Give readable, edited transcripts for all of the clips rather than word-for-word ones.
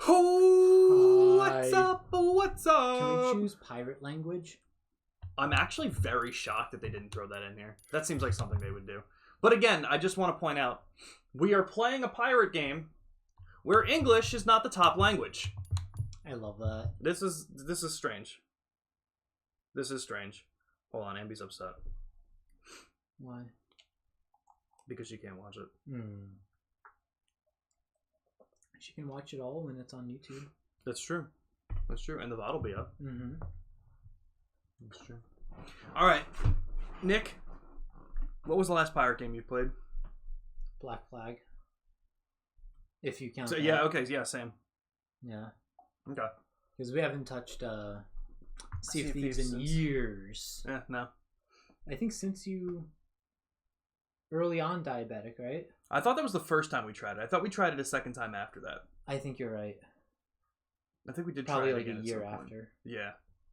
Oh, what's up? What's up? Can we choose pirate language? I'm actually very shocked that they didn't throw that in here. That seems like something they would do. But again, I just want to point out, we are playing a pirate game where English is not the top language. I love that. This is strange. This is strange. Hold on, Ambi's upset. Why? Because she can't watch it. She can watch it all when it's on YouTube. That's true. That's true. And the VOD will be up. Mm-hmm. That's true. All right. Nick, what was the last pirate game you played? Black Flag. If you count So, that. yeah, okay. Yeah, same. Yeah. Okay. Because we haven't touched Sea of Thieves in since... years. Yeah, no. I think since you... Early on diabetic, right? I thought that was the first time we tried it. I thought we tried it a second time after that. I think you're right. I think we did Probably try it like again a year at some point. after. Yeah.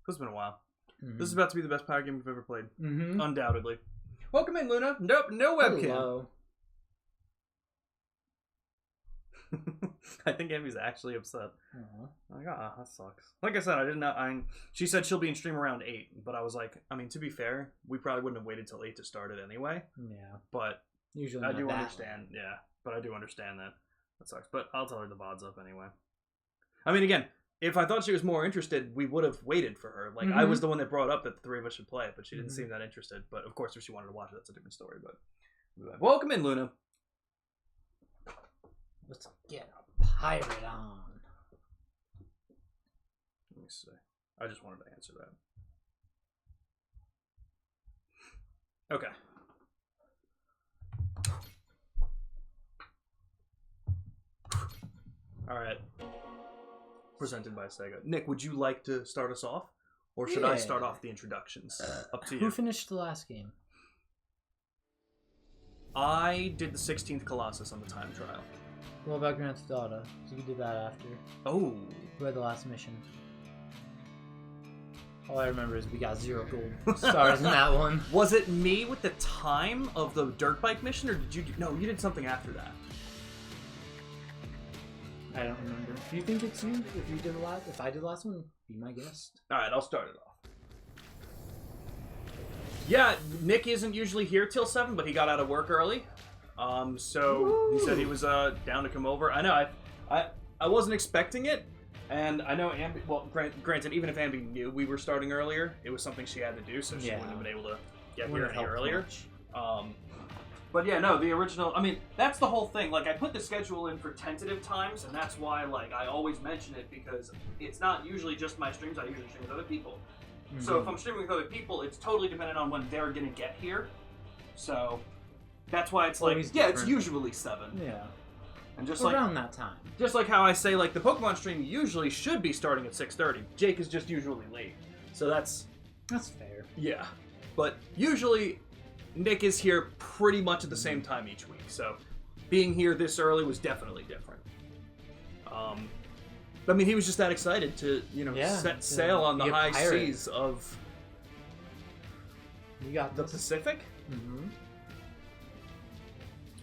It's been a while. Mm-hmm. This is about to be the best pirate game we've ever played. Mm-hmm. Undoubtedly. Welcome in, Luna. Nope, no webcam. Hello. I think Amy's actually upset. Uh-huh. Like, that sucks. Like I said, I didn't know. She said she'll be in stream around 8, but I was like, I mean, to be fair, we probably wouldn't have waited till 8 to start it anyway. Yeah. But usually I not do that understand. late. Yeah, but I do understand that. That sucks. But I'll tell her the VOD's up anyway. I mean, again, if I thought she was more interested, we would have waited for her. Like, I was the one that brought up that the three of us should play it, but she didn't seem that interested. But of course, if she wanted to watch it, that's a different story. But welcome in, Luna. Let's get a pirate on. Let me see. I just wanted to answer that. Okay. All right. Presented by Sega. Nick, would you like to start us off? Or should I start off the introductions? Up to you. Who finished the last game? I did the 16th Colossus on the time trial. What about Grand Theft Auto? So you did that after. Oh. Who had the last mission? All I remember is we got 0 gold stars in that one. Was it me with the time of the dirt bike mission, or did you... No, you did something after that. I don't remember. Do you think it's you? If you did the last, if I did the last one, be my guest. All right, I'll start it off. Yeah, Nick isn't usually here till 7, but he got out of work early. So he said he was down to come over. I know, I wasn't expecting it, and I know Ambi. Well, granted, even if Ambi knew we were starting earlier, it was something she had to do, so she wouldn't have been able to get here any earlier. But yeah, no, the original. I mean, that's the whole thing. Like, I put the schedule in for tentative times, and that's why, like, I always mention it because it's not usually just my streams. I usually stream with other people. Mm-hmm. So if I'm streaming with other people, it's totally dependent on when they're gonna get here. So that's why it's like, yeah, it's usually 7. Yeah. And just around that time. Just like how I say, like, the Pokemon stream usually should be starting at 6:30. Jake is just usually late. So that's fair. Yeah. But usually Nick is here pretty much at the same time each week. So being here this early was definitely different. I mean, he was just that excited to, you know, set sail on the high seas of the Pacific. Mm-hmm.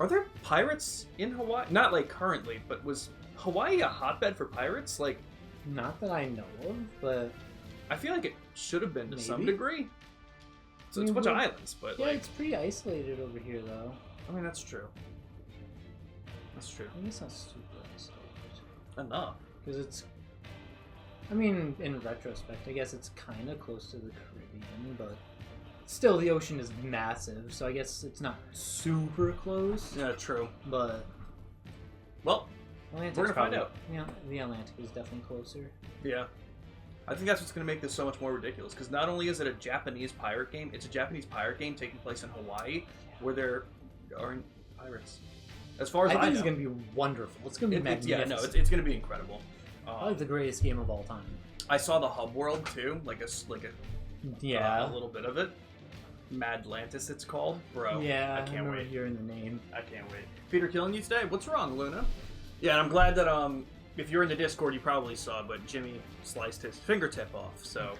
Are there pirates in Hawaii? Not like currently, but was Hawaii a hotbed for pirates? Like, not that I know of, but I feel like it should have been to some degree. So it's a bunch of islands, but yeah, like, it's pretty isolated over here, though. I mean, that's true. That's true. I mean, it's not super isolated. Enough. Because it's... I mean, in retrospect, I guess it's kind of close to the Caribbean, but still, the ocean is massive, so I guess it's not super close. Yeah, true. But... Well, Atlantic's we're going to find out. Yeah, the Atlantic is definitely closer. Yeah. I think that's what's going to make this so much more ridiculous, because not only is it a Japanese pirate game, it's a Japanese pirate game taking place in Hawaii, where there aren't pirates. As far as I know. I think it's going to be wonderful. It's going to be magnificent. Yeah, no, it's going to be incredible. Probably the greatest game of all time. I saw the hub world, too, like a little bit of it. Madlantis, it's called. Bro, yeah, I can't wait. Hearing the name. I can't wait. Peter killing you today? What's wrong, Luna? Yeah, and I'm glad that, if you're in the Discord, you probably saw, but Jimmy sliced his fingertip off, so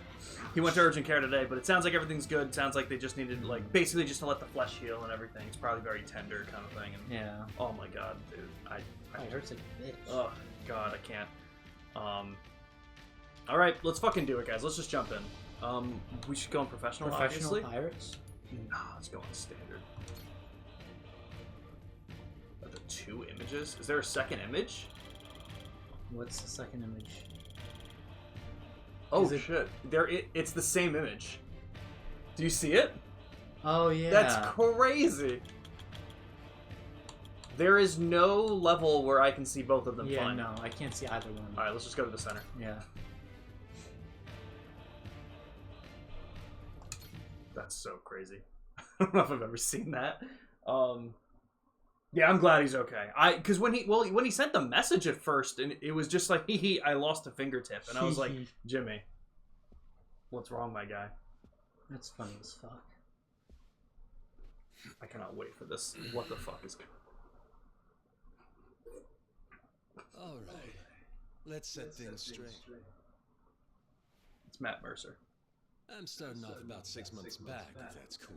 he went to urgent care today, but it sounds like everything's good. It sounds like they just needed, like, basically just to let the flesh heal and everything. It's probably very tender kind of thing. And, yeah. oh my god, dude. It hurts like a bitch. Oh, god, I can't. All right, let's fucking do it, guys. Let's just jump in. We should go on professional, Professional obviously. pirates? Nah, let's go on standard. Are there 2 images? Is there a second image? What's the second image? Oh shit! It's the same image. Do you see it? Oh yeah. That's crazy. There is no level where I can see both of them. Yeah, fine. no, I can't see either one. All right, let's just go to the center. Yeah. That's so crazy. I don't know if I've ever seen that. Yeah, I'm glad he's okay. Because when he sent the message at first, and it was just like, I lost a fingertip, and I was like, Jimmy, what's wrong, my guy? That's funny as fuck. I cannot wait for this. What the fuck is going on? All right, let's set things straight. It's Matt Mercer. I'm starting off about 6 months back, if that's cool.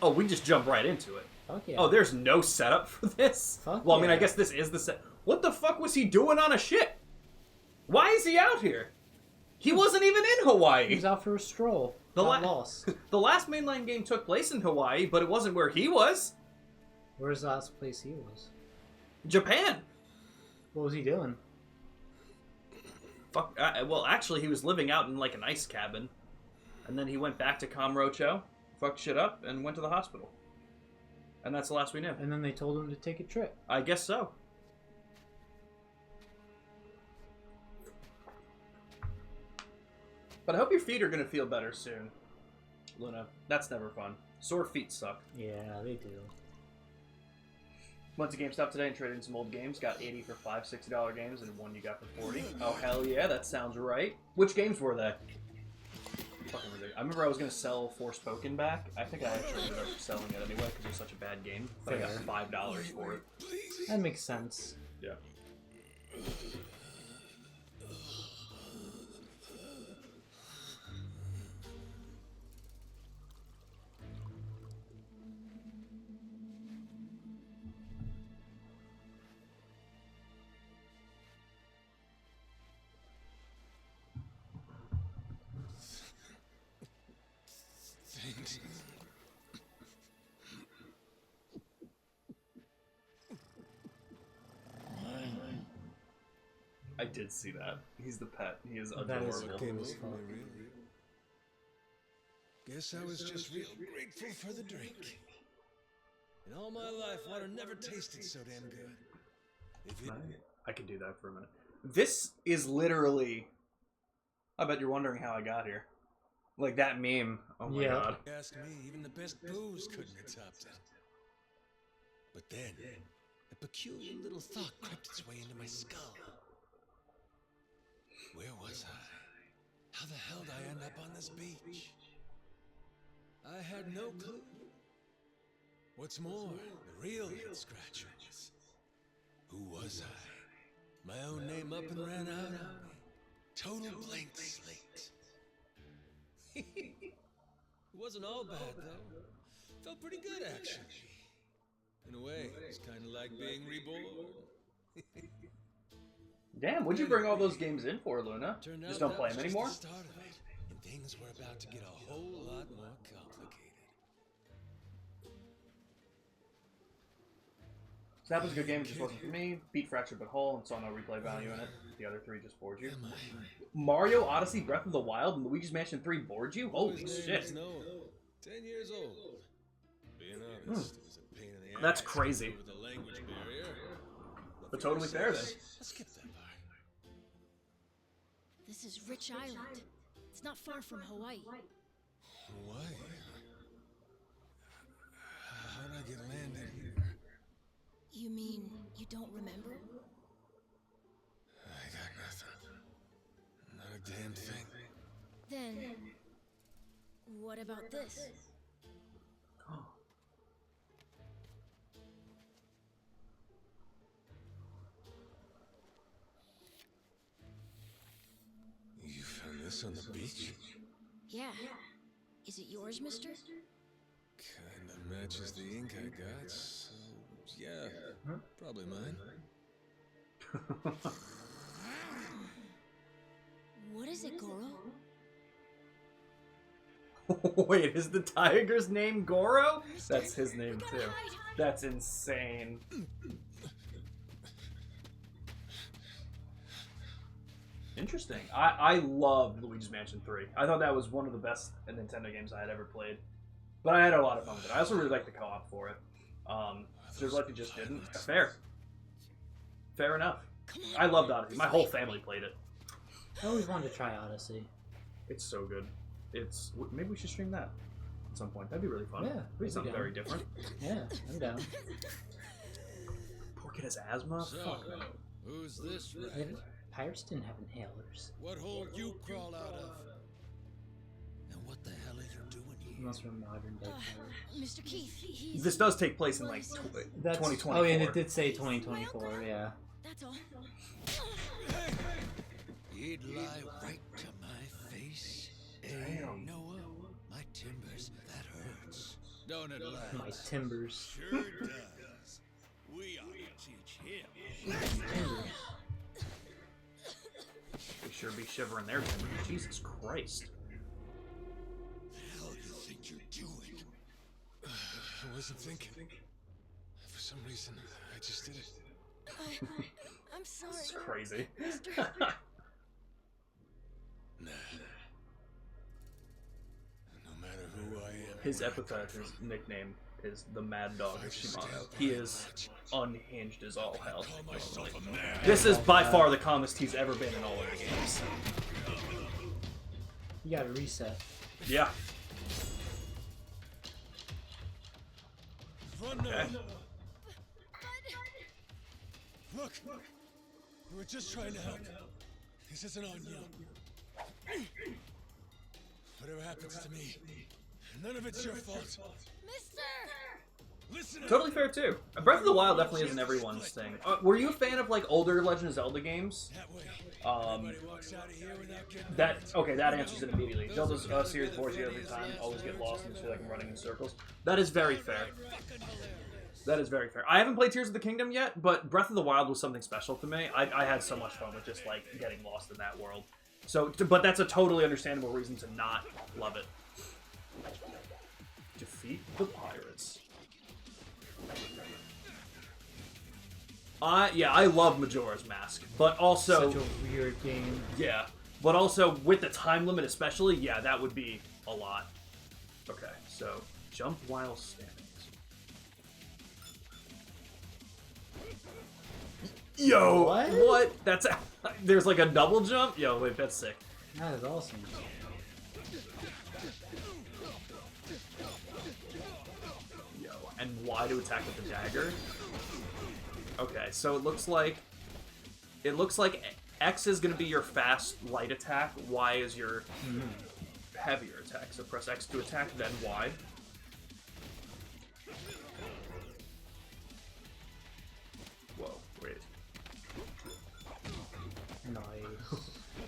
Oh, we just jump right into it. Fuck yeah. Oh, there's no setup for this? Fuck well, I mean, I yeah. guess this is the set. What the fuck was he doing on a ship? Why is he out here? He wasn't even in Hawaii. He was out for a stroll. The Got lost. The last mainline game took place in Hawaii, but it wasn't where he was. Where's the last place he was? Japan. What was he doing? Fuck. Well, actually, he was living out in like an ice cabin, and then he went back to Kamurocho, fucked shit up, and went to the hospital. And that's the last we knew. And then they told him to take a trip. I guess so. But I hope your feet are gonna feel better soon, Luna. That's never fun. Sore feet suck. Yeah, they do. Went to GameStop today and traded in some old games. Got 80 for 5 $60 games, and one you got for 40. Oh hell yeah, that sounds right. Which games were they? Fucking ridiculous. I remember I was gonna sell Forspoken back. I think I actually ended up selling it anyway because it was such a bad game. But I got Fair. $5 for it. That makes sense. Yeah. I did see that. He's the pet. He is That is adorable. cool as fuck. Guess I was just real grateful for the drink. In all my life, water never tasted so damn good. If it... I can do that for a minute. This is literally... I bet you're wondering how I got here. Like that meme. Oh my god. Ask me, even the best booze couldn't have topped it. But then, a peculiar little thought crept its way into my skull. Where was I? How the hell did I end up on this beach? I had no clue. What's more, the real head scratcher was, who was I? My own name up and ran out on me. Total blank slate. It wasn't all bad, though. Felt pretty good, actually. In a way, it's kind of like being reborn. Damn, what'd you bring all those games in for, Luna? Turned Just out don't that play was them just anymore? the start of it, and things were about to get a whole lot more complicated. Snap was a good game, it just wasn't for me. Beat Fractured But Whole and saw no replay value in it. The other 3 just bored you. Mario Odyssey, Breath of the Wild, and Luigi's Mansion 3 bored you? Holy His name shit. is Noah, 10 years old. Being honest, it was a pain in the That's ass crazy. with the language barrier. But totally fair then. Let's skip that part. This is Rich Island. It's not far from Hawaii. Hawaii? How'd I get landed here? You mean you don't remember? I got nothing. Not a damn thing. Then, what about this? You found this on the beach? Yeah, Is it yours, mister? Kinda matches the ink I got, so yeah, probably mine. What is it, Goro? Wait, is the tiger's name Goro? Mister, That's his name we gotta too. hide. That's insane. Interesting. I loved Luigi's Mansion 3. I thought that was one of the best Nintendo games I had ever played. But I had a lot of fun with it. I also really liked the co-op for it. There's like it just didn't. Fair. Fair enough. I loved Odyssey. My whole family played it. I always wanted to try Odyssey. It's so good. It's maybe we should stream that at some point. That'd be really fun. Yeah, Be we'd something be down. very different. Yeah, I'm down. Poor kid has asthma. So, Fuck no. who's this rat? Wait, pirates didn't have inhalers. What hole you crawl out of? And what the hell are you doing here? Unless we're modern day pirates. Mr. Keith, he's... This does take place in like That's, 2024. oh, yeah, and it did say 2024, yeah. That's all. He'd lie right to my face. Hey, Damn. Noah, my timbers, that hurts. Don't it, lads? My timbers. Sure does. We ought to teach him. Timbers. They sure be shivering there, Timber. Jesus Christ. The hell you think you're doing? I wasn't thinking. For some reason, I just did it. I'm sorry. This is crazy. Nah. No matter who I am. His epithet, his nickname, is the Mad Dog of Shimano. He is unhinged as all hell. Call myself a man. This is by far the calmest he's ever been in all of the games. You gotta reset. Yeah. Run Okay. now. Look, we were just trying to help. This isn't on you. Whatever happens to me, none of it's your fault. Mister! Listen up. Totally fair too. Breath of the Wild definitely isn't everyone's thing. Were you a fan of like older Legend of Zelda games? That way, Um, nobody walks out of here without getting that okay, that answers it immediately. Zelda's series bores you every time. Always get lost and feel like I'm running in circles. That is very fair. That is very fair. I haven't played Tears of the Kingdom yet, but Breath of the Wild was something special to me. I had so much fun with just like getting lost in that world. So, but that's a totally understandable reason to not love it. Defeat the pirates. Yeah, I love Majora's Mask, but also Such a weird game. yeah, but also with the time limit especially, yeah, that would be a lot. Okay, so jump while standing. Yo, what? That's there's like a double jump. Yo, wait, that's sick. That is awesome. Yo, and Y to attack with the dagger. Okay, so it looks like X is gonna be your fast light attack. Y is your heavier attack. So press X to attack, then Y. Whoa, wait. Nice.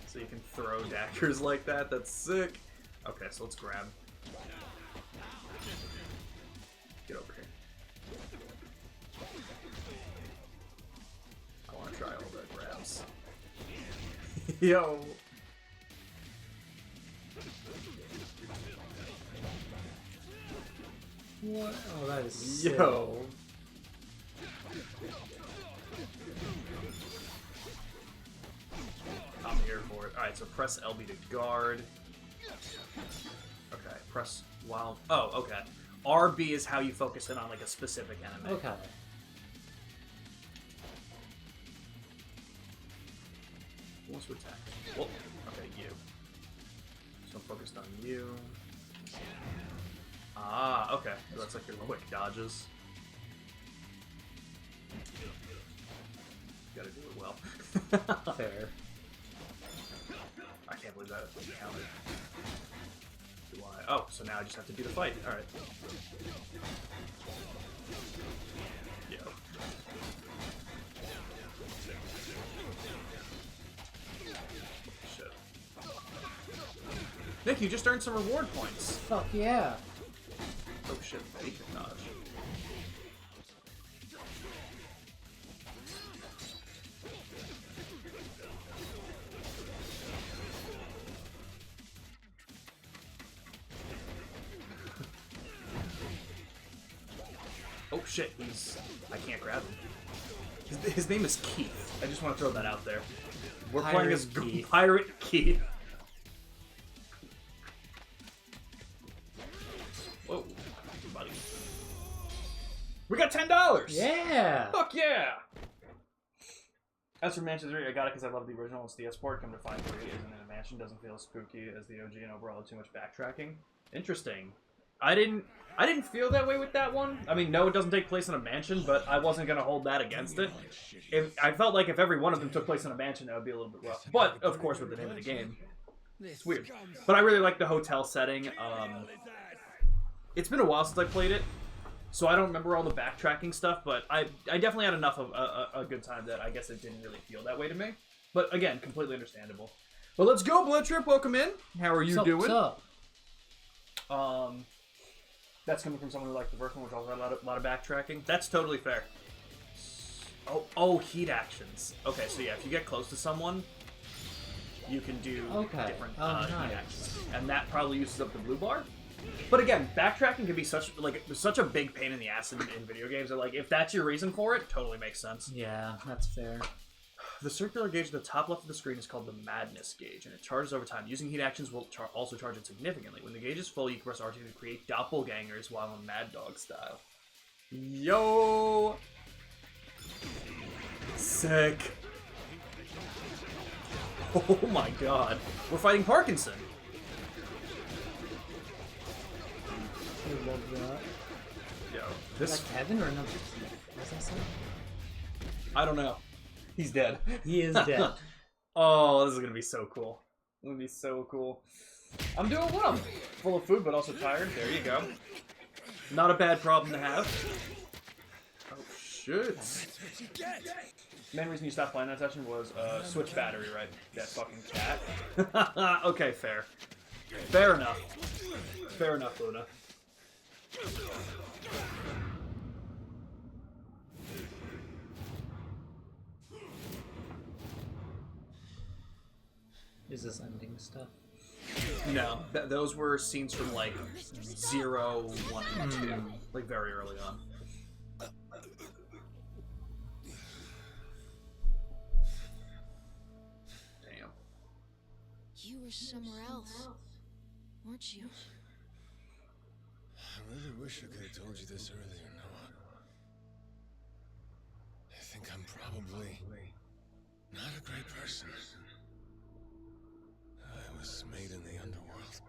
So you can throw daggers like that. That's sick. Okay, so let's grab. Get over here. I want to try all the grabs. Yo. What? Oh, that is sick. Yo. I'm here for it. Alright, so press LB to guard. Okay, press while... Oh, okay. RB is how you focus in on, like, a specific enemy. Okay. Who wants to attack? Well, okay, you. So I'm focused on you. Ah, okay. So that's like your quick dodges. You gotta do it well. Fair. I can't believe that counted. Do I? Oh, so now I just have to do the fight. Alright. Yo. Shit. Nick, you just earned some reward points. Fuck yeah. Oh shit, bacon dodge. Oh shit, I can't grab him. His name is Keith. I just want to throw that out there. We're playing as Keith. Pirate Keith. Whoa, buddy. We got $10! Yeah! Fuck yeah! As for Mansion 3, I got it because I love the original. It's DS port. Come to find 3 isn't in a mansion. Doesn't feel as spooky as the OG, and overall too much backtracking. Interesting. I didn't feel that way with that one. I mean, no, it doesn't take place in a mansion, but I wasn't gonna hold that against it. I felt like if every one of them took place in a mansion, that would be a little bit rough. But of course, with the name of the game, it's weird. But I really like the hotel setting. It's been a while since I played it, so I don't remember all the backtracking stuff. But I definitely had enough of a good time that I guess it didn't really feel that way to me. But again, completely understandable. But let's go, Blood Trip. Welcome in. How are you doing? What's up? That's coming from someone who liked the first one, which also had a lot of backtracking. That's totally fair. Oh, heat actions. Okay, so yeah, if you get close to someone, you can do different heat actions, and that probably uses up the blue bar. But again, backtracking can be such a big pain in the ass in video games. That, like, if that's your reason for it, totally makes sense. Yeah, that's fair. The circular gauge at the top left of the screen is called the Madness gauge, and it charges over time. Using heat actions will also charge it significantly. When the gauge is full, you can press R2 to create doppelgangers while in Mad Dog style. Yo! Sick. Oh my god. We're fighting Parkinson. I love that. Yo, this... Like Kevin or another Keith? What's that say? I don't know. He's dead. He is dead. Oh, this is gonna be so cool. It's gonna be so cool. I'm doing well. Full of food, but also tired. There you go. Not a bad problem to have. Oh, shit. Main reason you stopped playing that session was switch battery, right? That fucking cat. Okay, fair. Fair enough. Fair enough, Luna. Is this ending stuff? No, those were scenes from like 0, 1, and 2, like very early on. Damn. You were somewhere else, weren't you? I really wish I could have told you this earlier, Noah. I think I'm probably not a great person. I was made in the underworld.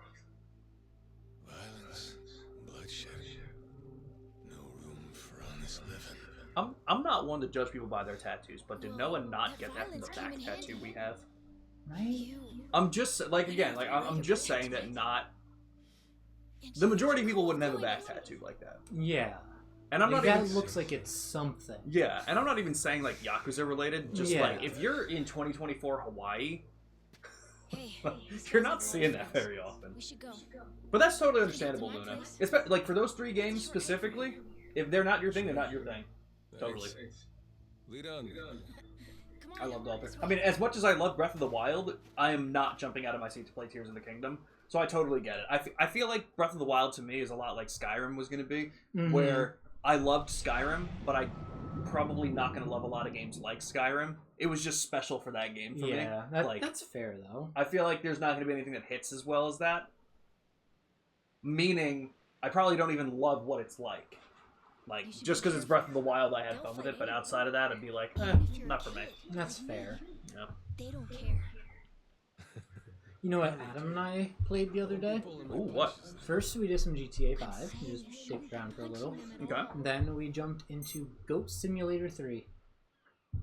Violence, bloodshed, no room for honest living. I'm not one to judge people by their tattoos, but did Noah not get that from the back tattoo we have? Right? I'm just I'm just saying that not the majority of people wouldn't have a back tattoo like that. Yeah. And I'm like, not that even looks like it's something. Yeah, and I'm not even saying like Yakuza related. Just Yeah. like if you're in 2024 Hawaii, Hey, you're not seeing that very often. we should go. But that's totally understandable, Luna. Like for those 3 games specifically, if they're not your thing, they're not your thing. Totally. Lead on. Come I on. love Delta. I mean, as much as I love Breath of the Wild, I am not jumping out of my seat to play Tears of the Kingdom. So I totally get it. I feel like Breath of the Wild to me is a lot like Skyrim was going to be, where I loved Skyrim, but I probably not going to love a lot of games like Skyrim. It was just special for that game for me. Yeah, that's fair though. I feel like there's not going to be anything that hits as well as that. Meaning, I probably don't even love what it's like. Like, just because it's Breath of the Wild, I had fun with it, but outside of that, I'd be like, not for me. That's fair. Yeah. They don't care. You know what Adam and I played the other day? Ooh, what? First we did some GTA 5, just dicked around for a little. Okay. Then we jumped into Goat Simulator 3.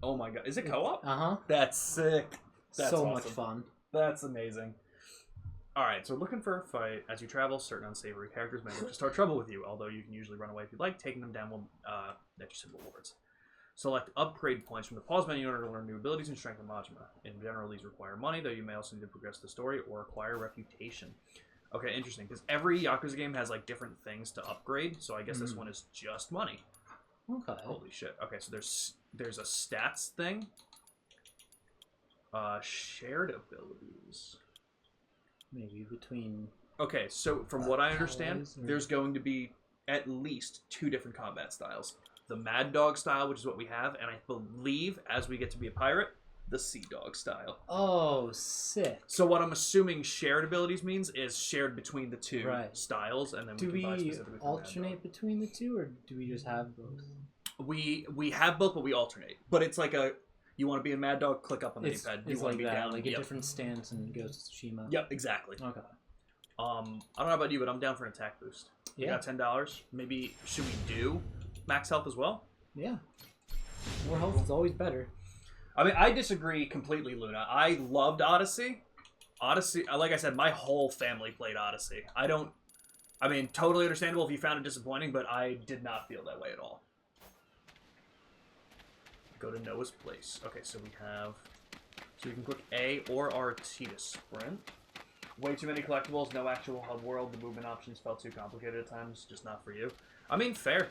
Oh my god. Is it co-op? Uh-huh. That's sick. That's so awesome. much fun. That's amazing. Alright, so looking for a fight. As you travel, certain unsavory characters may look to start trouble with you, although you can usually run away if you like. Taking them down will net you some rewards. Select upgrade points from the pause menu in order to learn new abilities and strengthen Majima. In general, these require money, though you may also need to progress the story or acquire reputation. Okay, interesting, because every Yakuza game has like different things to upgrade, so I guess this one is just money. Okay. Holy shit. Okay, so there's a stats thing. Shared abilities. Maybe between... Okay, so from what I understand, allies, or- there's going to be at least 2 different combat styles. The Mad Dog style, which is what we have, and I believe, as we get to be a pirate, the Sea Dog style. Oh, sick. So what I'm assuming shared abilities means is shared between the 2 Right. styles, and then Do we can buy we specifically for Mad Dog. alternate between the two, or do we just have both? We have both, but we alternate. But it's like a... You want to be a Mad Dog? Click up on the It's D-pad. You like want to be that, down? like a Yep. different stance and goes to Tsushima. Yep, exactly. Okay. I don't know about you, but I'm down for an attack boost. We Yeah. got $10. Maybe, should we do max health as well? Yeah. More health is always better. I mean, I disagree completely, Luna. I loved Odyssey. Odyssey, like I said, my whole family played Odyssey. I mean, totally understandable if you found it disappointing, but I did not feel that way at all. Go to Noah's Place. Okay, so we have... So you can click A or RT to sprint. Way too many collectibles, no actual hub world. The movement options felt too complicated at times, just not for you. I mean, fair.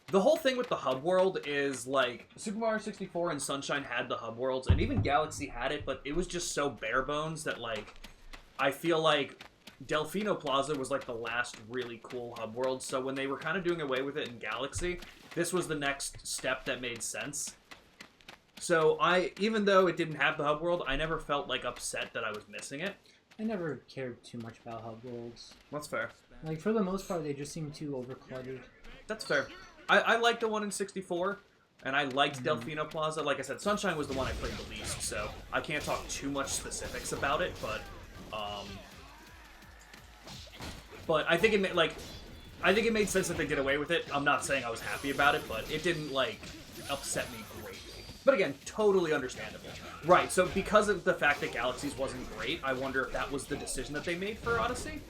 The whole thing with the hub world is, like, Super Mario 64 and Sunshine had the hub worlds, and even Galaxy had it, but it was just so bare bones that, like, I feel like Delfino Plaza was, like, the last really cool hub world, so when they were kind of doing away with it in Galaxy, this was the next step that made sense. So even though it didn't have the hub world, I never felt, like, upset that I was missing it. I never cared too much about hub worlds. That's fair. Like, for the most part, they just seem too overcluttered. That's fair. I liked the one in 64, and I liked Delfino Plaza. Like I said, Sunshine was the one I played the least, so I can't talk too much specifics about it, but I think it made sense that they did away with it. I'm not saying I was happy about it, but it didn't, like, upset me greatly. But again, totally understandable. Right, so because of the fact that Galaxies wasn't great, I wonder if that was the decision that they made for Odyssey.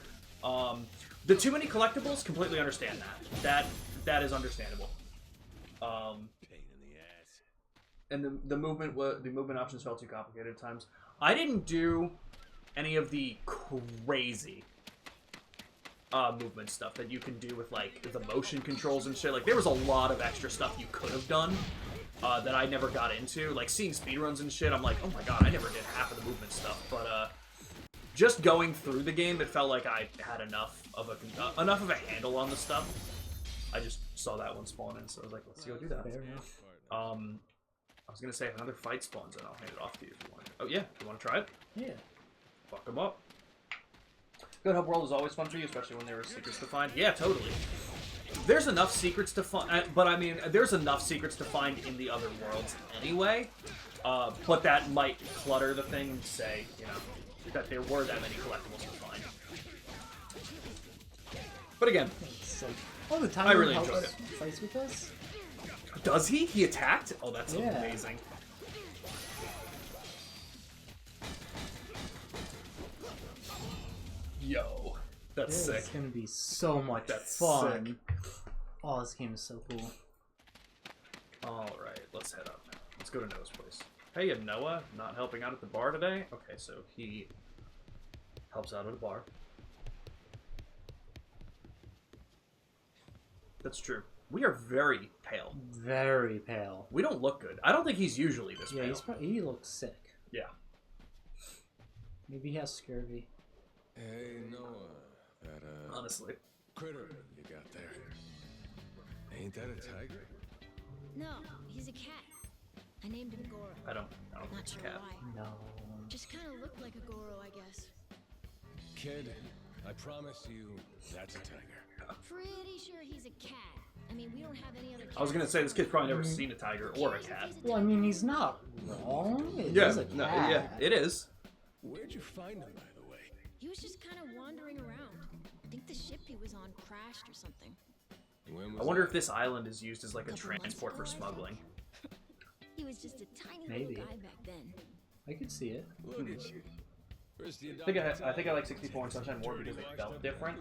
The too many collectibles, completely understand that. That is understandable. Pain in the ass. And the movement options felt too complicated at times. I didn't do any of the crazy movement stuff that you can do with, like, the motion controls and shit. Like, there was a lot of extra stuff you could have done that I never got into. Like, seeing speedruns and shit, I'm like, oh my god, I never did half of the movement stuff. But just going through the game, it felt like I had enough of a handle on the stuff. I just saw that one spawn in, so I was like, let's go do that. Fair enough. I was gonna say if another fight spawns in, I'll hand it off to you if you want. Oh yeah, you want to try it? Yeah. Fuck them up. Good Hub World is always fun for you, especially when there are secrets to find. Yeah, totally. There's enough secrets to find, but I mean, there's enough secrets to find in the other worlds anyway. But that might clutter the thing and say, you know, that there were that many collectibles to find. But again, So, all the time I really he enjoyed helps fights with us. does he? He attacked? Oh, that's Yeah. amazing. Yo, that's This sick. is gonna be so much That's fun. sick. Oh, this game is so cool. Alright, let's head up. Let's go to Noah's place. Hey, Noah, not helping out at the bar today? Okay, so he helps out at a bar. That's true. We are very pale. Very pale. We don't look good. I don't think he's usually this Yeah, pale. he looks sick. Yeah. Maybe he has scurvy. Hey, Noah, that Honestly. critter you got there. Ain't that a tiger? No, he's a cat. I named him Goro. I don't Not think it's a sure cat. why. No. Just kind of looked like a Goro, I guess. Kid, I promise you, that's a tiger. Pretty sure he's a cat. I mean, we don't have any other cats. I was gonna say, this kid's probably never seen a tiger or a cat. Well, I mean, he's not wrong. It Yeah, is a cat. no, yeah, it is. Where'd you find him, by the way? He was just kind of wandering around. I think the ship he was on crashed or something. When was I wonder that? if this island is used as like a Couple months transport for ago, I think. smuggling. He was just a tiny Maybe. little guy back then. I could see it. Look at you. First you I think I like 64 and Sunshine more because they felt different.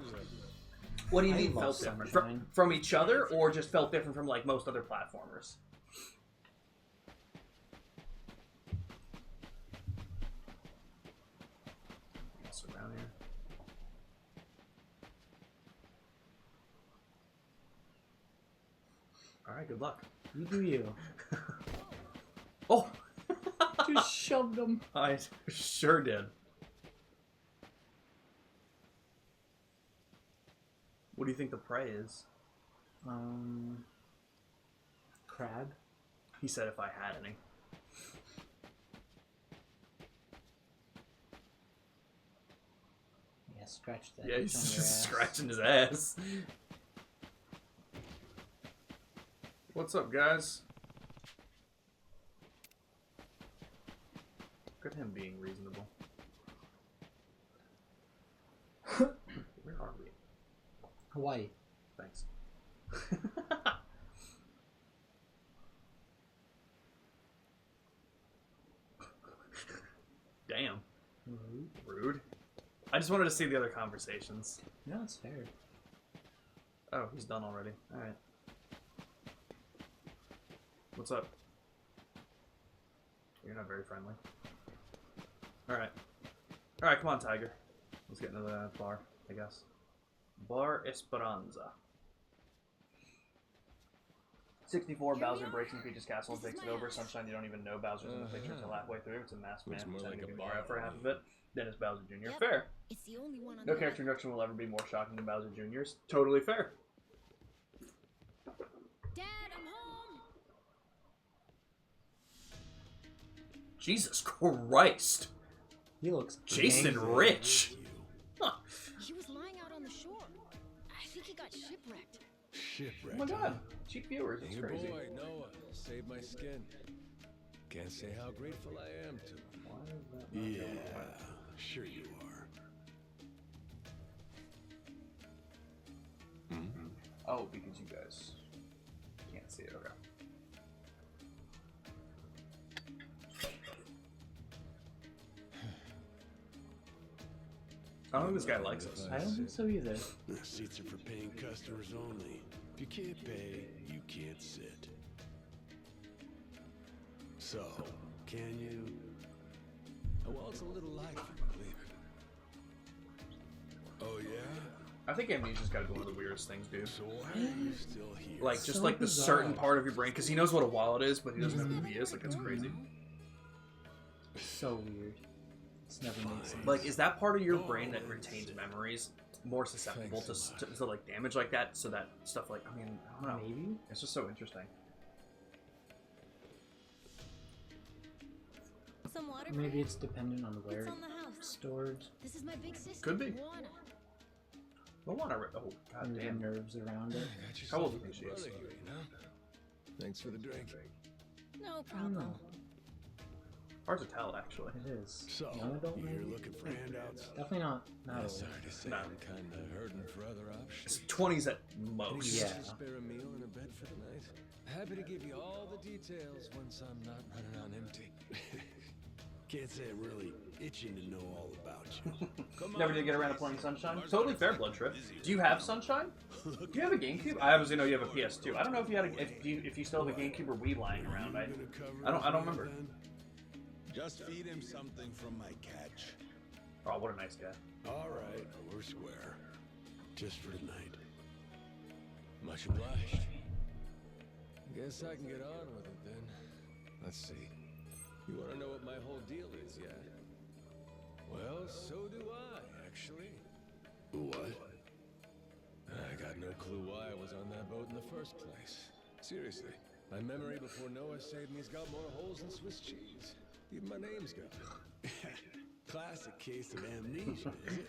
What do you I mean love felt different? Sunshine. From each other, or just felt different from like most other platformers? else around here? Alright, good luck. You do you. Oh! Just shoved him. I sure did. What do you think the prey is? Crab. He said if I had any. Yeah, scratch that. Yeah, itch he's on just your ass. scratching his ass. What's up, guys? Look at him being reasonable. Where are we? Hawaii. Thanks. Damn. Rude. I just wanted to see the other conversations. No, it's fair. Oh, he's done already. Alright. What's up? You're not very friendly. Alright. Alright, come on, Tiger. Let's get into the bar, I guess. Bar Esperanza. 64, Here we Bowser are. breaks into Peach's castle and This is takes it my over. house. Sunshine, you don't even know Bowser's in the picture until halfway through. It's a masked man Looks more pretending like to a be bar Mario for half to of me. it. Then it's Bowser Jr. Yep. Fair. It's the only one on No the character map. introduction will ever be more shocking than Bowser Jr.'s. Totally fair. Dad, I'm home. Jesus Christ. He looks Jason angry. Rich. Huh. He was lying out on the shore. I think he got shipwrecked. Shipwreck. Oh my god. Cheap viewers. It's Your crazy. boy, Noah, saved my skin. Can't say how grateful I am to him. Why is that not Yeah, going away? sure you are. Oh, because you guys can't see it. Okay. I don't think this guy likes us. I don't think so either. Seats are for paying customers only. If you can't pay, you can't sit. So, can you? Well, it's a little light, if you believe it. Oh yeah? I think amnesia's got to be one of the weirdest things, dude. So why are you still here? Like, just So like the bizarre. certain part of your brain, because he knows what a wallet is, but he doesn't know who he is. Like, that's crazy. So weird. It's never made sense. Like, is that part of your brain that retains memories more susceptible to like damage like that? So that stuff, like, I mean, I don't know. Maybe? It's just so interesting. Some water. Maybe it's dependent on where It's on the it's house. stored. This is my big sister. Could be. Moana. I want to. Oh, god And the damn. nerves around it. How old do you think she is? Brother here, you know? Thanks for the drink. No I don't problem. know. Hard to tell, actually. It is. So, Young adult, you're maybe? looking for handouts? Definitely not. Not old. Sorry to say, No. I'm kind of hurting for other It's options. 20s at most. Yeah. Can you spare a meal and a bed for the night? Happy to give you all the details once I'm not running on empty. Can't say I'm really itching to know all about you. Never did get around to playing Sunshine. Totally fair, Blood Trip. Do you have Sunshine? Do you have a GameCube? I obviously know you have a PS2. I don't know if you had if you still have a GameCube or Wii lying around. I don't remember. Just feed him something from my catch. Oh, what a nice guy. All right, we're square. Just for tonight. Much obliged. Guess I can get on with it then. Let's see. You want to know what my whole deal is, yeah? Well, so do I, actually. What? I got no clue why I was on that boat in the first place. Seriously, my memory before Noah saved me's got more holes than Swiss cheese. Even my name's got it. Classic case of amnesia, is it?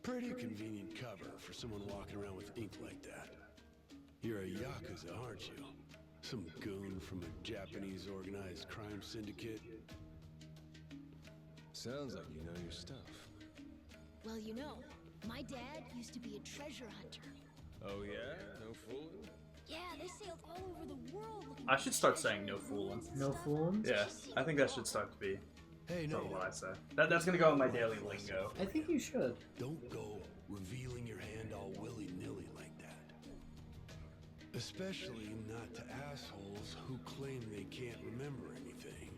Pretty convenient cover for someone walking around with ink like that. You're a Yakuza, aren't you? Some goon from a Japanese organized crime syndicate. Sounds like you know your stuff. Well, you know, my dad used to be a treasure hunter. Oh yeah? No fooling? Yeah, they sailed all over the world looking I for should start treasure saying no and fooling. ruins and No stuff. fooling? Yeah, I think that should start to be Hey, sort no, of what I say. That's gonna go in my daily lingo. I think you should. don't go revealing your hand all willy-nilly like that. Especially not to assholes who claim they can't remember anything.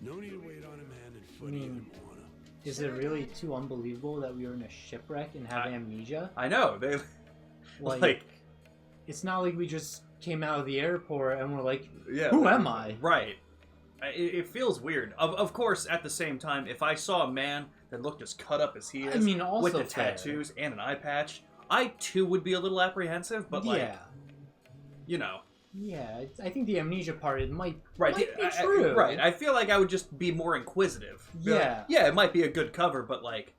No need to wait on him hand and foot I mean, either, Moana. Is it really too unbelievable that we were in a shipwreck and have amnesia? I know they Like, it's not like we just came out of the airport and we're like, yeah, who am I? Right. It feels weird. Of course, at the same time, if I saw a man that looked as cut up as he is, I mean, also with the fair. tattoos and an eye patch, I too would be a little apprehensive. But like, Yeah. you know, Yeah, I think the amnesia part, it might right? be true. Right. I feel like I would just be more inquisitive. Be like, Yeah. yeah, it might be a good cover, but like,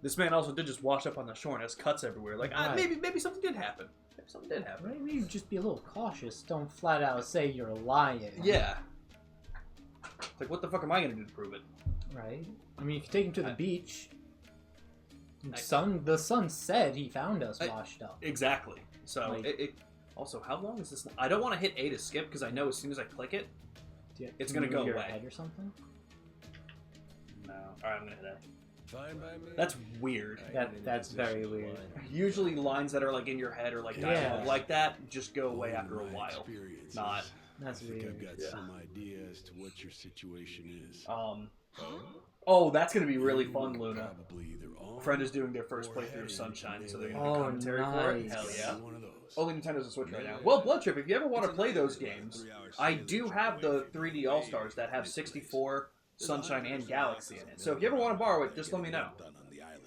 this man also did just wash up on the shore and has cuts everywhere. Like, Right. maybe something did happen. Maybe something did happen. Right? Maybe just be a little cautious. Don't flat out say you're lying. Yeah. It's like, what the fuck am I gonna do to prove it? Right? I mean, if you take him to the beach, I- the sun said he found us washed up. Exactly. So Like- also, how long is this? I don't want to hit A to skip because I know as soon as I click it, it's gonna Move go your away. head or something. no. All right, I'm gonna hit A. Fine by me. That's weird. That's very weird. Usually, lines that are like in your head or like dialogue like that just go away after a while. Not. That's I think I've weird. got some idea as to what your situation is. Oh, that's gonna be really fun, Luna. Probably either on Friend is doing their first or playthrough of heading Sunshine, to so they're Melee gonna do Oh, commentary for it. nice. Hell yeah. One of those. Only Nintendo's a Switch right now. Well, Blood Trip, if you ever want to play those games, I do have the 3D All Stars that have 64, Sunshine, and Galaxy in it. So if you ever want to borrow it, just let me know. Done on the island.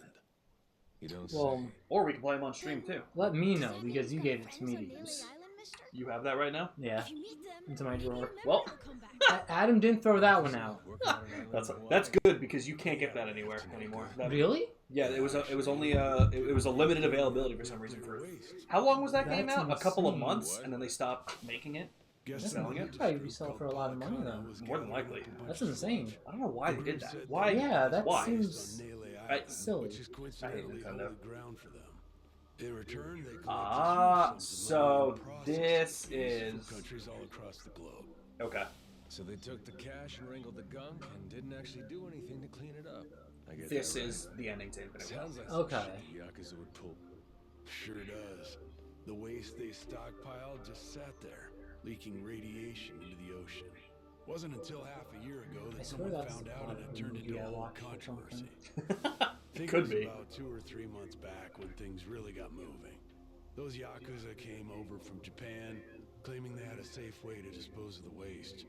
You don't Well, say. Or we can play them on stream too. let me know because you gave it to me to use. You have that right now? Yeah, into my drawer. Well, Adam didn't throw that one out. that's good because you can't get that anywhere anymore. Really? Yeah, it was only it was a limited availability for some reason. For how long was that game That's out? A couple of insane. months, and then they stopped making it. Guess Selling You it? could probably resell for a lot of money though. More than likely. That's insane. I don't know why they did that. Why? Yeah, that Why? seems silly. Which is I hate coincidentally Nintendo. holy ground for them. In return, they collect Ah, a huge sums of so money in the process this from is- countries all across the globe. Okay. So they took the cash and wrangled the gunk and didn't actually do anything to clean it up. I get This that right? is the ending to Infinite Wealth. Sounds like Okay. some shit the Yakuza would pull. Sure does. The waste they stockpiled just sat there, leaking radiation into the ocean. Wasn't until half a year ago I that swear someone that's found out part and of it the turned movie into I a whole watched or controversy. It Think could it was be. about 2 or 3 months back when things really got moving. Those Yakuza came over from Japan, claiming they had a safe way to dispose of the waste.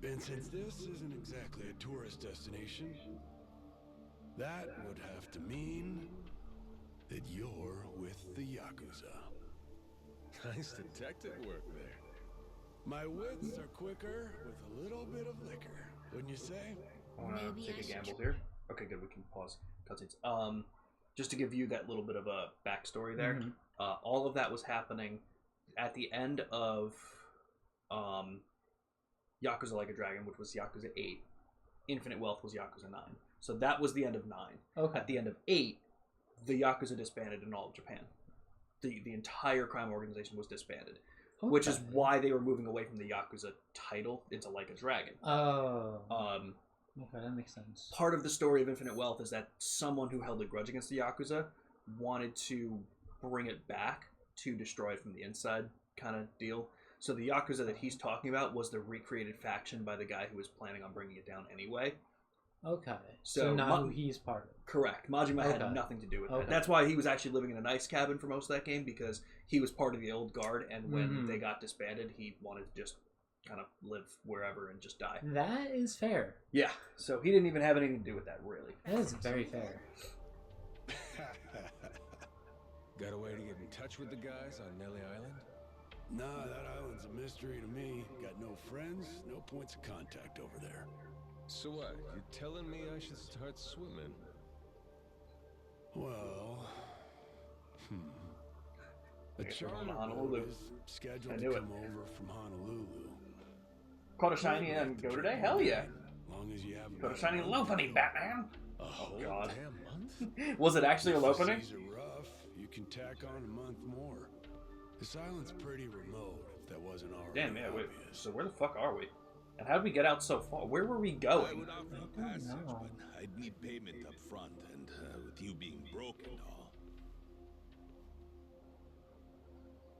And since this isn't exactly a tourist destination, that would have to mean that you're with the Yakuza. Nice detective work there. My wits are quicker with a little bit of liquor, wouldn't you say? I want to Maybe take I a should gamble here. Okay, good. We can pause cutscenes. Just to give you that little bit of a backstory there. Mhm. All of that was happening at the end of Yakuza Like a Dragon, which was Yakuza 8. Infinite Wealth was Yakuza 9. So that was the end of 9. Okay. At the end of 8, the Yakuza disbanded in all of Japan. The entire crime organization was disbanded, which is Okay. why they were moving away from the Yakuza title into Like a Dragon. Oh. Um, Okay, that makes sense. part of the story of Infinite Wealth is that someone who held a grudge against the Yakuza wanted to bring it back to destroy it from the inside kind of deal. So the Yakuza that he's talking about was the recreated faction by the guy who was planning on bringing it down anyway. Okay. So So now he's part of it. Correct. Majima had Okay. nothing to do with Okay. it. That's why he was actually living in an ice cabin for most of that game, because he was part of the old guard, and when Mhm. they got disbanded, he wanted to just kind of live wherever and just die. That is fair. Yeah, so he didn't even have anything to do with that, really. That is very fair. Got a way to get in touch with the guys on Nelly Island? Nah, that island's a mystery to me. Got no friends, no points of contact over there. So what? You telling me I should start swimming? Well, I a guess we're going charter to Honolulu. boat is I scheduled knew to it. come over from Honolulu. Caught a shiny and go today? Hell yeah. Long as you have Caught a shiny lopening, Batman. a Oh, God. Damn month? Was it actually a If the lopening? seas are rough, you can tack on a month more. This island's pretty remote, if that wasn't already Damn, yeah, wait. obvious. So where the fuck are we? And how did we get out so far? Where were we I going? would offer a don't passage, know. but I'd need payment up front, and with you being broke and all.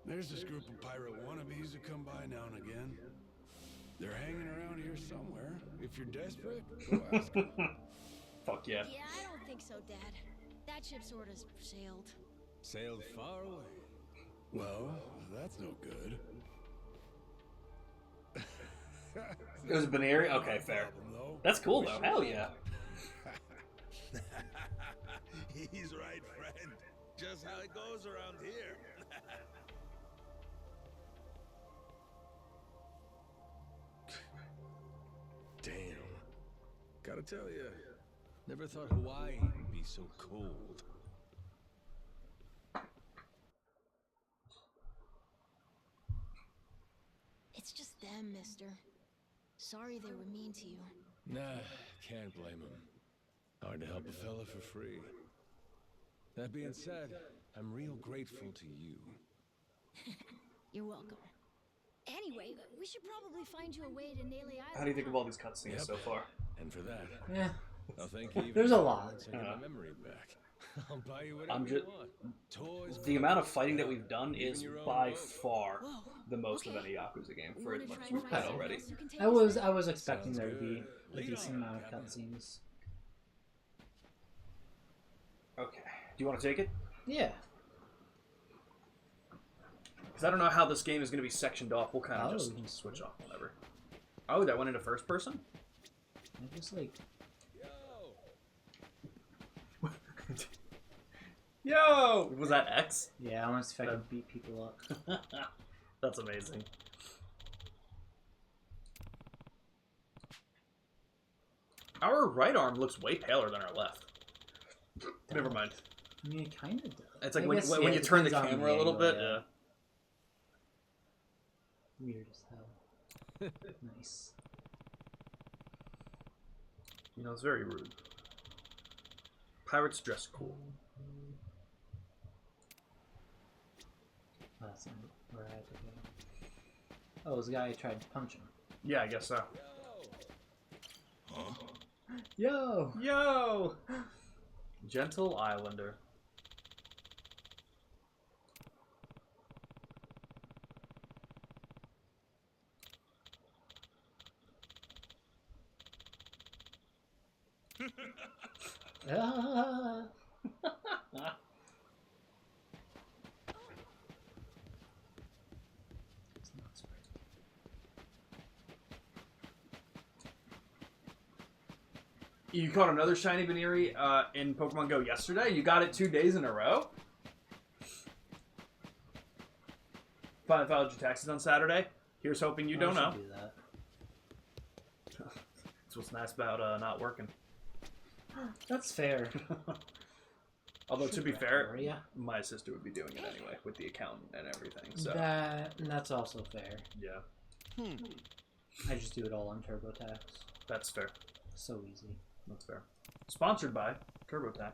There's this group of pirate wannabes who come by now and again. They're hanging around here somewhere. If you're desperate, go ask him. Fuck yeah. Yeah, I don't think so, Dad. That ship sort of sailed. Sailed far away. Well, that's no good. It was Baneri? Okay, fair. Problem, though. That's cool, though. Hell yeah. He's right, friend. Just how it goes around here. Damn. Gotta tell you, never thought Hawaii would be so cold. It's just them, mister. Sorry they were mean to you. Nah, can't blame him. Hard to help a fella for free. That being said, I'm real grateful to you. You're welcome. Anyway, we should probably find you a way to Nele Island. How do you think of all these cutscenes so far? And for that, Yeah. I'll thank you. There's a lot. I get my memory back. I'll buy you whatever I'm you just want. Toys. the amount of fighting that we've done is Even your own by boat. far Whoa, the most okay. of any Yakuza game We for as wanna much try as and we've find had someone already. else who can take I us was there? expecting Sounds there to be good. a Lead decent on, amount of Captain. cutscenes. Okay. Do you want to take it? Yeah. Because I don't know how this game is going to be sectioned off. We'll kind of Oh, just we can switch off whenever. Oh, that went into first person? I just like Yo! Was that X? yeah, I want to see if I can beat people up. That's amazing. Our right arm looks way paler than our left. Never mind. I mean, it kind of does. It's like I when, guess, when yeah, you it turn the depends on camera a little angle, bit. Yeah. Weird as hell. Nice. You know, it's very rude. Pirates dress cool. Oh, that's not where I had to go. Oh, this guy tried to punch him. Yeah, I guess so. Yo! Yo! Gentle Islander. Ah! It's not spread. You caught another shiny Baneri in Pokemon Go yesterday. You got it 2 days in a row. Finally filed your taxes on Saturday. Here's hoping you don't I know. should do that. That's what's nice about not working. That's fair. Although to be fair, Yeah. my sister would be doing it anyway with the account and everything. So That's also fair. yeah, I just do it all on TurboTax. that's fair. So easy. That's fair. Sponsored by TurboTax.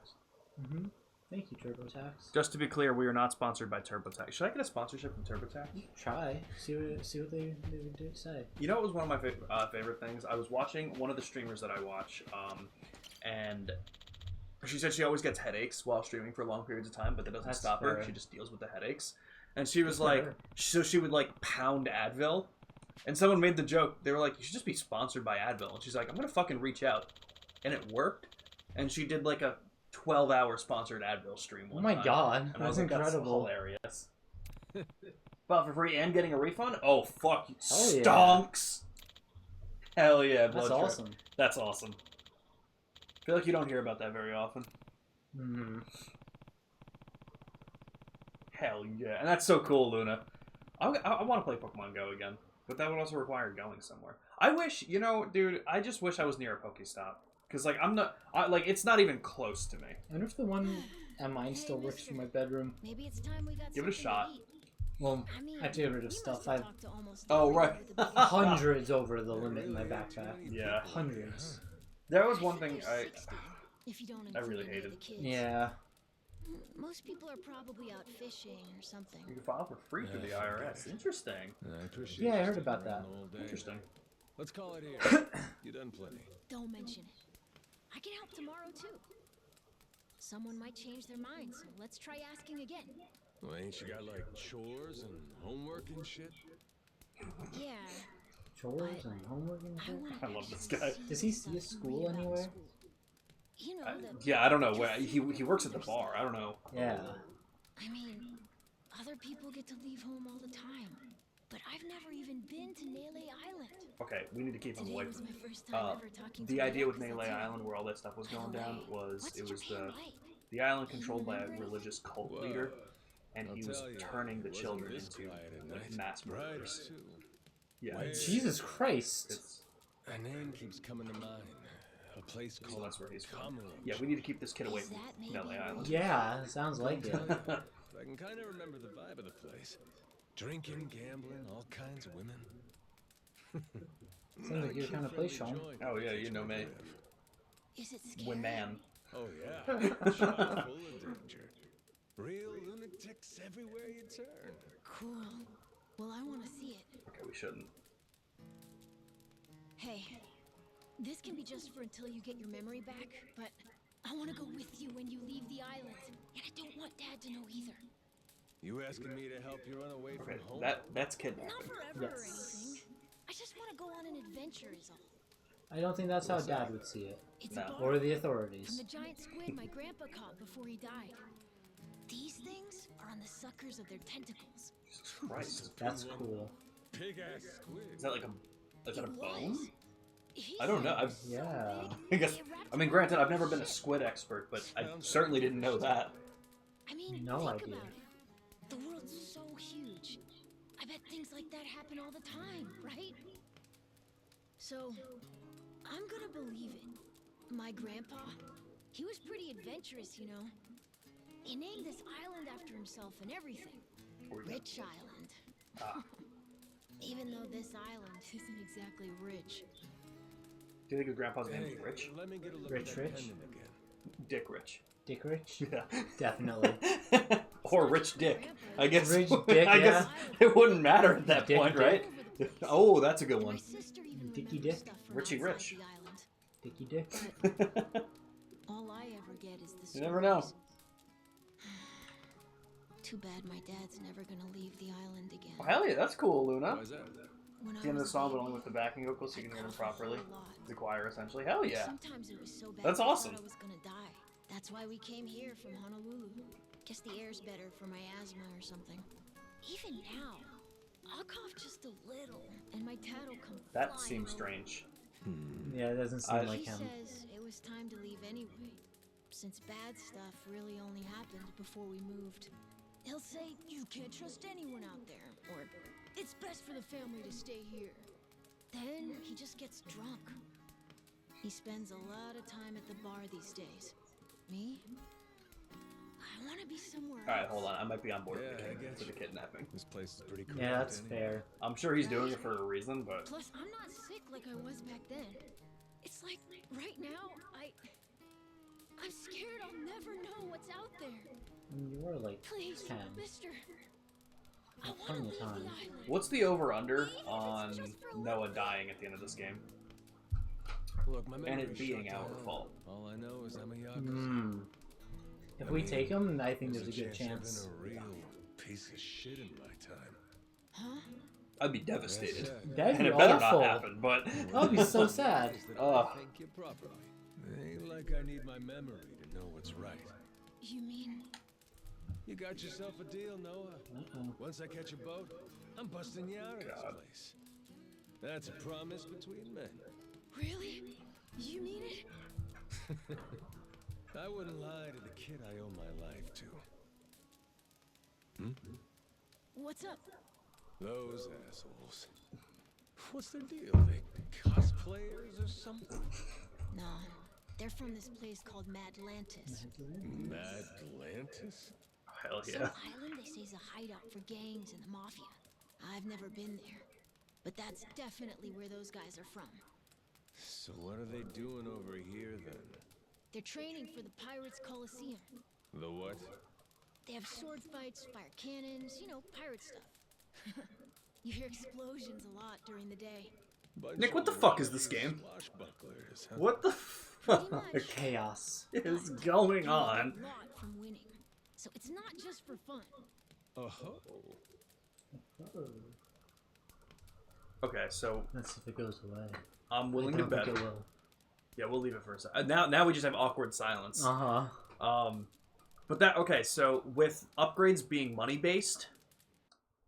Mm-hmm. Thank you, TurboTax. Just to be clear, we are not sponsored by TurboTax. Should I get a sponsorship from TurboTax? Try. See what they do say. You know, it was one of my favorite things. I was watching one of the streamers that I watch, and she said she always gets headaches while streaming for long periods of time, but that doesn't That's stop her. fair. She just deals with the headaches. And she was Good for like, her. so she would like pound Advil. And someone made the joke. They were like, you should just be sponsored by Advil. And she's like, I'm going to fucking reach out. And it worked. And she did like a 12-hour sponsored Advil stream Oh one my time. god, And I was that's like, that's incredible. hilarious. Bought for free and getting a refund? Oh, fuck. Hell yeah. Stonks. Hell yeah. That's Blood awesome. Trip. That's awesome. I feel like you don't hear about that very often. Mm-hmm. Hell yeah. And that's so cool, Luna. I want to play Pokemon Go again. But that would also require going somewhere. I wish, you know, dude, I just wish I was near a Pokestop. Because, like, it's not even close to me. I wonder if the one at mine still works for my bedroom. Maybe it's time we got Give it a something shot. to eat. Well, I mean, I have to get rid of you stuff. must have I've talked to almost Oh, everyone right. over the big- hundreds over the limit in my backpack. Yeah. Hundreds. That was one thing If you don't I include really any of hated. the kids. Yeah. Most people are probably out fishing or something. You can file for free through the Yeah, IRS. Interesting. I appreciate Yeah, I you heard sticking about around that. the whole day. Interesting. Let's call it here. You done plenty. Don't mention it. I can help tomorrow too. Someone might change their mind, so let's try asking again. Well, ain't you got like chores and homework and shit? Yeah. chores and homework and I shit. wanna I love this actually guy. see Does he the see a stuff you school read about in anywhere? school. You know, the Yeah, I don't know. Where he works at the bar. I don't know. Yeah. I mean, other people get to leave home all the time, but I've never even been to Nele Island. Okay, we need to keep him Today away was from my first time ever talking to the a idea with Yakuza Melee too. Island, where all that stuff was By the going down, way, was what's it was Japan like? the island Do you controlled by a remember religious cult Well, leader, and I'll he was tell ya, turning the it wasn't children this into quiet at night. mass Brighter, murderers. too. Yeah, Way Jesus Christ. it's A name keeps coming to mind. A place so called that's where he's from. Kamuro. Yeah, we need to keep this kid away Is from that maybe Melee Island. Yeah, sounds like it. I can kind of remember the vibe of the place. Drinking, gambling, all kinds of women. Sounds like your kind of place, Sean. Oh yeah, you know me. Is it scary? Women. Oh yeah, Chock full of danger. Real lunatics everywhere you turn. Cool. Well, I want to see it. Okay, we shouldn't. Hey, this can be just for until you get your memory back, but I want to go with you when you leave the island, and I don't want Dad to know either. You asking me to help you run away Okay, from home? that's Not kidnapping. forever or Yes. anything. I just want to go on an adventure, is all. I don't think that's how Dad would see it. It's No. a bar Or the from authorities. the giant squid my grandpa caught before he died. These things are on the suckers of their tentacles. Jesus Christ. That's cool. Big ass Is squid. that like is that a It bone? was. He I don't know. said it I've- was so Yeah. big, I guess. it wrapped I mean, around granted, the I've never been a ship. squid expert, but I certainly didn't know that. I mean, No think idea. about it. The world's so huge. I bet things like that happen all the time, right? So, I'm gonna believe it. My grandpa, he was pretty adventurous, you know. He named this island after himself and everything. Rich Island. Ah. Even though this island isn't exactly rich. Do you think his grandpa's name Hey, is Rich? let me get a look Rich, at that Rich? pendant again. Dick Rich. Dick Rich? Yeah. Definitely. Or Rich Dick. I guess. Rich Dick, I guess yeah. it wouldn't matter at that Dick point, Dick. right? Oh, that's a good And one. my sister even Dicky remembers Dick. stuff from Richie outside Rich. the island. Dicky Dick? All I ever get is the You never know. stories. Too bad my dad's never gonna leave the island again. Well, hell yeah, that's cool, Luna. Why is that? When It's the end of the was a song, but baby, only with the backing vocals, so you I can hear them coughed a properly. lot. The choir, essentially. Hell yeah. Sometimes it was so bad That's I awesome. thought I was gonna die. That's why we came here from Honolulu. Guess the air's better for my asthma or something. Even now, I'll cough just a little, and my dad will come That flying seems over. strange. Yeah, it doesn't seem I- like He him. says it was time to leave anyway, since bad stuff really only happened before we moved. He'll say you can't trust anyone out there, or it's best for the family to stay here. Then he just gets drunk. He spends a lot of time at the bar these days. Me? I want to be somewhere else. Alright, hold on. I might be on board Yeah, with, I the get for the you. kidnapping. This place is pretty corrupt. Yeah, that's anyway. fair. I'm sure he's doing it for a reason, but Plus, I'm not sick like I was back then. It's like, right now, I'm scared I'll never know what's out there. You were like Please, 10. mister. I Have want to plenty of leave the time. island. what's the over-under Even if it's on just for a Noah little dying at the end of this game? Look, my And memory's it being shot to our hell. fault. All I know is I'm a Yakuza. Hmm. If I we mean, take him, I think there's a good I've chance. been a real piece of shit in my time. Huh? I'd be devastated. That'd And be it better awful. not happen, but... That would be so sad. That Ugh. I think you properly. Ain't like I need my memory to know what's right. You mean You got yourself a deal, Noah. Once I catch a boat, I'm busting you out of this place. That's a promise between men. really? You mean it? I wouldn't lie to the kid I owe my life to. What's up? Those assholes. What's their deal? They cosplayers or something? Nah, they're from this place called Madlantis. Madlantis? Hell Some yeah. island they say is a hideout for gangs and the mafia. I've never been there, but that's definitely where those guys are from. So what are they doing over here then? They're training for the Pirates Coliseum. The what? They have sword fights, fire cannons, you know, pirate stuff. You hear explosions a lot during the day. Nick, what the fuck is this game? Swashbucklers, huh? What the Pretty fuck much. Chaos. is But going you on? get a lot from winning. So it's not just for fun. Oh. Okay, so Let's see if it goes away. I'm willing I to don't bet. think it will. Yeah, we'll leave it for a second. Now we just have awkward silence. Uh-huh. But that okay. So with upgrades being money based,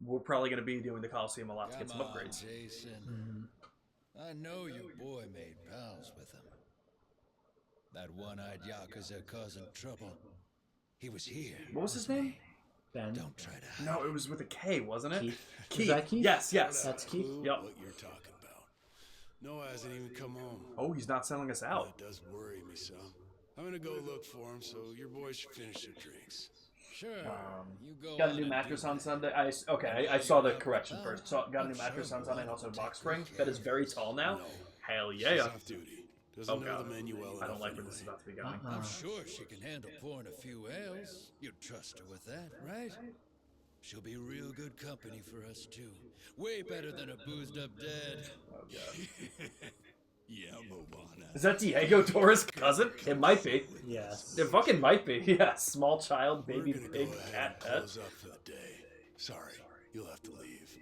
we're probably going to be doing the Coliseum a lot to get some Come on, upgrades. Jason. Mm-hmm. I know your boy made pals with him. That one-eyed Yakuza causing trouble. He was here. What was his name? Ben. Don't try to hide. No, it was with a K, wasn't it? Keith. Keith. Is that Keith? Yes, yes. That's Keith? Yep. What you're talking about. Noah hasn't even come home. Oh, he's not selling us out. That does worry me some. I'm gonna go look for him, so your boys should finish their drinks. Sure. You go Got a on new and mattress do on that. Sunday. I saw the correction first. Got a new mattress on Sunday and also a box spring. That is very tall now. No. Hell She's yeah. off duty. Doesn't Oh, know God. the menu well enough. I don't like where anyway. this is about to be going. I'm sure she can handle pouring a few ales. You'd trust her with that, right? She'll be real good company for us, too. Way better than a boozed-up dad. Oh, God. Yeah, Mobana. Is that Diego Torres' cousin? It might be. Yes. It fucking might be. Yeah, small child, We're baby gonna pig, go ahead cat and pet. close up for the day. Sorry, you'll have to leave.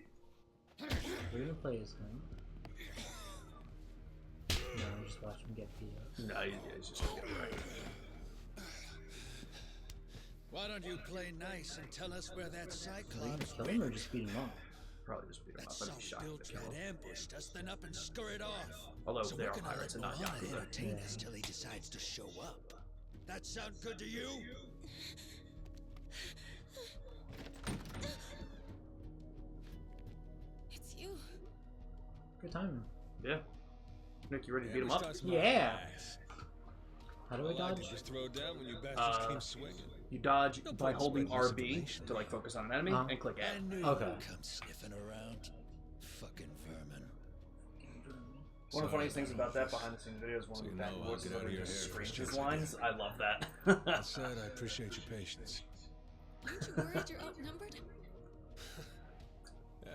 We're gonna play as him. No, just watch him get beat up. No, he's just gonna get right. Why don't you play nice and tell us where that Are we Cyclops gonna kill him or just beat him up? Probably just beat him That up. I'd be shocked self-built if they kill rat him. ambushed us, then up and scurried off. Although So they we're are gonna pirates and let not Mohana Yakuza. entertain Yeah. us till he decides to show up. That sound good to you? It's you. Good timing. Yeah. Nick, you ready to beat him up? Yeah. How do I All I dodge? could just throw down when you bastards came swinging. You dodge No by point holding spreading RB misinformation. to like focus on an enemy and click I A. knew Okay. you'd come sniffing around. Fucking vermin. One of the funniest things about that Office. behind the scenes video is one So of the you back know I'll voices get out that of your just hair screams first his chance I lines. get. I love that. That said, I appreciate your patience. Aren't you worried you're outnumbered?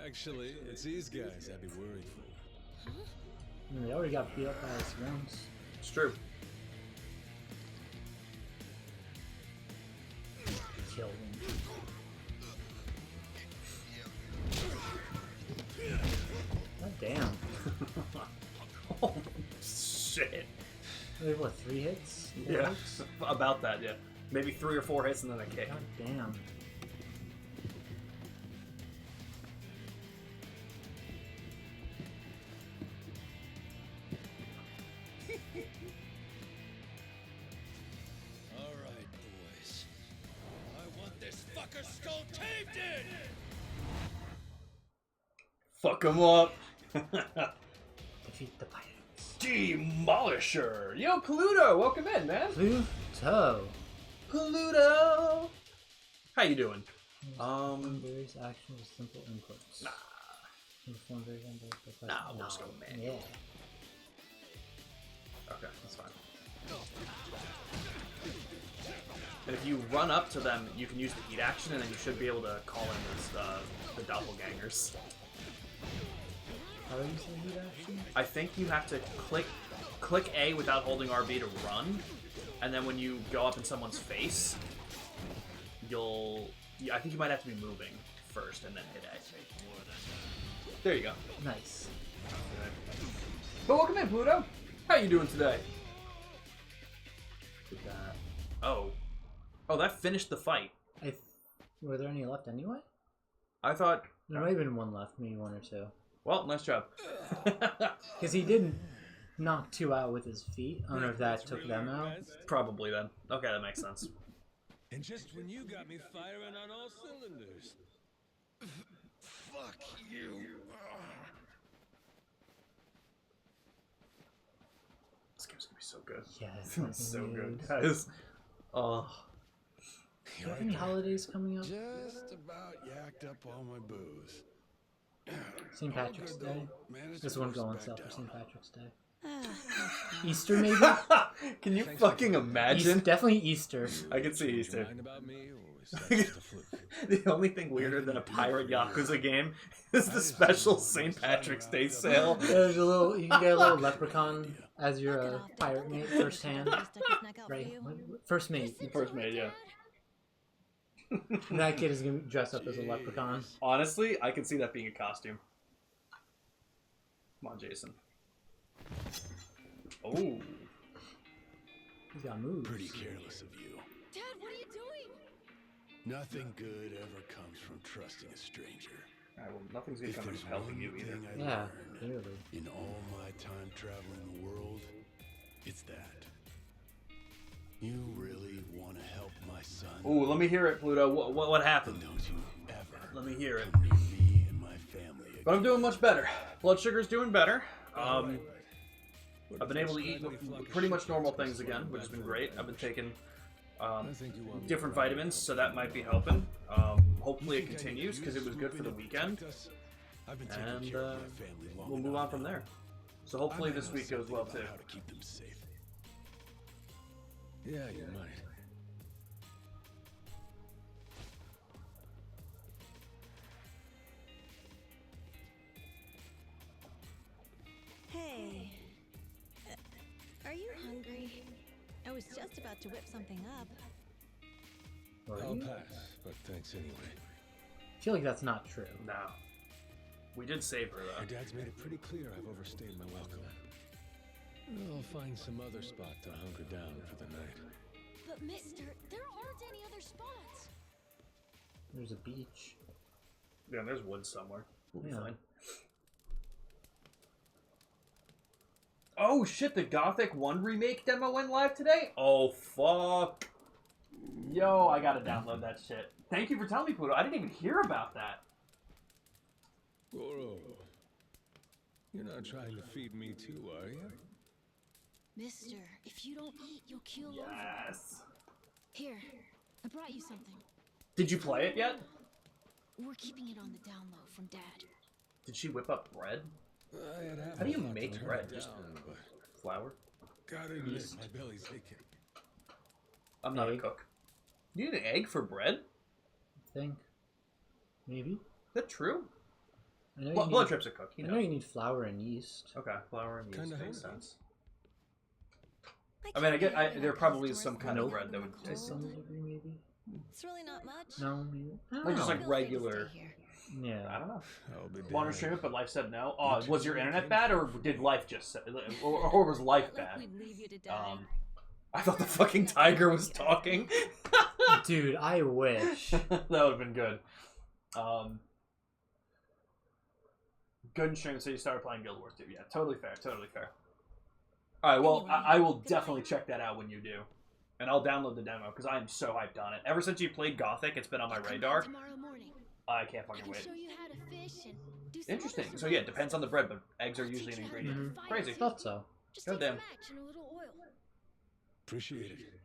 Actually, it's these guys I'd be worried for. I mean, they already got beat up by us once. It's true. Kill him. God damn. Oh, shit. Wait, what, 3 hits? 4 Yeah, hits? about that, yeah. Maybe 3 or 4 hits and then a kick. God damn. All right, boys. I want this fucker skull caved in! Fuck him up. Defeat the pirates. Demolisher. Yo, Pluto, welcome in, man. Pluto. Pluto. How you doing? Various actions with simple inputs. Nah. Perform various inputs by Nah, pressing- we'll just go manual. Yeah. Okay, that's fine. And if you run up to them, you can use the heat action, and then you should be able to call in this, the doppelgangers. How do you say heat action? I think you have to click A without holding RB to run, and then when you go up in someone's face, I think you might have to be moving first and then hit A. There you go. Nice. But welcome in, Pluto. How you doing today? With that. Oh, that finished the fight. Were there any left anyway? I thought. There might have been one left, maybe 1 or 2. Well, nice job. Because he did knock 2 out with his feet. I don't know if that took them out. Probably then. Okay, that makes sense. And just when you got me firing on all cylinders. Fuck you! This game's gonna be so good. Yeah, It's so good, is. guys. Oh, Do you have any holidays coming up? Just about yacked up all my booze. St. Patrick's Good, Day. though. Managed This to one force it going back south for down. St. Patrick's Day. Ah, Easter maybe? can you fucking imagine? Definitely Easter. I can see You Easter. mind about me, or is that just a fluke? The only thing weirder than a pirate Yakuza game is the special St. Patrick's Day sale. There's a little. You can get a little leprechaun as your knock it off, pirate Dad. mate, first hand. Stuck his neck out Right. for you. First mate. First mate, yeah. And that kid is gonna be dressed up as a leprechaun. Honestly, I can see that being a costume. Come on, Jason. Oh. He's got moves. Pretty careless of you. Dad, what are you doing? Nothing good ever comes from trusting a stranger. Alright, well, nothing's gonna If come there's from helping one you either. thing I Yeah, learned clearly. in all my time traveling the world, it's that. You really want to help my son? Oh, let me hear it, Pluto. What Then happened? don't you ever Let me hear it. come near me and my family again. But I'm doing much better. Blood sugar's doing better. What I've been if able to I eat scraggly flock of pretty much shitbags normal can things slide again, back which has been for great. I've been revenge? taking I think you want me different to ride vitamins, with so you. that might be helping. Hopefully it You think I continues could because it use was good for the swooping to weekend, protect us? I've been taking and care of my family long we'll move enough on from now. there. So hopefully I might this know week goes something well about too. How to keep them safe. Yeah, you might. Hey. Are you hungry? I was just about to whip something up. I'll pass, but thanks anyway. I feel like that's not true. No. We did save her Your though. dad's made it pretty clear I've overstayed my welcome. I'll find some other spot to hunker down for the night. But mister, there aren't any other spots. There's a beach. Yeah, there's wood somewhere. We'll be Yeah. fine. Oh shit, the Gothic 1 remake demo went live today? Oh fuck. Yo, I gotta download that shit. Thank you for telling me, Pluto. I didn't even hear about that. Goro, you're not trying to feed me too, are you? Mister, if you don't eat, you'll keel over. Yes. Here, I brought you something. Did you play it yet? We're keeping it on the down low from Dad. Did she whip up bread? I'd have How do you thought to make turn bread? it Just down, but flour? gotta admit, my belly's aching. I'm not a Egg. cook. You need an egg for bread? I think. Maybe. Is that true? I know, Blood Trip's a cook. I You know know. you need flour and yeast. Okay, flour and yeast Kinda makes hungry. sense. I mean, I get. There probably is some kind of Cold. bread that would To some degree, maybe. It's really not much. No, maybe. I don't Like just know. like Feel free to regular. stay here. Yeah. I don't know. I'll be Wanted to damned. stream it, but life said no. Oh, was your internet bad, or did life just say, or was life Not like bad? we'd leave you to die. I thought the fucking tiger was talking. Dude, I wish. That would have been good. Good stream, so you started playing Guild Wars 2. Yeah, totally fair, totally fair. Alright, well, Anyway, I will goodbye. definitely check that out when you do. And I'll download the demo, because I am so hyped on it. Ever since you played Gothic, it's been on my Come back radar. tomorrow morning. I can't I fucking can wait. show you how to fish and do some Interesting. other So yeah, it survival depends on the stuff. bread, but eggs are I'll usually teach an you how to ingredient. make fire Crazy. too. Thought so. Just take Goddamn. some match and a little oil. Appreciate it.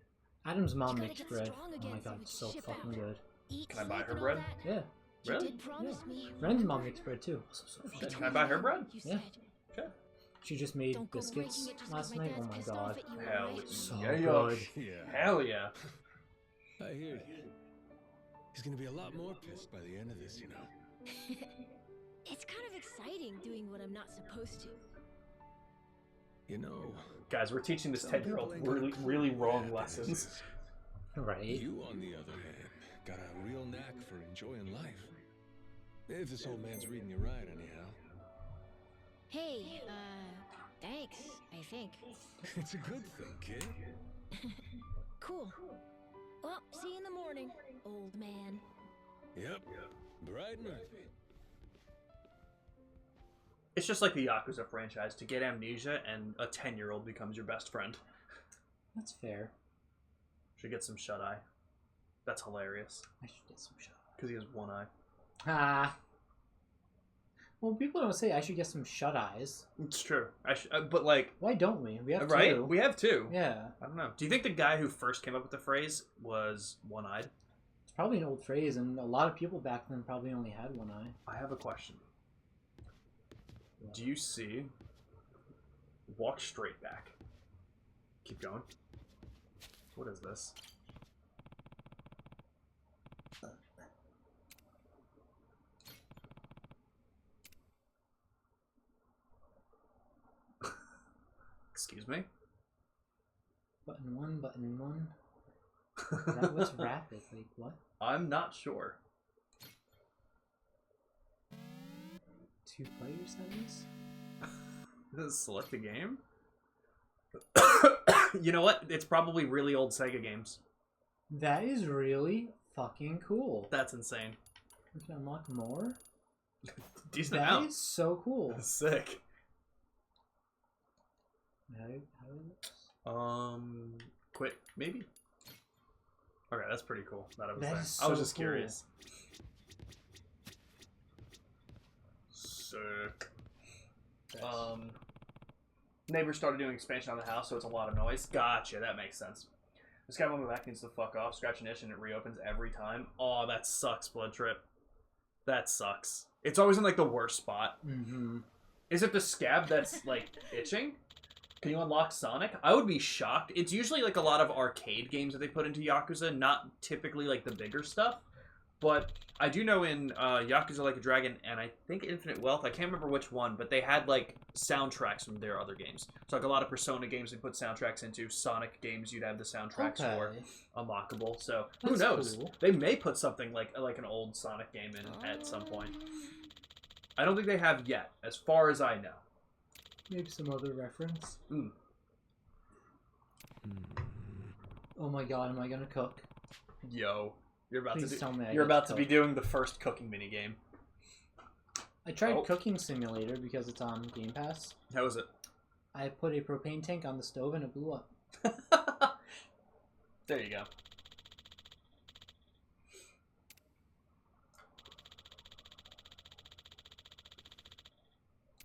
Adam's mom You gotta makes get bread. strong Oh again my so god, we it's can so ship fucking out. good. Eat, Can I buy sleep, her and all bread? that. Yeah. You Really? did promise me. Ren's mom makes bread too. Shit, can I buy her bread? You Yeah. said, Okay. She just made don't go biscuits breaking it just 'cause last my night. Oh dad's my pissed off god. at you, Hell alright? So yeah. good. Yeah. Hell yeah. I hear you. He's gonna be a lot more pissed by the end of this, you know. It's kind of exciting doing what I'm not supposed to. You know, Guys, we're teaching this some 10-year-old people ain't got a really, clue really what wrong happiness lessons. is. Right. You, on the other hand, got a real knack for enjoying life. If this old man's reading you right, anyhow. Hey, thanks, I think. It's a good thing, kid. Cool. Well, see you in the morning, old man. Yep. Bright and early. It's just like the Yakuza franchise. To get amnesia, and a 10-year-old becomes your best friend. That's fair. Should get some shut-eye. That's hilarious. I should get some shot. Because he has one eye. Ah. Well, people don't say I should get some shut eyes. It's true. But like, Why don't we? We have right? two. We have two. Yeah. I don't know. Do you think the guy who first came up with the phrase was one-eyed? It's probably an old phrase, and a lot of people back then probably only had one eye. I have a question. Do you see? Walk straight back. Keep going. What is this? Excuse me? Button one, button one. Is that what's rapid? Like, what? I'm not sure. 2 player settings? Select a game? You know what? It's probably really old Sega games. That is really fucking cool. That's insane. We can unlock more? Decent That amount. is so cool. Sick. How Quit, maybe? Okay, that's pretty cool. That was That there. is I was so just cool. curious. Sick. Neighbors started doing expansion on the house, so it's a lot of noise. Gotcha, that makes sense. This guy on my back needs to fuck off. Scratch an itch and it reopens every time. Oh, that sucks, Blood Trip. That sucks. It's always in like the worst spot. Mm-hmm. Is it the scab that's like itching? Can you unlock Sonic? I would be shocked. It's usually like a lot of arcade games that they put into Yakuza, not typically like the bigger stuff. But I do know in Yakuza Like a Dragon and I think Infinite Wealth, I can't remember which one, but they had like soundtracks from their other games. So like a lot of Persona games they put soundtracks into. Sonic games you'd have the soundtracks for unlockable. So who That's knows? cool. They may put something like an old Sonic game in at some point. I don't think they have yet, as far as I know. Maybe some other reference. Mm. Oh my god, am I gonna cook? Yo, you're about Please to tell me I you're get about to to be cook. doing the first cooking mini game. I tried Oh. Cooking Simulator because it's on Game Pass. How was it? I put a propane tank on the stove and it blew up. There you go.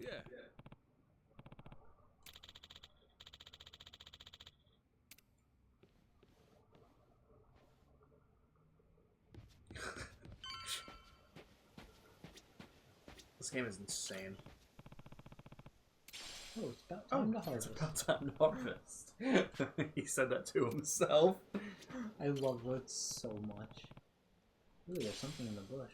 Yeah. This game is insane. Oh, it's about time to harvest. It's about time to harvest. He said that to himself. I love woods so much. Ooh, there's something in the bush.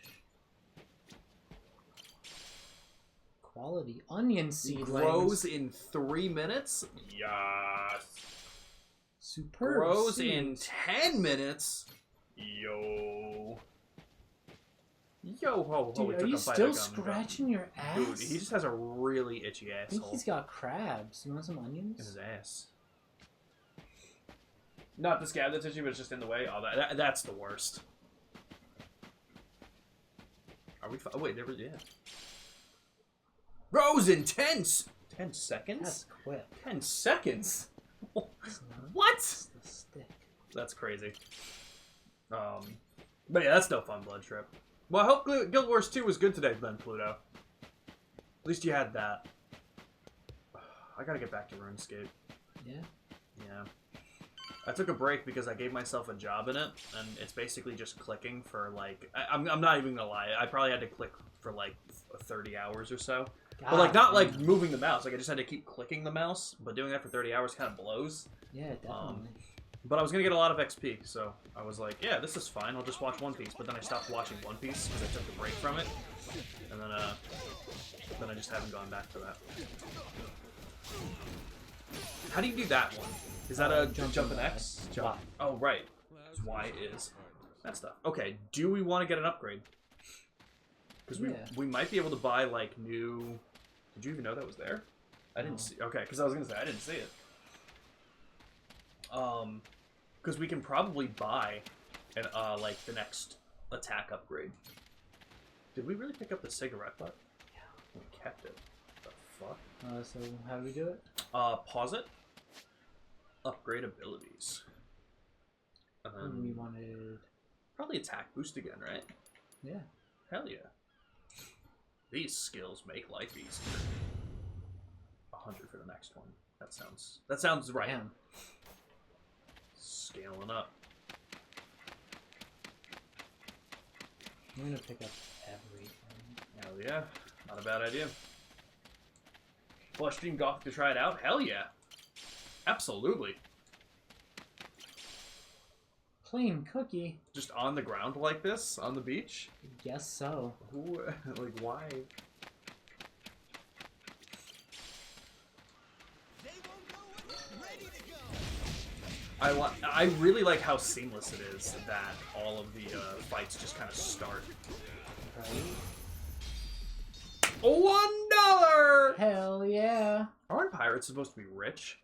Quality onion seedlings. Grows in 3 minutes? Yes. Superb Grows in seeds. 10 minutes? Yo. Yo, ho, ho. Dude, he are took you a bite still of gum. scratching your ass? Dude, he just has a really itchy I think asshole he's got crabs. You want some onions? in his ass. Not the scab that's itchy, but it's just in the way. Oh, that's the worst. Are we? Oh, wait, there was, yeah. Rose in 10 seconds? That's quick. 10 seconds? It's not. What? It's the stick. That's crazy. But yeah, that's no fun, Blood Trip. Well, I hope Guild Wars 2 was good today, then, Pluto. At least you had that. I gotta get back to RuneScape. Yeah. Yeah. I took a break because I gave myself a job in it, and it's basically just clicking for, like... I'm not even gonna lie. I probably had to click for, like, 30 hours or so. God, But, like, not, like, damn. moving the mouse. Like, I just had to keep clicking the mouse, but doing that for 30 hours kind of blows. Yeah, definitely. But I was gonna get a lot of XP, so I was like, yeah, this is fine. I'll just watch One Piece. But then I stopped watching One Piece because I took a break from it, and then I just haven't gone back to that. How do you do that one? Is that a jump and X? Y. Oh right, Y is that stuff. Okay, do we want to get an upgrade? Because Yeah. we might be able to buy like new. Did you even know that was there? I didn't No. see. Okay, because I was gonna say I didn't see it. Because we can probably buy an like the next attack upgrade. Did we really pick up the cigarette butt? Yeah. We kept it. The fuck? So how do we do it? Pause it. Upgrade abilities. We wanted... Probably attack boost again, right? Yeah. Hell yeah. These skills make life easier. 100 for the next one. That sounds right. Damn. Scaling up. I'm gonna pick up everything. Hell yeah. Not a bad idea. Will I stream Goth to try it out? Hell yeah. Absolutely. Plain cookie? Just on the ground like this? On the beach? Guess so. Who, like, why? I really like how seamless it is that all of the fights just kind of start. Right? Wonder! $1! Hell yeah. Aren't pirates supposed to be rich?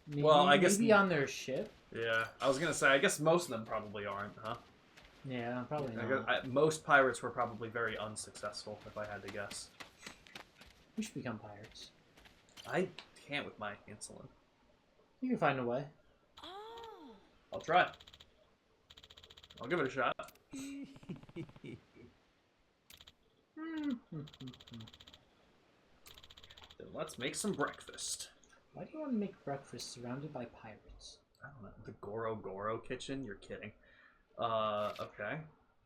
Maybe, Well, I guess- maybe on their ship. Yeah, I was gonna say, I guess most of them probably aren't, huh? Yeah, probably I not. guess, most pirates were probably very unsuccessful, if I had to guess. We should become pirates. I can't with my insulin. You can find a way. Oh. I'll try. I'll give it a shot. Then let's make some breakfast. Why do you want to make breakfast surrounded by pirates? I don't know. The Goro Goro kitchen? You're kidding. Okay.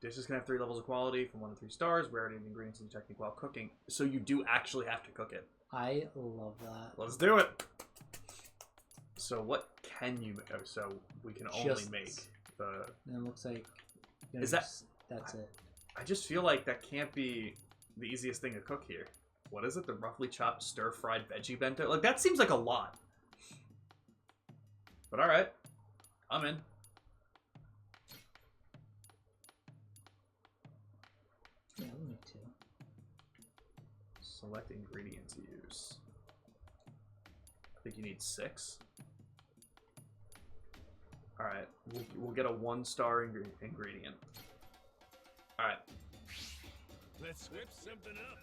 Dish is gonna have 3 levels of quality from 1 to 3 stars, rarity of ingredients and technique while cooking. So you do actually have to cook it. I love that. Let's do it! So what can you make? Oh, so we can only Just- make the... And it looks like Is that- that's it. I just feel like that can't be the easiest thing to cook here. What is it? The roughly chopped stir-fried veggie bento? Like, that seems like a lot. But alright. I'm in. Yeah, we'll make 2. Select ingredient to use. I think you need 6. Alright, we'll get a 1-star ingredient. Alright. Let's whip something up.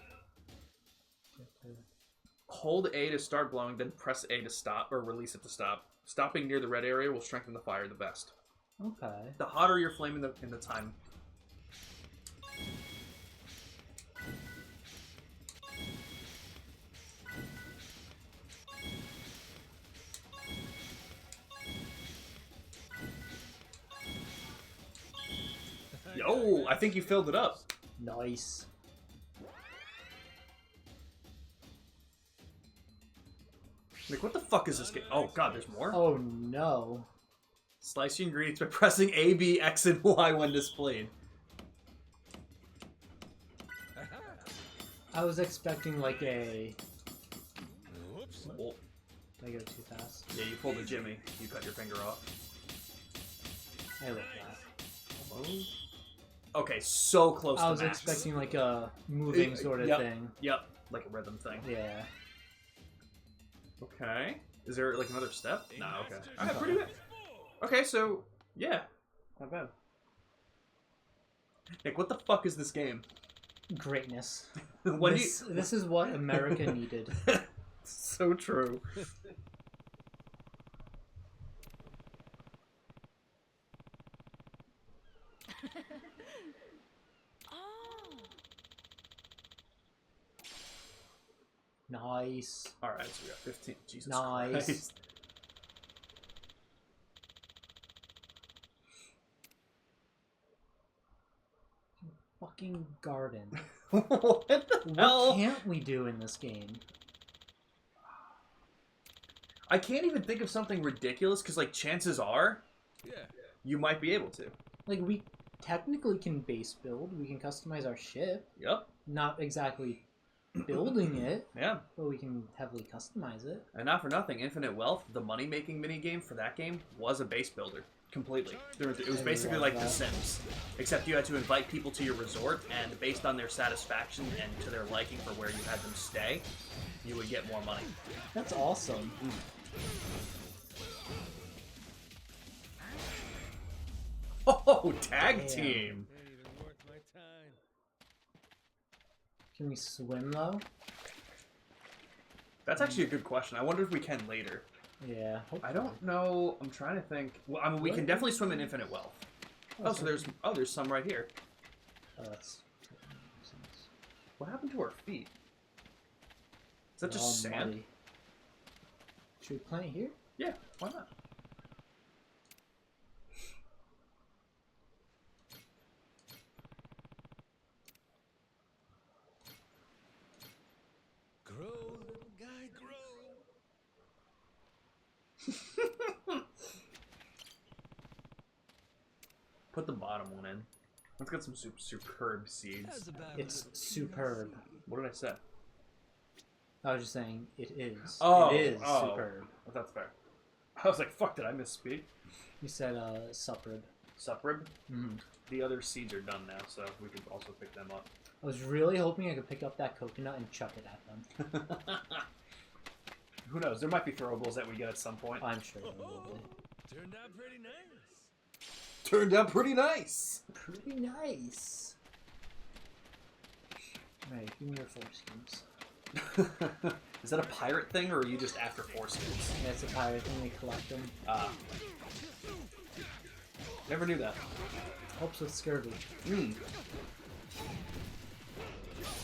Hold A to start blowing, then press A to stop, or release it to stop. Stopping near the red area will strengthen the fire the best. Okay. The hotter your flame in the time. Yo, I think you filled it up. Nice. Like, what the fuck is this game? Oh god, there's more? Oh no. Slice your ingredients by pressing A, B, X, and Y when displayed. I was expecting like a... Whoops. Oh, I go too fast. yeah, you pulled a Jimmy. You cut your finger off. I love that. Almost. Okay, so close I to was max. expecting like a moving sort of Yep. thing. Yep, like a rhythm thing. Yeah. Okay. Is there like another step? No, okay. Master Alright, pretty good. Okay, so yeah, not bad. Nick, what the fuck is this game? Greatness. When do This is what America needed. So true. Oh. Nice. Alright, so we got 15. Jesus Nice. Christ. Fucking garden. What the What hell? can't we do in this game? I can't even think of something ridiculous because, like, chances are Yeah. you might be able to. Like, we technically can base build. We can customize our ship. Yep. Not exactly building it, Yeah. but we can heavily customize it. And not for nothing, Infinite Wealth, the money-making minigame for that game, was a base builder. Completely. It was I basically love like The that. Sims. Except you had to invite people to your resort, and based on their satisfaction and to their liking for where you had them stay, you would get more money. That's awesome. Oh, tag Damn. team! Ain't even worth my time. Can we swim though? That's actually a good question. I wonder if we can later. Yeah. I don't know. I'm trying to think. Well, I mean, we can definitely swim in Infinite Wealth. Oh, so there's some right here. Oh, that's. What happened to our feet? Is that They're all just sand? muddy. Should we plant it here? Yeah, why not? Grow, little guy, grow. Put the bottom one in. Let's get some superb seeds. How's about a It's little superb. What did I say? I was just saying, it is. Oh, it is oh. superb. Well, that's fair. I was like, fuck, did I misspeak? You said superb. Suprib. Mm-hmm. The other seeds are done now, so we can also pick them up. I was really hoping I could pick up that coconut and chuck it at them. Who knows? There might be throwables that we get at some point. I'm sure there will be. Turned out pretty nice. Turned out pretty nice. Pretty nice. Alright, give me your foreskins. Is that a pirate thing, or are you just after foreskins? Yeah, it's a pirate thing, they collect them. Never knew that. Helps with scurvy.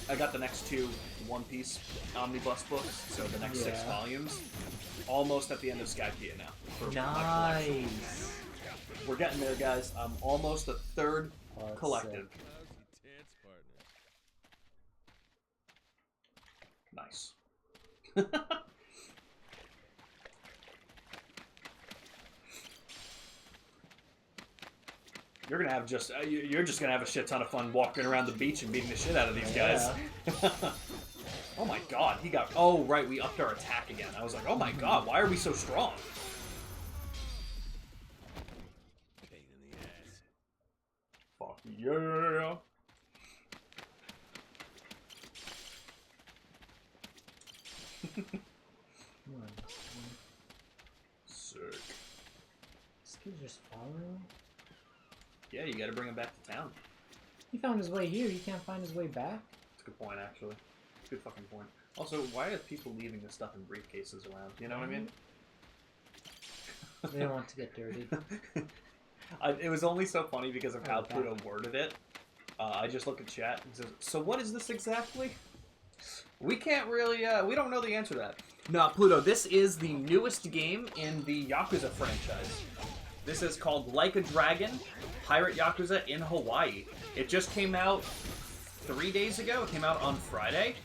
I got the next 2 One Piece omnibus books, so the next 6 volumes. Almost at the end of Skypiea now. For my collection. Nice. We're getting there, guys. I'm almost a third collected. Nice. You're gonna have you're just gonna have a shit ton of fun walking around the beach and beating the shit out of these guys. Oh my god, he got. Oh right, we upped our attack again. I was like, oh my god, why are we so strong? Pain in the ass. Fuck yeah. Sick. This kid's just following. Yeah, you gotta bring him back to town. He found his way here, he can't find his way back. That's a good point, actually. Good fucking point. Also, why are people leaving this stuff in briefcases around? You know what I mean? They don't want to get dirty. It was only so funny because of how Pluto worded it. I just look at chat and says, so what is this exactly? We can't really, we don't know the answer to that. No, Pluto, this is the newest game in the Yakuza franchise. This is called Like a Dragon, Pirate Yakuza in Hawaii. It just came out 3 days ago. It came out on Friday.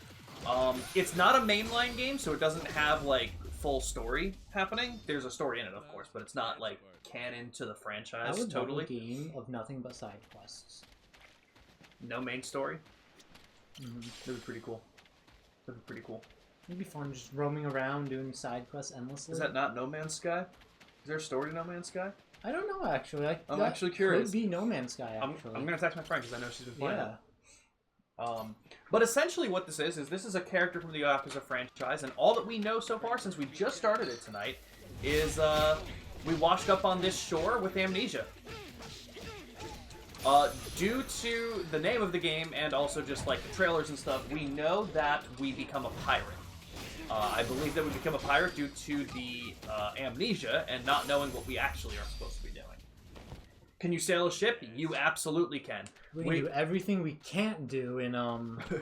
It's not a mainline game, so it doesn't have, like, full story happening. There's a story in it, of course, but it's not, like, canon to the franchise I would totally. love a game of nothing but side quests. No main story. Mm-hmm. That'd be pretty cool. That'd be pretty cool. It'd be fun just roaming around doing side quests endlessly. Is that not No Man's Sky? Is there a story to No Man's Sky? I don't know, actually. I'm actually curious. Could be No Man's Sky, actually. I'm gonna text my friend because I know she's been playing Yeah. it. But essentially what this is a character from the Yakuza franchise, and all that we know so far, since we just started it tonight, is we washed up on this shore with amnesia. Due to the name of the game and also just like the trailers and stuff, we know that we become a pirate. I believe that we become a pirate due to the amnesia and not knowing what we actually are supposed to be doing. Can you sail a ship? You absolutely can. We can do everything we can't do in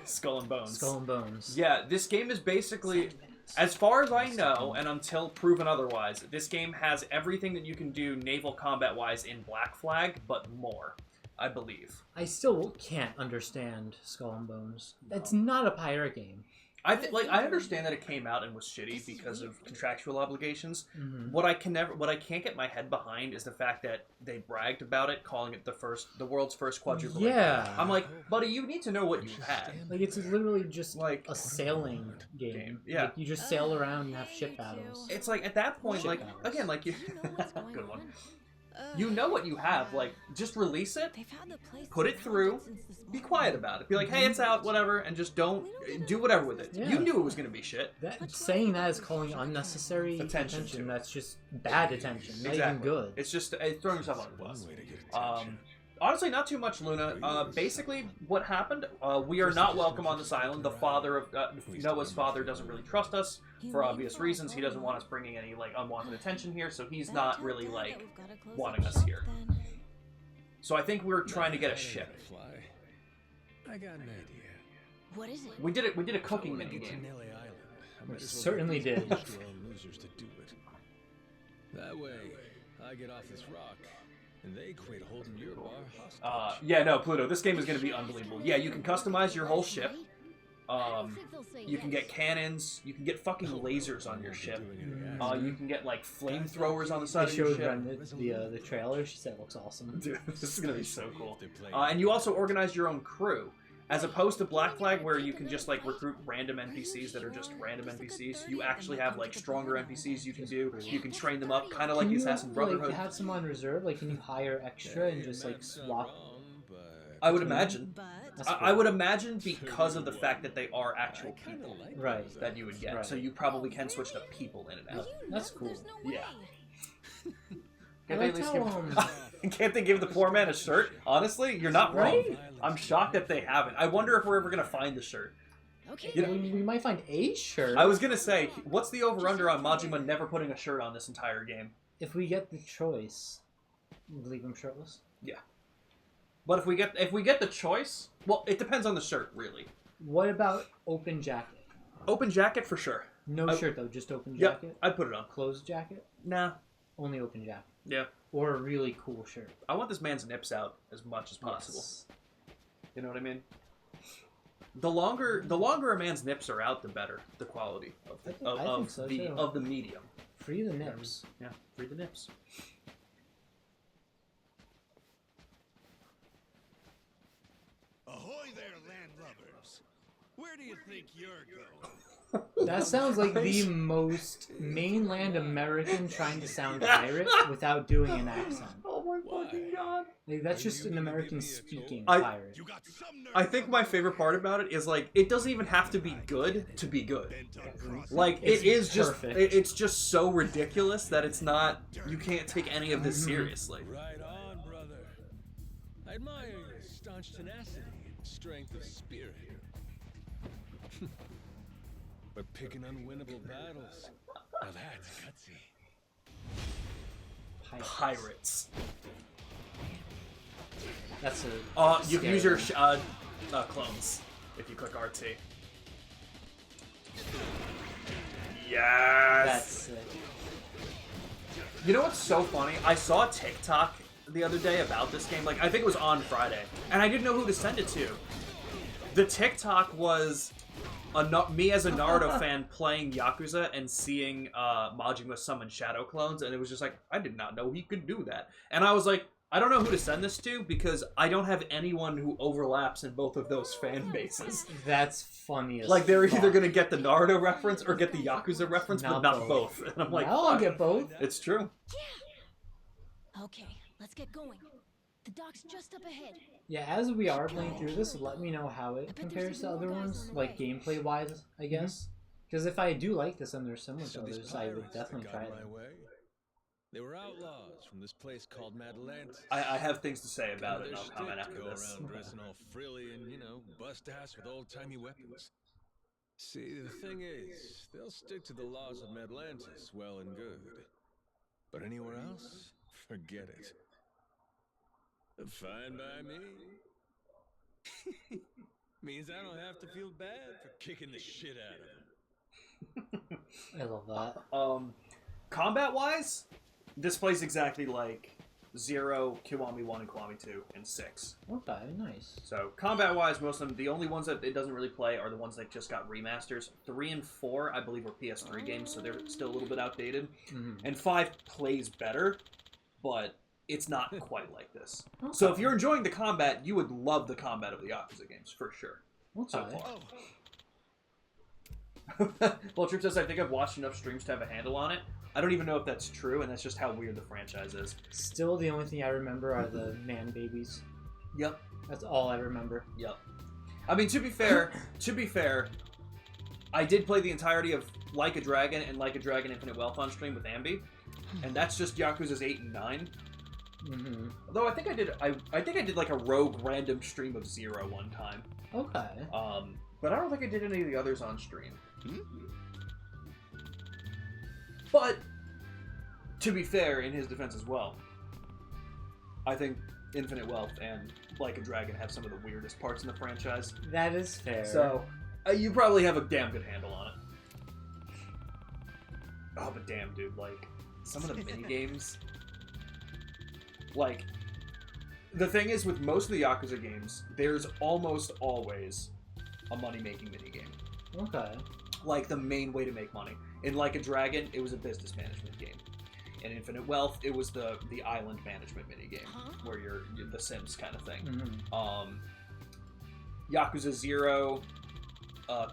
Skull and Bones. Skull and Bones. Yeah, this game is basically, as far as I know, and until proven otherwise, this game has everything that you can do naval combat-wise in Black Flag, but more, I believe. I still can't understand Skull and Bones. That's not a pirate game. I understand that it came out and was shitty because of contractual obligations. Mm-hmm. What I can't get my head behind is the fact that they bragged about it, calling it the world's first quadruple. Yeah. I'm like, buddy, you need to know what you had. Like, it's literally just like a sailing game. Yeah. Like, you just sail around and have ship battles. It's like, at that point, Ship like, battles. again, like, you... Good one. You know what you have, like, just release it, put it through, be quiet about it. Be like, hey, it's out, whatever, and just don't do whatever with it. Yeah. You knew it was going to be shit. Saying that is calling unnecessary attention. That's just bad attention, not even good. It's just throwing yourself on the bus. Honestly, not too much, Luna. Basically, what happened, we are not welcome on this island. The father of Noah's father doesn't really trust us for obvious reasons. He doesn't want us bringing any like unwanted attention here, so he's not really like wanting us here. So I think we're trying to get a ship. I got an idea. What is it? We did a cooking mini game. We certainly did. Losers to do it. That way, I get off this rock. And they quit holding your bar hostage. Yeah, no, Pluto, this game is going to be unbelievable. Yeah, you can customize your whole ship. You can get cannons. You can get fucking lasers on your ship. You can get, like, flamethrowers on the side of your ship. The trailer. She said it looks awesome. Dude, this is going to be so cool. And you also organize your own crew. As opposed to Black Flag, where you can just like recruit random NPCs that are just random NPCs, you actually have like stronger NPCs you can do. You can train them up, kind of like Assassin Brotherhood. Like, have some on reserve? Like, can you hire extra and just like swap? I would imagine. But I would imagine because of the fact that they are actual people Right. that you would get. Right. So you probably can switch to people in and out. That's cool. There's no way. Yeah. I Can't they, like at least how, give, can't they give the poor man a shirt? Honestly, you're not wrong. Right? I'm shocked that they haven't. I wonder if we're ever going to find the shirt. Okay. You know, we might find a shirt I was going to say, what's the over-under on Majima never putting a shirt on this entire game? if we get the choice. Leave him shirtless. But if we get the choice, well, it depends on the shirt, really. What about open jacket? Open jacket for sure. No I- shirt though, just open Yep, jacket. I'd put it on. Closed jacket, Nah. only open jacket, Yeah. or a really cool shirt. I want this man's nips out as much as possible. Yes. You know what I mean? The longer a man's nips are out, the better the quality of I think so, too. of the medium. Free the nips. Yeah, free the nips. Ahoy there, landlubbers! Where do you think you're going? That sounds like the most mainland American trying to sound pirate without doing an accent. Oh my fucking god! Like, that's just an American speaking I- pirate. You got some nerve. I think my favorite part about it is like it doesn't even have to be good to be good. Like It's it is just perfect. it's just so ridiculous that it's not. You can't take any of this seriously. Right on, brother. I admire your staunch tenacity and strength of spirit. But picking unwinnable battles, now that's gutsy. Pirates. That's a. You can use your clones if you click RT. Yes. That's sick. You know what's so funny? I saw a TikTok the other day about this game. Like, I think it was on Friday. And I didn't know who to send it to. The TikTok was me as a Naruto fan playing Yakuza and seeing Majima summon shadow clones. And it was just like, I did not know he could do that. And I was like, I don't know who to send this to because I don't have anyone who overlaps in both of those fan bases. That's funny as Like, they're fuck. either going to get the Naruto reference or get the Yakuza reference, but Not not both. both. And I'm like, Well, I'll fuck. get both. It's true. Okay, let's get going. The dock's just up ahead. Yeah, as we are playing through this, let me know how it compares to other ones, like gameplay wise, I guess. Because if I do like this and they're similar to So these others, I would pirates that definitely got try in it. my way, they were outlaws from this place called Madlantis. I have things to say about it, and Their I'll comment shtick after go this. around dressing all frilly and, bust ass with old-timey weapons. See, the thing is, they'll stick to the laws of Madlantis, well and good. But anywhere else, forget it. Fine by me. Means I don't have to feel bad for kicking the shit out of them. I love that. Combat-wise, this plays exactly like 0, Kiwami 1, and Kiwami 2, and 6. Okay, nice. So, combat-wise, most of them, the only ones that it doesn't really play are the ones that just got remasters. 3 and 4, I believe, were PS3 games, so they're still a little bit outdated. Mhm. And 5 plays better, but it's not quite like this. Okay. So if you're enjoying the combat, you would love the combat of the Yakuza games, for sure. So Okay. far. Well, Trip says, I think I've watched enough streams to have a handle on it. I don't even know if that's true, and that's just how weird the franchise is. Still, the only thing I remember are the man babies. Yep. That's all I remember. Yep. I mean, to be fair, I did play the entirety of Like a Dragon and Like a Dragon Infinite Wealth on stream with Ambi, and that's just Yakuza's 8 and 9. Mm-hmm. Although I think I did like a rogue random stream of 0 one time. Okay. But I don't think I did any of the others on stream. But to be fair, in his defense as well, I think Infinite Wealth and Like a Dragon have some of the weirdest parts in the franchise. That is fair. So you probably have a damn good handle on it. Oh, but damn, dude, like some of the mini games. Like, the thing is, with most of the Yakuza games, there's almost always a money-making minigame. Okay. Like, the main way to make money. In Like a Dragon, it was a business management game. In Infinite Wealth, it was the island management minigame, where you're the Sims kind of thing. Mm-hmm. Yakuza 0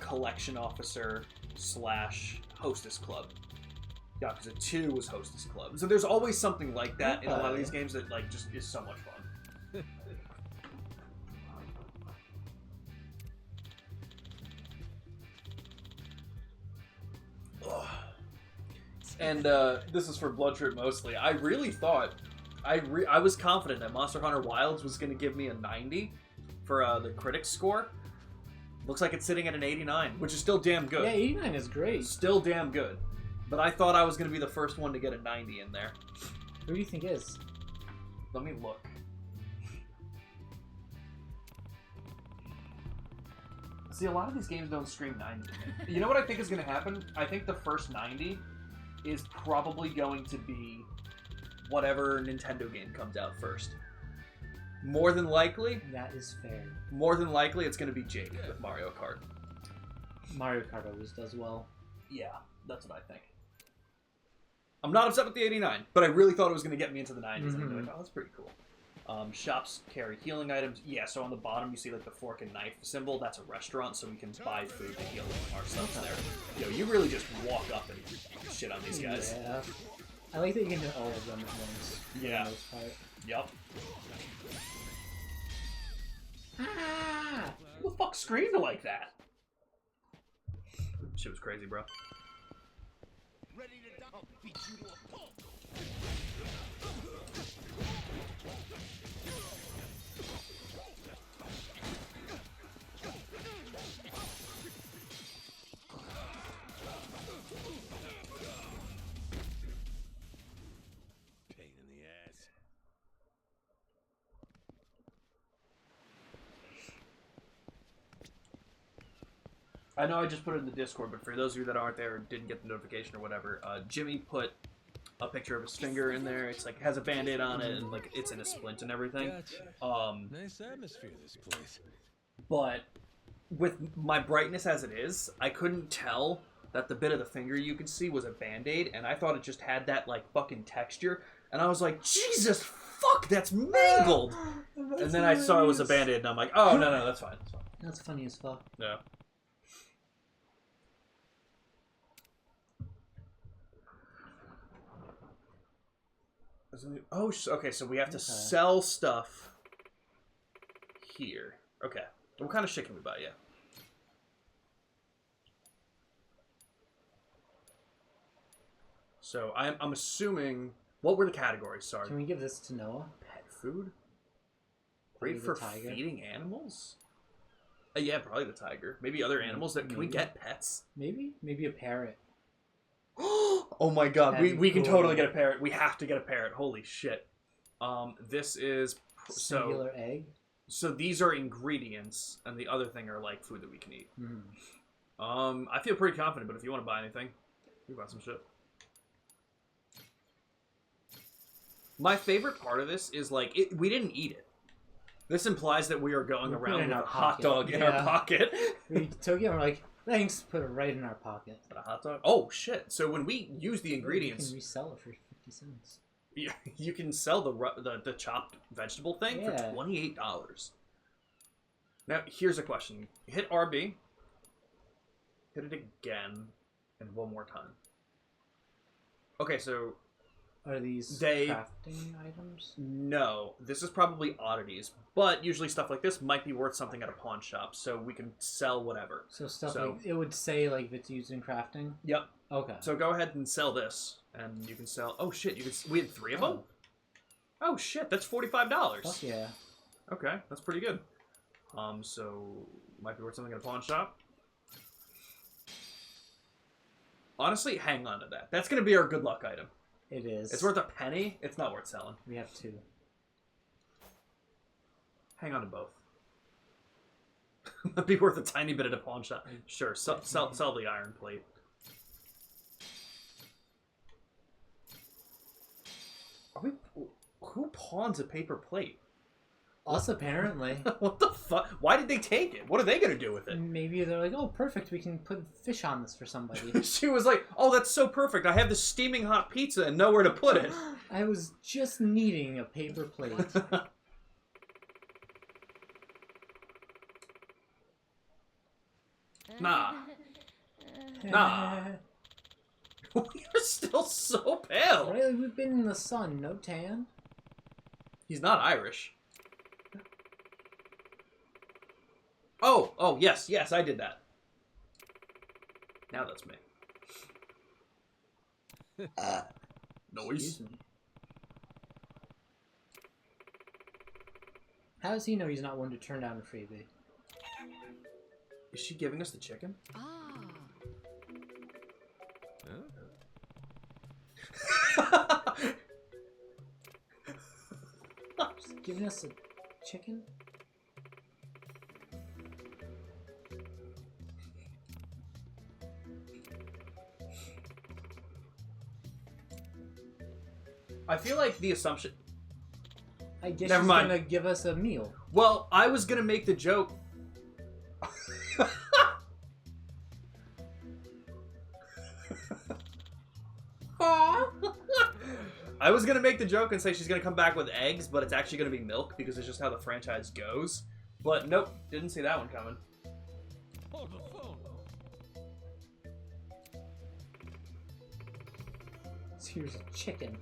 collection officer / hostess club. Yakuza 2 was hostess club. So there's always something like that in a lot of these games that like just is so much fun. And this is for Blood Trip mostly. I really thought, I was confident that Monster Hunter Wilds was going to give me a 90 for the critics score. Looks like it's sitting at an 89, which is still damn good. Yeah, 89 is great. Still damn good. But I thought I was going to be the first one to get a 90 in there. Who do you think is? Let me look. See, a lot of these games don't scream 90. You know what I think is going to happen? I think the first 90 is probably going to be whatever Nintendo game comes out first. More than likely. That is fair. More than likely, it's going to be Jaded with Mario Kart. Mario Kart always does well. Yeah, that's what I think. I'm not upset with the 89, but I really thought it was going to get me into the 90s. And I'd be like, oh, that's pretty cool. Shops carry healing items. Yeah, so on the bottom you see like the fork and knife symbol. That's a restaurant, so we can buy food to heal ourselves there. Yo, you really just walk up and shit on these guys. Yeah. I like that you can hit all of them at once. Yeah. For the most part. Yup. Who the fuck screamed like that? Shit was crazy, bro. Ready to die. I'll beat you to a pulp. Pain in the ass. I know I just put it in the Discord, but for those of you that aren't there and didn't get the notification or whatever, Jimmy put a picture of his finger in there. It's like has a band-aid on it and like it's in a splint and everything. Nice atmosphere, this place. But with my brightness as it is, I couldn't tell that the bit of the finger you could see was a band-aid, and I thought it just had that like fucking texture, and I was like, Jesus fuck, that's mangled. And then I saw it was a band-aid, and I'm like, oh no, that's fine. That's fine. That's funny as fuck. Yeah. Oh, okay, so we have to sell stuff here. Okay. What kind of shit can we buy? Yeah. So I'm assuming... What were the categories? Sorry. Can we give this to Noah? Pet food? Great for feeding animals? Yeah, probably the tiger. Maybe other animals. Can we get pets? Maybe a parrot. Oh my god, we can cool. totally get a parrot. We have to get a parrot. Holy shit. This is... Singular egg? So these are ingredients, and the other thing are like food that we can eat. I feel pretty confident, but if you want to buy anything, we buy some shit. My favorite part of this is like we didn't eat it. This implies that we are going around with a hot dog in our pocket. We took it and we're like, thanks, put it right in our pocket. A hot dog? Oh shit! So when we use the ingredients, you can resell it for 50 cents. Yeah, you can sell the chopped vegetable thing for $28. Now here's a question: hit RB, hit it again, and one more time. Okay, so are these crafting items? No, this is probably oddities, but usually stuff like this might be worth something at a pawn shop, so we can sell whatever. So like it would say like if it's used in crafting. Yep. Okay. So go ahead and sell this, and you can sell. Oh shit! We had 3 of them. Oh shit! That's $45. Fuck yeah. Okay, that's pretty good. So might be worth something at a pawn shop. Honestly, hang on to that. That's gonna be our good luck item. It is. It's worth a penny. It's not worth selling. We have 2. Hang on to both. Might be worth a tiny bit at a pawn shop. Sure, sell the iron plate. Who pawns a paper plate? Us, apparently. What the fuck? Why did they take it? What are they gonna do with it? Maybe they're like, oh, perfect, we can put fish on this for somebody. She was like, oh, that's so perfect. I have this steaming hot pizza and nowhere to put it. I was just needing a paper plate. Nah. Nah. You're still so pale. Really, we've been in the sun, no tan. He's not Irish. Oh, yes, I did that. Now that's me. Noise. Excuse me. How does he know he's not one to turn down a freebie? Is she giving us the chicken? Ah. She's giving us a chicken? I feel like the assumption... I guess Never she's mind. gonna give us a meal. Well, I was gonna make the joke... I was gonna make the joke and say she's gonna come back with eggs, but it's actually gonna be milk because it's just how the franchise goes. But nope, didn't see that one coming. Hold the phone. So here's a chicken.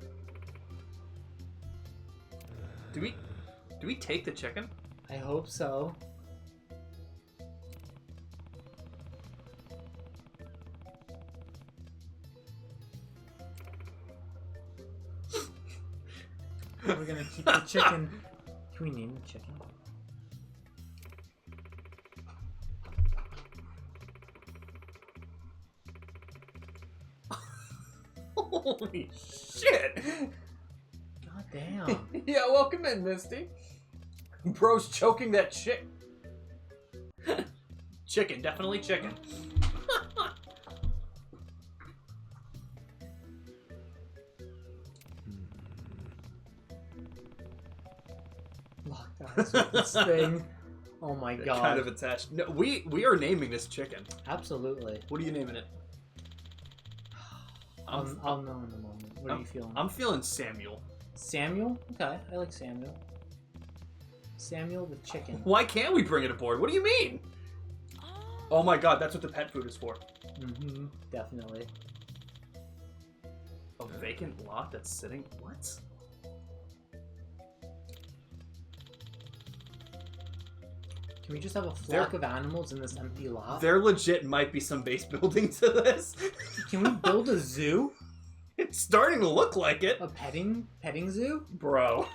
Do we take the chicken? I hope so. We're gonna keep the chicken. Can we name the chicken? Holy shit! God damn. Yeah, welcome in, Misty. Bro's choking that chick. Chicken, definitely chicken. Locked eyes with this thing. Oh my They're god. kind of attached. No, we are naming this chicken. Absolutely. What are you naming it? I'll know in a moment. What are you feeling? I'm feeling Samuel. Samuel? Okay, I like Samuel. Samuel the chicken. Why can't we bring it aboard? What do you mean? Oh my god, that's what the pet food is for. Mm-hmm. Definitely. A vacant lot that's sitting... What? Can we just have a flock of animals in this empty lot? There legit might be some base building to this. Can we build a zoo? It's starting to look like it. A petting zoo? Bro.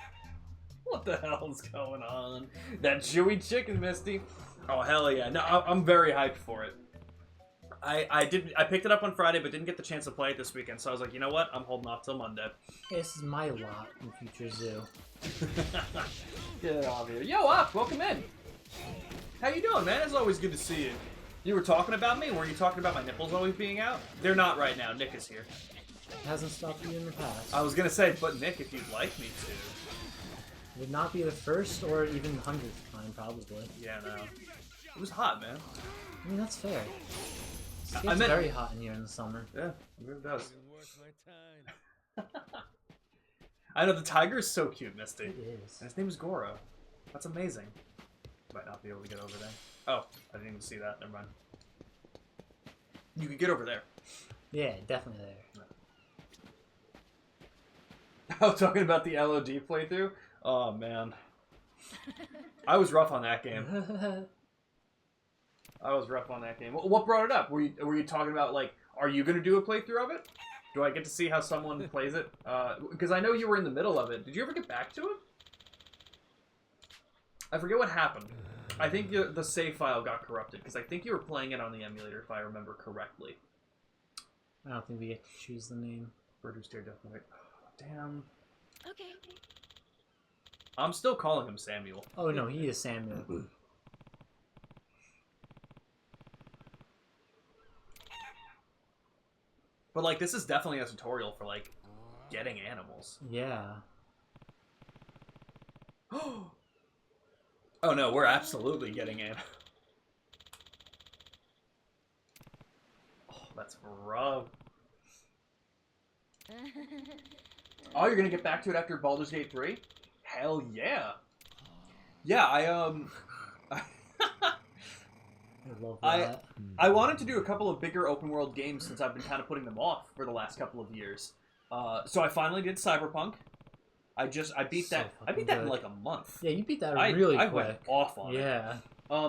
What the hell's going on? That chewy chicken, Misty. Oh, hell yeah. No, I'm very hyped for it. I picked it up on Friday, but didn't get the chance to play it this weekend, so I was like, you know what? I'm holding off till Monday. Hey, this is my lot in future zoo. Get out of here. Yo, Op, welcome in. How you doing, man? It's always good to see you. You were talking about me? Were you talking about my nipples always being out? They're not right now. Nick is here. Hasn't stopped you in the past. I was gonna say, but Nick, if you'd like me to. Would not be the first or even 100th time, probably. Yeah, no. It was hot, man. I mean, that's fair. It I gets meant- very hot in here in the summer. Yeah, it really does. Been worth my time. I know, the tiger is so cute, Misty. It is. And his name is Goro. That's amazing. Might not be able to get over there. Oh, I didn't even see that. Never mind. You could get over there. Yeah, definitely there. I was talking about the LOD playthrough. Oh, man. I was rough on that game. I was rough on that game. What brought it up? Were you talking about, like, are you going to do a playthrough of it? Do I get to see how someone plays it? Because I know you were in the middle of it. Did you ever get back to it? I forget what happened. I think the save file got corrupted, because I think you were playing it on the emulator, if I remember correctly. I don't think we get to choose the name. Bird Deer definitely. Damn. Okay. I'm still calling him Samuel. Oh no, he is Samuel. But, like, this is definitely a tutorial for, like, getting animals. Yeah. Oh no, we're absolutely getting animals. Oh, that's rough. Oh, you're gonna get back to it after Baldur's Gate 3? Hell yeah. Yeah, I love I that. I wanted to do a couple of bigger open world games since I've been kind of putting them off for the last couple of years. So I finally did Cyberpunk. I beat that. I beat that in like a month. Yeah, you beat that I really quick. went off on it. Yeah.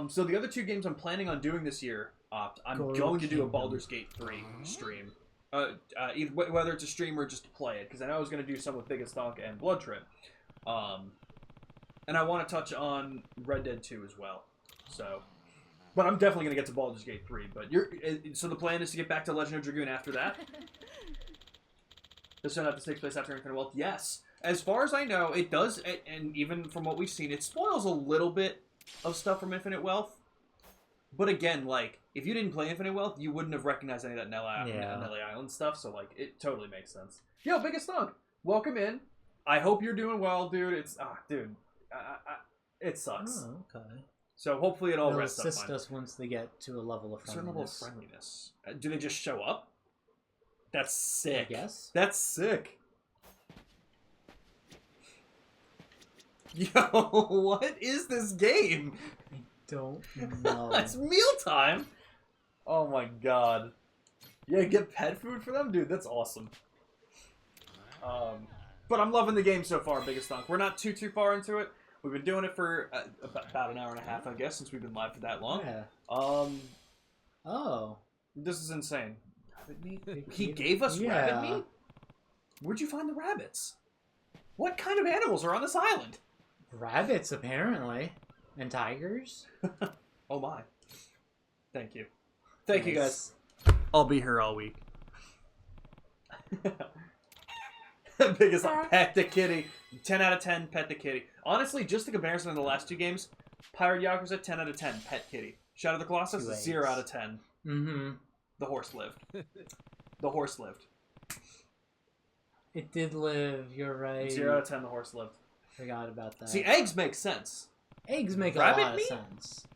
So the other two games I'm planning on doing this year, I'm going to do a Baldur's Gate 3 stream. Either, whether it's a stream or just to play it, because I know I was going to do some with Biggest Thunk and Blood Trip. And I want to touch on Red Dead 2 as well. So, but I'm definitely going to get to Baldur's Gate 3. But so the plan is to get back to Legend of Dragoon after that. This one takes place after Infinite Wealth. Yes. As far as I know, it does, and even from what we've seen, it spoils a little bit of stuff from Infinite Wealth. But again, like, if you didn't play Infinite Wealth, you wouldn't have recognized any of that Nelly Island stuff, so, like, it totally makes sense. Yo, Biggest Thunk, welcome in. I hope you're doing well, dude. It sucks. Oh, okay. So hopefully it all They'll rests up assist fine. us once they get to a level of A certain level of friendliness. friendliness. Do they just show up? That's sick. I guess. That's sick. Yo, what is this game? I don't know. It's mealtime. Oh my god. Yeah, get pet food for them? Dude, that's awesome. But I'm loving the game so far, Biggest Thunk. We're not too far into it. We've been doing it for about an hour and a half, I guess, since we've been live for that long. Yeah. Oh. This is insane. He gave us rabbit meat? Where'd you find the rabbits? What kind of animals are on this island? Rabbits, apparently. And tigers? Oh my. Thank you. Thank you, Nice. guys. I'll be here all week. Biggest pet the kitty. 10 out of 10, pet the kitty. Honestly, just the comparison of the last two games, Pirate Yakuza, 10 out of 10, pet kitty. Shadow of the Colossus, 0 out of 10. Mm-hmm. The horse lived. The horse lived. It did live, you're right. 0 out of 10, the horse lived. Forgot about that. See, eggs make sense. Eggs make Rabbit a lot meat? of sense.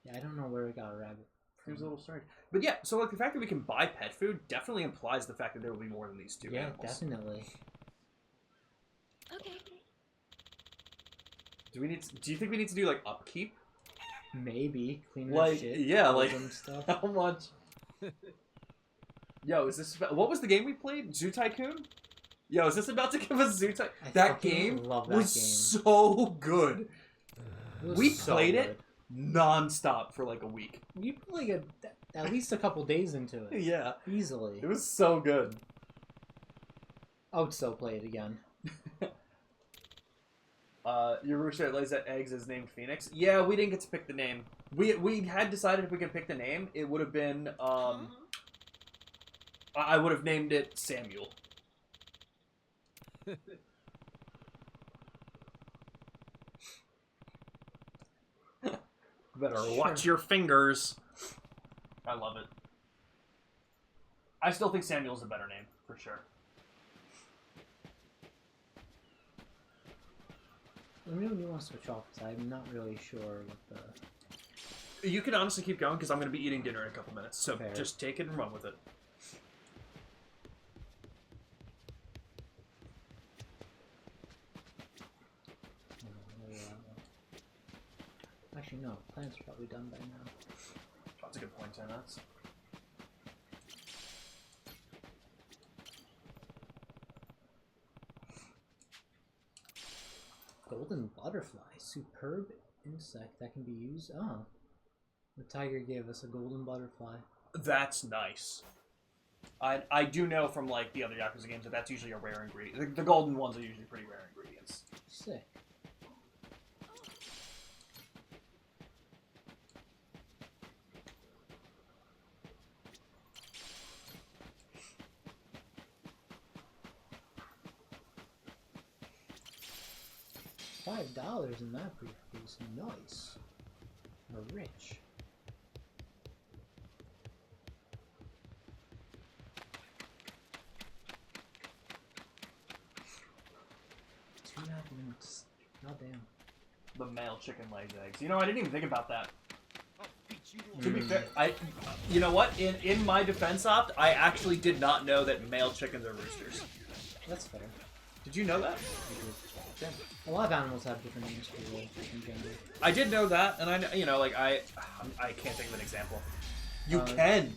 Yeah, I don't know where it got a rabbit. Seems a little strange. But yeah, so like the fact that we can buy pet food definitely implies the fact that there will be more than these two Yeah, animals. definitely. Okay. Do you think we need to do like upkeep? Maybe. Clean that Like, shit. yeah, like some stuff. how much? Yo, is this what was the game we played? Zoo Tycoon? Yo, is this about to give us Zoo Tycoon? I That fucking game love that was game. so good. It was We so played good. it non-stop for like a week. We put like at least a couple days into it. Yeah. Easily. It was so good. I would still play it again. Your rooster that lays eggs is named Phoenix. Yeah, we didn't get to pick the name. We had decided if we could pick the name, it would have been I would have named it Samuel. Better watch your fingers. I love it. I still think Samuel's a better name, for sure. Let me know when you want to switch off, because I'm not really sure what the... You can honestly keep going, because I'm going to be eating dinner in a couple minutes, so Fair. just take it and run with it. Actually, no. Plants are probably done by now. That's a good point, 10 minutes. Golden butterfly. Superb insect that can be used. Oh. The tiger gave us a golden butterfly. That's nice. I do know from like the other Yakuza games that that's usually a rare ingredient. The golden ones are usually pretty rare ingredients. Sick. $5 in that briefcase. Nice. We're rich. $2.5. Goddamn. The male chicken lays eggs. You know, I didn't even think about that. To be fair, you know what? In my defense, Opt, I actually did not know that male chickens are roosters. That's fair. Did you know that? Yeah. A lot of animals have different names for the different gender. I did know that, and I, you know, like I can't think of an example. You can.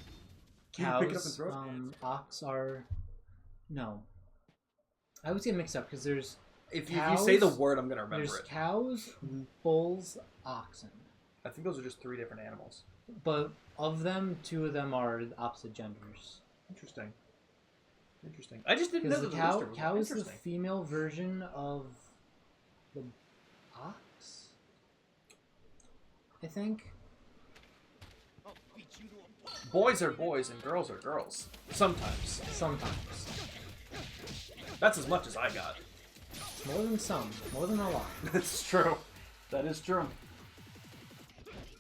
You Cows, can pick it up and throw it. ox are... No. I always get mixed up because there's If cows, you say the word, I'm gonna remember there's it. cows, bulls, oxen. I think those are just 3 different animals. But of them, 2 of them are opposite genders. Interesting. Interesting. I just didn't know Because that the the rooster was cow is the interesting. female version of the ox, I think. Boys are boys and girls are girls. Sometimes. Sometimes. That's as much as I got. It's more than some. More than a lot. That's true. That is true.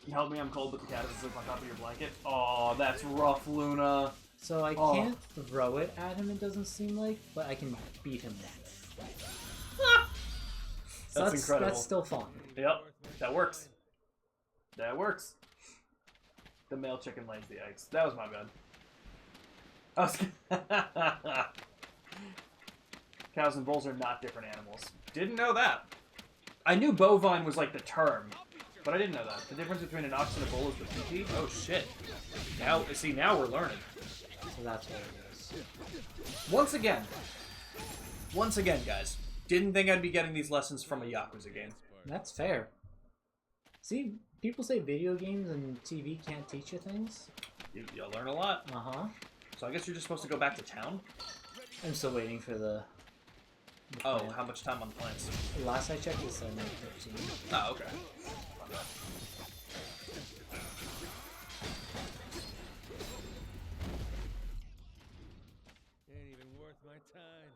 You help me, I'm cold, but the cat is asleep on top of your blanket. Oh, that's rough, Luna. So I can't throw it at him, it doesn't seem like, but I can beat him with it. So That's incredible. That's still fun. Yep, that works. That works. The male chicken lays the eggs. That was my bad. I was Cows and bulls are not different animals. Didn't know that. I knew bovine was like the term, but I didn't know that. The difference between an ox and a bull is the PP. Oh shit. Now, see, now we're learning. So that's what it is. Once again, guys. Didn't think I'd be getting these lessons from a Yakuza game. That's fair. See, people say video games and TV can't teach you things. You'll learn a lot. Uh-huh. So I guess you're just supposed to go back to town? I'm still waiting for the Oh, plan. how much time on the plans? Last I checked, it said 13. Oh, okay. Ain't even worth my time.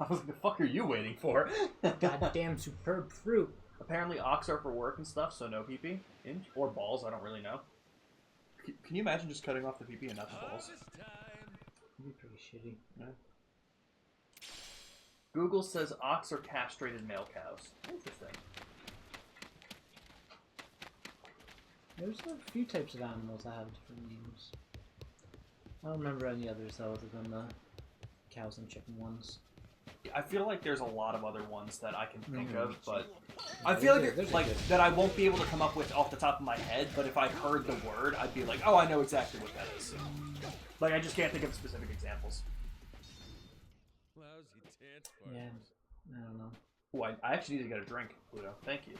I was like, the fuck are you waiting for? Goddamn superb fruit. Apparently ox are for work and stuff, so no PP. Or balls, I don't really know. Can you imagine just cutting off the PP and not the balls? Harvest time. That'd be pretty shitty. Yeah. Google says ox are castrated male cows. Interesting. There's a few types of animals that have different names. I don't remember any others though, other than the cows and chicken ones. I feel like there's a lot of other ones that I can think of, but I Yeah, feel like there's a like good. that I won't be able to come up with off the top of my head. But if I heard the word, I'd be like, oh, I know exactly what that is. Like I just can't think of specific examples. Lousy tent Yeah, farmers. I don't know. Oh, I actually need to get a drink, Pluto. Thank you.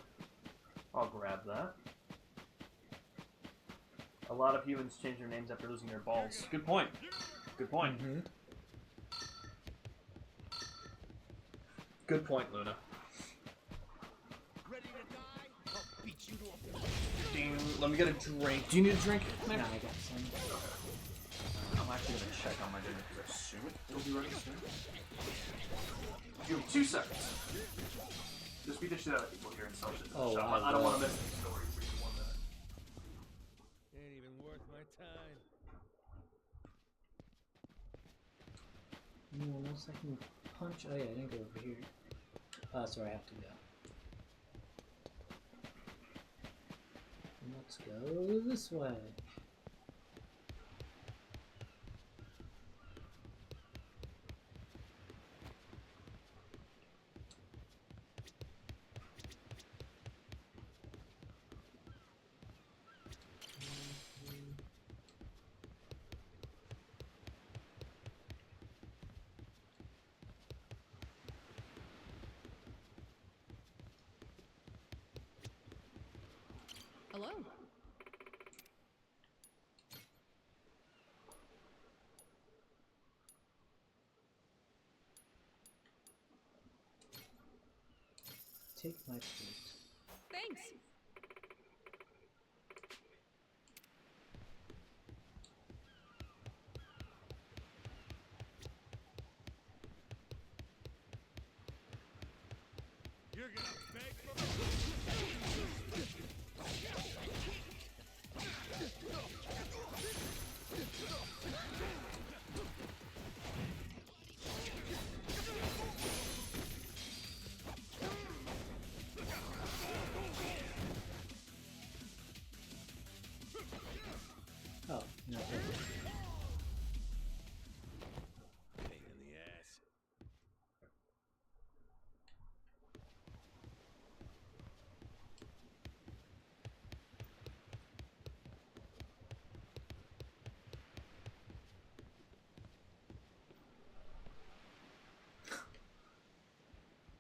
I'll grab that. A lot of humans change their names after losing their balls. Good point. Good point. Mm-hmm. Good point, Luna. Ready to die? I'll beat you to a Ding. Let me get a drink. Do you need a drink? Nah, I got some. I'm actually gonna check on my dinner because I assume it'll be ready soon. Give me 2 seconds. Just beat the shit out of people here in Celsius. Oh, wow, I don't wow. want to miss any stories for you 1 minute. Ain't even worth my time. Unless I can punch. Oh yeah, I didn't go over here. Sorry, I have to go. Let's go this way. Hello. Take my fruit. Thanks. You're gonna beg for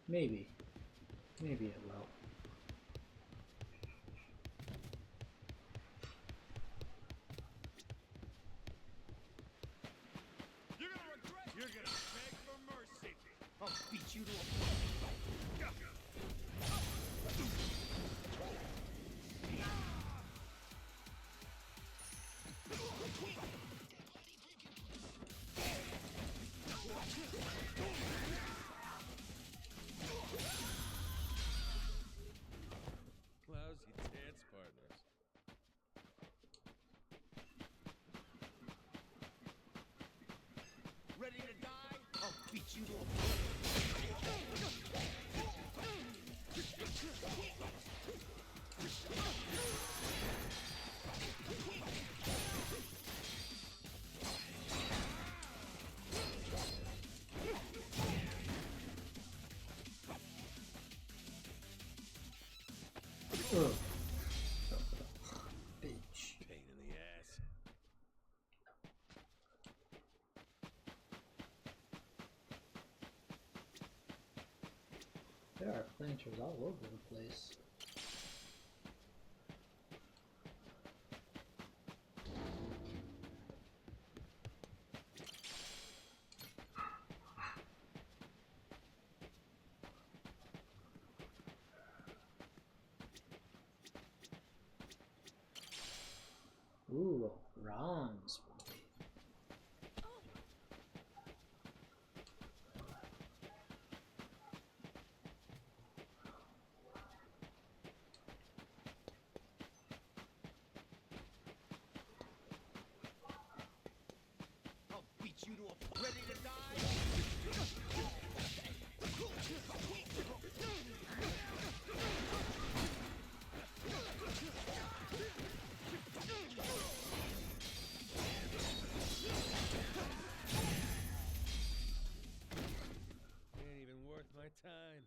Maybe. Maybe it will. You're gonna regret. You're gonna beg for mercy. I'll beat you to a Lousy dance partners. ready to die? I'll beat you to a Ugh. Bitch. Pain in the ass. There are planters all over the place. Ooh, bronze. I'll beat you to a ready to die? Ain't even worth my time.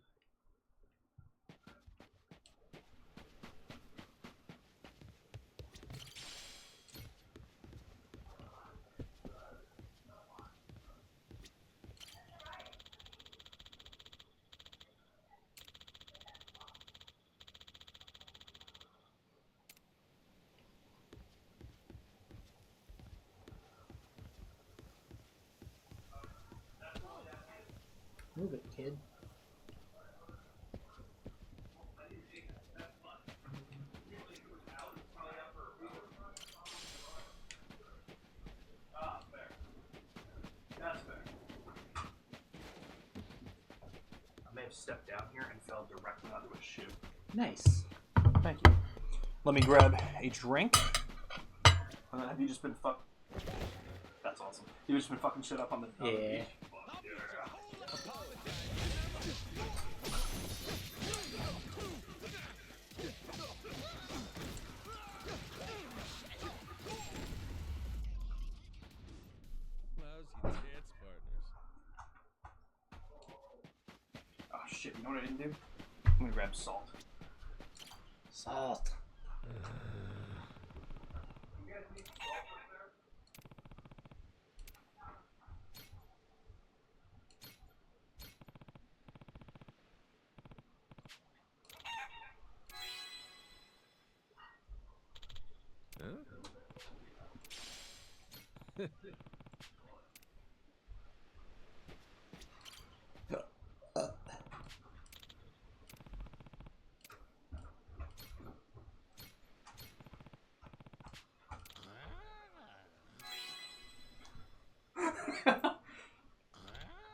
Move it, kid. That's fair. I may have stepped down here and fell directly onto a shoe. Nice. Thank you. Let me grab a drink. Have you just been That's awesome. You've just been fucking shit up on the Yeah. beach? Lousy dance partners. Oh shit, you know what I didn't do? I'm gonna grab salt. Salt.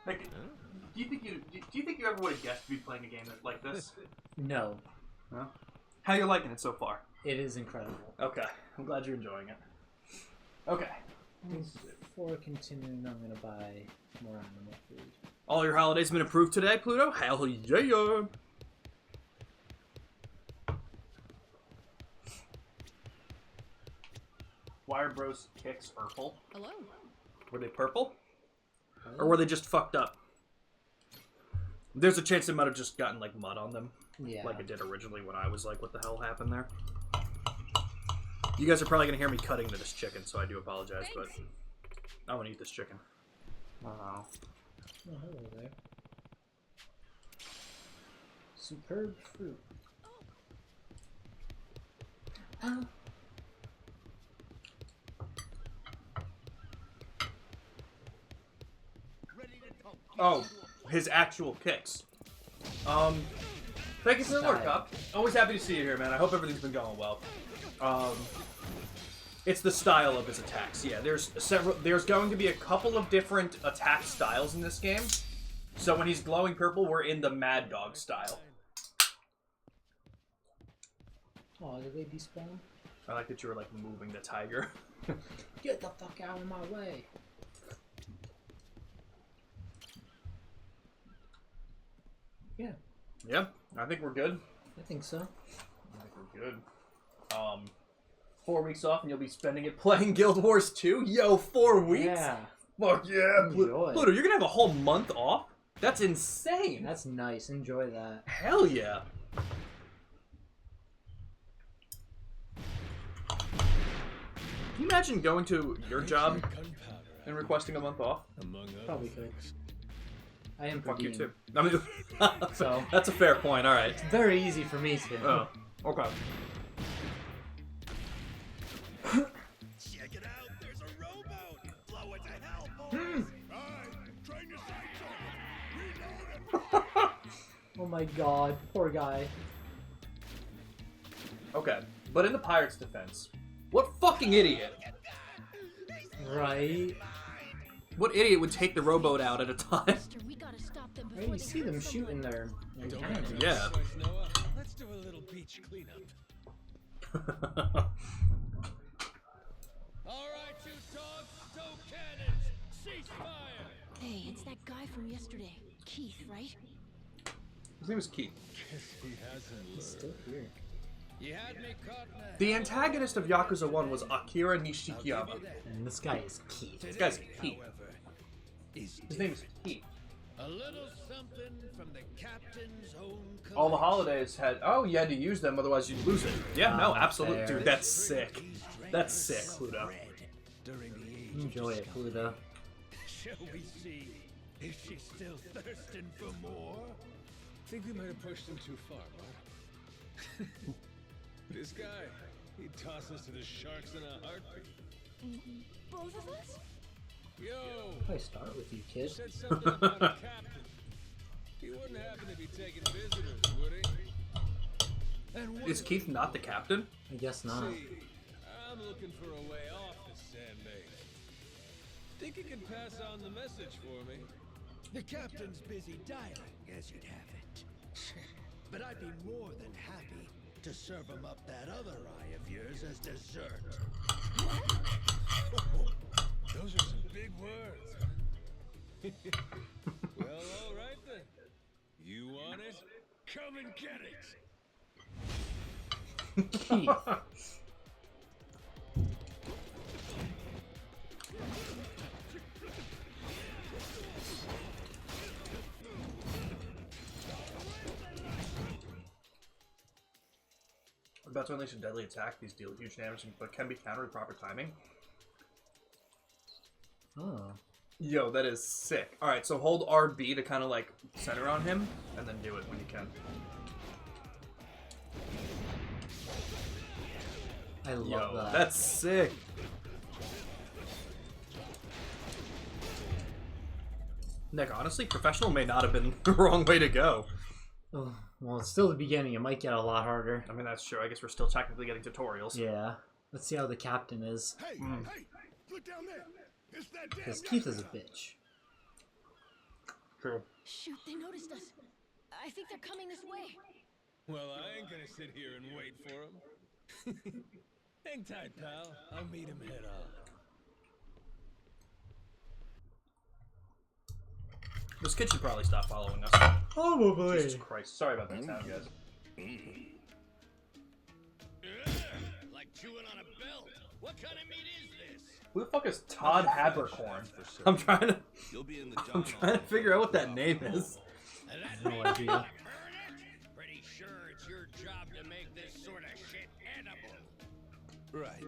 Like, do you think you ever would have guessed to be playing a game like this? No, No. How you liking it so far? it is incredible. Okay, I'm glad you're enjoying it. Okay. Before continuing, I'm gonna buy more animal food. All your holidays been approved today, Pluto? Hell yeah! Wire Bros kicks purple. Hello. Were they purple? Or were they just fucked up? There's a chance it might have just gotten like mud on them. Yeah. Like it did originally when I was like, what the hell happened there? You guys are probably gonna hear me cutting into this chicken, so I do apologize, but I want to eat this chicken. Oh, hello there. Superb fruit. Oh. Oh, his actual kicks. Thank you for the Lord Cup. Always happy to see you here, man. I hope everything's been going well. It's the style of his attacks. Yeah, there's going to be a couple of different attack styles in this game. So when he's glowing purple, we're in the Mad Dog style. Oh, did they despawn? I like that you were like moving the tiger. Get the fuck out of my way. Yeah. Yeah, I think we're good. I think so. I think we're good. 4 weeks off and you'll be spending it playing Guild Wars 2? Yo, 4 weeks? Yeah. Fuck yeah. Enjoy. Pluto, you're gonna have a whole month off? That's insane. That's nice. Enjoy that. Hell yeah. Can you imagine going to your job and requesting a month off? Probably could. I am Fuck you Perdine. too. I mean, So that's a fair point. All right. it's very easy for me to. Oh, okay. Check it out. There's a rowboat. Blow it to hell, boys. Alright, train your sights on it. Reload it. Oh my god, poor guy. Okay, but in the pirate's defense, what fucking idiot? Right? What idiot would take the rowboat out at a time? Mister, we gotta stop them before Right, you they see hurt them someone. shooting their cannons. Yeah. Let's do a little beach cleanup. All right, you dogs, stow cannons. Cease fire. Hey, it's that guy from yesterday. Keith, right? His name is Keith. Guess he hasn't He's still here. You had me caught in a The antagonist of Yakuza 1 was Akira Nishikiyama. And this guy is Keith. This guy's Keith. however, is His name is Keith. a little something from the captain's own All the collection. holidays had... Oh, you had to use them, otherwise you'd lose it. Yeah, no, absolutely. fair. Dude, that's sick. That's sick, Pluto. During the age Enjoy it, Pluto. Shall we see if she's still thirsting for more? Think we might have pushed him too far, bud. This guy, he'd toss us to the sharks in a heartbeat. Both of us? Yo, I start with you, kid. said something about a captain. He wouldn't happen to be taking visitors, would he? And Is Keith not the captain? I guess not. See, I'm looking for a way off the sandbag. Think you can pass on the message for me? The captain's busy dining, as you'd have it. But I'd be more than happy to serve him up that other eye of yours as dessert. Those are some big words. Well, all right then. You want it? Come and get it. Keith. About to unleash a deadly attack. These deal huge damage, but can be countered with proper timing. Oh. Yo, that is sick. Alright, so hold RB to kind of like center on him, and then do it when you can. I love Yo, that. that's sick. Nick, honestly, professional may not have been the wrong way to go. Oh, well, it's still the beginning. It might get a lot harder. I mean, that's true. I guess we're still technically getting tutorials. Yeah. Let's see how the captain is. Hey, hey, look down there. It's that damn Because Keith is a Yakuza. bitch. True. Shoot, they noticed us. I think they're coming this way. Well, I ain't gonna sit here and wait for him. Hang tight, pal. I'll meet him head on. This kid should probably stop following us. Probably. Jesus Christ. Sorry about that sound, guys. Like chewing on a belt. What kind of meat is this? Who the fuck is Todd Habercorn? I'm trying to figure out what that name is. No idea. Pretty sure it's your job to make this sort of shit edible. Right.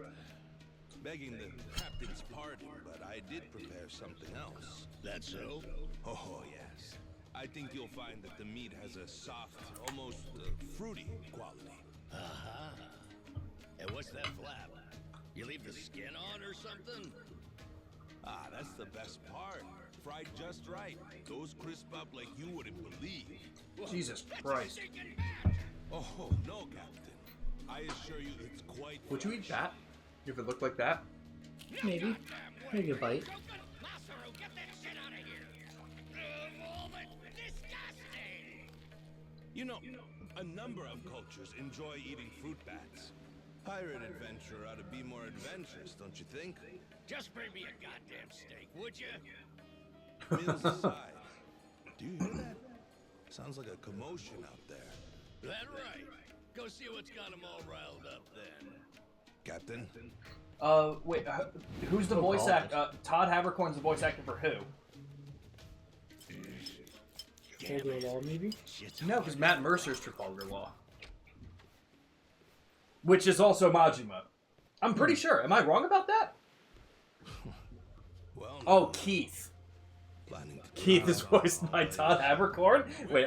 Begging the captain's pardon, but I did prepare something else. That's so? Oh, yes. I think you'll find that the meat has a soft, almost fruity quality. Uh-huh. And what's that flap? You leave the skin on or something? Ah, that's the best part. Fried just right. Those crisp up like you wouldn't believe. Jesus Christ. Oh, no, Captain. I assure you it's quite Would you eat that? If it looked like that? Maybe. Maybe a bite. Masaru, get that shit out of here! Disgusting! You know, a number of cultures enjoy eating fruit bats. Pirate adventure ought to be more adventurous, don't you think? Just bring me a goddamn steak, would you? Meals aside, do you hear that? Sounds like a commotion out there. That right. Go see what's got them all riled up then. Captain? Wait, who's the voice actor? Todd Havercorn's the voice actor for who? Trafalgar Law, maybe? No, because Matt Mercer's Trafalgar Law. Which is also Majima. I'm pretty sure. Am I wrong about that? Well, Oh, Keith. Keith is voiced by Todd Havercorn? Wait,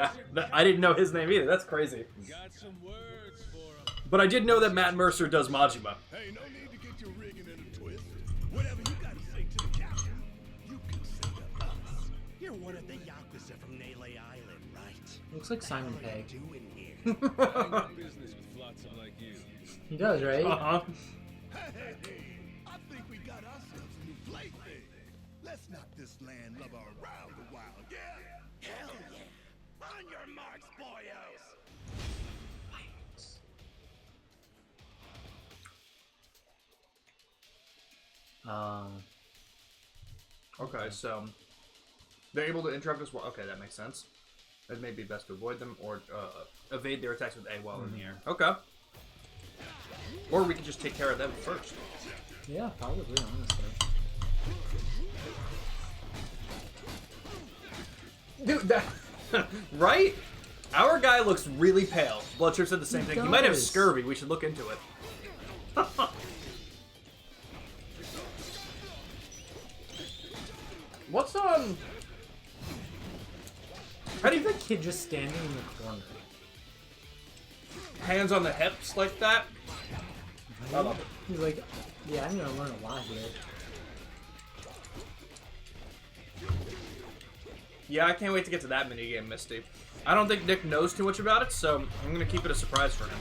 I didn't know his name either. That's crazy. Got some words for him. But I did know that Matt Mercer does Majima. Hey, no need to get your rigging in a twist. Whatever you got to say to the captain, you can say to us. You're one of the Yakuza from Nele Island, right? Looks like Simon What are Pegg. you doing here? I got business with flotsam like you. He does, right? Uh-huh. Hey, I think we got ourselves a new plaything. Let's knock this land lover around the wild, yeah? Hell yeah! On your marks, boyos! Okay, so they're able to interrupt us. Okay, that makes sense. It may be best to avoid them or evade their attacks with A while in the air. Okay. Or we can just take care of them first. Yeah, probably, honestly. Dude, that... right? Our guy looks really pale. Bloodship said the same thing. He might have does. scurvy. We should look into it. What's How do you think Kid just standing in the corner. hands on the hips like that? I love it. He's like, yeah, I'm gonna learn a lot here. Yeah, I can't wait to get to that minigame, Misty. I don't think Nick knows too much about it, so I'm gonna keep it a surprise for him.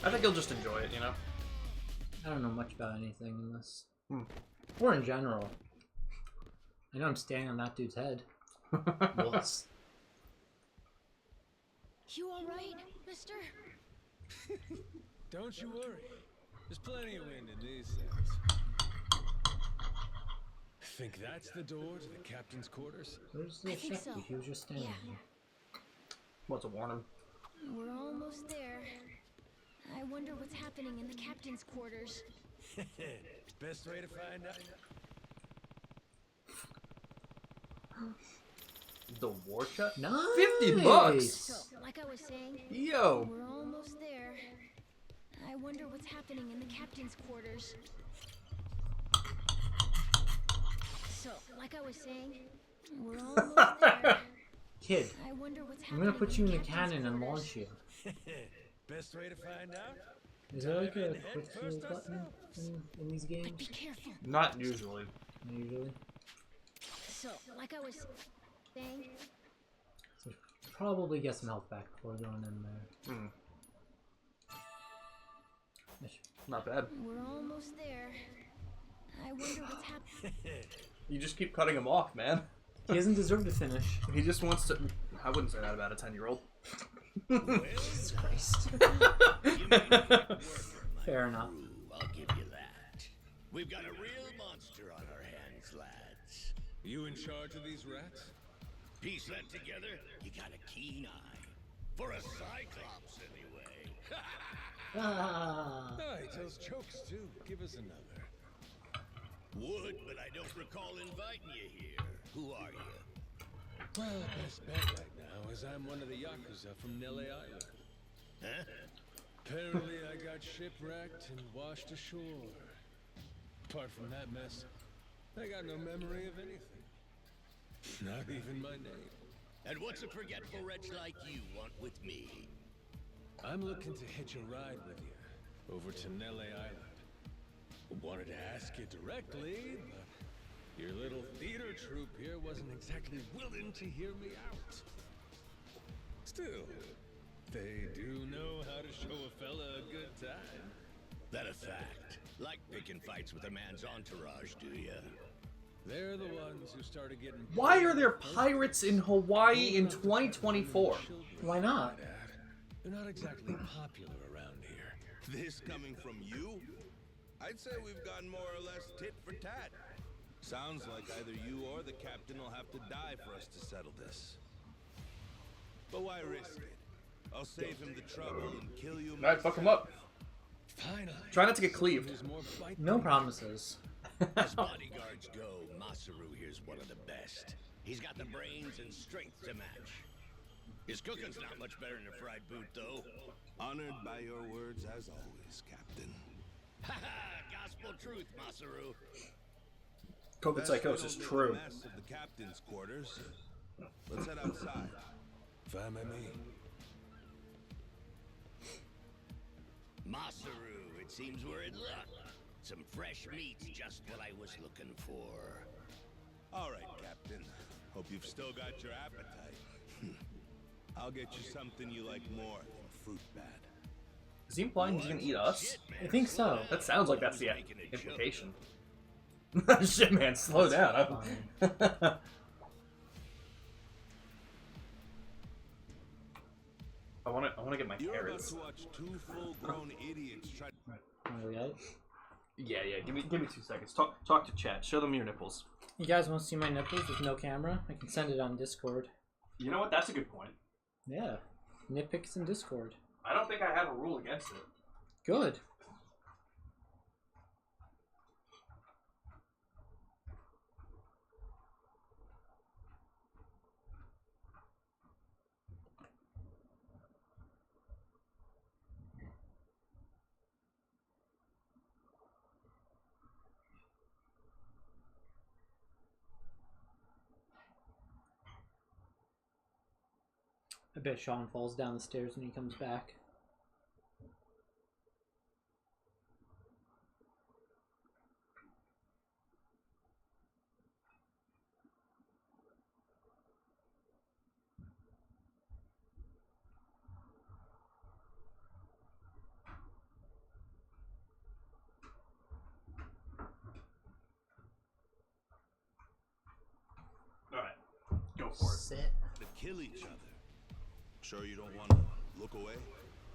I think he'll just enjoy it, you know? I don't know much about anything in this. Or in general. I know I'm standing on that dude's head. Once. You alright, mister? Don't you worry. There's plenty of wind in these things. Think that's the door to the captain's quarters? Where's I the think Shepard? so. He was just standing Yeah. there. What's a warning? We're almost there. I wonder what's happening in the captain's quarters. Best way to find out. The war chest? Nice! $50! So, like I was saying, Yo! we're almost there. I wonder what's happening in the captain's quarters. So, like I was saying, we're almost there. Kid, I wonder what's I'm happening. gonna put you in the captain's cannon and quarters. launch you. Best way to find out? Is there like a Dive in quick head kill first button ourselves. in these But be games? careful. Not usually. Usually. So, like I was saying, So probably get some health back before going in there. Ish. Not bad. we're almost there. I wonder what's happening. You just keep cutting him off, man. He doesn't deserve to finish. He just wants to... I wouldn't say that about a 10-year-old. Jesus Christ. Fair enough. I'll give you that. We've got a real monster on our hands, lads. You in charge of these rats? Piece that together, you got a keen eye. For a Cyclops, anyway. Ah. Oh, he tells jokes too. Give us another. Would, but I don't recall inviting you here. Who are you? Well, best bet right now is I'm one of the Yakuza from Nele Island. Huh? Apparently I got shipwrecked and washed ashore. Apart from that mess, I got no memory of anything. Not even my name. And what's a forgetful wretch like you want with me? I'm looking to hitch a ride with you over to Nele Island. Wanted to ask you directly, but your little theater troupe here wasn't exactly willing to hear me out. Still, they do know how to show a fella a good time. That a fact? Like picking fights with a man's entourage, do ya? They're the ones who started getting... Why are there pirates in Hawaii in 2024? Why not? They're not exactly popular around here. This coming from you? I'd say we've gotten more or less tit for tat. Sounds like either you or the captain will have to die for us to settle this. But why risk it? I'll save him the trouble and kill you. Alright, fuck him up. Finally. Try not to get cleaved. No promises. As bodyguards go, Masaru here's one of the best. He's got the brains and strength to match. His cooking's not much better than a fried boot, though. Honored by your words as always, Captain. Haha, gospel truth, Masaru. COVID psychosis, true. Mess of the captain's quarters. Let's head outside. Fine by me. Masaru, it seems we're in luck. Some fresh meat's just what I was looking for. All right, Captain. Hope you've still got your appetite. I'll get you something you like more than fruit bat. Is he implying he's gonna eat us? I think so. That sounds like that's the implication. Shit, man, slow down. I want to get my carrots. You're about to watch two full-grown idiots try. Yeah. Give me 2 seconds. Talk to chat. Show them your nipples. You guys want to see my nipples with no camera? I can send it on Discord. You know what? That's a good point. Yeah, nitpicks in Discord. I don't think I have a rule against it. Good. I bet Sean falls down the stairs when he comes back. Alright. Go for it. Sit. To kill each other. Sure you don't want to look away?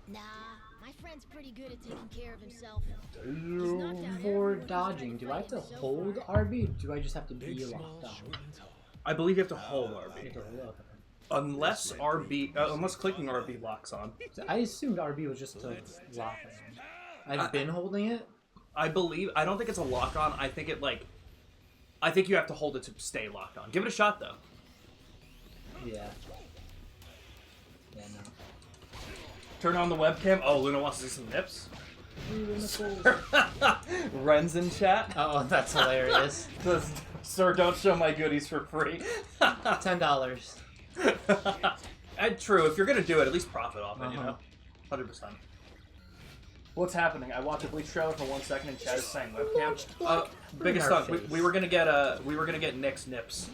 Nah, my friend's pretty good at taking care of himself. For dodging, do I have to hold RB or do I just have to be locked on? I believe you have to hold RB. Okay. Unless unless clicking RB locks on. I assumed RB was just to lock on. I've been holding it. I don't think it's a lock on. I think I think you have to hold it to stay locked on. Give it a shot though. Yeah. Yeah, no. Turn on the webcam. Oh, Luna wants to see some nips. Ren's in chat. Oh, that's hilarious. Sir, don't show my goodies for free. $10. And true, if you're gonna do it, at least profit off it, you know? 100%. What's happening? I watched a Bleach trailer for 1 second and Chad is saying webcam. Biggest thought, we were gonna get Nick's nips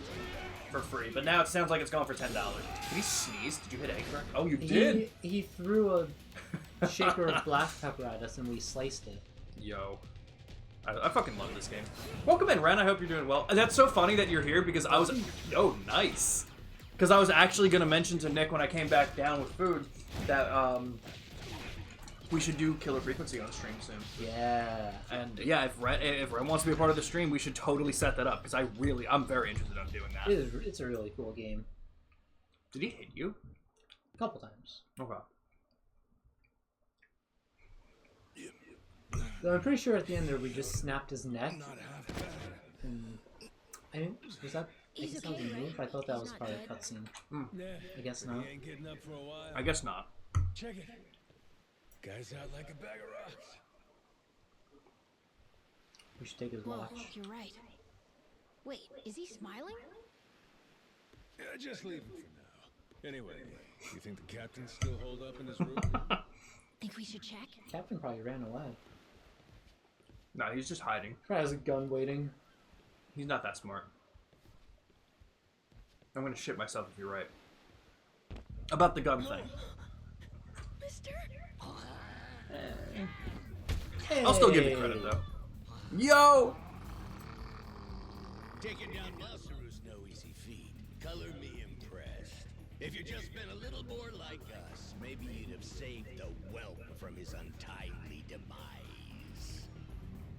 for free, but now it sounds like it's going for $10. Did he sneeze? Did you hit A correct? Oh, you did? He threw a shaker of black pepper at us and we sliced it. Yo. I fucking love this game. Welcome in, Ren. I hope you're doing well. That's so funny that you're here because I was... Oh, nice. Because I was actually going to mention to Nick when I came back down with food that we should do Killer Frequency on stream soon. Yeah. And yeah, if Ren wants to be a part of the stream, we should totally set that up because I'm very interested in doing that. It's a really cool game. Did he hit you? A couple times. Okay. So I'm pretty sure at the end there we just snapped his neck. And I didn't. Was that? I guess that was a move. I thought that was part of the cutscene. I guess not. I guess not. Check it. Guy's out like a bag of rocks. We should take his watch. Whoa, you're right. Wait, is he smiling? Just leave him for now. Anyway, you think the captain's still holed up in his room? Think we should check? Captain probably ran away. No, he's just hiding. Probably has a gun waiting. He's not that smart. I'm gonna shit myself if you're right. About the gun thing. Mister? Hey. I'll still give you credit, though. Yo! Taking down Masaru's no easy feat. Color me impressed. If you'd just been a little more like us, maybe you'd have saved the whelp from his untimely demise.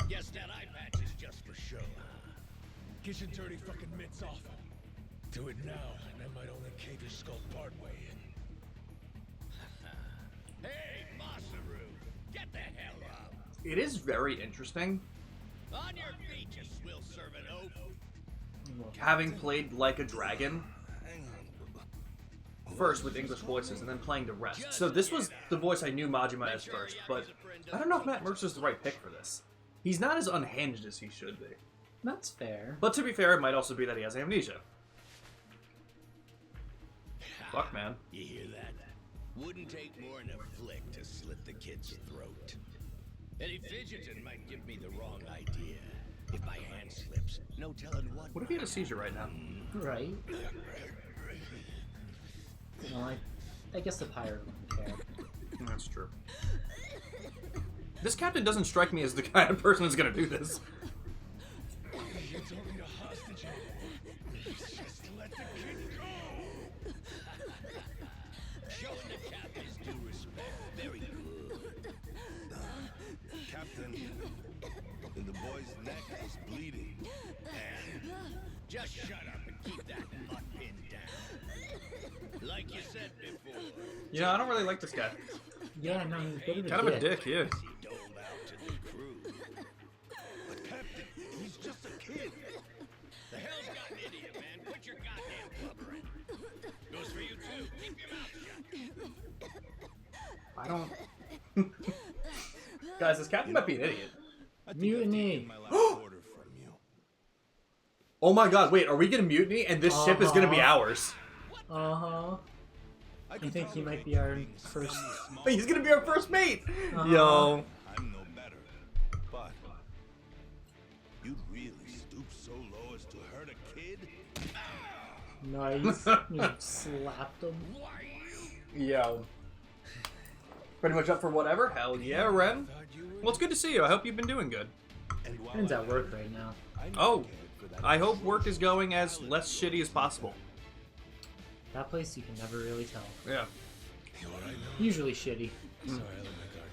Guess that eye patch is just for show, huh? Get your dirty fucking mitts off. Do it now, and I might only cave your skull partway in. Hey, Masaru! Get the hell up! It is very interesting, On your feet, you swill-serving oaf! having played like a dragon first with English voices and then playing the rest. So this was the voice I knew Majima as first, but I don't know if Matt Mercer's the right pick for this. He's not as unhinged as he should be. That's fair. But to be fair, it might also be that he has amnesia. Fuck, man. You hear that? Wouldn't take more than a flick to slit the kid's throat. Any fidgeting might give me the wrong idea. If my hand slips, no telling what. What if he had a seizure right now? Right. Well, I guess the pirate wouldn't care. That's true. This captain doesn't strike me as the kind of person who's gonna do this. You're talking to hostage. Just let the kid go. Showing the captain's due respect. Very good. Captain, the boy's neck is bleeding. And just shut up and keep that butt pinned down. Like you said before. You know, I don't really like this guy. Yeah, no, he's a bit of a Kind of a dick, yeah. He doled out to the crew. But Captain, he's just a kid. The hell's got an idiot, man? Quit your goddamn blubbering. Goes for you too. Keep your mouth shut. I don't... Guys, this captain might be an idiot. Mutiny. My last order from you. Oh my god, wait, are we gonna mutiny and this ship is gonna be ours? Uh-huh. I think he might be our first... He's gonna be our first mate! Uh-huh. Yo. I'm no better, but you'd really stoop so low as to hurt a kid? Nice. You slapped him. Yo. Pretty much up for whatever? Hell yeah, Ren. Well, it's good to see you. I hope you've been doing good. Ren's at work right now. Oh, I hope work is going as less shitty as possible. That place you can never really tell. Yeah. Usually shitty. Sorry, I let my guard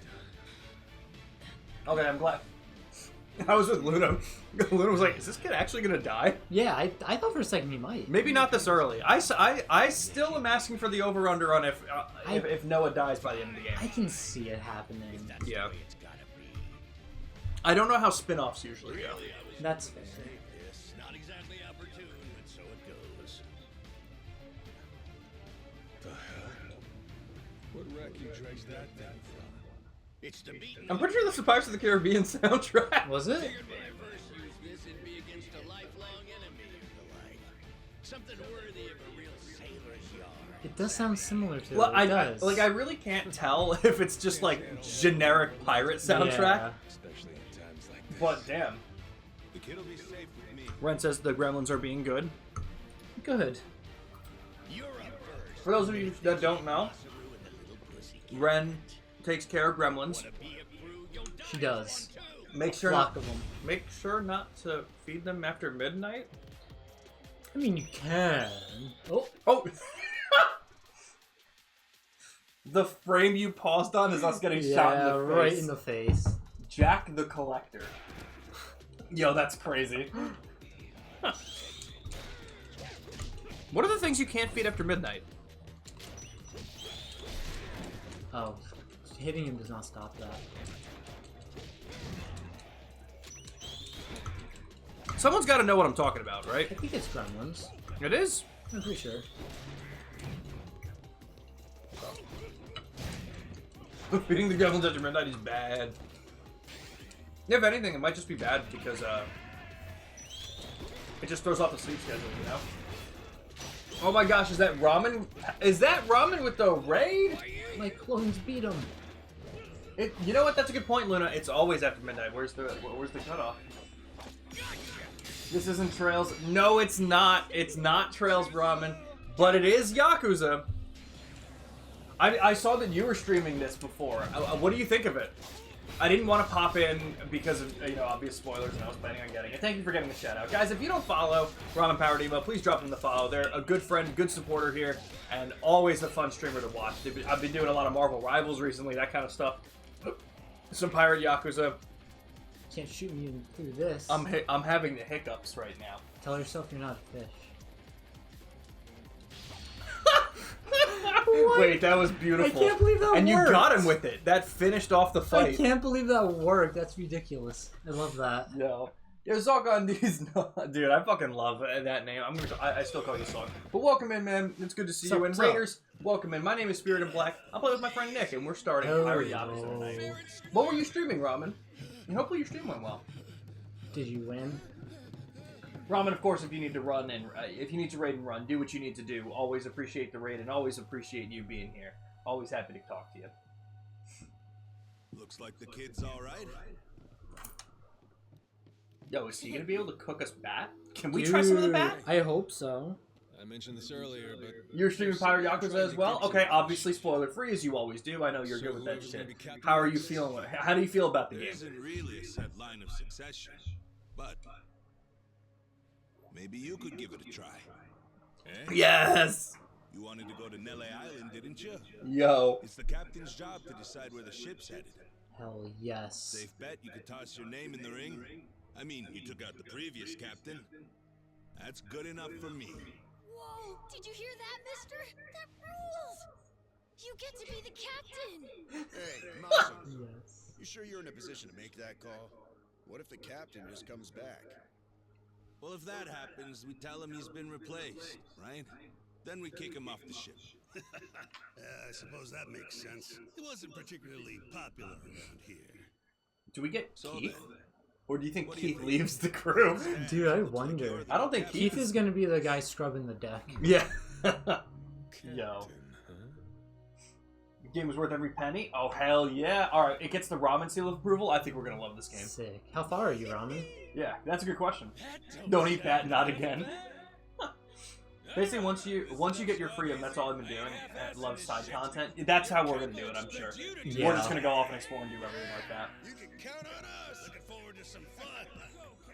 down. Okay, I'm glad. I was with Luna. Luna was like, is this kid actually gonna die? Yeah, I thought for a second he might. Maybe not this early. I still am asking for the over-under on if Noah dies by the end of the game. I can see it happening. Yeah. I don't know how spin-offs usually go. That's fair. Yes, not exactly opportune, but so it goes. The hell? What wreck you dredged that thing from? It's the beating. I'm pretty sure that's the Pirates of the Caribbean soundtrack. Was it? Figured when I first used this, it'd be against a lifelong enemy or the like. Something worthy of a real sailor's yard. It does sound similar to Well, it. It does. I really can't tell if it's just like generic pirate soundtrack. Yeah. Especially in times like this. But damn. The kid'll be safe with me. Ren says the gremlins are being good. Good. You're up first. For those of you that don't know, Masaru and the little pussy cat. Ren takes care of gremlins. Wanna be a crew? You'll die She does. for one, too. Make sure Flock of them. make sure not to feed them after midnight. I mean, you can. Oh, Oh. The frame you paused on is us getting shot in yeah, the face. right in the face. Jack the Collector. Yo, that's crazy. What are the things you can't feed after midnight? Oh, hitting him does not stop that. Someone's got to know what I'm talking about, right? I think it's gremlins. It is? I'm pretty sure. Feeding the gremlins after midnight is bad. If anything, it might just be bad because it just throws off the sleep schedule, you know? Oh my gosh, is that ramen? Is that ramen with the raid? My clones beat him. You know what? That's a good point, Luna. It's always after midnight. Where's the cutoff? This isn't Trails. No, it's not. It's not Trails Ramen, but it is Yakuza. I saw that you were streaming this before. What do you think of it? I didn't want to pop in because of, obvious spoilers, and I was planning on getting it. Thank you for getting the shout out. Guys, if you don't follow Ramen Power Demo, please drop them the follow. They're a good friend, good supporter here, and always a fun streamer to watch. I've been doing a lot of Marvel Rivals recently, that kind of stuff. Some Pirate Yakuza. Can't shoot me through this. I'm having the hiccups right now. Tell yourself you're not a fish. Wait, that was beautiful. I can't believe that And worked. you got him with it. That finished off the fight. I can't believe that worked. That's ridiculous. I love that. No. Yeah, Zog on these. Dude, I fucking love that name. I still call you Zog. But welcome in, man. It's good to see you. And Raiders, welcome in. My name is Spirit in Black. I'll play with my friend Nick, and we're starting Pirate Yakuza tonight. What were you streaming, Ramen? And hopefully your stream went well. Did you win? Ramen, of course, if you need to run and if you need to raid and run, do what you need to do. Always appreciate the raid and always appreciate you being here. Always happy to talk to you. Looks like the kid's all right. Yo, is he gonna be able to cook us bat? Can we try some of the bat? I hope so. I mentioned this earlier, but You're streaming Pirate Yakuza as well? Okay, obviously spoiler free as you always do. I know you're good with that shit. How are you feeling with it? How do you feel about the There game? isn't really a set line of succession, but maybe you could give it a try. Eh? Yes! You wanted to go to Nele Island, didn't you? Yo. It's the captain's job to decide where the ship's headed. Hell yes. Safe bet you could toss your name in the ring. I mean, you took out the previous captain. That's good enough for me. Whoa! Did you hear that, mister? That rules! You get to be the captain! Hey, Mouse, Yes. you sure you're in a position to make that call? What if the captain just comes back? Well, if that happens, we tell him he's been replaced, right? Then we kick him off the ship. I suppose that makes sense. He wasn't particularly popular around here. Do we get So Keith? then, Or do you think what do you Keith think? leaves the crew? Dude, I wonder. I don't think Keith is gonna be the guy scrubbing the deck. Yeah. Yo. Captain, huh? The game was worth every penny? Oh, hell yeah. Alright, it gets the ramen seal of approval. I think we're gonna love this game. Sick. How far are you, Ramen? Yeah, that's a good question. Don't eat that, not again. Basically, once you get your freedom, that's all I've been doing. I love side content. That's how we're gonna do it, I'm sure. Yeah. We're just gonna go off and explore and do everything like that. You can count on us. Looking forward to some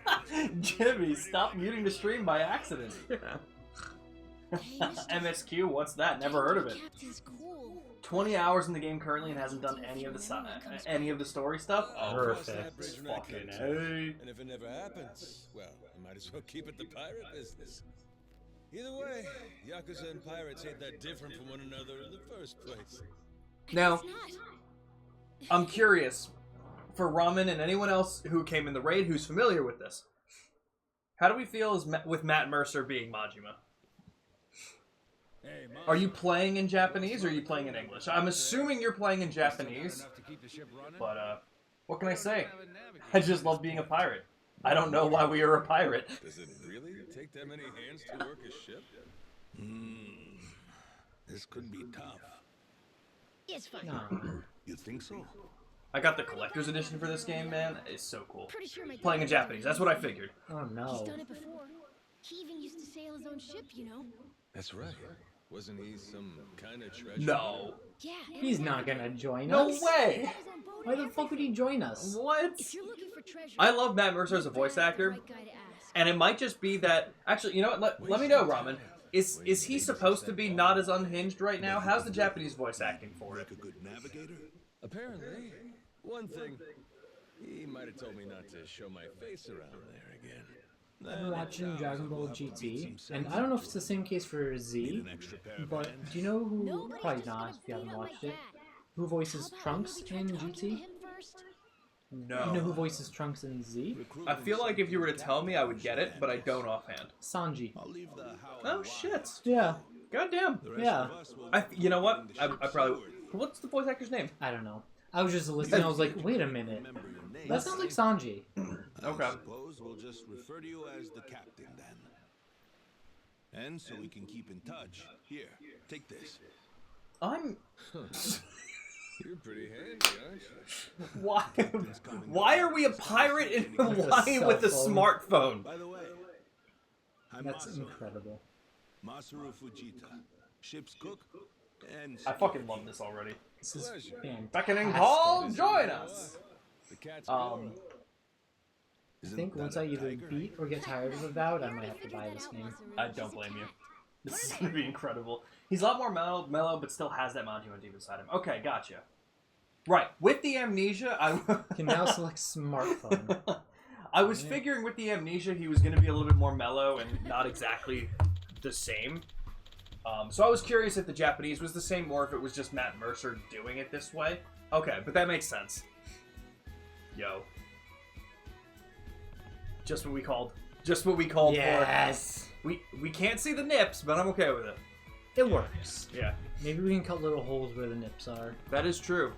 fun. Jimmy, stop muting the stream by accident. MSQ, what's that? Never heard of it. Captain's cool. 20 hours in the game currently and hasn't done any of the story stuff. Oh, Perfect. fucking hey. And if it never happens, well, you might as well keep it the pirate business. Either way, Yakuza and pirates ain't that different from one another in the first place. Now, It's not. I'm curious, for Ramen and anyone else who came in the raid who's familiar with this, how do we feel with Matt Mercer being Majima? Are you playing in Japanese or are you playing in English? I'm assuming you're playing in Japanese, but what can I say? I just love being a pirate. I don't know why we are a pirate. Does it really take that many hands to work a ship? This could be tough. It's fine. No. You think so? I got the collector's edition for this game, man. It's so cool. Pretty sure my dad Playing in was doing Japanese, it that's what I before. figured. Oh He's no. done it before. He even used to sail his own ship, you know. That's right. Wasn't he some kind of treasure? No. Yeah. and He's he not had gonna join No us. way! his own boat Why and the fuck would he everything. join us? What? If you're looking for treasure, I love Matt Mercer as a voice Brad's the actor. right guy to ask. And it might just be that. Actually, you know what? Let me know, Ramen. Is he supposed to be not as unhinged right now? How's the Japanese voice acting for it? Like a good navigator? Apparently. One thing, he might have told me not to show my face around there again. I've been watching Dragon Ball GT, and I don't know if it's the same case for Z, An extra pair of but hands? do you know who, Nobody's probably just not gonna if you haven't beat up watched like it, that. who voices How about Trunks we try in talking to GT? him first? No. You know who voices Trunks in Z? I feel like if you were to tell me, I would get it, but I don't offhand. Sanji. I'll leave the how Oh and why. shit! Yeah, Goddamn. The rest Yeah. of us will You know what? find the I ship's probably. steward. What's the voice actor's name? I don't know. I was just listening, I was like, wait a minute. Remember your name. That sounds like Sanji. Okay. I suppose we'll just refer to you as the captain then. And so we can keep in touch. Here, take this. I'm... You're pretty handy, aren't you? Why? Why are we a pirate in Hawaii with a smartphone? By the way, I'm That's Masaru. incredible. Masaru Fujita, ship's cook and I fucking love this already. This is fantastic. Beckoning call, join us! The cat's Um, I think once I either beat or get tired of Avowed, I might have to buy this game. I don't blame you. This is gonna be incredible. He's a lot more mellow, but still has that Manji deep inside him. Okay, gotcha. Right, with the amnesia, I Can now select smartphone. I was figuring with the amnesia he was gonna be a little bit more mellow and not exactly the same. So I was curious if the Japanese was the same or if it was just Matt Mercer doing it this way. Okay, but that makes sense. Yo. Just what we called. Just what we called Yes. for. We can't see the nips, but I'm okay with it. It works. Yeah. Maybe we can cut little holes where the nips are. That is true.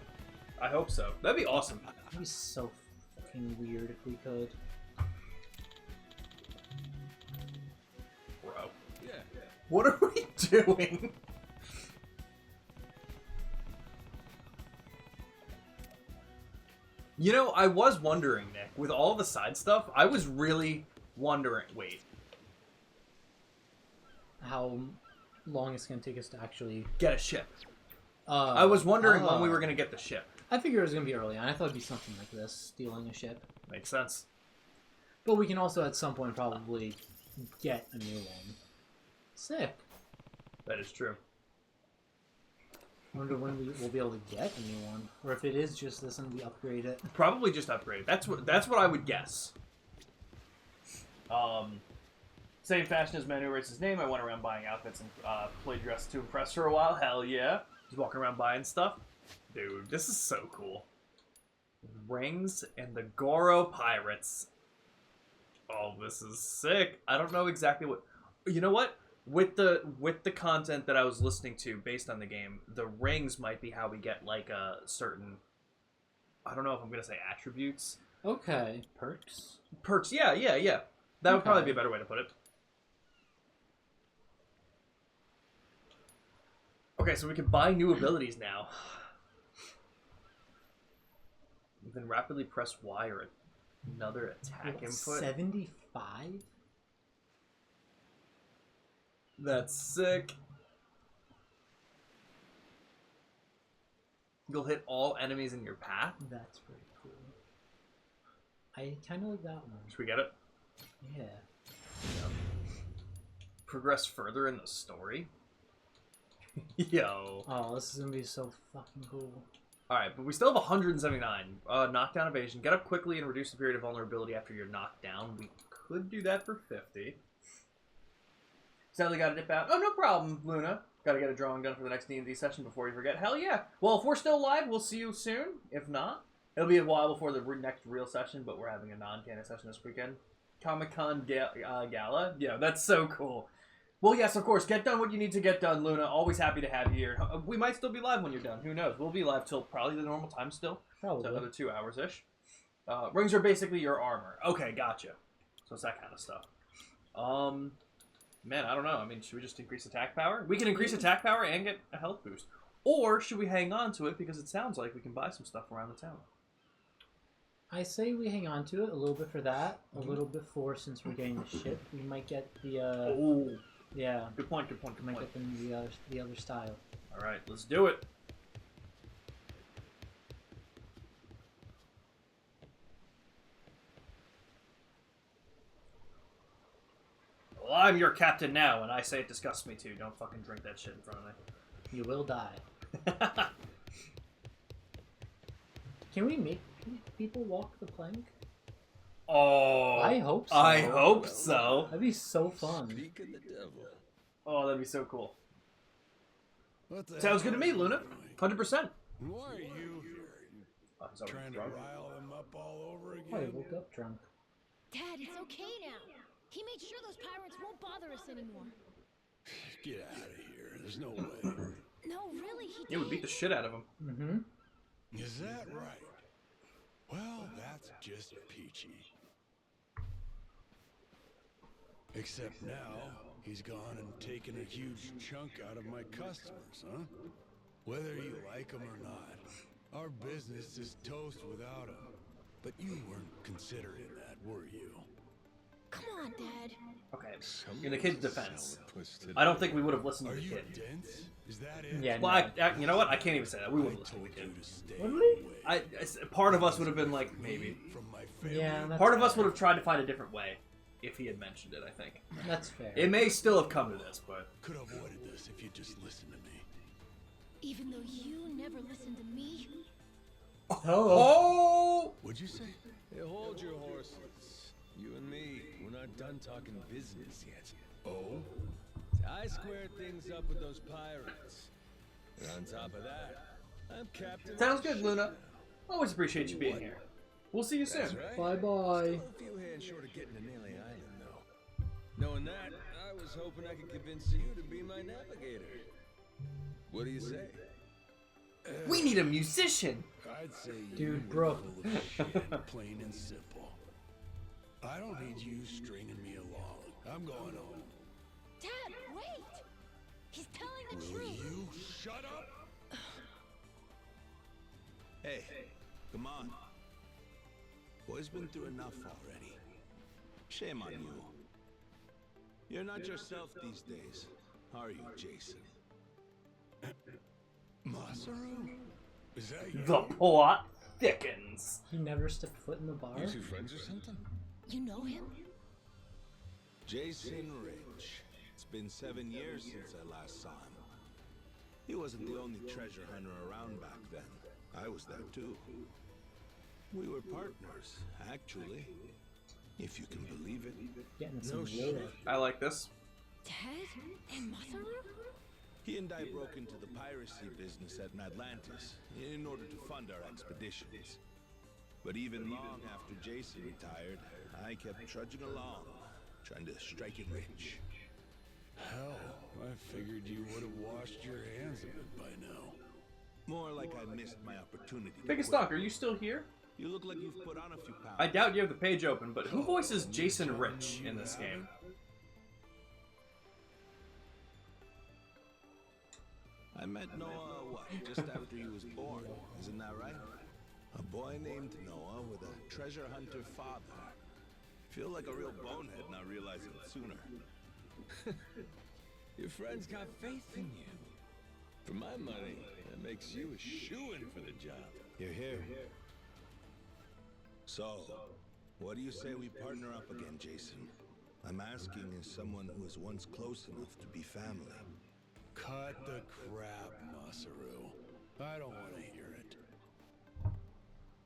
I hope so. That'd be awesome. That'd be so fucking weird if we could. Bro. Yeah. What are we doing? You know, I was wondering, Nick, with all the side stuff, I was really wondering. Wait. How long it's gonna take us to actually Get a ship. I was wondering when we were oh. going to get the ship. I figured it was gonna be early on. I thought it'd be something like this, stealing a ship. Makes sense. But we can also at some point probably get a new one. Sick. That is true. Wonder when we'll be able to get a new one, or if it is just this and we upgrade it. Probably just upgrade. That's what I would guess. Same fashion as man who writes his name. I went around buying outfits and played dress to impress for a while. Hell yeah. Just walking around buying stuff. Dude, this is so cool. Rings and the Goro Pirates. Oh, this is sick. I don't know exactly what... You know what? With the content that I was listening to based on the game, the rings might be how we get, like, a certain... I don't know if I'm going to say attributes. Okay. Perks? Perks, yeah. That would probably be a better way to put it. Okay, so we can buy new abilities now. You can rapidly press Y or another attack input. 75? That's sick. You'll hit all enemies in your path. That's pretty cool. I kind of like that one. Should we get it? Yeah. Progress further in the story. Yo. Oh, this is gonna be so fucking cool. Alright, but we still have 179. Knockdown evasion. Get up quickly and reduce the period of vulnerability after you're knocked down. We could do that for 50. Sadly, gotta dip out. Oh, no problem, Luna. Gotta get a drawing gun for the next D&D session before you forget. Hell yeah. Well, if we're still live, we'll see you soon. If not, it'll be a while before the next real session, but we're having a non-canon session this weekend. Comic-Con Gala. Yeah, that's so cool. Well, yes, of course. Get done what you need to get done, Luna. Always happy to have you here. We might still be live when you're done. Who knows? We'll be live till probably the normal time still. Probably. So another 2 hours-ish. Rings are basically your armor. Okay, gotcha. So it's that kind of stuff. Man, I don't know. I mean, should we just increase attack power? We can increase attack power and get a health boost. Or should we hang on to it because it sounds like we can buy some stuff around the town? I say we hang on to it a little bit for that. A little bit for, since we're getting the ship, we might get the, Oh. yeah. Good point. We might get the other style. All right, let's do it. Well, I'm your captain now, and I say it disgusts me too. Don't fucking drink that shit in front of me. You will die. Can we make people walk the plank? Oh, I hope so. I hope so. That'd be so fun. Speak of the devil. Oh, that'd be so cool. What the Sounds hell good to me, are you Luna. doing? 100%. Why are you here? Trying to rile them up all over Oh, I again? woke up drunk. Dad, it's okay now. He made sure those pirates won't bother us anymore. Get out of here. There's no way. No, really, he Yeah, we beat the shit out of him. Mm-hmm. Is that right? Well, that's just peachy. Except now, He's gone and taken a huge chunk out of my customers, huh? Whether you like him or not, our business is toast without him. But you weren't considering that, were you? Come on, Dad. Okay, in the kid's defense, I don't think we would have listened to the kid. Dense? Is that it? Yeah, Well, no. you know what? I can't even say that. We would have listened to the kid. Part of us would have been like, maybe. Yeah, that's Part of us fair. would have tried to find a different way if he had mentioned it, I think. That's fair. It may still have come to this, but... Could have avoided this if you just listened to me. Even though you never listened to me. Oh! What'd you say? Hey, hold your horses. You and me, we're not done talking business yet. Oh? I squared things up with those pirates. And on top of that, I'm captain. Sounds good, Luna. Always appreciate you being here. We'll see you soon. That's right. Bye-bye. Still a few hands short of getting to Nelly Island, though. Knowing that, I was hoping I could convince you to be my navigator. What do you say? We need a musician! I'd say Dude, you bro. were full of shit, plain and simple. I don't need you stringing me along. I'm going home. Dad, wait! He's telling the Will truth. you shut up? Hey, come on. Boy's been through enough already. Shame on you. You're not yourself these days, are you, Jason? Masaru? Is that you? The plot thickens. He never stepped foot in the bar. You two friends or something? You know him? Jason Ridge. It's been 7 years since I last saw him. He wasn't the only treasure hunter around back then. I was there too. We were partners, actually. If you can believe it. Getting some No real shit. I like this. Dad? And Masaru? He and I broke into the piracy business at Atlantis in order to fund our expeditions. But even long after Jason retired, I kept trudging along, trying to strike it rich. Hell, I figured you would have washed your hands of it by now. More like I missed my opportunity. to Biggest quit. Doc, are you still here? You look like you've put on a few pounds. I doubt you have the page open, but who voices Jason Rich in this game? I met Noah, what, just after he was born, isn't that right? A boy named Noah with a treasure hunter father. Feel like a real bonehead not realizing it sooner. Your friends got faith in you. For my money, that makes you a shoo-in for the job. You're here. So, what do you say we partner up again, Jason? I'm asking as someone who was once close enough to be family. Cut the crap, Masaru. I don't want to hear it.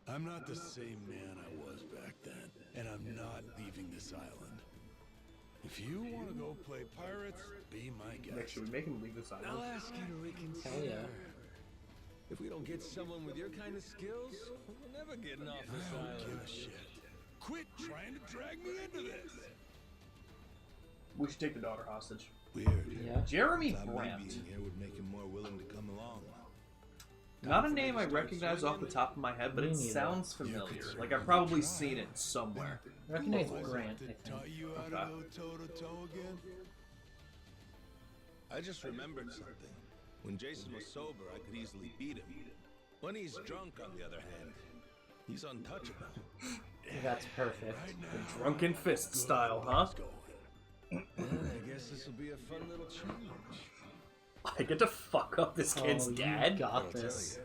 I'm not the same man I was back then, and I'm not leaving this island. If you want to go play pirates, be my Make guest. sure we make him leave this I'll island. ask you to reconsider. Hell yeah. If we don't get someone with your kind of skills, we're never getting off this I don't island. give a shit. Quit trying to drag me into this. We should take the daughter hostage. Weird. Yeah. Jeremy Thought my Brandt. being here would make him more willing to come along. Not a name I recognize off the top of my head, but Me it neither. sounds familiar. Like I've probably seen it somewhere. I recognize Was Grant, it I that taught think. you how to Okay. go toe-to-toe again? I just remembered something. When Jason was sober, I could easily beat him. When he's drunk, on the other hand, he's untouchable. That's perfect. Right now, Drunken fist style, huh? let's go. I guess this will be a fun little challenge. I get to fuck up this kid's Oh, you dad? got I'll tell this. you.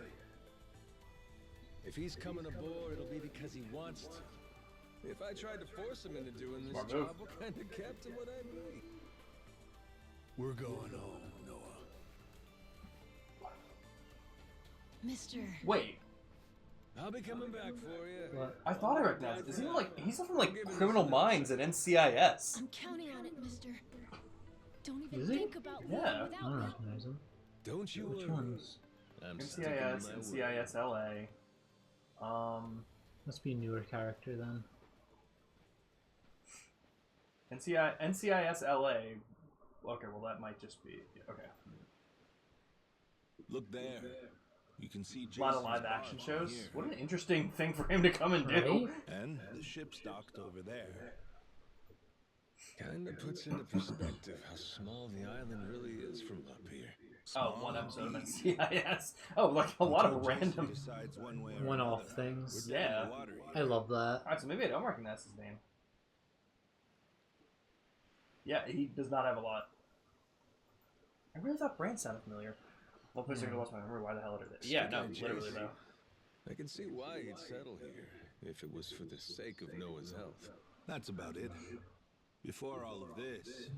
If he's coming aboard, it'll be because he wants to. If I tried to force him into doing this Smart move. job, what kind of captain would I be? We're going home, Noah. Mister. Wait, I'll be coming back for you. What? I thought I recognized. Isn't he like he's from like Criminal Minds and NCIS? I'm counting on it, mister. Don't even Is he? think about Yeah. leaving I without don't me. recognize him. Don't you Which worry. ones? I'm sticking NCIS, my word. NCIS LA. Must be a newer character then. NCIS LA. Okay, well that might just be okay. Look there. You can see A lot of Jason's live action barge from shows. here. What an interesting thing for him to come and do. Right? And the ship's docked over there. Kinda puts into perspective how small the island really is from up here. Oh, one episode of NCIS. Oh, like a lot of random decides one way or One-off another. things. We're dead in Yeah. the water I here. love that. Alright, so maybe I don't recognize his name. Yeah, he does not have a lot. I really thought Brand sounded familiar. Well, please lost my memory. Why the hell did it? Yeah, no, literally though. I can see why he'd settle here, if it was for the sake of Noah's health. That's about it. Before all of this,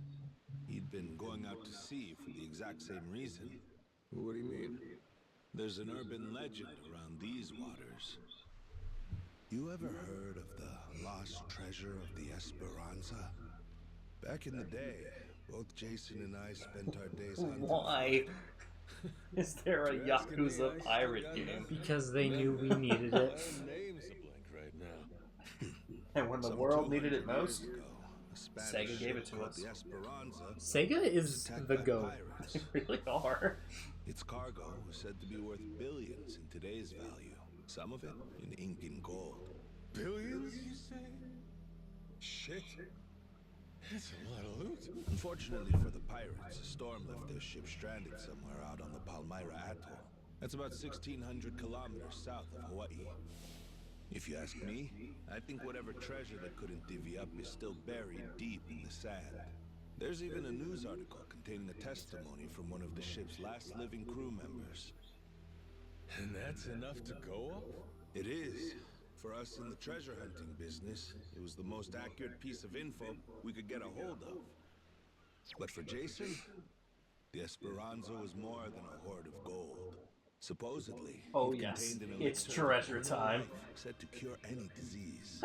he'd been going out to sea for the exact same reason. What do you mean? There's an urban legend around these waters. You ever heard of the lost treasure of the Esperanza? Back in the day, both Jason and I spent our days hunting. Why is there a You're asking me, Yakuza I pirate still got game? nothing. Because they knew we needed My it. name's a blank right now. And when the Some world needed 200 it most, years ago, a Spanish Sega gave it ship to called us. The Esperanza Sega was is attacked the by GOAT. pirates. they really are. Its cargo was said to be worth billions in today's value. Some of it in ink and gold. Billions, you say? Shit. That's a lot of loot. Unfortunately for the pirates, a storm left their ship stranded somewhere out on the Palmyra Atoll. That's about 1,600 kilometers south of Hawaii. If you ask me, I think whatever treasure they couldn't divvy up is still buried deep in the sand. There's even a news article containing a testimony from one of the ship's last living crew members. And that's enough to go off? It is. For us in the treasure hunting business, it was the most accurate piece of info we could get a hold of. But for Jason, the Esperanza was more than a hoard of gold. Supposedly, Oh, it yes. contained an It's elixir of treasure eternal time. life said to cure any disease.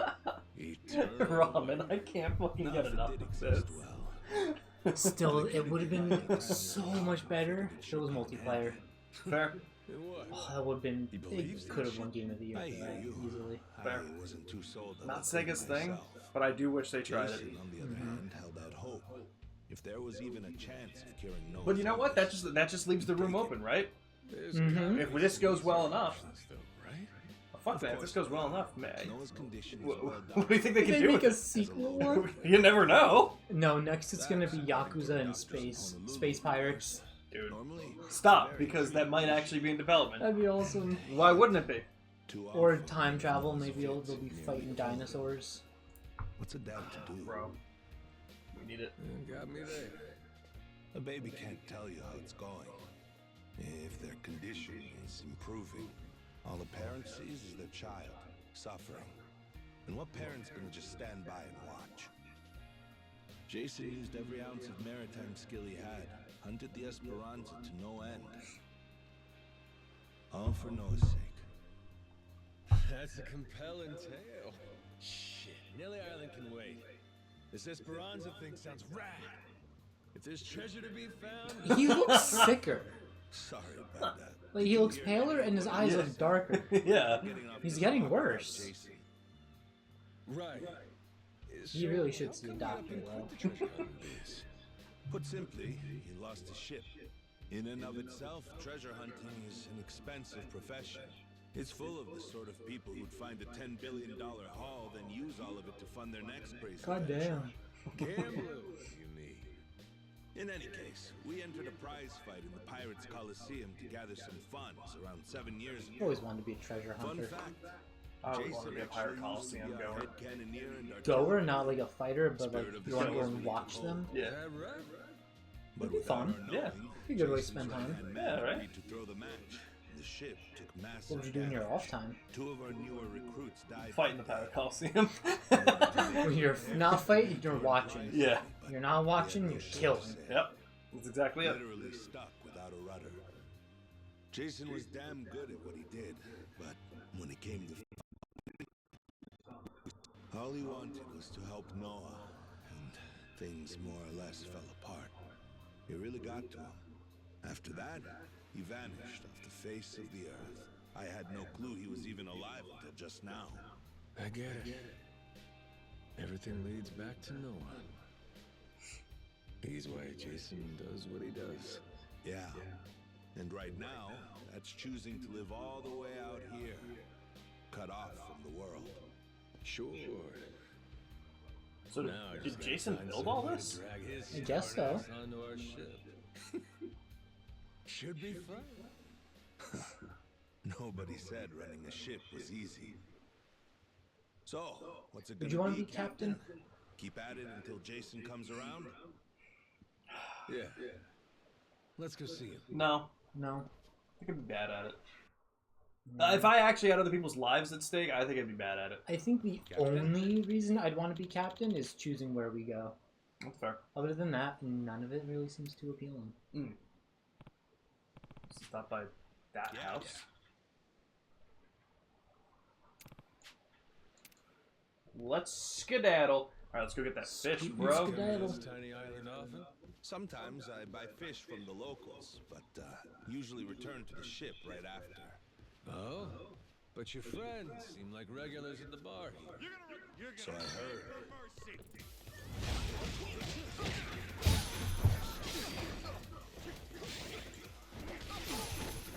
Ramen, I can't fucking Now, get if it enough did of exist this. well, Still, it would have been so much better if it was multiplayer. Fair. And what? Oh, that would have been. He believes It that could have shit. won Game of the Year I for hear that you. easily. Fair. I wasn't too sold on Not the thing Sega's thing, myself. but I do wish they tried it. Jason, on the other hand, held out hope. If there was even a chance of curing Noah's But you know what? illness, That just leaves the room open, right? There's If this goes well enough, options, though, right? fuck that. If this goes well enough, man. Noah's condition is What, well what do you think they Did can they do make with a it? sequel one? You never know. No, next it's gonna be Yakuza and Space Pirates. Dude, normally stop, because that might actually be in development. That'd be awesome. Why wouldn't it be? too Or often, time travel, Noah's maybe fate they'll be nearly fighting fell. dinosaurs. What's a dad to do? Bro, we need it. Got me there. A baby can't tell you how it's going. If their condition is improving, all a parent sees is their child suffering. And what parent's gonna just stand by and watch? Jason used every ounce of maritime skill he had, hunted the Esperanza to no end. All for Noah's sake. That's a compelling tale. Shit, Nelly Island can wait. This Esperanza thing sounds rad. If there's treasure to be found, He looks sicker. Sorry about that. Like he looks paler and his eyes look darker. Yeah. He's getting worse. Jason. right. He really should see a doctor though. Put simply, he lost his ship. In and of itself, treasure hunting is an expensive profession. It's full of the sort of people who'd find a $10 billion haul, then use all of it to fund their next crazy God venture. damn. Gambler, you mean? In any case, we entered a prize fight in the Pirates Coliseum to gather some funds around 7 years I've ago. always wanted to be a treasure Fun hunter. fact, I would want to Jason be a Pirate actually used to Coliseum be our goer. head cannoneer and Goer, artillery. not like a fighter, but like Spirit of the you want to go show and is watch really them. Yeah. Is that right? But It'd be without fun. our Yeah. knowing, Be a good way to Jason's spend time. right-hand man Yeah, right. agreed to throw the match. The ship took massive What would you do in your damage. off time? 2 of our newer recruits died. Fight in the Pirate Coliseum. When you're not fighting, you're watching. Yeah. You're not watching, you're killing. Yep. That's exactly it. Literally stuck without a rudder. Jason was damn good at what he did, but when it came to all he wanted was to help Noah, and things more or less fell apart. It really got to him. After that, he vanished off the face of the earth. I had no clue he was even alive until just now. I get it. Everything leads back to Noah. He's why Jason does what he does. Yeah. And right now, that's choosing to live all the way out here, cut off from the world. Sure. So Now I did just gotta Jason find build some all way to this? drag his I guess smart so. ass onto our ship. Should be fun. Nobody said running a ship was easy. So, what's it gonna Would you want to be, be captain? Keep at it until Jason comes around? Yeah. Let's go see him. No. No. I could be bad at it. If I actually had other people's lives at stake, I think I'd be bad at it. I think the only reason I'd want to be captain is choosing where we go. That's fair. Other than that, none of it really seems too appealing. Stop by that house. Let's skedaddle. Alright, let's go get that fish, bro. Come to this tiny island often? Sometimes I buy fish from the locals, but usually return to the ship right after. Oh? But your friends seem like regulars at the bar here. So I heard.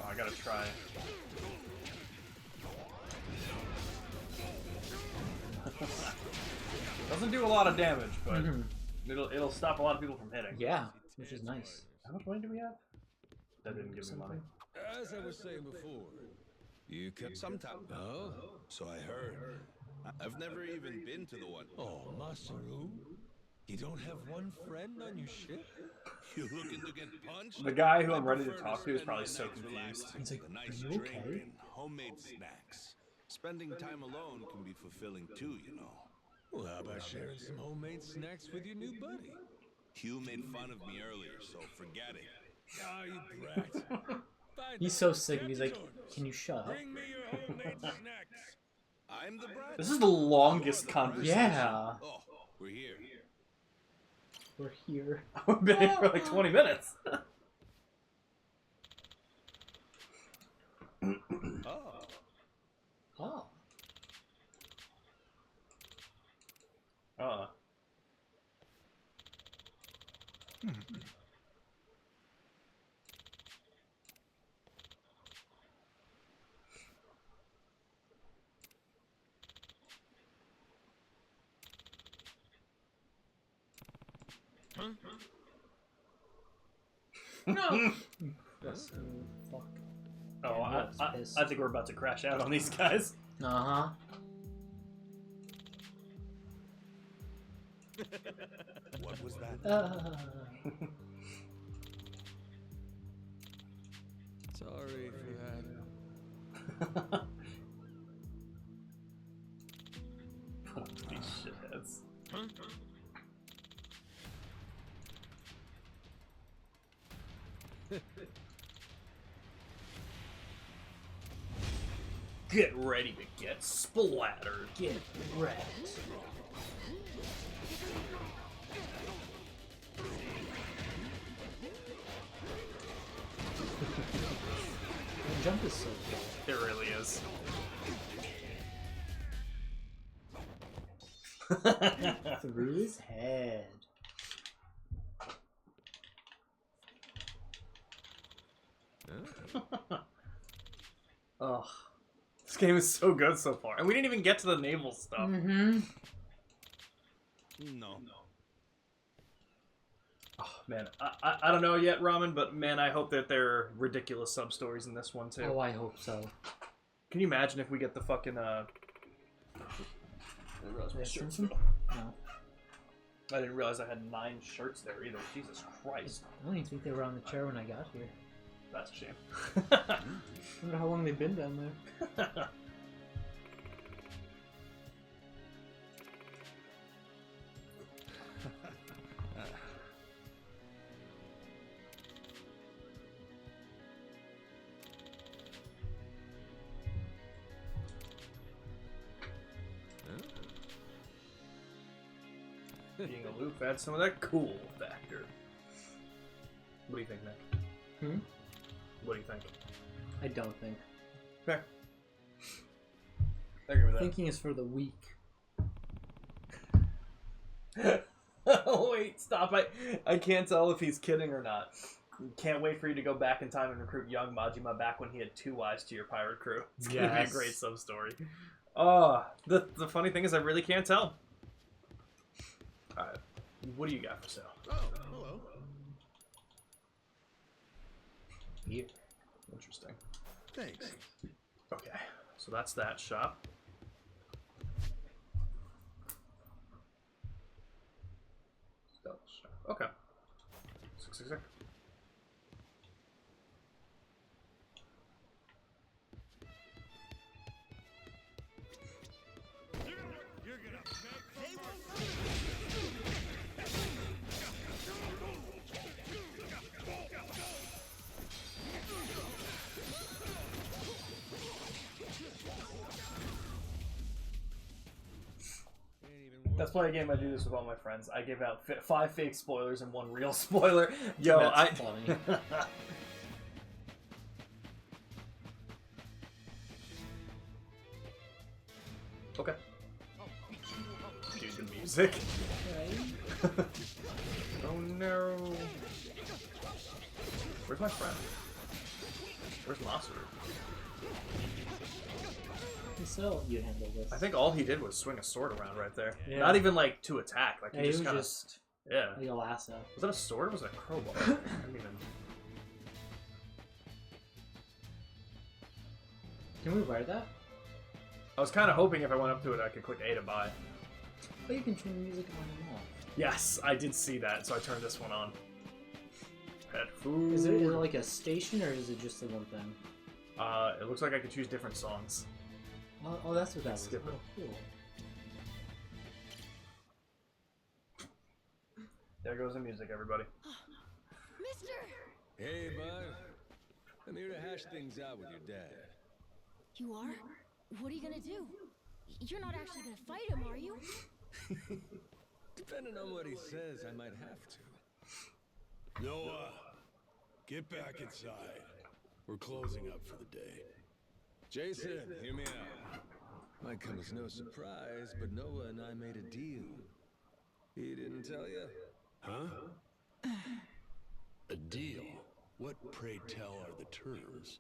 Oh, I gotta try. Doesn't do a lot of damage, but it'll stop a lot of people from hitting. Yeah, which is nice. How much money do we have? That didn't give me money. As I was saying before, you kept Sometime. Oh? So I heard. I've never even been to the one. Oh, Masaru? You don't have one friend on your ship? You looking to get punched? The guy who I I'm ready to prefer talk to is spend probably my so nights confused. relaxing He's like, with a nice "Are you drink okay?" and homemade snacks. Spending time alone can be fulfilling too, you know. Well, how about sharing some homemade snacks with your new buddy? Hugh made fun of me earlier, so forget it. Ah, you brat. Find He's out. so sick. Get He's to like, doing. can you shut up? Bring me your homemade snacks. I'm the brat. This is the longest conversation. Yeah, Oh, we're here. we're here. We've been here for like 20 minutes. Oh. Oh. No. Yes, fuck. Oh, Yeah, that's pissed. I think we're about to crash out on these guys. Uh-huh. What was that? Sorry for that. These shitheads. Get ready to get splattered. Get wrecked. The jump is so good. It really is. Through his head. Ugh. This game is so good so far. And we didn't even get to the naval stuff. Mm-hmm. No. Oh, man, I don't know yet, Ramen, but man, I hope that there are ridiculous sub-stories in this one, too. Oh, I hope so. Can you imagine if we get the fucking, I didn't realize my shirts Simpson? fell. No. I didn't realize I had 9 shirts there either. Jesus Christ. I don't even think they were on the chair when I got here. That's a shame. I wonder how long they've been down there. Being aloof adds some of that cool factor. What do you think, Nick? Hmm? What do you think? I don't think. Fair. I agree with that. Thinking is for the weak. Oh, wait, stop. I can't tell if he's kidding or not. Can't wait for you to go back in time and recruit young Majima back when he had 2 wives to your pirate crew. It's gonna be a Yes. great sub-story. Oh, the funny thing is I really can't tell. Alright. What do you got for sale? Oh, hello. Here. Interesting. Thanks. Okay. So that's that shop. Double shop. Okay. 666. You're gonna beg That's why a game I do this with all my friends. I give out 5 fake spoilers and 1 real spoiler. Yo, That's funny. Okay. Dude, the music. Oh no. Where's my friend? Where's Master? So you handle this. I think all he did was swing a sword around right there. Yeah. Not even like to attack. Like Yeah, he he just was kind of. just Yeah. like a lasso. Was that a sword or was it a crowbar? I don't even. Can we wear that? I was kind of hoping if I went up to it, I could click A to buy. Oh, you can turn the music on and off. Yes, I did see that, so I turned this one on. Pet food. Is it like a station or is it just the one thing? It looks like I could choose different songs. Oh, that's what that was. Skip it. Oh, cool. There goes the music, everybody. Mister! Hey, bud. I'm here to hash things out with your dad. You are? What are you gonna do? You're not actually gonna fight him, are you? Depending on what he says, I might have to. Noah, get back inside. We're closing up for the day. Jason, hear me out. Might come as no surprise, but Noah and I made a deal. He didn't tell you? Huh? A deal? What, pray tell, are the terms?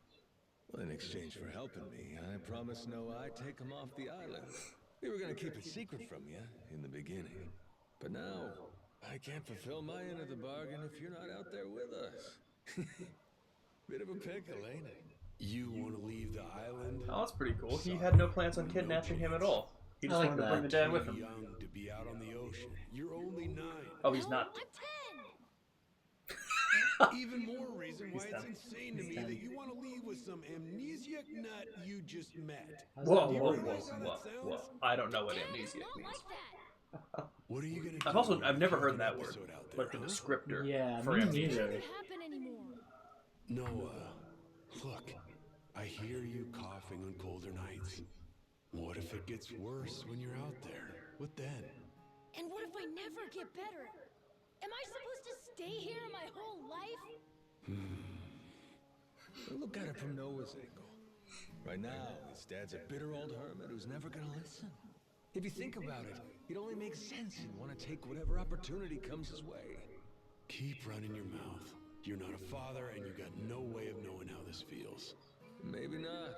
Well, in exchange for helping me, I promised Noah I'd take him off the island. We were gonna keep it secret from you in the beginning. But now, I can't fulfill my end of the bargain if you're not out there with us. Bit of a pickle, ain't it? You want to leave the island? Oh, that's pretty cool. He had no plans on kidnapping him at all. He just I like wanted to that. bring the dad with Too him. young to be out on the ocean. You're only 9. Oh, he's not. I'm 10! Even more reason why He's it's 10. insane to me that you want to leave with some amnesiac nut you just met. Whoa, Do you whoa, realize how whoa, that whoa, sounds? whoa. I don't know what Dad, amnesia it's not means. like that! What are you gonna I've do? also, I've never if heard an that word. episode out there, Like the huh? descriptor Yeah, for me amnesia. neither. It doesn't happen anymore. Noah, look, I hear you coughing on colder nights. What if it gets worse when you're out there? What then? And what if I never get better? Am I supposed to stay here my whole life? Look at it from Noah's angle. Right now, his dad's a bitter old hermit who's never gonna listen. If you think about it, it only makes sense he'd want to take whatever opportunity comes his way. Keep running your mouth. You're not a father, and you got no way of knowing how this feels. Maybe not.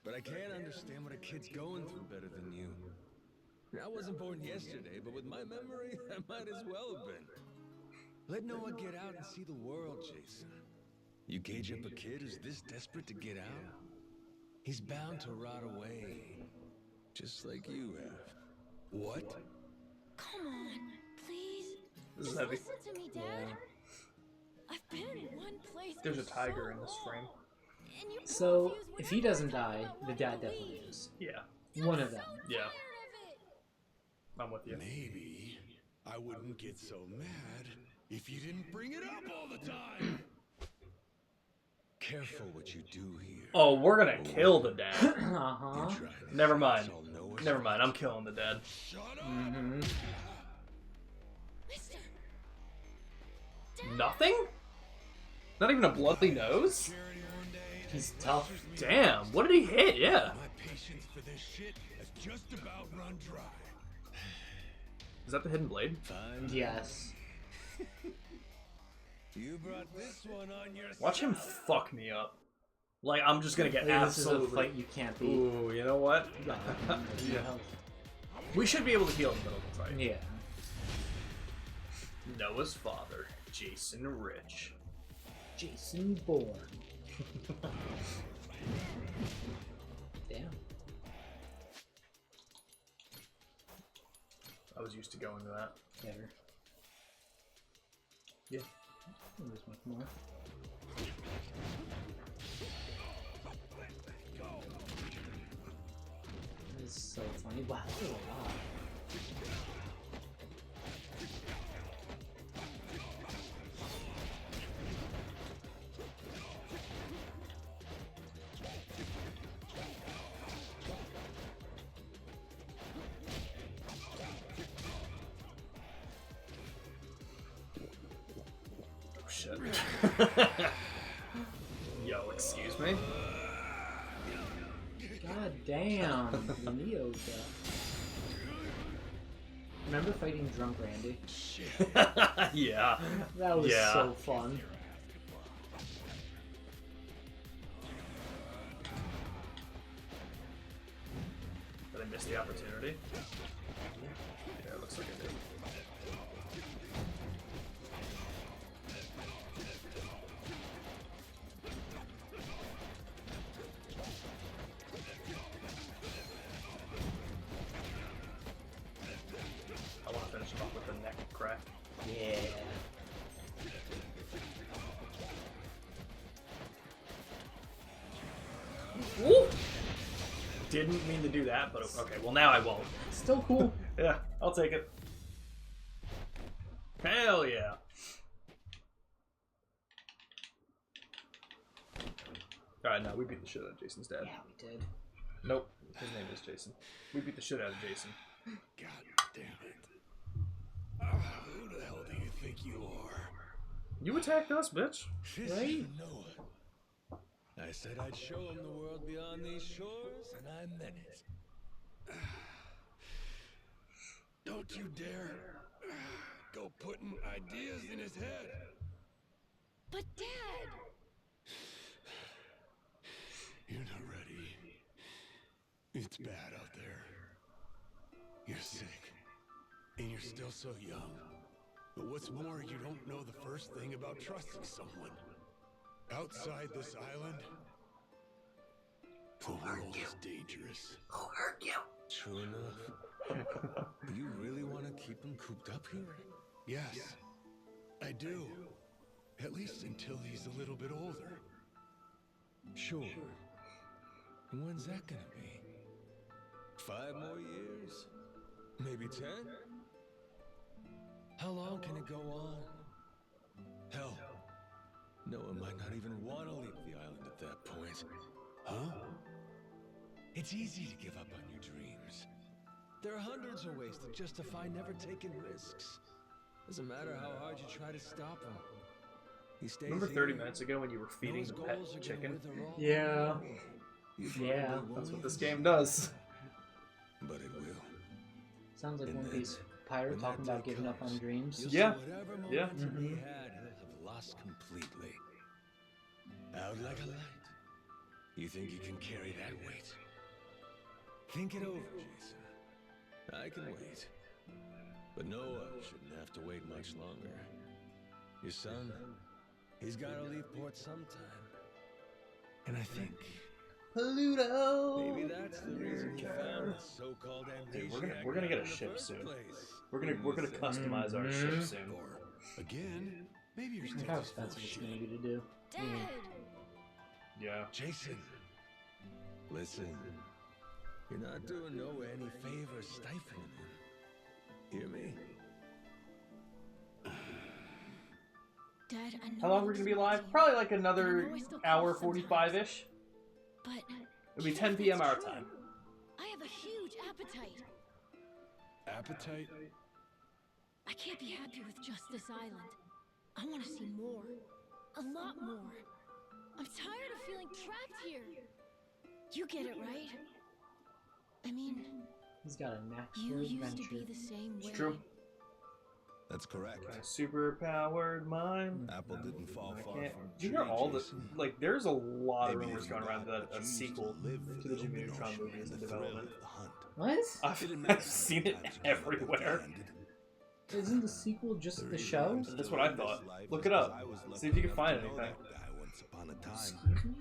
But I can't understand what a kid's going through better than you. I wasn't born yesterday, but with my memory, I might as well have been. Let Noah get out and see the world, Jason. You gauge up a kid who's this desperate to get out? He's bound to rot away. Just like you have. What? Come on, please. This is Just heavy. listen to me, Dad. I've been in one place There's for a tiger so in this long, frame. and you So, confuse if he whenever I doesn't talk die, about the wanting dad to definitely leave. is. Yeah, One of them. yeah. Tired of it. I'm with you. Maybe I wouldn't get so mad if you didn't bring it up all the time. Careful what you do here. Oh, we're gonna kill the dad. Uh-huh. Never mind. Never mind. I'm killing the dad. Shut up! Mm-hmm. Mister, Nothing? Not even a bloody nose? Charity one day, He's tough. Damn. What did he hit? Yeah. my patience for this shit has just about run dry. Is that the hidden blade? Fine. Yes. You brought this one on yourself. Watch him fuck me up. Like, I'm just gonna get This is a absolutely... fight you can't beat. Ooh, you know what? Yeah. Yeah. We should be able to heal in the middle of the fight. Yeah. Noah's father, Jason Rich. Jason Bourne. Damn. I was used to going to that. Better. Yeah. There's much more. This is so funny. Wow, there's a lot. Oh shit. Yo, excuse me? God damn, the Neo death. Remember fighting Drunk Randy? Yeah. That was Yeah. so fun. Did I miss the opportunity? Yeah, it looks like I did. I want to finish him off with the neck crack. Yeah. Woo! Didn't mean to do that, but okay. Well, now I won't. Still cool. Yeah, I'll take it. Hell yeah. Alright, no, we beat the shit out of Jason's dad. Yeah, we did. Nope, his name is Jason. We beat the shit out of Jason. God damn it. Who the hell do you think you are? You attacked us, bitch. Right? Noah. I said I'd show him the world beyond these shores, and I meant it. Don't you dare go putting ideas in his head. But Dad! You're not ready. It's bad out there. You're sick. And you're still so young. But what's more, you don't know the first thing about trusting someone. Outside this island, the world is dangerous. Who hurt you? True enough. You really want to keep him cooped up here? Yes, I do. At least until he's a little bit older. Sure. And when's that gonna be? 5 more years? Maybe 10? How long can it go on? Hell, Noah might not even want to leave the island at that point. Huh? It's easy to give up on your dreams. There are hundreds of ways to justify never taking risks. Doesn't matter how hard you try to stop him. He stays Remember 30 here. minutes ago when you were feeding Noah's the pet goals are gonna chicken? wither all Yeah. away. You Yeah. probably That's won't what this even game does. But it will. Sounds like And One then, Piece pirate when talking that about day giving up on comes, dreams. You'll Yeah. see whatever Yeah. momentum he had, he'll have lost completely. Out like a light. You think you can carry that weight? Think it over, Jason. I can wait. But Noah shouldn't have to wait much longer. Your son, he's gotta leave port sometime. And I think Pluto! maybe that's the reason he found this so-called Dude, amnesiac we're gonna get a in the ship first soon. place. We're gonna customize our ship soon. Or, again, maybe you're still How just full of expensive it's shit. going to be to do. Dad! Yeah. Jason, listen. You're not doing Noah any favors stifling him. Hear me? Dad, I know How long I are we gonna be just live? love you, Probably like but I another know I still hour call sometimes. 45-ish. But It'll be even 10 if p.m. it's our true, time. I have a huge appetite. Appetite? I can't be happy with just this island. I want to see more. A lot more. I'm tired of feeling trapped here. You get it, right? I mean, He's got a knack you for used to be adventure. the same way. It's true. That's correct. My super-powered mind. Apple didn't fall I far can't. from Do you hear tree, all the Jason. like? There's a lot of Maybe rumors you going around forgot, that but a you used sequel live to the the Jimmy open Neutron ocean movie is and in the thrill development. of the hunt. What? I've, Didn't matter I've seen it how many times you were everywhere. abandoned. isn't the sequel just the show? That's what I thought. Look it up. See if you can find anything. Once upon a time. Excuse me?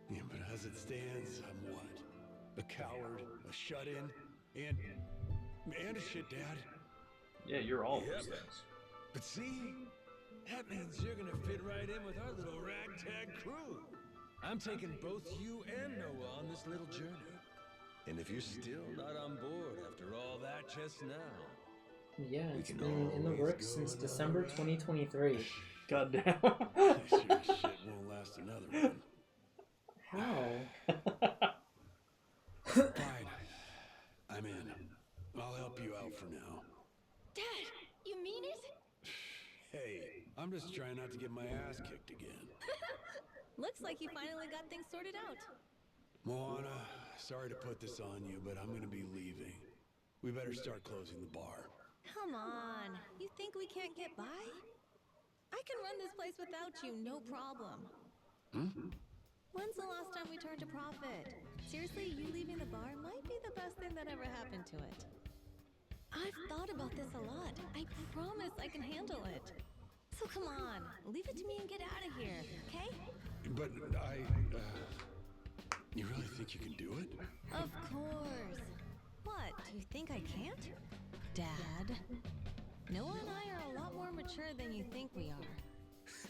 Yeah, but as it stands, I'm what? A coward, a shut-in, and a shit dad. Yeah, you're all those things. But see, that means you're gonna fit right in with our little ragtag crew. I'm taking both you and Noah on this little journey. And if you're still not on board after all that just now... Yeah, it's been in the works since December 2023. Goddamn. Sure shit won't last another one. How? Fine. I'm in. I'll help you out for now. Dad, you mean it? Hey, I'm just trying not to get my ass kicked again. Looks like you finally got things sorted out. Moana, sorry to put this on you, but I'm gonna be leaving. We better start closing the bar. Come on. You think we can't get by? I can run this place without you, no problem. When's the last time we turned a profit? Seriously, you leaving the bar might be the best thing that ever happened to it. I've thought about this a lot. I promise I can handle it. So come on, leave it to me and get out of here, okay? But you really think you can do it? Of course. What, do you think I can't? Dad, Noah and I are a lot more mature than you think we are.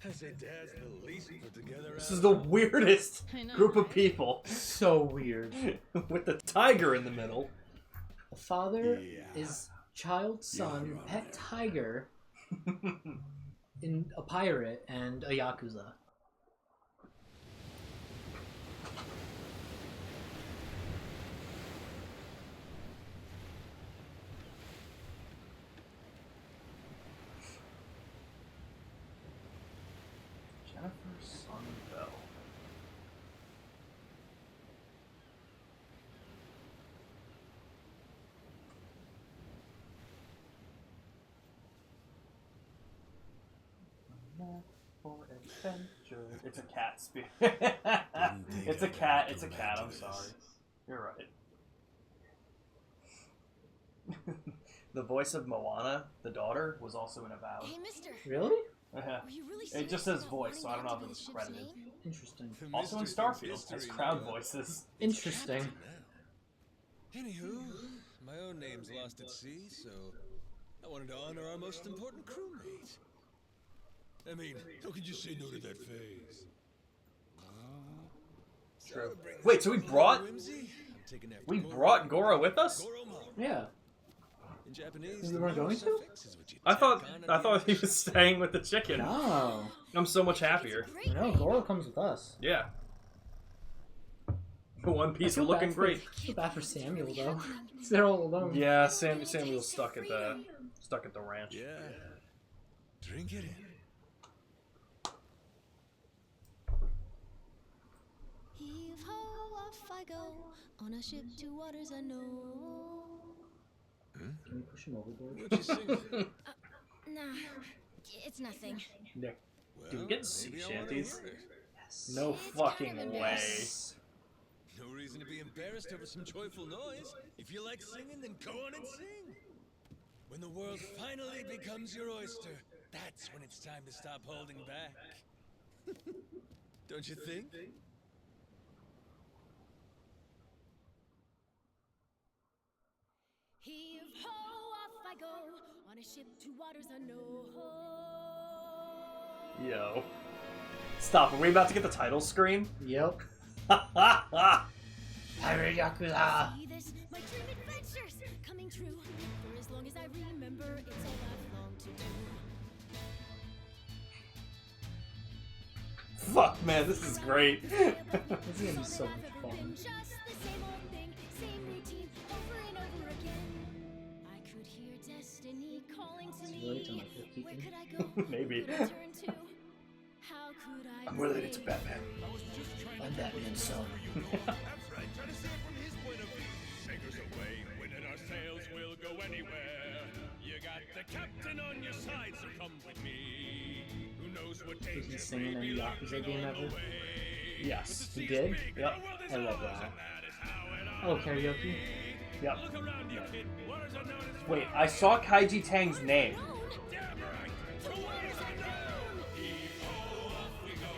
I say Dad's the least put together. This is the weirdest I know, group of right? people. So weird. With the tiger in the middle. A father Yeah. is child, son, You're pet right. tiger, in a pirate, and a Yakuza. Jennifer Sunbell. For adventure. It's a cat speak. It's a cat. It's a cat. I'm sorry. You're right. The voice of Moana, the daughter, was also in Avowed. Hey, mister. Really? Were you really It just serious says about voice, so I don't wanting know that if to it's be the ship's credited. name? Interesting. The Also in mystery from Starfield, history, has crowd Noah. voices. Interesting. Anywho, my own name's lost at sea, so I wanted to honor our most important crewmate. I mean, how could you say no to that phase? True. Wait, so we brought Goro with us? Yeah. In Japanese, We the weren't going mono to? suffix is what you I tack thought on at I the thought end he of was staying with the chicken. No. I'm so much happier. No, Goro comes with us. Yeah. One Piece feel are looking bad for- great. I feel bad for Samuel though. They're all alone. Yeah, Samuel's stuck at the ranch. Yeah. Drink it in. Heave ho, off I go on a ship to waters unknown. Can you push him overboard? What you singing? Nah, it's nothing. Nick, Well, do we get sea maybe I wanna shanties? hear it. Yes. No It's fucking kind of way. embarrassing. No reason to be embarrassed over some joyful noise. If you like singing, then go on and sing. When the world finally becomes your oyster, that's when it's time to stop holding back. Don't you think? Heave ho, off I go on a ship to waters unknown. Yo. Stop, are we about to get the title screen? Yep. Ha Pirate Yakuza. See this, my dream adventures coming true. For as long as I remember, it's all I've longed to do. Fuck, man, this is great. This is gonna be so much fun. Just the same old thing, same routine, over and over again. I could hear destiny calling to It's related to me. Michael Keaton. Where could I go? Maybe. Who could I turn to? How could I I'm related to pray? Batman. I'm Batman's son. That's right. Try to see it from his point of view. Sailors away, winning our sails, we'll go anywhere. You got the captain on your side, so come with me. Who knows what Did he danger sing in may any be Yakuza lurking game on the ever? way. Yes. He did? Yep. I love that. Oh, karaoke? Yep. Look around you, kid. Waters unknown is Wait, I saw Kaiji Tang's name. damn right. To waters unknown. Heave-ho, off we go.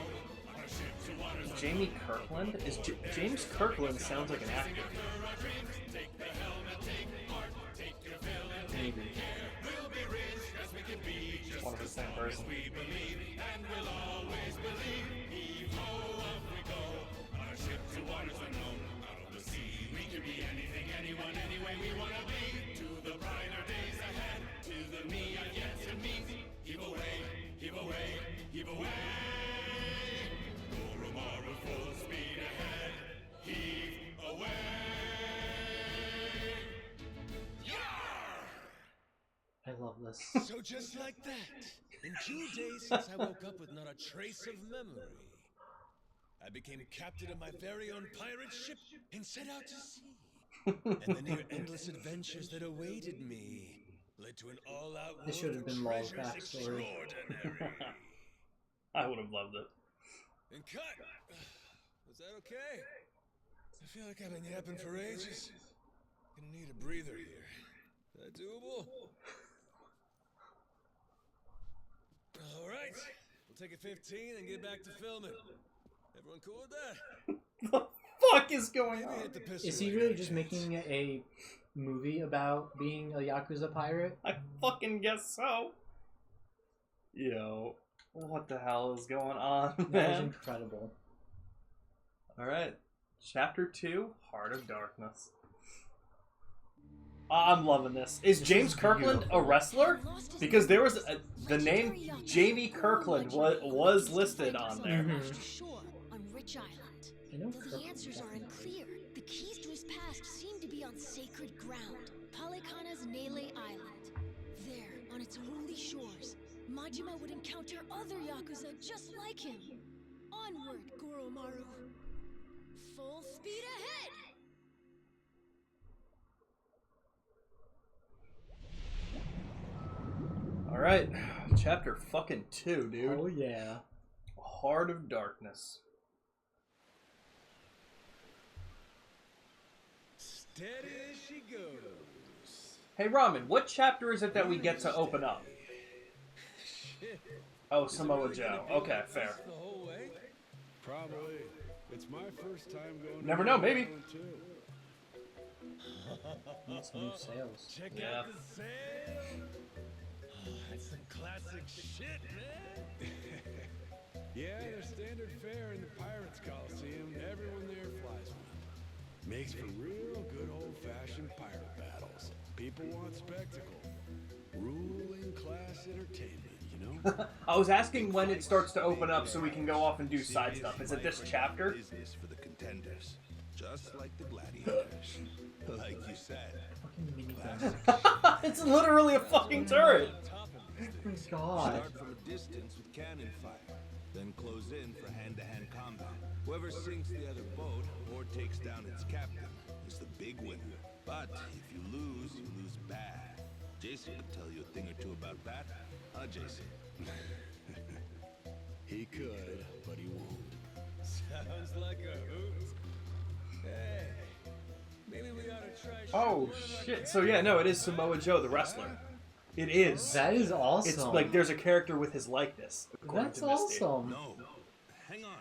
On a ship to waters unknown. Jamie Kirkland? Is James Kirkland sounds like an actor. Take the helmet, take heart, take your fill and take Maybe. care. We'll be rich as we can be, just One of the same person. we believe, and we'll always believe. Heave-ho, off we go. On a ship to waters unknown. Out on the sea, we can be anything, anyone, any way we wanna be. To the brighter days ahead, to the me I've yet to meet. Heave away, heave away, heave away. Goromaru full speed ahead. Heave away. I love this. So just like that, in 2 days since I woke up with not a trace of memory, I became captain of my very own pirate ship and set out to sea. And the near endless adventures that awaited me led to an all-out This world should have of been Law's treasures backstory. extraordinary. I would have loved it. And cut. Was that okay? I feel like I've been yapping for ages. Gonna need a breather here. Is that doable? All right. We'll take a 15 and get back to filming. Everyone cool with that? What the fuck is going Maybe on? hit the piss Is he away really next just chance. making a movie about being a Yakuza pirate? I fucking guess so. Yo, what the hell is going on, That was man? incredible. Alright. Chapter 2, Heart of Darkness. I'm loving this. Is James Kirkland a wrestler? Because there was the name Jamie Kirkland was listed on there. Shore on Rich Island. I know Though the Kirkland answers are definitely. unclear, the keys to his past seem to be on sacred ground, Palikana's Nele Island. There, on its holy shores, Majima would encounter other Yakuza just like him. Onward, Goromaru. Full speed ahead! Alright, chapter fucking 2, dude. Oh yeah. Heart of Darkness. Steady as she goes. Hey Ramen, what chapter is it that we get to open up? Shit. Oh, Samoa Joe. Okay, fair. The whole way? Probably. It's my first time going. Never to know, New maybe. Island, too. Need some new sales. Check Yeah. out the sail. Oh, that's some classic shit, man. Yeah, their standard fare in the Pirates Coliseum. Everyone there flies one. Makes for real good old-fashioned pirate battles. People want spectacle. Ruling class entertainment, you know? I was asking when it starts to open up so we can go off and do side stuff. Is it this chapter? Business for the contenders, just like the gladiators. Like you said, Fucking minigun. It's literally a fucking turret. Oh my god. start from a distance with cannon fire, then close in for hand-to-hand combat. Whoever sinks the other boat or takes down its captain is the big winner. But if you lose bad. Jason could tell you a thing or two about that. Huh, Jason? He could, but he won't. Sounds like a hoot. Hey, maybe we ought to try. Oh shit! So yeah, no, it is Samoa Joe, the wrestler. It is. That is awesome. It's like there's a character with his likeness. according That's to Misty. awesome. No. Hang on.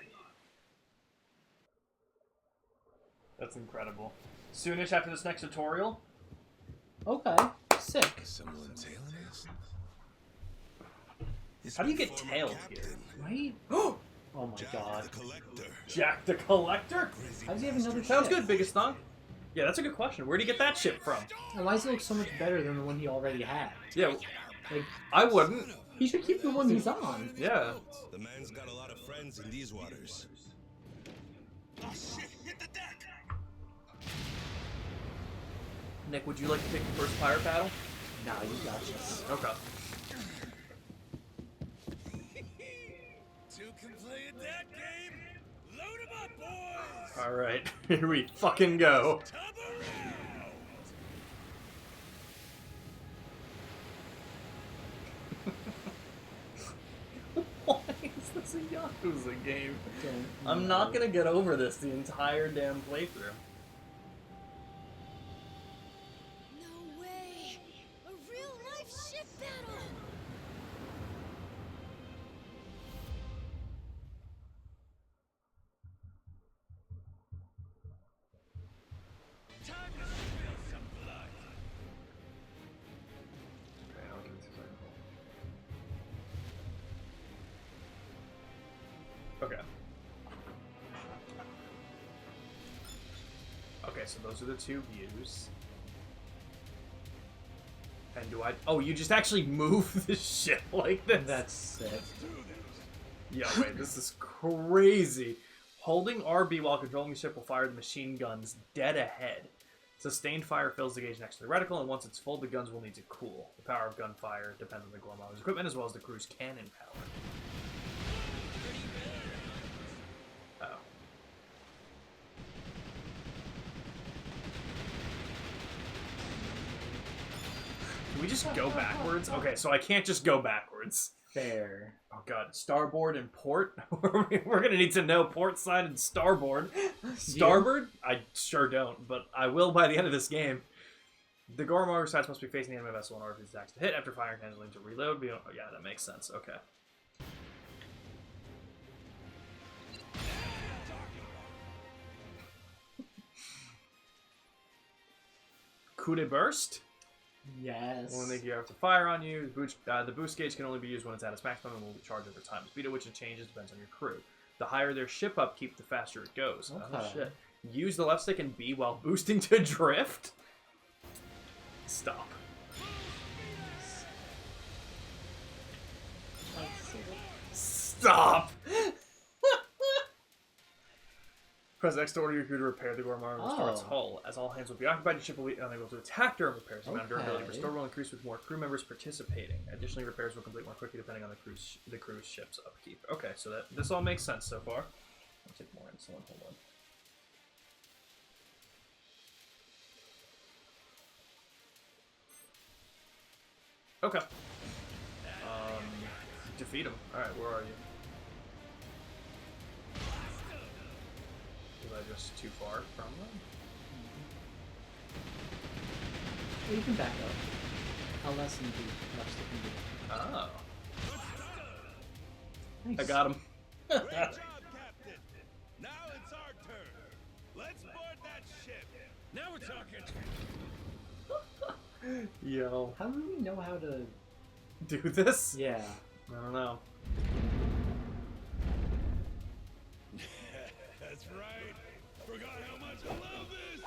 That's incredible. Soonish after this next tutorial. Okay. Sick. Someone tailing us? How do you get tailed here? Right? Oh, Oh my god. The collector. Jack the Collector. How does he have another Sounds ship? good, biggest thong. Yeah, that's a good question. Where'd he get that ship from? And why does it look so much better than the one he already had? Yeah, Like, I wouldn't. he should keep the one he's on. Yeah. The man's got a lot of friends in these waters. Oh shit, hit the deck! Nick, would you like to pick the first pirate battle? Nah, you got this. Okay. Two can play at that game. Load 'em up, boys. All right, here we fucking go. Tub around. Why is this a Yakuza game? Don't I'm not gonna get over this the entire damn playthrough. Okay. Okay, so those are the two views. And do I... Oh, you just actually move the ship like this? That's sick. Yeah, wait, this is crazy. Holding RB while controlling the ship will fire the machine guns dead ahead. Sustained fire fills the gauge next to the reticle, and once it's full, the guns will need to cool. The power of gunfire depends on the Gorma's equipment as well as the crew's cannon power. Oh. Can we just go backwards? Okay, so I can't just go backwards. Fair. Oh god, starboard and port? We're gonna need to know port side and starboard. Starboard? I sure don't, but I will by the end of this game. The Gormar sides must be facing the enemy vessel in order for these attacks to hit. After firing, canceling to reload. Oh, yeah, that makes sense. Okay. Coup de burst? Yes. When they gear up to fire on you, the boost gauge can only be used when it's at its maximum and will be charged over time. Speed at which it changes depends on your crew. The higher their ship upkeep, the faster it goes. Okay. Oh shit. Use the left stick and B while boosting to drift? Stop. Stop! Press X to order your crew to repair the Gormar and restore its hull. As all hands will be occupied, your ship will be unable to attack during repairs. The amount of durability restored will increase with more crew members participating. Additionally, repairs will complete more quickly depending on the crew's ship's upkeep. Okay, so this all makes sense so far. I'll take more insulin. Hold on. Okay. Defeat him. Alright, where are you? Was I just too far from them? Well, you can back up. I'll lessen the left stick and do. Oh. Nice. I got him. Great job, Captain. Now it's our turn. Let's board that ship. Now we're talking. Yo. How do we know how to Do this? Yeah. I don't know. That's right. Forgot how much I love this.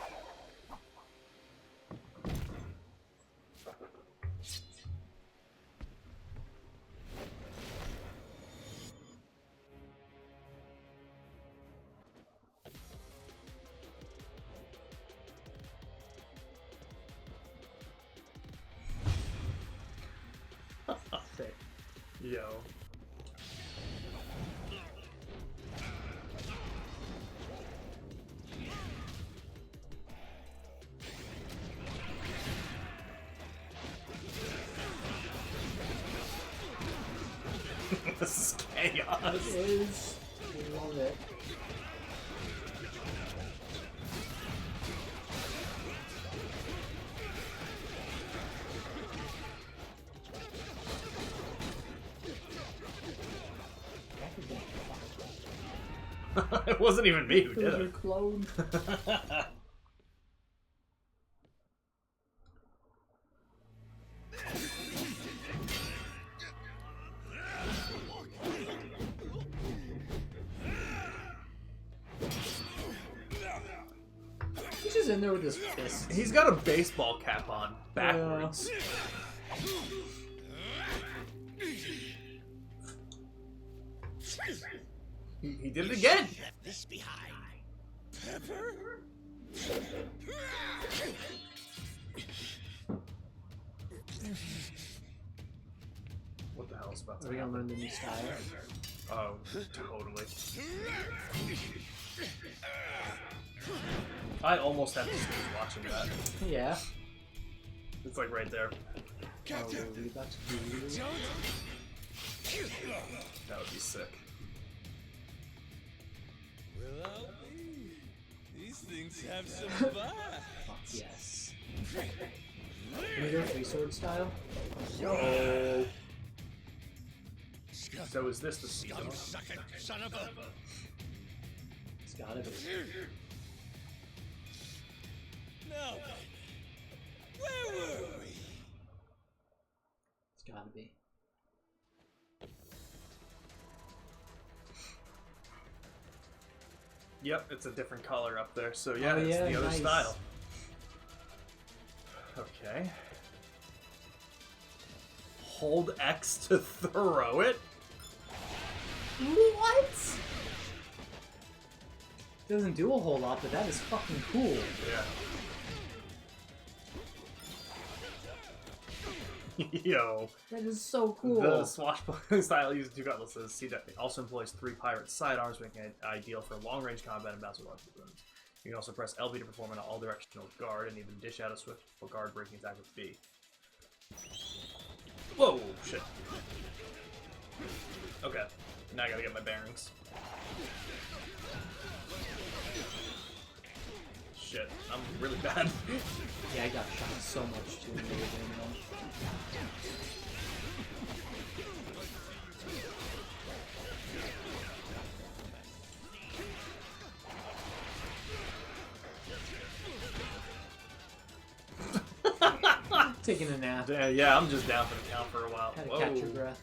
Sick. Yo. This is chaos. It is. I love it. It wasn't even me who did Those are it. clone. He's just in there with his fists. He's got a baseball cap on backwards. He did it again. Left this behind. Pepper? What the hell is about to Are we gonna happen? learn the new style? Oh, totally. I almost have to snooze watching that. Yeah. It's like right there. Oh, were we about to do? That would be sick. Well, I'll be. These things have some vibe. Fuck yes. Can we go three sword style? Yo. So is this the season? Scum-sucking son of a... It's gotta be. No. Where were we? It's gotta be. Yep, it's a different color up there. So yeah, Oh, it's yeah, the other nice. style. Okay. Hold X to throw it. What? Doesn't do a whole lot, but that is fucking cool. Yeah. Yo. That is so cool. The swashbuckling style uses two cutlasses. See that it also employs 3 pirate sidearms, making it ideal for long-range combat and bouncing weapons. You can also press LB to perform an all-directional guard, and even dish out a swift guard breaking attack with B. Whoa, shit. Okay, now I gotta get my bearings. Shit, I'm really bad. Yeah, I got shot so much too in the game, Taking a nap. Yeah, I'm just down for the count for a while. Had to Whoa. catch your breath.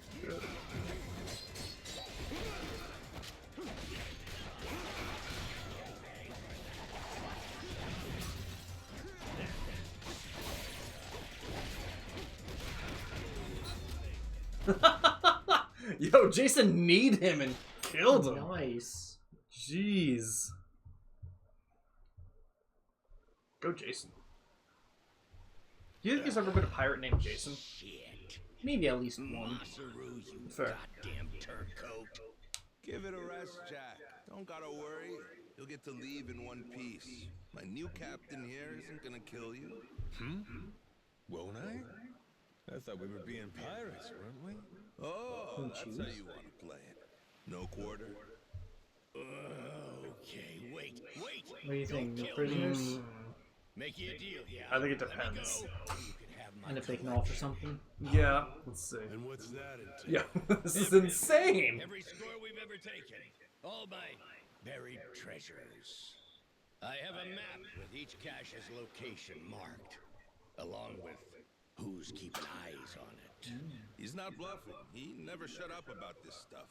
Yo, Jason kneed him and killed him. Nice. Jeez. Go, Jason. Do you think there's ever been a pirate named Jason? Shit. Maybe at least one. Masaru, you Fair. goddamn turncoat. Give it a rest, Jack. Don't gotta worry. You'll get to leave in one piece. My new captain here isn't gonna kill you. Won't I? I thought we were being pirates, weren't we? Oh, that's how you want to play it. No quarter. Okay, wait. What do you think? No kill prisoners? Make you a deal here. I think it Let me depends. go. You can have my And if they can offer something? Yeah, let's see. And what's that entail? Yeah, this is insane. every score we've ever taken. All my buried treasures. I have a map with each cache's location marked, along with who's keeping eyes on it. He's not bluffing. He never shut up about this stuff.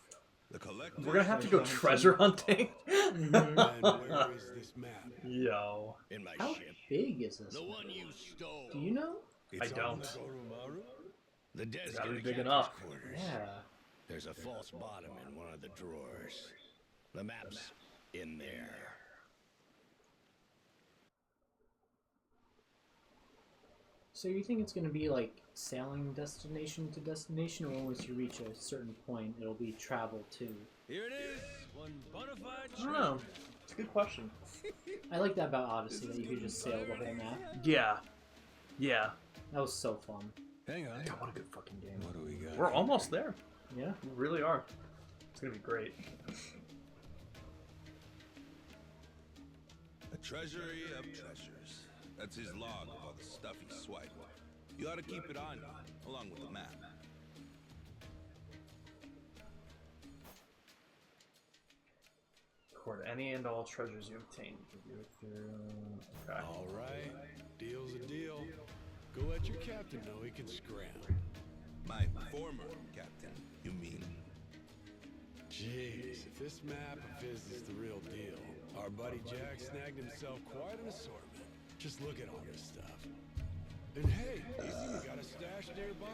The collector. We're gonna have to go treasure hunting. And where is this map? Yo. In my How ship. big is this? The one? one you stole. Do you know? I don't. Goromaru? The desk Gotta in be the big captain's enough. quarters. Yeah. There's a false bottom in one of the drawers. The map's in there. So you think it's going to be like sailing destination to destination, or once you reach a certain point, it'll be travel to? Here it is, one bona fide I don't know. It's a good question. I like that about Odyssey, that you could just sail the whole map. Yeah. Yeah. That was so fun. Hang on. God, what a good fucking game. What do we got? We're almost there. Yeah. We really are. It's gonna be great. A treasury of treasures. That's his log of all the stuff he swiped. You ought to keep it on you, along with the map. Record any and all treasures you obtain. You go through. Okay. All right, deal's a deal. Go let your captain know he can scram. My former captain, you mean? Jeez, if this map of his is the real deal, our buddy Jack snagged himself quite an assortment. Just look at all this stuff. And hey, he's even got a stash nearby.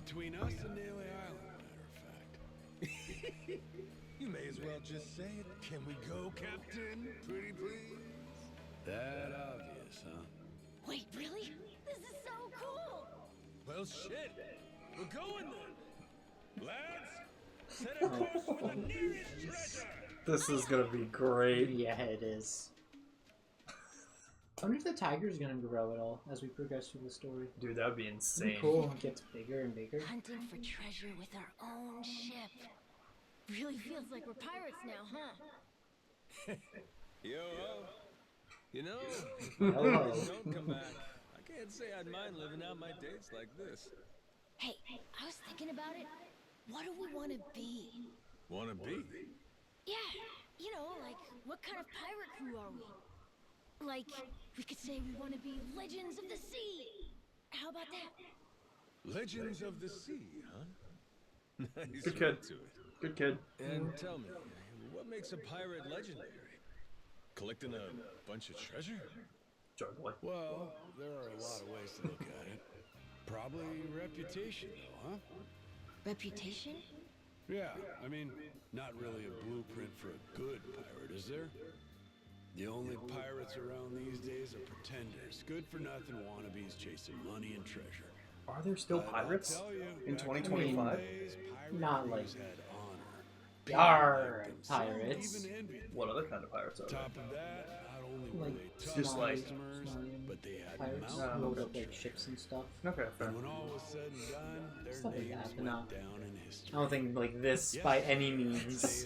Between us and Naily Island, matter of fact. You may as well just say it. Can we go, Captain? Pretty please? That obvious, huh? Wait, really? This is so cool! Well, shit. We're going then. Lads, set a course for the nearest treasure. This is gonna be great. Yeah, it is. I wonder if the tiger's gonna grow at all as we progress through the story. Dude, that would be Isn't insane. it cool? It gets bigger and bigger. Hunting for treasure with our own ship. Really feels like we're pirates now, huh? Yo, you know, Hello. don't come back. I can't say I'd mind living out my dates like this. Hey, I was thinking about it. What do we want to be? Wanna be? Yeah, you know, like, what kind of pirate crew are we? Like, we could say we want to be Legends of the Sea. How about that? Legends of the Sea, huh? Nice Good kid. ring to it. Good kid. And tell me, what makes a pirate legendary? Collecting a bunch of treasure? Joy boy. Well, there are a lot of ways to look at it. Probably reputation, though, huh? Reputation? Yeah, I mean, not really a blueprint for a good pirate, is there? The only pirates around these days are pretenders, good-for-nothing wannabes chasing money and treasure. Are there still But I'll pirates tell you, in back 2025? days, pirate Not crews like- had honor. Yar, People liked them, some pirates. even envied them. What other kind of pirates are there? Top of that, not only were Like they tough just like- customers, but they had Pirates mountains load of up like treasure. ships and stuff. Okay, fair. And when all was said and done, their Stuff like names that, but went not- down in history. I don't think like this by any means.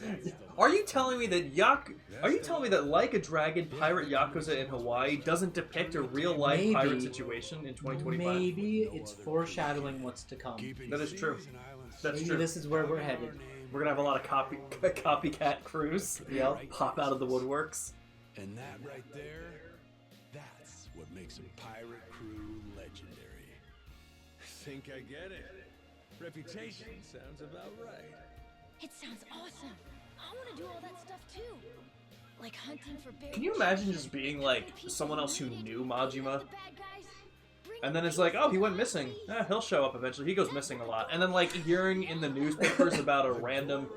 Are you telling me that Like a Dragon Pirate Yakuza in Hawaii doesn't depict a real life Maybe. pirate situation in 2025? Maybe it's foreshadowing what's to come. Keeping That is true. seas and islands That's Maybe true. this is where we're headed. We're gonna have a lot of copycat crews. Yep. Pop out of the woodworks. And that right there, that's what makes a pirate crew legendary. Think I get it. Reputation sounds about right. It sounds awesome. I want to do all that stuff too. Like hunting for bears. Can you imagine just being like someone else who knew Majima? And then it's like, oh, he went missing. He'll show up eventually. He goes missing a lot. And then like hearing in the newspapers about a random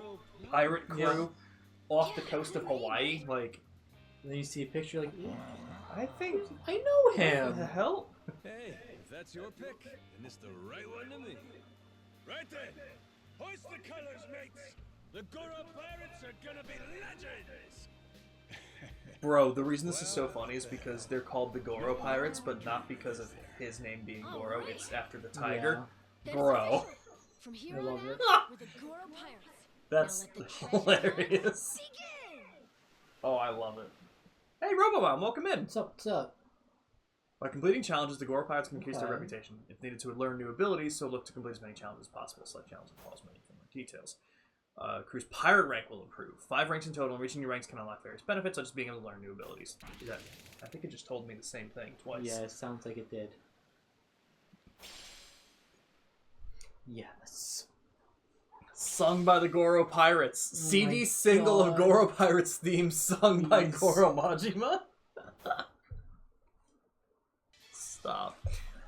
pirate crew off the coast of Hawaii, like, And then you see a picture like, I think I know what the him. hell? Hey, if that's your pick, then it's the right one to me. Right then, hoist the colors, mates. The Goro pirates are gonna be legends. Bro, the reason this is so funny is because they're called the Goro Pirates, but not because of his name being Goro. It's after the tiger. Bro. From here I on love out, it. we're the Goro pirates. That's Now let the treasure hilarious. begin. Oh, I love it. Hey, Robobomb, welcome in. What's up? What's up? By completing challenges, the Goro Pirates can increase their Okay. reputation. If needed to learn new abilities, so look to complete as many challenges as possible. Select challenges and follows many for more details. Crew's pirate rank will improve. 5 ranks in total, and reaching new ranks can unlock various benefits, such as being able to learn new abilities. I think it just told me the same thing twice. Yeah, it sounds like it did. Yes. Sung by the Goro Pirates. Oh CD my single of God. Goro Pirates theme sung by Yes. Goro Majima. Stop.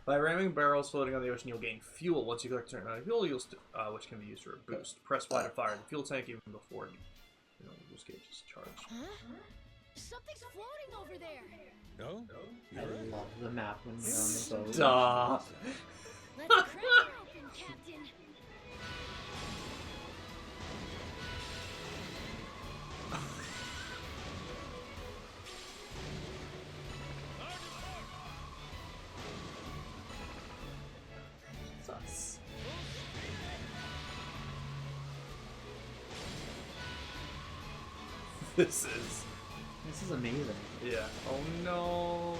By ramming barrels floating on the ocean, you'll gain fuel. Once you collect a certain amount of fuel, which can be used for a boost. Press Y to fire the fuel tank even before the boost gauge is charged. Huh? Something's floating over there. No? I love the map when you're on the boat. Stop. Let's crack it open, Captain. Sus. This This is amazing. yeah. Oh no.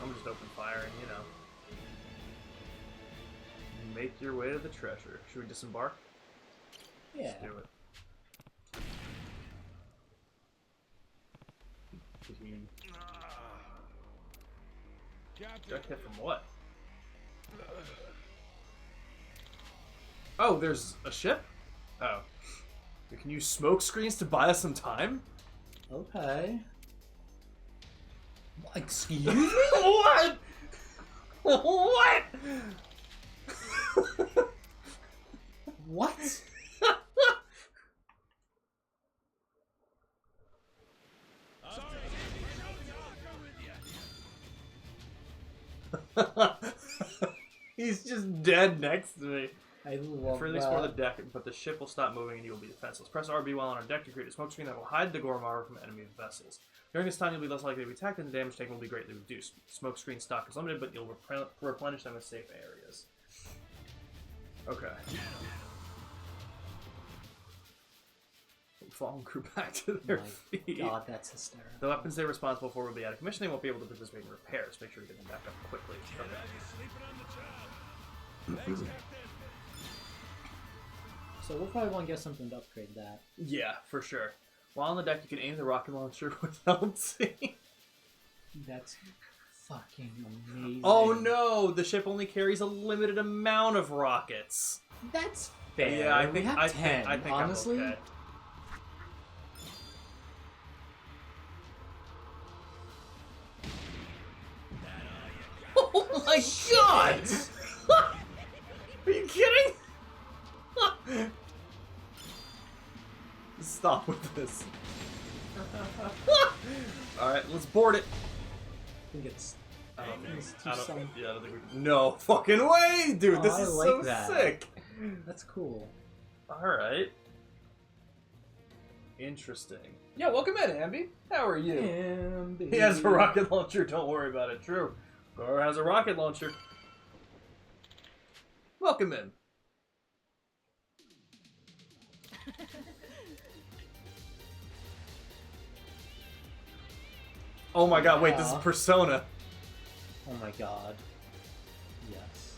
I'm just open firing, you know. Make your way to the treasure. Should we disembark? Yeah. Let's do it. Got hit from what? Oh, there's a ship? Oh. We can use smoke screens to buy us some time? Okay. Excuse me? What? What? What? He's just dead next to me. I love Freely explore the that. deck, but the ship will stop moving and you will be defenseless. Press RB while on our deck to create a smoke screen that will hide the Goromara from enemy vessels. During this time, you'll be less likely to be attacked, and the damage taken will be greatly reduced. Smoke screen stock is limited, but you'll replenish them in safe areas. Okay. Fallen crew back to their feet. God, that's hysterical. The weapons they're responsible for will be out of commission. They won't be able to participate in repairs. Make sure to get them back up quickly. Okay. So we'll probably want to get something to upgrade that. Yeah, for sure. While on the deck, you can aim the rocket launcher without seeing. That's fucking amazing. Oh no! The ship only carries a limited amount of rockets. That's fair. Yeah, I think we have I 10, think honestly. I'm okay. Oh my god! Are you kidding? Stop with this. Alright, let's board it. I think it's. I don't think it's I too don't, some- yeah, I don't think we No fucking way, dude! Oh, This I is like so that. sick! That's cool. Alright. Interesting. Yeah, welcome in, Ambi. How are you? Ambi. He has a rocket launcher, don't worry about it. True. Goro has a rocket launcher. Welcome in. Oh my god, wait, this is Yeah. Persona. Oh my god. Yes.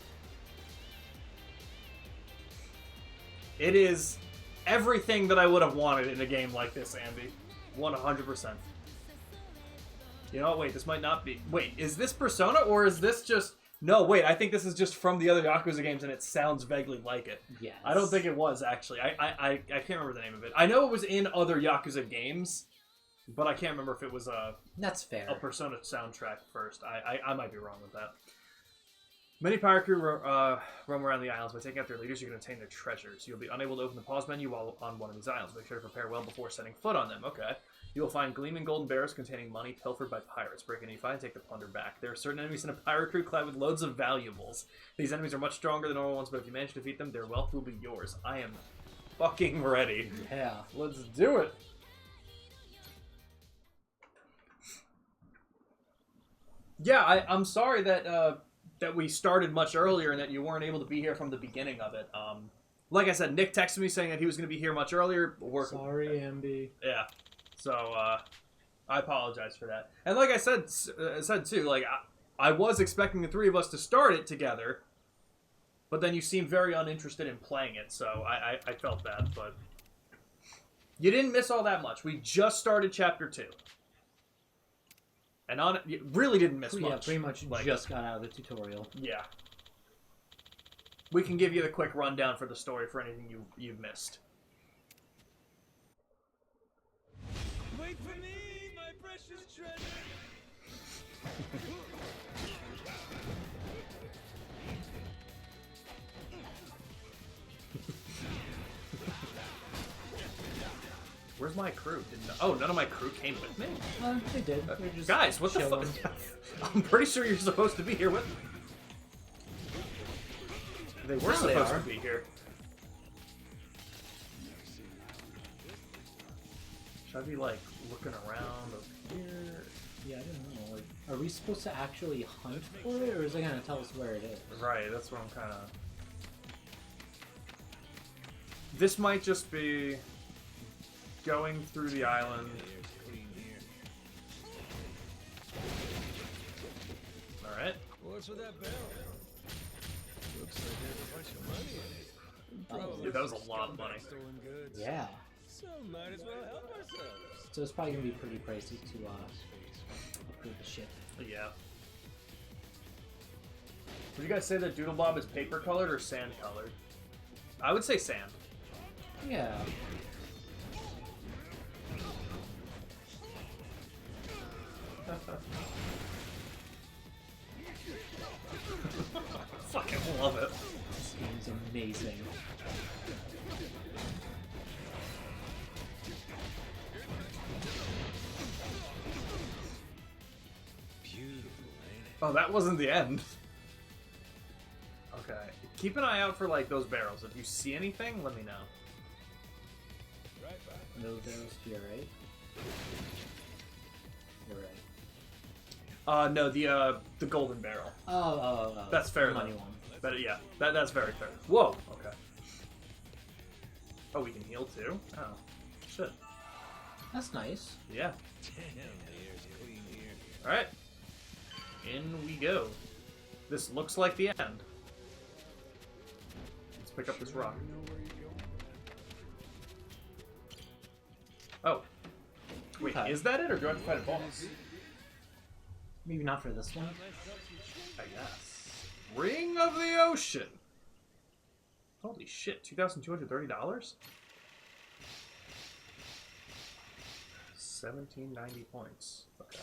It is everything that I would have wanted in a game like this, Ambi. 100%. You know what, wait, this might not be... Wait, is this Persona, or is this just... No, wait, I think this is just from the other Yakuza games, and it sounds vaguely like it. Yes. I don't think it was, actually. I can't remember the name of it. I know it was in other Yakuza games, but I can't remember if it was That's fair. a Persona soundtrack first. I might be wrong with that. Many pirate crew roam around the islands. By taking out their leaders, you can obtain their treasures. You'll be unable to open the pause menu while on one of these islands. Make sure to prepare well before setting foot on them. Okay. You will find gleaming golden barrels containing money pilfered by pirates. Break any you find, take the plunder back. There are certain enemies in a pirate crew clad with loads of valuables. These enemies are much stronger than normal ones, but if you manage to defeat them, their wealth will be yours. I am fucking ready. Yeah. Let's do it. Yeah, I'm sorry that that we started much earlier and that you weren't able to be here from the beginning of it. Like I said, Nick texted me saying that he was going to be here much earlier. Sorry, Ambi. Yeah. So, I apologize for that. And like I said too, like, I was expecting the three of us to start it together, but then you seemed very uninterested in playing it, so I felt bad, but... You didn't miss all that much. We just started Chapter 2. And you really didn't miss much. Yeah, pretty much just got out of the tutorial. Yeah. We can give you the quick rundown for the story for anything you've missed. Wait for me, my precious treasure! Where's my crew? Oh, none of my crew came with me? They did. They're just Guys, what the chilling. fuck? I'm pretty sure you're supposed to be here with me. They were Now they supposed are. to be here. Should I be, like, looking around over here? Yeah, I don't know. Like, are we supposed to actually hunt for it, or is it gonna tell us where it is? Right, that's what I'm kind of... This might just be going through the island. Alright. What's with that barrel? Looks like there's a bunch of money in it. Probably Dude, that was a some lot of money. stolen goods. Yeah. So might as well help ourselves. So it's probably gonna be pretty pricey to upgrade the ship. Yeah. Would you guys say that Doodle Bob is paper colored or sand colored? I would say sand. Yeah. Fucking love it. This game's amazing. Beautiful, ain't it? Oh, that wasn't the end. Okay. Keep an eye out for, like, those barrels. If you see anything, let me know. Right back. No barrels to your right. You're right. No, the golden barrel. Oh. That's fair the money enough. one. But yeah, that's very fair. Whoa. Okay. Oh, we can heal too. Oh, shit. That's nice. Yeah. Damn, the air's clean here. All right. In we go. This looks like the end. Let's pick up this rock. Oh. Wait, Okay. is that it, or do I have to fight a boss? Maybe not for this one. I guess. Ring of the Ocean. Holy shit, $2,230? 1790 points. Okay.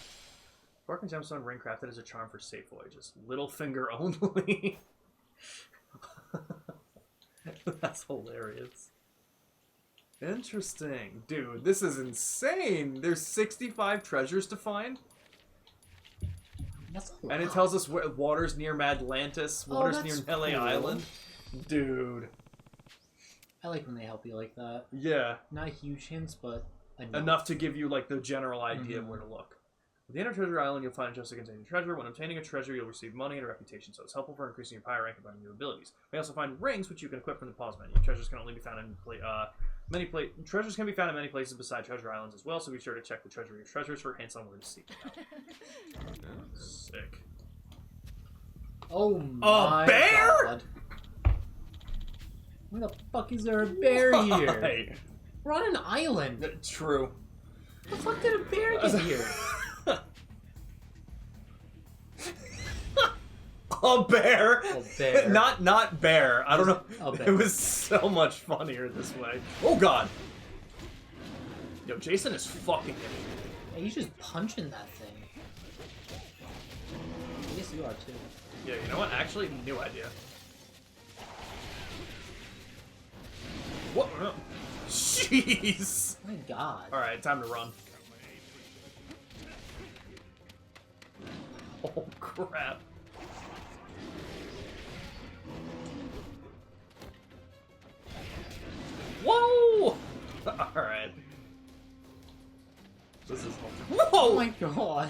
Bark and Gemstone ring crafted as a charm for safe voyages. Little finger only. That's hilarious. Interesting. Dude, this is insane. There's 65 treasures to find. That's a lot. And it tells us waters near Madlantis, waters near that's Nele cool. Island. Dude. I like when they help you like that. Yeah. Not huge hints, but Enough to give you like the general idea of where to look. At the end of Treasure Island, you'll find a chest containing treasure. When obtaining a treasure, you'll receive money and a reputation, so it's helpful for increasing your power rank and finding new abilities. We also find rings, which you can equip from the pause menu. Treasures can only be found in treasures can be found in many places beside Treasure Islands as well, so be sure to check the treasury of treasures for hints on where to seek them out. Sick. Oh my bear? god. Where the fuck is there a bear here? Hey. We're on an island. True. How the fuck did a bear get here? A bear. A bear. Not bear. I don't know. A bear. It was so much funnier this way. Oh god. Yo, Jason is fucking him. Hey, he's just punching that thing. I guess you are too. Yeah, you know what? Actually, new idea. What? Jeez. My god. Alright, time to run. Oh, crap. Whoa! Alright. This is... Whoa! Oh my god.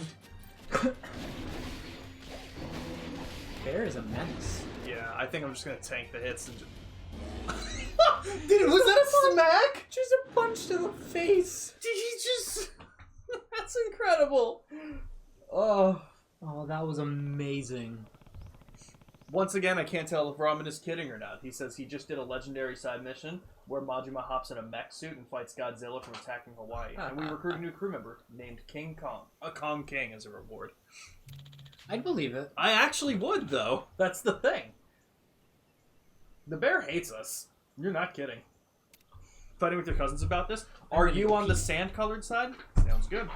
Bear is a menace. Yeah, I think I'm just gonna tank the hits and just... Dude, was that a smack? Just a punch to the face. Did he just... That's incredible. Oh, that was amazing. Once again, I can't tell if Ramen is kidding or not. He says he just did a legendary side mission where Majima hops in a mech suit and fights Godzilla from attacking Hawaii. And we recruit a new crew member named King Kong. A Kong King as a reward. I'd believe it. I actually would, though. That's the thing. The bear hates us. You're not kidding. Fighting with your cousins about this? Are you on the sand-colored side? Sounds good.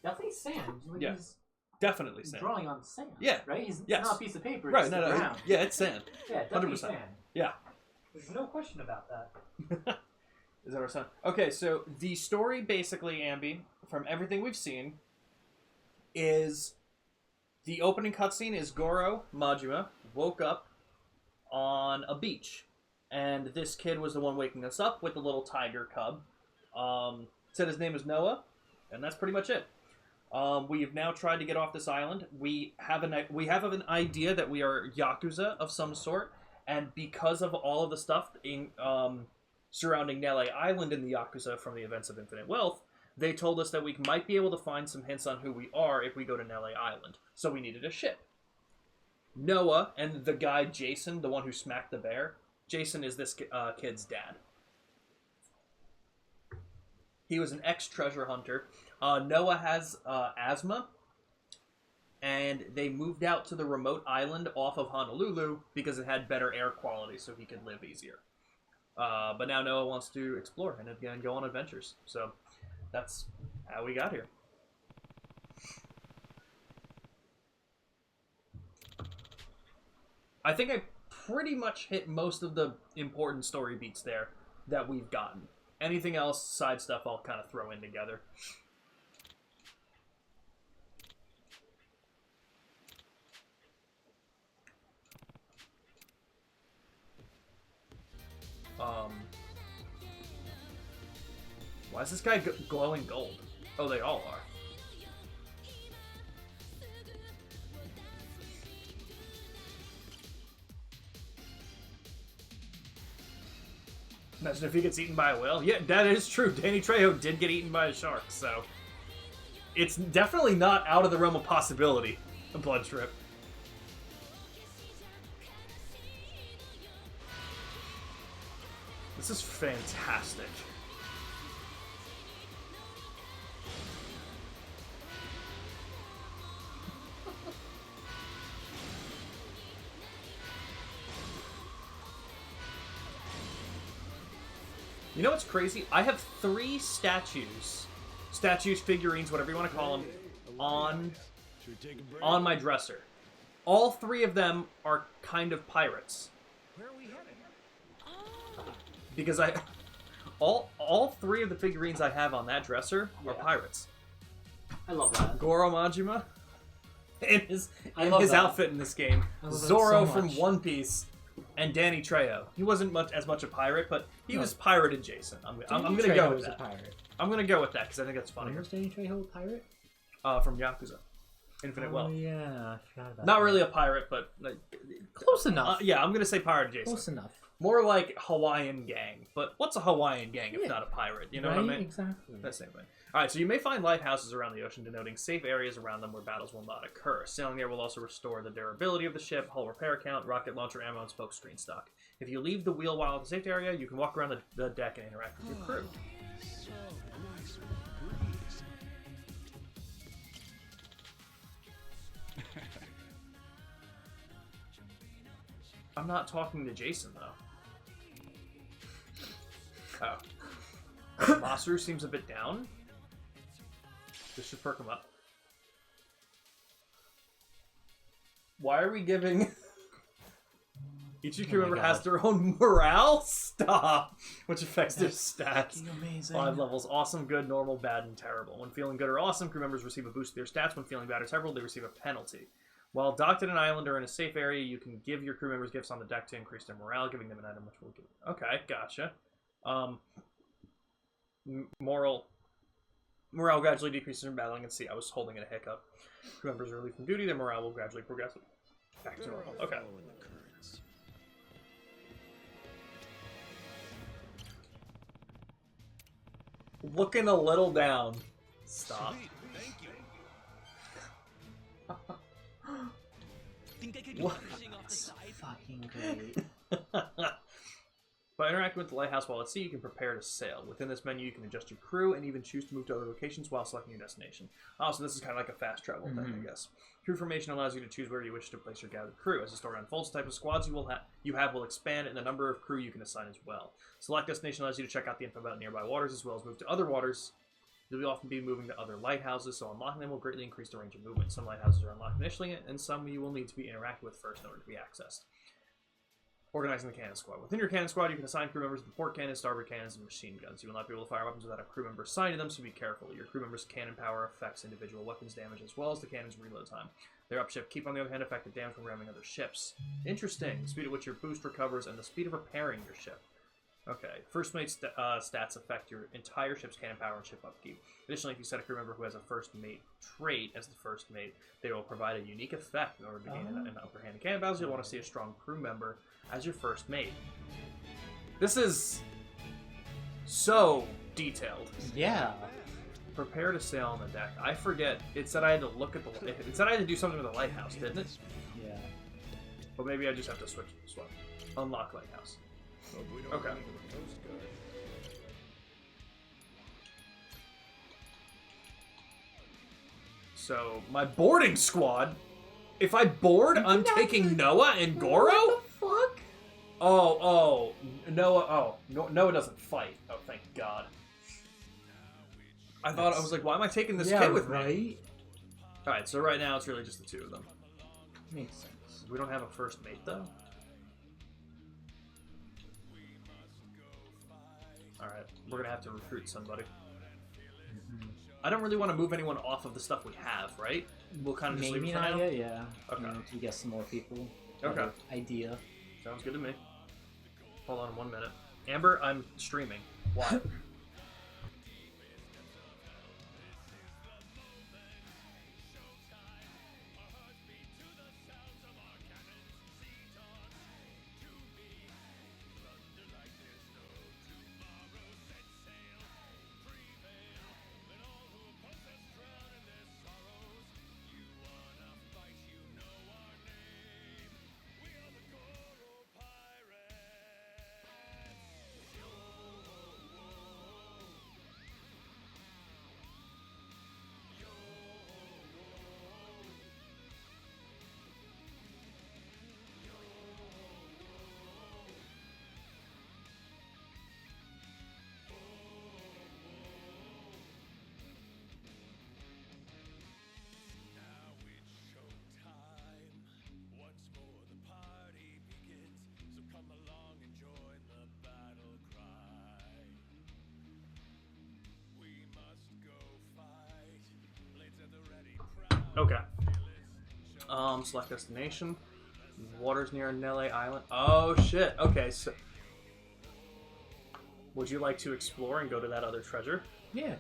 Definitely sand. Like Yeah. He's Definitely sand. drawing on sand. Yeah. Right? It's Yes. not a piece of paper. Right, It's no, the no. ground. Yeah, it's sand. Yeah, definitely 100%. sand. Yeah. There's no question about that. Is that our son? Okay, so the story basically, Ambi, from everything we've seen, is the opening cutscene is Goro Majima woke up on a beach, and this kid was the one waking us up with the little tiger cub. Said his name was Noah, and that's pretty much it. We have now tried to get off this island. We have an idea that we are Yakuza of some sort, and because of all of the stuff surrounding Nele Island in the Yakuza from the events of Infinite Wealth, they told us that we might be able to find some hints on who we are if we go to Nele Island. So we needed a ship. Noah and the guy Jason, the one who smacked the bear, Jason is this kid's dad. He was an ex-treasure hunter. Noah has asthma, and they moved out to the remote island off of Honolulu because it had better air quality so he could live easier. But now Noah wants to explore and again go on adventures. So that's how we got here. I think I pretty much hit most of the important story beats there that we've gotten. Anything else, side stuff, I'll kind of throw in together. Why is this guy glowing gold? Oh, they all are. Imagine if he gets eaten by a whale. Yeah, that is true. Danny Trejo did get eaten by a shark, so... It's definitely not out of the realm of possibility, a blood trip. This is fantastic. You know what's crazy? I have 3 statues, figurines, whatever you want to call them, on my dresser. All 3 of them are kind of pirates. Where are we headed? Because all 3 of the figurines I have on that dresser are pirates. I love that. Goro Majima, in his that. outfit in this game. I love that Zoro so from much. One Piece, and Danny Trejo. He wasn't as much a pirate, but he was pirate adjacent. I'm gonna go with that. A pirate. I'm gonna go with that because I think that's funny. Was Danny Trejo a pirate? From Yakuza, Infinite Wealth. Yeah, I forgot about Not that. really a pirate, but like, Close enough. yeah, I'm gonna say pirate adjacent. Close enough. More like Hawaiian gang. But what's a Hawaiian gang if not a pirate? You know what I mean? Exactly. That same thing. Alright, so you may find lighthouses around the ocean denoting safe areas around them where battles will not occur. Sailing there will also restore the durability of the ship, hull repair count, rocket launcher ammo, and smoke screen stock. If you leave the wheel while at the safety area, you can walk around the deck and interact with your crew. So nice with the breeze. I'm not talking to Jason, though. Oh. Masaru seems a bit down. This should perk him up. Why are we giving... Each crew member has their own morale? Stop! Which affects their stats. Amazing. 5 levels. Awesome, good, normal, bad, and terrible. When feeling good or awesome, crew members receive a boost to their stats. When feeling bad or terrible, they receive a penalty. While docked at an island or in a safe area, you can give your crew members gifts on the deck to increase their morale, giving them an item which will give... Okay, gotcha. Morale gradually decreases in battling and sea. I was holding in a hiccup. Crew members are relieved from duty, their morale will gradually progress back to normal. Okay. Looking a little down. Stop. Sweet, thank you. Think I could go What? fishing off the side? Fucking great. By interacting with the lighthouse while at sea, you can prepare to sail. Within this menu, you can adjust your crew and even choose to move to other locations while selecting your destination. Also, this is kind of like a fast travel thing, I guess. Crew formation allows you to choose where you wish to place your gathered crew. As the story unfolds, the type of squads you have will expand, and the number of crew you can assign as well. Select destination allows you to check out the info about nearby waters, as well as move to other waters. You'll often be moving to other lighthouses, so unlocking them will greatly increase the range of movement. Some lighthouses are unlocked initially, and some you will need to be interacted with first in order to be accessed. Organizing the cannon squad. Within your cannon squad, you can assign crew members to port cannons, starboard cannons, and machine guns. You will not be able to fire weapons without a crew member assigned to them, so be careful. Your crew members' cannon power affects individual weapons damage as well as the cannon's reload time. Their upship keep, on the other hand, affect the damage from ramming other ships. Interesting. The speed at which your boost recovers and the speed of repairing your ship. Okay. First mate stats affect your entire ship's cannon power and ship upkeep. Additionally, if you set a crew member who has a first mate trait as the first mate, they will provide a unique effect in order to gain an upper hand in cannon battles. You'll want to see a strong crew member as your first mate. This is so detailed. Yeah. Prepare to sail on the deck. I forget. It said I had to look at the. It said I had to do something with the lighthouse, didn't it? Yeah. But maybe I just have to swap. Unlock lighthouse. Okay. So my boarding squad. If I board, I'm taking Noah and Goro. What the fuck? Oh, Noah. Oh, Noah doesn't fight. Oh, thank God. I was like, why am I taking this kid with me? All right, so right now it's really just the 2 of them. Makes sense. We don't have a first mate though. All right, we're gonna have to recruit somebody. I don't really want to move anyone off of the stuff we have, right? We'll kind of just leave it for now. Maybe not yet, yeah. Okay. You know, to get some more people. Okay. Idea. Sounds good to me. Hold on 1 minute. Amber, I'm streaming. Why? Okay. Select destination. Waters near Nele Island. Oh shit. Okay, so would you like to explore and go to that other treasure? Yeah.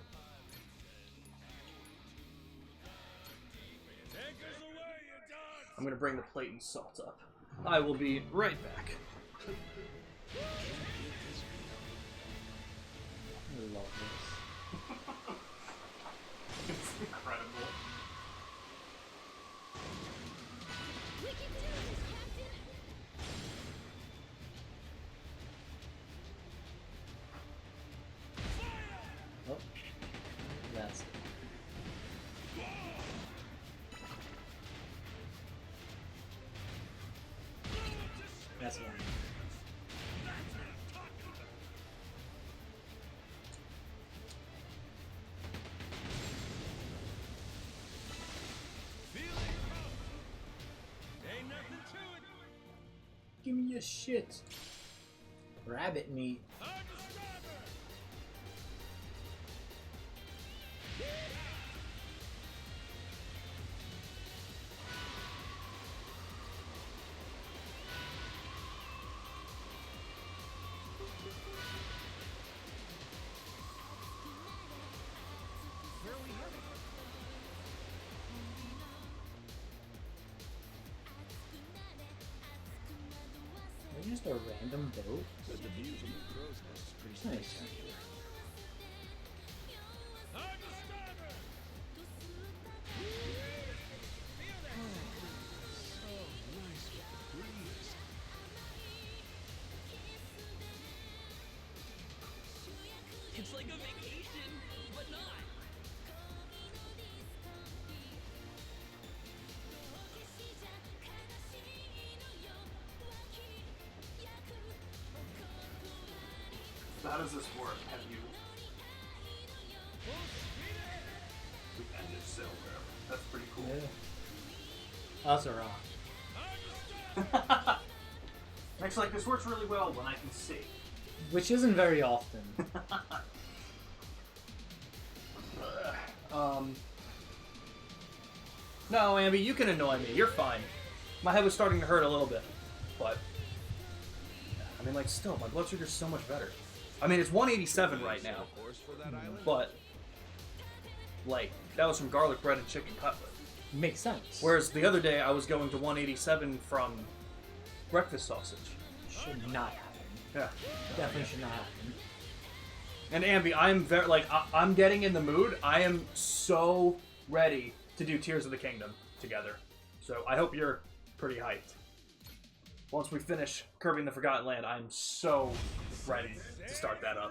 I'm gonna bring the plate and salt up. I will be right back. I love this. It's incredible. We can do this, Captain! Oh. That's it. That's one. Ain't nothing to it. Give me your shit. Rabbit meat. Is it just a random boat? But the view from the crow's nest is pretty Nice. spectacular. It's like a vacation, but not. So how does this work? Have you... We've ended sail wherever. That's pretty cool. Yeah. That's a rock. Makes like this works really well when I can see. Which isn't very often. No, Ambi, you can annoy me. You're fine. My head was starting to hurt a little bit, but I mean, like, still, my blood sugar's so much better. I mean, it's 187 right now, but like that was from garlic bread and chicken cutlet. Makes sense. Whereas the other day I was going to 187 from breakfast sausage. Should not happen. Yeah. Definitely should not happen. And Ambi, I'm very I'm getting in the mood. I am so ready to do Tears of the Kingdom together. So I hope you're pretty hyped. Once we finish Kirby in the Forgotten Land, I'm so ready to start that up.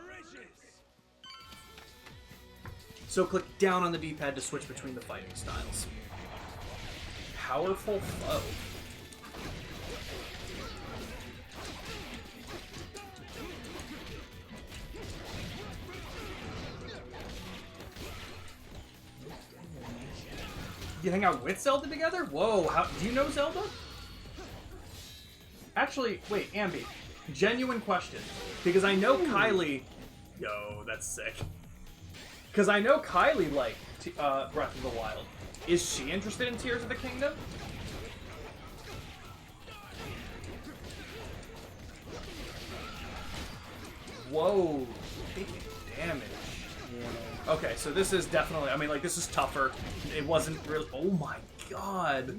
So click down on the D-pad to switch between the fighting styles. Powerful foe. You hang out with Zelda together? Whoa, do you know Zelda? Actually, wait, Ambi. Genuine question. Because I know Kylie... Yo, that's sick. Because I know Kylie liked Breath of the Wild. Is she interested in Tears of the Kingdom? Whoa, taking damage. Yeah. Okay, so this is definitely, I mean, like, this is tougher. It wasn't really, oh my god.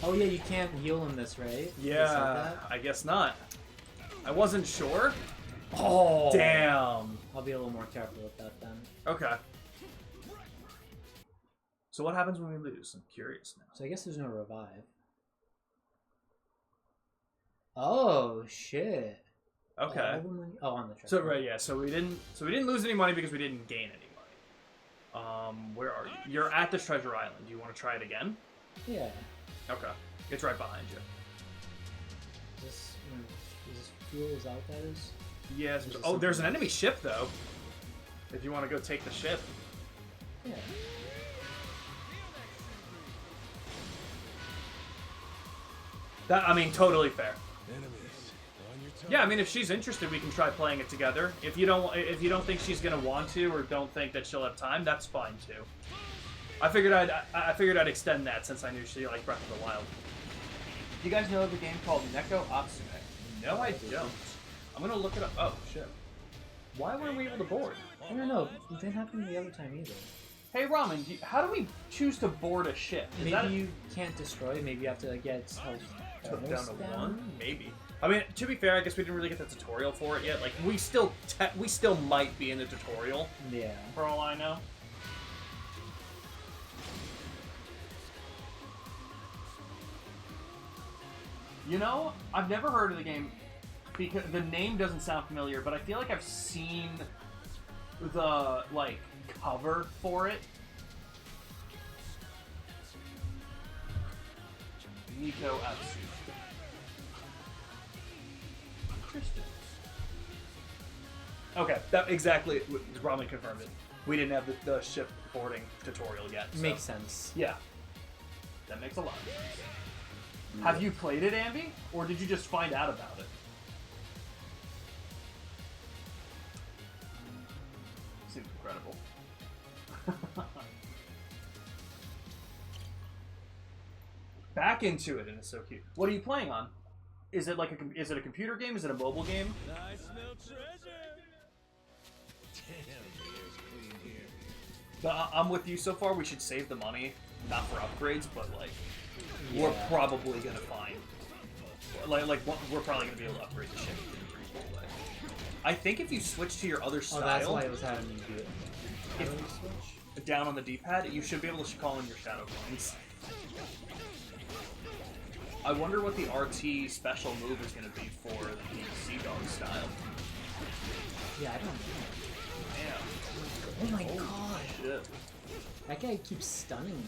Oh yeah, you can't heal in this, right? Yeah, I guess not. I wasn't sure. Oh, damn. I'll be a little more careful with that then. Okay. So what happens when we lose? I'm curious now. So I guess there's no revive. Oh shit. Okay. Oh, on the treasure. So right, yeah. So we didn't lose any money because we didn't gain any money. Where are you? You're at the treasure island. Do you want to try it again? Yeah. Okay. It's right behind you. Is this fuel? Is that what that is? Yes. Oh, there's an enemy ship though. If you want to go take the ship. Yeah. That, I mean, totally fair. Enemies on your Yeah, I mean, if she's interested, we can try playing it together. If you don't think she's gonna want to, or don't think that she'll have time, that's fine too. I figured I'd extend that since I knew she liked Breath of the Wild. You guys know of a game called Neko Atsume? No, I don't. I'm gonna look it up. Oh shit! Why weren't we able to board? I don't know. It didn't happen the other time either. Hey Ramen, how do we choose to board a ship? Maybe you can't destroy. Maybe you have to get its health took down to 1. Maybe. I mean, to be fair, I guess we didn't really get the tutorial for it yet. Like, we still might be in the tutorial. Yeah. For all I know. You know, I've never heard of the game because the name doesn't sound familiar, but I feel like I've seen the, like, cover for it. Neko Atsume. Interesting. Okay, that exactly. Ramen confirmed it. We didn't have the ship boarding tutorial yet. So. Makes sense. Yeah, that makes a lot of sense. Yeah. Have you played it, Ambi, or did you just find out about it? Seems incredible. Back into it, and it's so cute. What are you playing on? Is it like is it a computer game? Is it a mobile game? I smell treasure. Damn, the air's clean here. But I'm with you so far. We should save the money, not for upgrades, but like we're probably gonna find we're probably gonna be able to upgrade the ship in a pretty cool way. I think if you switch to your other style, that's why it was having me do it. If down on the D-pad, you should be able to call in your shadow coins. I wonder what the RT special move is going to be for the Sea Dog style. Yeah, I don't know. Damn. Oh my god. Shit. That guy keeps stunning me.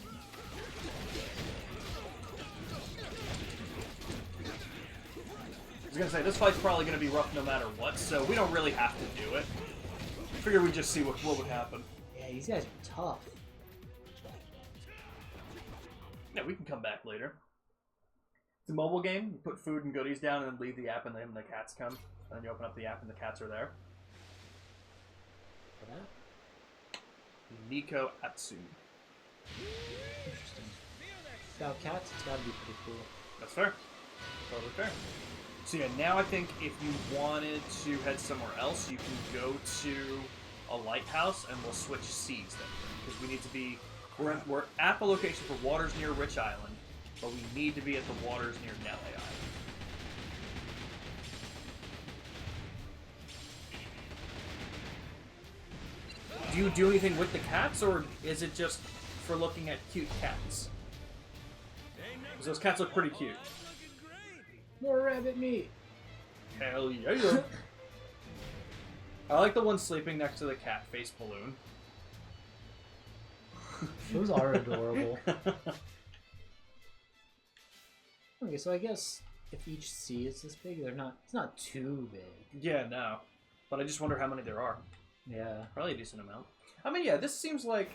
I was going to say, this fight's probably going to be rough no matter what, so we don't really have to do it. I figured we'd just see what would happen. Yeah, these guys are tough. Yeah, we can come back later. It's a mobile game. You put food and goodies down and then leave the app and then the cats come. And then you open up the app and the cats are there. Neko Atsume. Interesting. Without cats, it's gotta be pretty cool. That's fair. Totally fair. So yeah, now I think if you wanted to head somewhere else, you can go to a lighthouse and we'll switch seas then. Because we need to be... We're at the location for waters near Rich Island. But we need to be at the waters near Nelly Island. Do you do anything with the cats, or is it just for looking at cute cats? Because those cats look pretty cute. More rabbit meat! Hell yeah! I like the one sleeping next to the cat face balloon. Those are adorable. Okay, so I guess if each sea is this big, it's not too big. Yeah, no. But I just wonder how many there are. Yeah. Probably a decent amount. I mean, yeah, this seems like...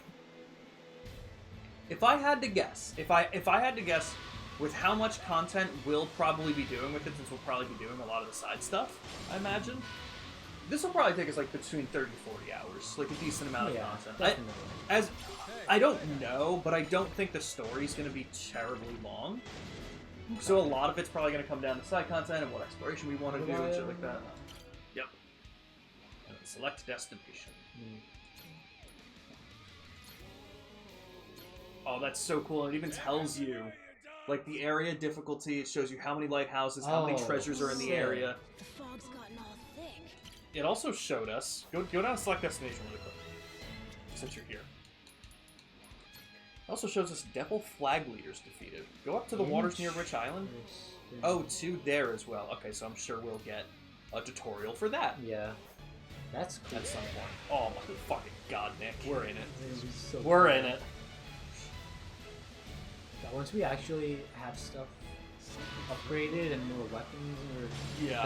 If I had to guess, if I had to guess with how much content we'll probably be doing with it, since we'll probably be doing a lot of the side stuff, I imagine, this will probably take us like between 30 to 40 hours. Like a decent amount of content. Definitely. I don't know, but I don't think the story's going to be terribly long. So a lot of it's probably going to come down to side content and what exploration we want to do and shit like that. Yep. And then select destination. Oh, that's so cool. It even tells you, like, the area difficulty. It shows you how many lighthouses, how many treasures are in the area. The fog's gotten all thick. It also showed us... Go down and select destination really quick. Since you're here. Also shows us Devil Flag Leaders defeated. Go up to the waters near Rich Island. Oh, 2 there as well. Okay, so I'm sure we'll get a tutorial for that. Yeah. That's cool. At some point. Oh my fucking god, Nick. We're in it. So We're in it. Yeah, once we actually have stuff upgraded and more weapons or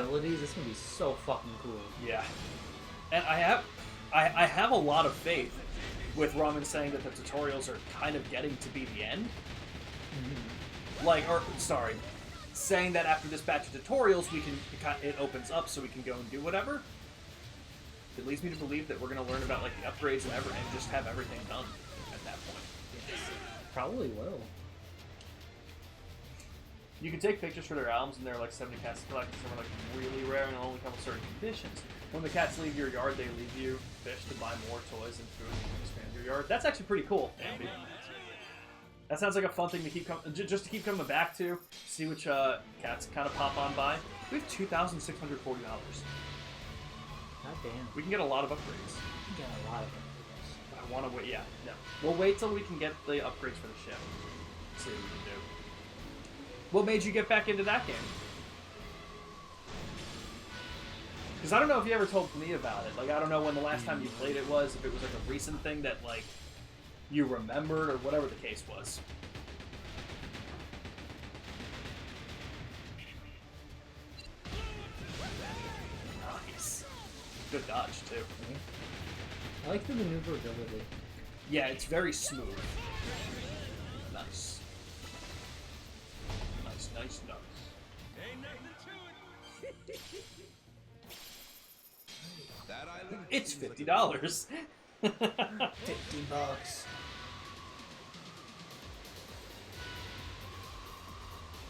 abilities, it's gonna be so fucking cool. Yeah. And I have a lot of faith with Ramen saying that the tutorials are kind of getting to be the end. Like, or, sorry, saying that after this batch of tutorials, it opens up so we can go and do whatever. It leads me to believe that we're going to learn about like the upgrades and just have everything done at that point. Yes. Probably will. You can take pictures for their albums, and there are like 70 cats to collect. Some are like really rare and only come with certain conditions. When the cats leave your yard, they leave you fish to buy more toys and food and expand your yard. That's actually pretty cool, Ambi. That sounds like a fun thing to keep just to keep coming back to. See which cats kind of pop on by. We have $2,640. God damn. We can get a lot of upgrades. We can get a lot of upgrades. I want to wait. Yeah, no. We'll wait till we can get the upgrades for the ship. See what we can do. What made you get back into that game? Because I don't know if you ever told me about it. Like, I don't know when the last time you played it was. If it was like a recent thing that like you remembered or whatever the case was. Nice. Good dodge too. I like the maneuverability. Yeah, it's very smooth. Nice. Nice, nice, nice. Ain't nothing to it. That island. It's $50. $50. Oh,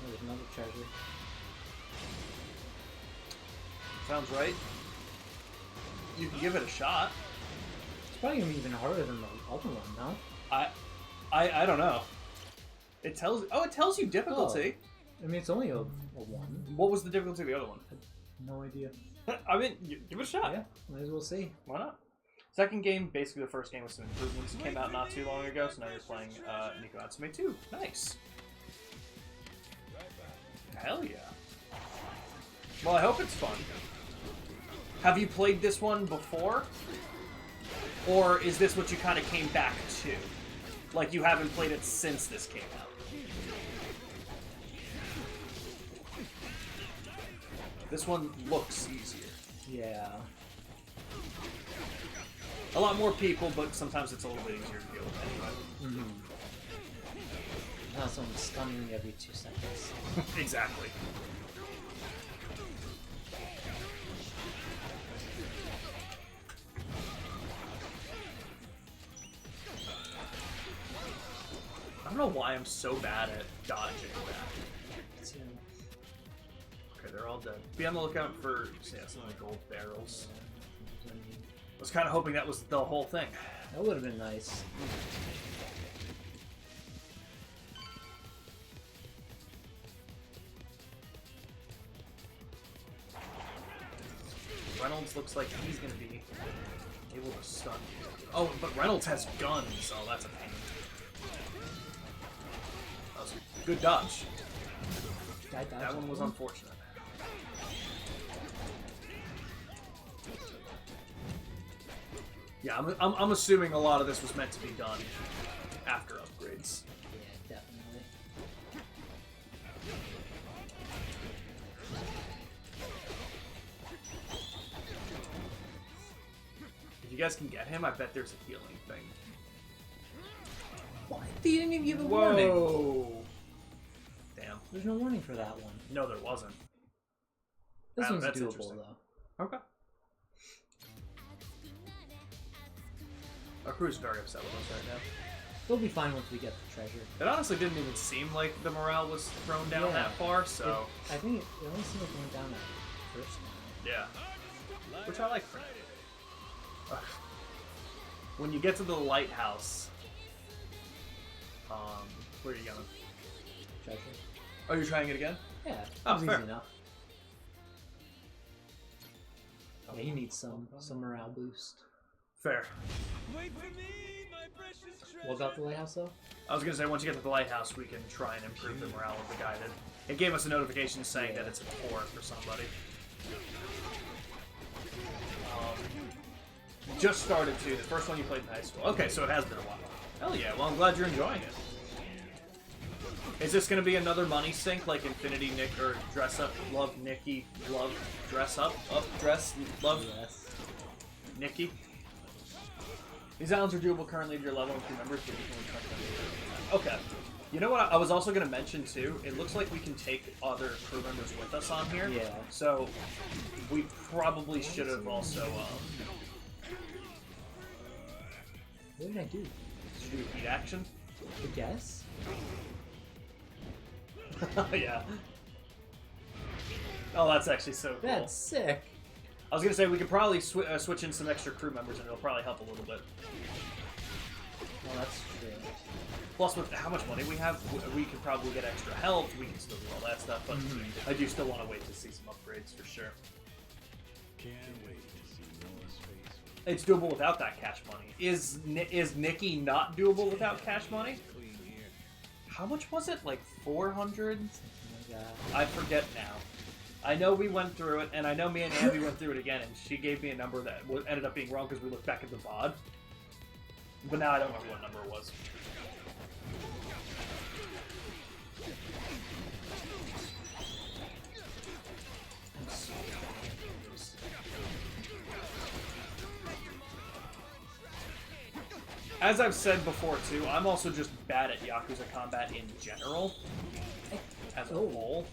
there's another treasure. Sounds right. You can give it a shot. It's probably gonna be even harder than the other one, no? I don't know. It tells you difficulty. I mean, it's only a 1. What was the difficulty of the other one? No idea. I mean, give it a shot. Yeah, might as well see. Why not? Second game, basically the first game with some improvements. Came out not too long ago, so now you're playing Nico Atsume 2. Nice. Hell yeah. Well, I hope it's fun. Have you played this one before? Or is this what you kind of came back to? Like you haven't played it since this came out? This one looks easier. Yeah. A lot more people, but sometimes it's a little bit easier to deal with anyway. Now someone's stunning me every 2 seconds. Exactly. I don't know why I'm so bad at dodging that. Okay, they're all dead. Be on the lookout for some of the gold barrels. I was kind of hoping that was the whole thing. That would have been nice. Reynolds looks like he's going to be able to stun you. Oh, but Reynolds has guns, so that's a pain. That was a good dodge. That one was unfortunate. Yeah, I'm assuming a lot of this was meant to be done after upgrades. Yeah, definitely. If you guys can get him, I bet there's a healing thing. What? They didn't even give a Whoa. warning. Damn. There's no warning for that one. No, there wasn't. This one's that's doable, interesting. though. Okay. Our crew's very upset with us right now. They'll be fine once we get the treasure. It honestly didn't even seem like the morale was thrown down that far, so... I think it only seemed like it went down that first time. Yeah. Which I like for when you get to the lighthouse... where are you going? Treasure. Oh, you're trying it again? Yeah, Oh, it was fair. easy enough. Yeah, you need some morale boost. Fair. Wait for me, my precious treasure. What about the lighthouse, though? I was gonna say, once you get to the lighthouse, we can try and improve the morale of the guided. It gave us a notification saying that it's a port for somebody. Just started too. The first one you played in high school. Okay, so it has been a while. Hell yeah, well I'm glad you're enjoying it. Is this gonna be another money sink like Infinity Nick or Dress Up, Love Nikki, Love, Dress Up, Dress, Love, Yes. Nikki? These islands are doable currently if you're leveling 2 members, but you can only track them. Okay. You know what I was also going to mention too? It looks like we can take other crew members with us on here. Yeah. So we probably should have also. What did I do? Did you do heat action? I guess. Yeah. Oh, that's actually so cool. That's sick. I was going to say we could probably switch in some extra crew members and it'll probably help a little bit. Well, that's true. Plus, with how much money we have, we could probably get extra health. We can still do all that stuff, but I do still want to wait to see some upgrades for sure. Can't wait to see Noah's face. It's doable without that cash money. Is Nikki not doable without cash money? How much was it? Like 400? Something like that. I forget now. I know we went through it, and I know me and Abby went through it again, and she gave me a number that ended up being wrong because we looked back at the VOD. But now I don't remember what number it was. As I've said before too, I'm also just bad at Yakuza combat in general, as a whole.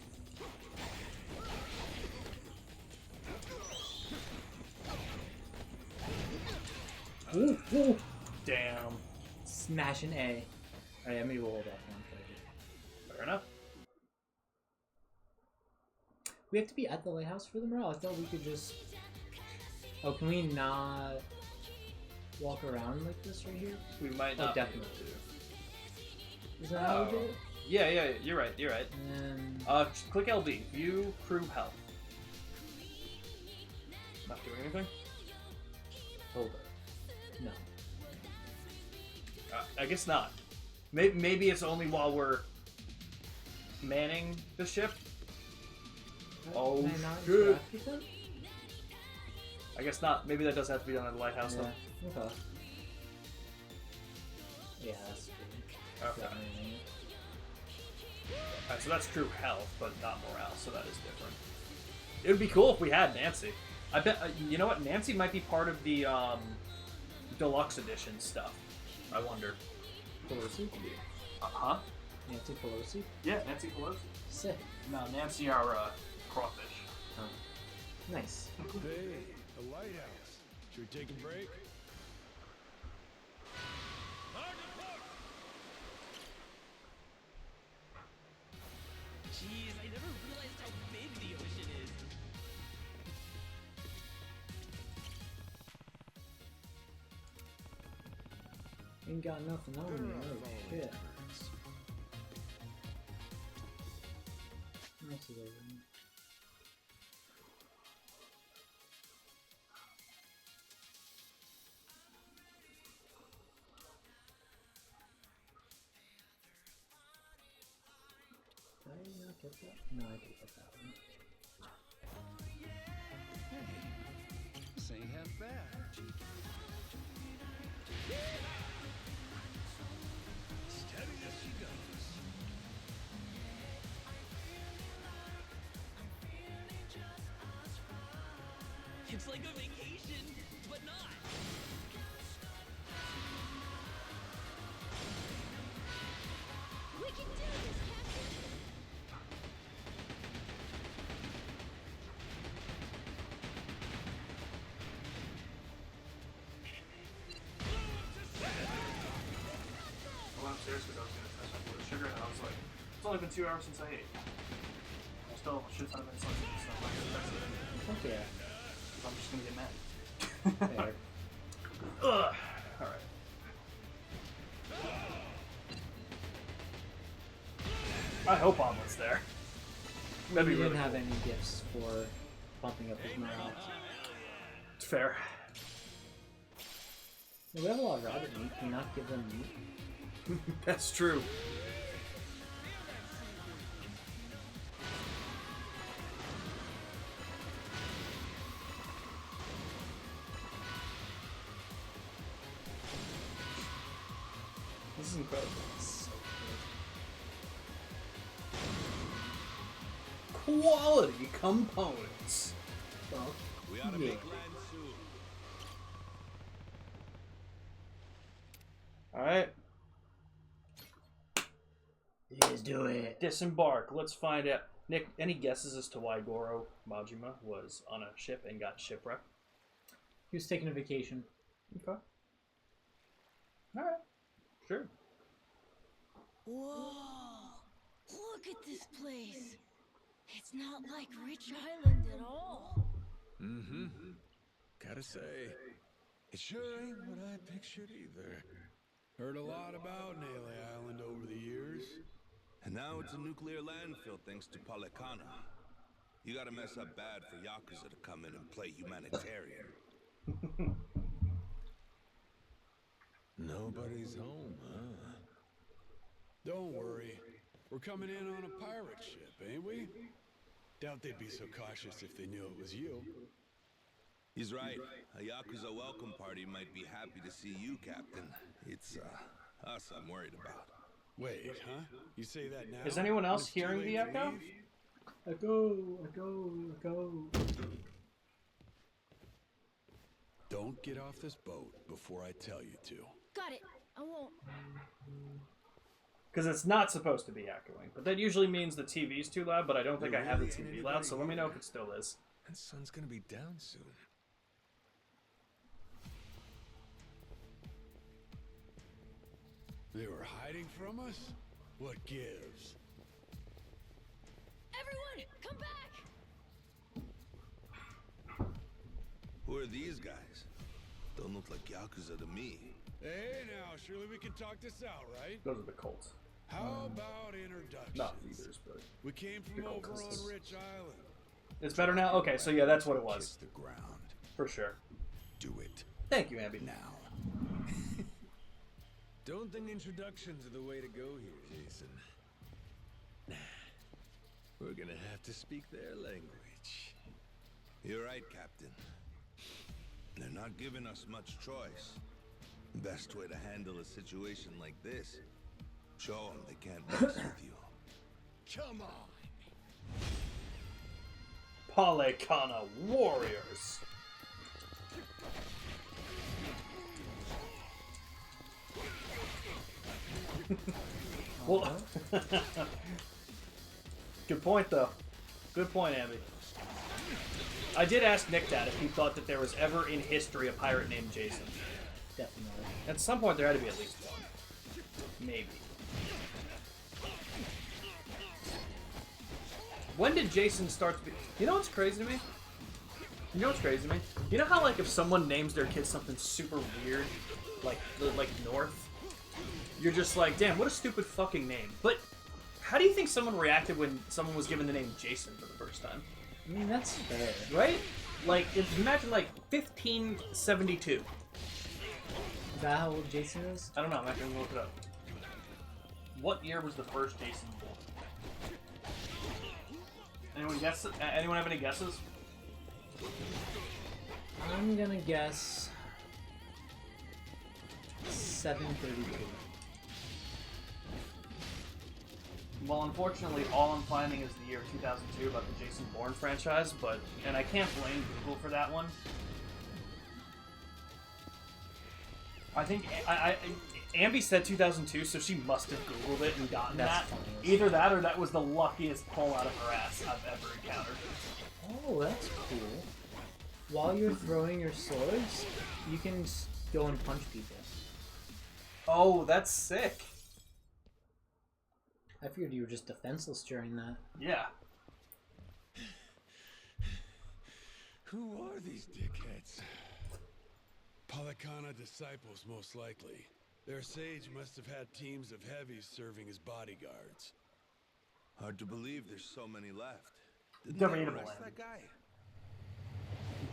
Ooh, ooh. Damn. Smash an A. Alright, maybe we'll hold off on. Fair enough. We have to be at the lighthouse for the morale. I thought we could just... Oh, can we not walk around like this right here? We might not. Definitely. Be able to. Is that how we do it? Yeah, you're right, you're right. And... Click LB, view crew health. Not doing anything? Hold up. No. I guess not. Maybe it's only while we're manning the ship. Oh, Can I not shit. interact with them? I guess not. Maybe that does have to be done at the lighthouse, Yeah. though. Okay. Yeah, that's true. Okay. Definitely. Alright, so that's true health, but not morale, so that is different. It would be cool if we had Nancy. I bet, you know what? Nancy might be part of the deluxe edition stuff. I wonder. Pelosi? Huh? Nancy Pelosi? Yeah, Nancy Pelosi. Sick. No, Nancy our crawfish. Oh. Nice. Hey, the lighthouse. Should we take a break? Jeez, I never realized how big the ocean is. Ain't got nothing on me. Oh shit. Nice of them. Did I not get that? No, I did get that one. This ain't half bad. Steady as she goes. It's like a vacation, but not. We can do this, Captain! I went upstairs because I was going to test my blood sugar, and I was like, it's only been 2 hours since I ate. I still have a shit ton of insulin, so I'm not going to test it. Fuck yeah. Because I'm just going to get mad. Fair. Ugh. Alright. I hope Omelet's there. That'd be We didn't really have cool. any gifts for bumping up his morale. It's fair. We have a lot of rabbit meat. Can we not give them meat? That's true. This is incredible. So Quality components. well, We ought to yeah. make land soon. Alright. do it. Disembark. Let's find out. Nick, any guesses as to why Goro Majima was on a ship and got shipwrecked? He was taking a vacation. Okay. All right. Sure. Whoa! Look at this place. It's not like Rich Island at all. Mm-hmm. Gotta say, it sure ain't what I pictured either. Heard a lot about Nele Island over the years. And now it's a nuclear landfill thanks to Policana. You gotta mess up bad for Yakuza to come in and play humanitarian. Nobody's home, huh? Don't worry. We're coming in on a pirate ship, ain't we? Doubt they'd be so cautious if they knew it was you. He's right. A Yakuza welcome party might be happy to see you, Captain. It's, us I'm worried about. Wait, huh? You say that now? Is anyone else It's too hearing late the to echo? leave? Echo. Don't get off this boat before I tell you to. Got it. I won't. Because it's not supposed to be echoing. But that usually means the TV's too loud, but I don't think I have the TV loud, so let me know if it still is. That sun's gonna be down soon. They were hiding from us? What gives? Everyone, come back! Who are these guys? Don't look like Yakuza to me. Hey now, surely we can talk this out, right? Those are the Colts. How about introductions? Not leaders, but... We came from the over cultists. on Rich Island. It's better now? Okay, so yeah, that's what it was. Kiss the ground. For sure. Do it. Thank you, Abby. Now. Don't think introductions are the way to go here, Jason. We're gonna have to speak their language. You're right, Captain. They're not giving us much choice. Best way to handle a situation like this, show them they can't mess with you. Come on. Policana Warriors. Well, good point, though. Good point, Abby. I did ask Nick that if he thought that there was ever in history a pirate named Jason. Definitely. At some point, there had to be at least one. Maybe. When did Jason start to be... You know what's crazy to me? You know how, like, if someone names their kid something super weird, like North, you're just like, damn, what a stupid fucking name. But how do you think someone reacted when someone was given the name Jason for the first time? I mean, that's fair. Right? Like, imagine, like, 1572. Is that how old Jason is? I don't know, I'm not gonna look it up. What year was the first Jason born? Anyone guess? Anyone have any guesses? I'm gonna guess 732. Well, unfortunately, all I'm finding is the year 2002 about the Jason Bourne franchise, and I can't blame Google for that one. I think Ambi said 2002, so she must have Googled it and gotten That's that. funny. Either that or that was the luckiest pull out of her ass I've ever encountered. Oh, that's cool. While you're throwing your swords, you can go and punch people. Oh, that's sick. I figured you were just defenseless during that. Yeah. Who are these dickheads? Policana disciples, most likely. Their sage must have had teams of heavies serving as bodyguards. Hard to believe there's so many left. Didn't Debatable, they arrest Andy. that guy?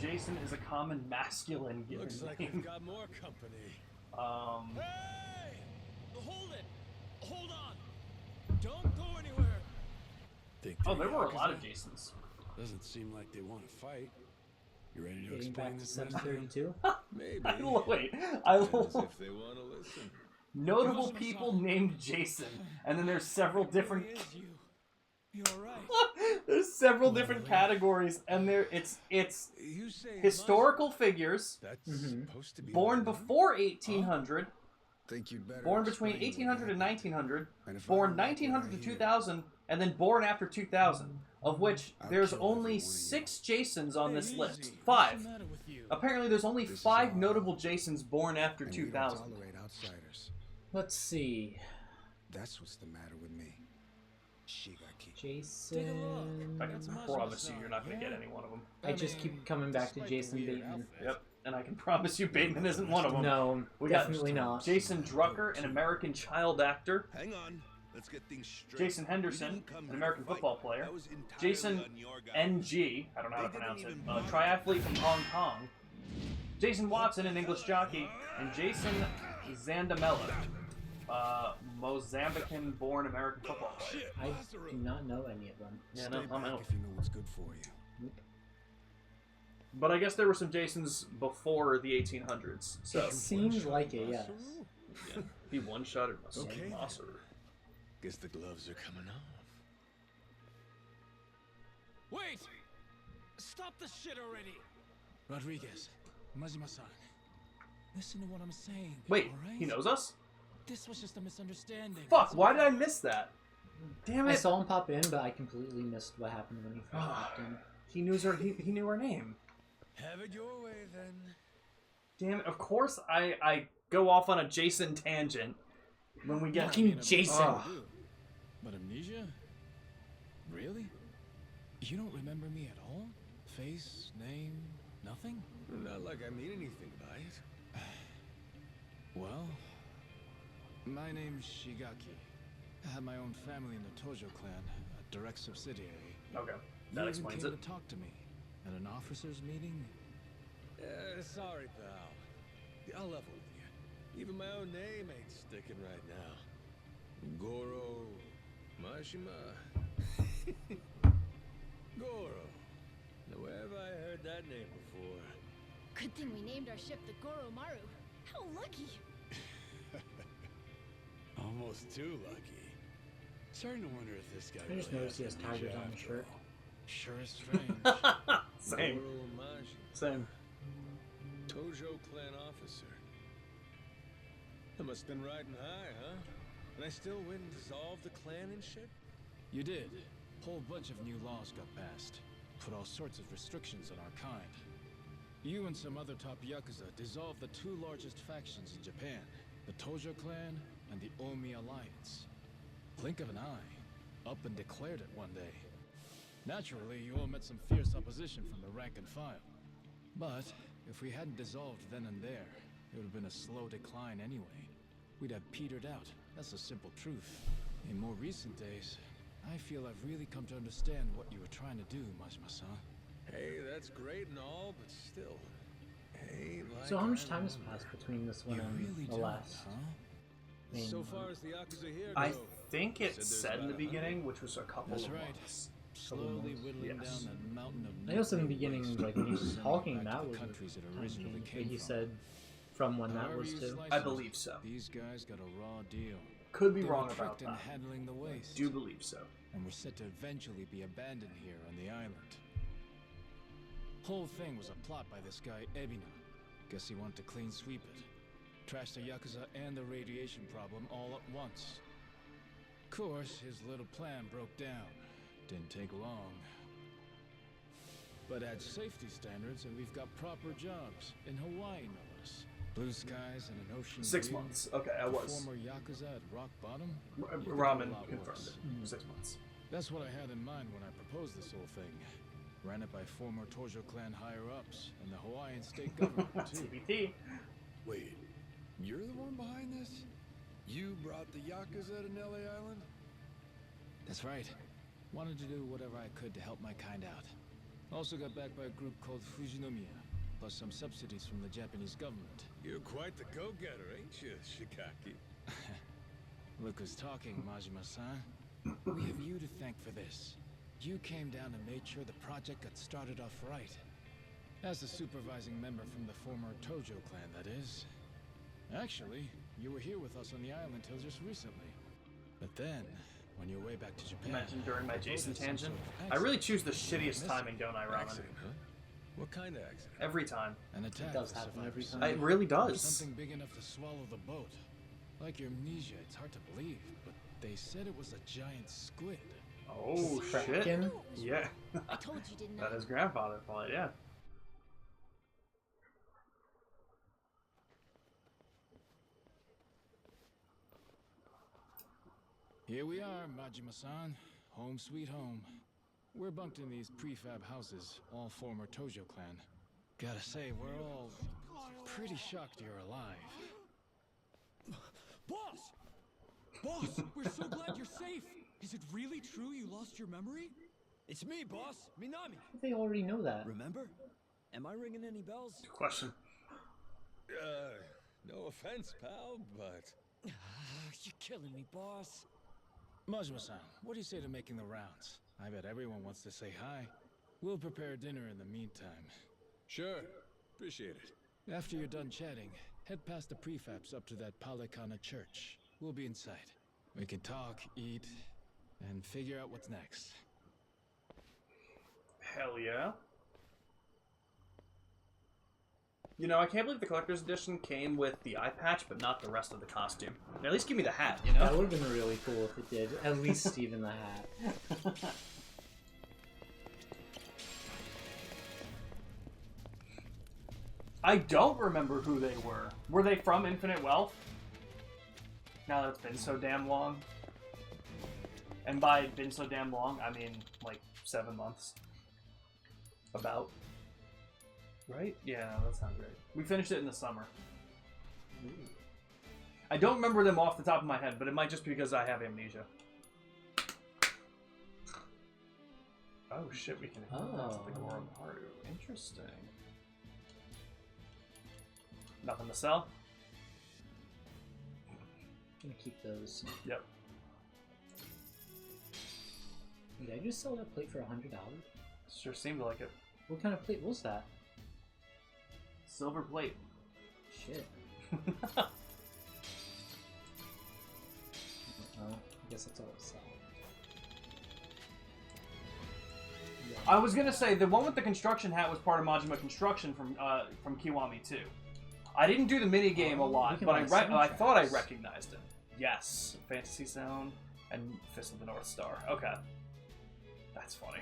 Jason is a common masculine given Looks like name. we've got more company. Hey! Hold it! Hold on! Don't go anywhere! Think Oh, they're there were a lot Yakuza? of Jasons. Doesn't seem like they want to fight. You ready to Getting explain back to this? Master? 732. Maybe. Wait, Depends if they want to listen. notable people named Jason, and then there's several different. You alright? There's several different categories, and it's You say historical figures That's Mhm. supposed to be born the name? before 1800 Think you'd better Born between explain 1800 and what 1900. And if Born I like 1900 to what I hear, 2000, and then born after 2000. Of which I'll there's kill every only one of 6 Jasons on this Hey, list. easy. What's 5. the matter with you? Apparently, there's only This is 5 all notable Jasons born after and we don't 2000. tolerate outsiders. Let's see. That's what's the matter with me. Shigaki. Jason. I can promise you, you're not going to get any one of them. I just keep coming back to Jason Bateman. Yep, and I can promise you, Bateman isn't one of them. No, We got definitely not. Jason Drucker, an American child actor. Hang on. Let's get things straight. Jason We Henderson, didn't come an here American to fight. football player. That was entirely Jason on your guys. NG, I don't know how to They pronounce it, didn't a even bother. triathlete from Hong Kong. Jason Watson, an English jockey. And Jason Zandamela, Mozambican-born American football player. I do not know any of them. Yeah, Stay no, I'm back out. if you know what's good for you. But I guess there were some Jasons before the 1800s. So It seems like it, yes. yeah, he one-shotted Okay. Masaru. Guess the gloves are coming off. Wait! Stop the shit already! Rodriguez, Majima-san, listen to what I'm saying. Wait, all right? he knows us? This was just a misunderstanding. Fuck, That's why all. did I miss that? Damn I it. saw him pop in, but I completely missed what happened when he first popped in. He knew her name. Have it your way, then. Damn it, of course I go off on a Jason tangent when we get... Fucking Jason. Ugh. But amnesia? Really? You don't remember me at all? Face, name, nothing? Not like I mean anything by it. Well, my name's Shigaki. I have my own family in the Tojo clan, a direct subsidiary. Okay, You that even explains came it. to talk to me at an officers' meeting. Sorry, pal. I'll level with you. Even my own name ain't sticking right now. Goro Mashima. Goro. Now, where have I heard that name before? Good thing we named our ship the Goromaru. How lucky! Almost too lucky. Starting to wonder if this guy I just really noticed he has tigers on his shirt. Sure is strange. Same. Goro Mashima. Same. Tojo clan officer. I must have been riding high, huh? And I still win and dissolve the clan and shit? You did. Whole bunch of new laws got passed. Put all sorts of restrictions on our kind. You and some other top Yakuza dissolved the 2 largest factions in Japan, the Tojo clan and the Omi Alliance. Blink of an eye, up and declared it one day. Naturally, you all met some fierce opposition from the rank and file. But if we hadn't dissolved then and there, it would have been a slow decline anyway. We'd have petered out. That's the simple truth. In more recent days, I feel I've really come to understand what you were trying to do, Majima-san. Hey, that's great and all, but still. Hey, like So how much I time has remember. passed between this one You and really the don't, last? huh? main So one? far as the Yakuza here I go, think you it there's said in the about 100? beginning, which was a couple That's of right. months. Slowly whittling Yes. down that mountain of I know in the nuclear beginning, waste, like when he was sending it talking, back to that the was a countries it time originally change, came but he from. said from when that However was you to. slice I it, believe so. These guys got a raw deal. Could be They wrong were about tricked in that. handling the waste. Do believe so. And were set to eventually be abandoned here on the island. Whole thing was a plot by this guy Ebina. Guess he wanted to clean sweep it. Trash the Yakuza and the radiation problem all at once. Of course, his little plan broke down. Didn't take long. But add safety standards and we've got proper jobs. In Hawaii, no less. Blue skies and an ocean 6 view. months. Okay, I A was. Former Yakuza at rock bottom? You could do a Ramen lot confirmed worse. it. 6 months. That's what I had in mind when I proposed this whole thing. Ran it by former Tojo clan higher-ups and the Hawaiian state government, too. TBT. Wait, you're the one behind this? You brought the Yakuza to Nelly Island? That's right. Wanted to do whatever I could to help my kind out. Also got backed by a group called Fujinomiya, plus some subsidies from the Japanese government. You're quite the go-getter, ain't you, Shikaki? Look who's talking, Majima-san. We have you to thank for this. You came down and made sure the project got started off right. As the supervising member from the former Tojo clan, that is. Actually, you were here with us on the island till just recently. But then, on your way back to Japan... Mentioned during my the boat Jason had some tangent. sort of I really accident. choose the shittiest timing, don't I, Ramen? Accident, huh? What kind of accident? Every time. An attack does the happen every survivors time. said. It really Or does. something big enough to swallow the boat. Like your amnesia, it's hard to believe, but they said it was a giant squid. Oh, shit. Kraken? Yeah. I told you, didn't That I? is grandfather fought, yeah. Here we are, Majima-san. Home sweet home. We're bunked in these prefab houses, all former Tojo clan. Gotta say, we're all pretty shocked you're alive. Boss! Boss, we're so glad you're safe. Is it really true you lost your memory? It's me, boss. Minami. They already know that. Remember? Am I ringing any bells? Good question. No offense, pal, but... You're killing me, boss. Majima-san, what do you say to making the rounds? I bet everyone wants to say hi. We'll prepare dinner in the meantime. Sure. Appreciate it. After you're done chatting, head past the prefabs up to that Palikana church. We'll be inside. We can talk, eat, and figure out what's next. Hell yeah. You know, I can't believe the collector's edition came with the eye patch, but not the rest of the costume. At least give me the hat, you know? That would have been really cool if it did. At least even the hat. I don't remember who they were. Were they from Infinite Wealth? Now that it's been so damn long. And by been so damn long, I mean like 7 months. About. Right? Yeah, that sounds right. We finished it in the summer. I don't remember them off the top of my head, but it might just be because I have amnesia. Oh shit, we can hit the Goromaru. Interesting. Nothing to sell? Gonna keep those. Yep. Did I just sell that plate for $100? Sure seemed like it. What kind of plate was that? Silver plate. Shit. Well, I guess that's all it's selling. I was gonna say the one with the construction hat was part of Majima Construction from Kiwami 2. I didn't do the mini game a lot, but I thought I recognized him. Yes, Fantasy Zone and Fist of the North Star. Okay, that's funny.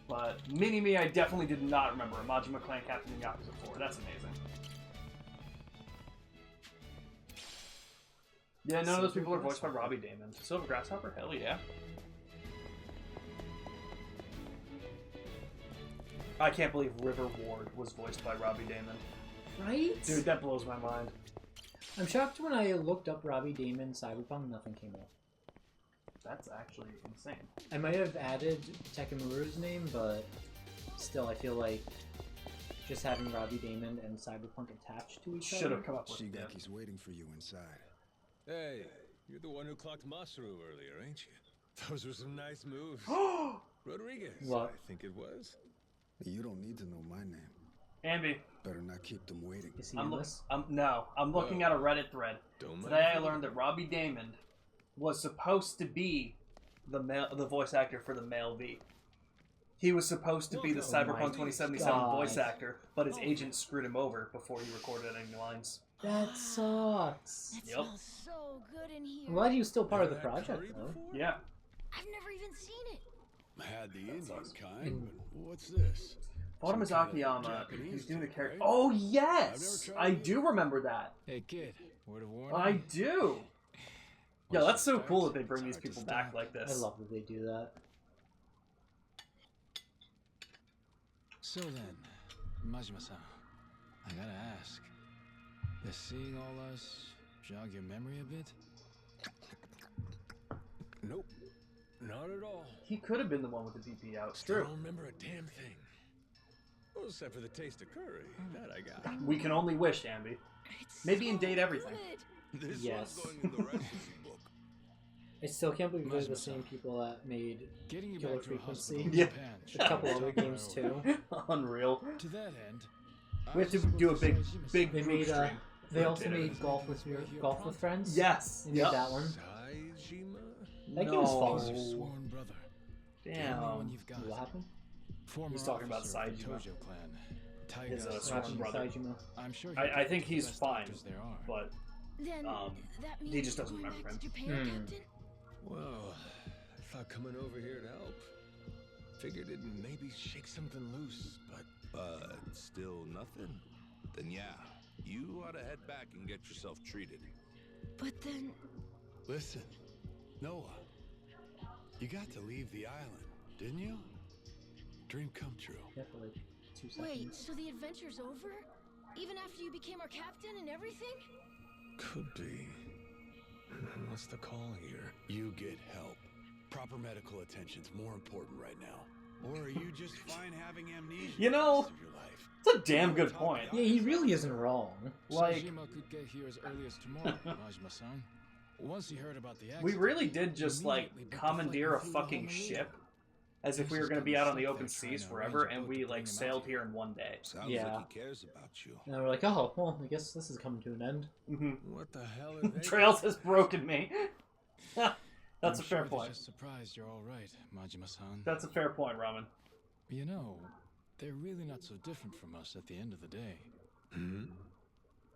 But Mini-Me, I definitely did not remember. Majima Clan Captain in Yakuza 4. That's amazing. Yeah, none of those people are voiced by Robbie Damon. Silver Grasshopper? Hell yeah. I can't believe River Ward was voiced by Robbie Damon. Right? Dude, that blows my mind. I'm shocked when I looked up Robbie Damon Cyberpunk, nothing came up. That's actually insane. I might have added Tekemuru's name, but still, I feel like just having Robbie Damon and Cyberpunk attached to each other. Should have come up with it. Shigeki's waiting for you inside. Hey, you're the one who clocked Masaru earlier, ain't you? Those were some nice moves. Rodriguez, What? I think it was. You don't need to know my name. Ambi, Better not keep them waiting. Is he I'm in this? looking at a Reddit thread. Don't mind Today I me. learned that Robbie Damon was supposed to be the voice actor for the male V. He was supposed to be the Cyberpunk 2077 voice God. actor, but his agent screwed him over before he recorded any lines. That sucks. That Yep. smells so good in here. I'm glad he was still part of the Never had project, curry though. before? Yeah. I've never even seen it. Had the Indian sucks. kind, but what's this? Autumn is Some kind of Akiyama. Japanese He's doing the thing, character. right? Oh I've yes, never tried I it. do remember that. Hey kid, word of warning. I do. Yeah, Once that's you so start, cool that they bring it's these hard to people back stop. like I this. love that they do that. So then, Majima-san, I gotta ask, does seeing all us jog your memory a bit? Nope. Not at all. He could have been the one with the DP out. Still True. don't remember a damn thing. Well, except for the taste of curry. That I got. We can only wish, Ambi. It's Maybe so indate everything. good. This Yes. one's going in the recipe book. I still can't believe they're the Majima-san. same people that made Getting you Killer back to a Frequency. hospital in Yeah. Japan a should couple be other top games priority. too. Unreal. To that end, We have to do a big They group made stream. they also made Golf with Friends. Yes. They made Yep. that one. Saejima? That game was No. He's your fun. sworn brother. The only one Damn. you've got. What happened? Former He's talking about officer of the Saejima. Tojo clan. his Taiga's sworn Watching brother. Saijima. I'm sure I think the he's best fine, doctors there are. but Then that means he just doesn't going remember back him. to Japan, Captain? Well, I thought coming over here to help. Figured it'd maybe shake something loose, But still nothing? Then yeah, you ought to head back and get yourself treated. But then... Listen, Noah, you got to leave the island, didn't you? Dream come true. Yeah, for like 2 seconds. Wait, so the adventure's over? Even after you became our captain and everything? could be. What's the call here? You get help. Proper medical attention's more important right now. Or are you just fine having amnesia You know, the rest of your life? it's a damn good point. Yeah, he really isn't wrong. Like, Saejima could get here as early as tomorrow, Majima-san. Once he heard about the we accident, really did just, like, immediately booked a commandeer a flight from fucking Honolulu. ship as if we were going to be out on the open seas forever, and we, like, sailed here in one day. Sounds Yeah. like he cares about you. And we're like, oh, well, I guess this is coming to an end. Mm-hmm. What the hell are they? Trails has broken me. That's I'm a fair sure they're point. just surprised you're all right, Majima-san. That's a fair point, Ramen. You know, they're really not so different from us at the end of the day.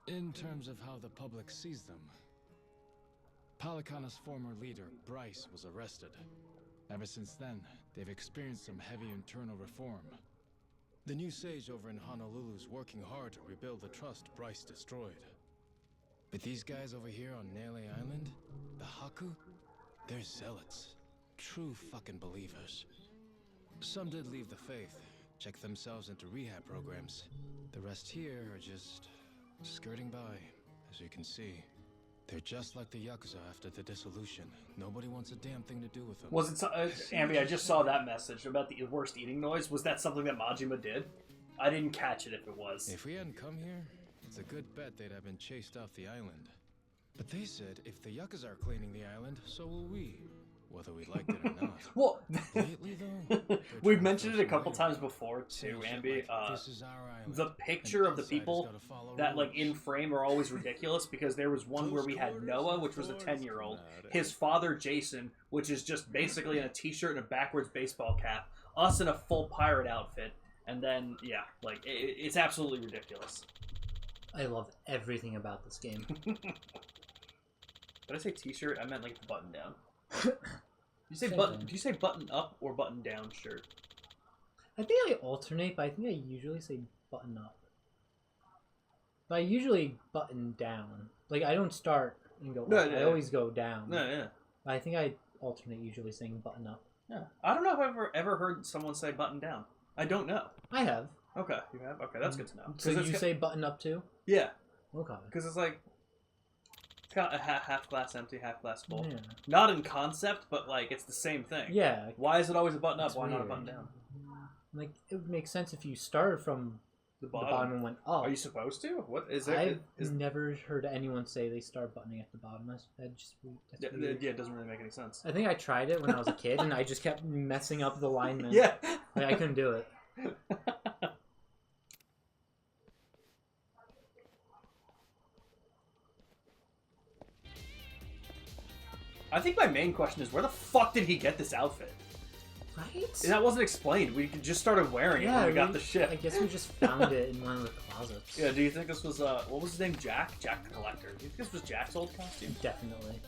In terms of how the public sees them. Palikana's former leader, Bryce, was arrested. Ever since then, they've experienced some heavy internal reform. The new sage over in Honolulu's working hard to rebuild the trust Bryce destroyed. But these guys over here on Nele Island, the Haku, they're zealots. True fucking believers. Some did leave the faith, check themselves into rehab programs. The rest here are just skirting by, as you can see. They're just like the Yakuza after the dissolution. Nobody wants a damn thing to do with them. Was it, Ambi, I just saw that message about the worst eating noise. Was that something that Majima did? I didn't catch it if it was. If we hadn't come here, it's a good bet they'd have been chased off the island. But they said if the Yakuza are cleaning the island, so will we. Whether we liked it or not. Well, Lately, though, we've mentioned it a couple times before too, Ambi. This is our island. The picture of the Outsiders people gotta follow that, like, rules. in frame are always ridiculous because there was one where we had Noah, which was a 10-year-old, his father, Jason, which is just basically in a t-shirt and a backwards baseball cap, us in a full pirate outfit, and then, yeah, like, it's absolutely ridiculous. I love everything about this game. Did I say t-shirt? I meant, like, the button down. You say Same button? thing. Do you say button up or button down shirt? I think I alternate, but I think I usually say button up. But I usually button down. Like, I don't start and go No, up. yeah, I yeah. always go down. No, yeah. But I think I alternate usually saying button up. Yeah. I don't know if I've ever heard someone say button down. I don't know. I have. Okay, you have? Okay, that's good to know. So 'Cause you it's say button up too? Yeah, Okay. because it's like, it's kind of a half glass empty, half glass full. Yeah. Not in concept, but like, it's the same thing. Yeah. Why is it always a button up? It's Why not a weird. button down? Like, it would make sense if you started from The the bottom. bottom and went up. Are you supposed to? What is it? I've never heard anyone say they start buttoning at the bottom. That's Yeah, weird. it doesn't really make any sense. I think I tried it when I was a kid, and I just kept messing up the alignment. Yeah. Like, I couldn't do it. I think my main question is, where the fuck did he get this outfit? Right? That wasn't explained. We just started wearing it when we got the ship. I guess we just found it in one of the closets. Yeah, do you think this was, what was his name? Jack? Jack the Collector. Do you think this was Jack's old costume? Definitely.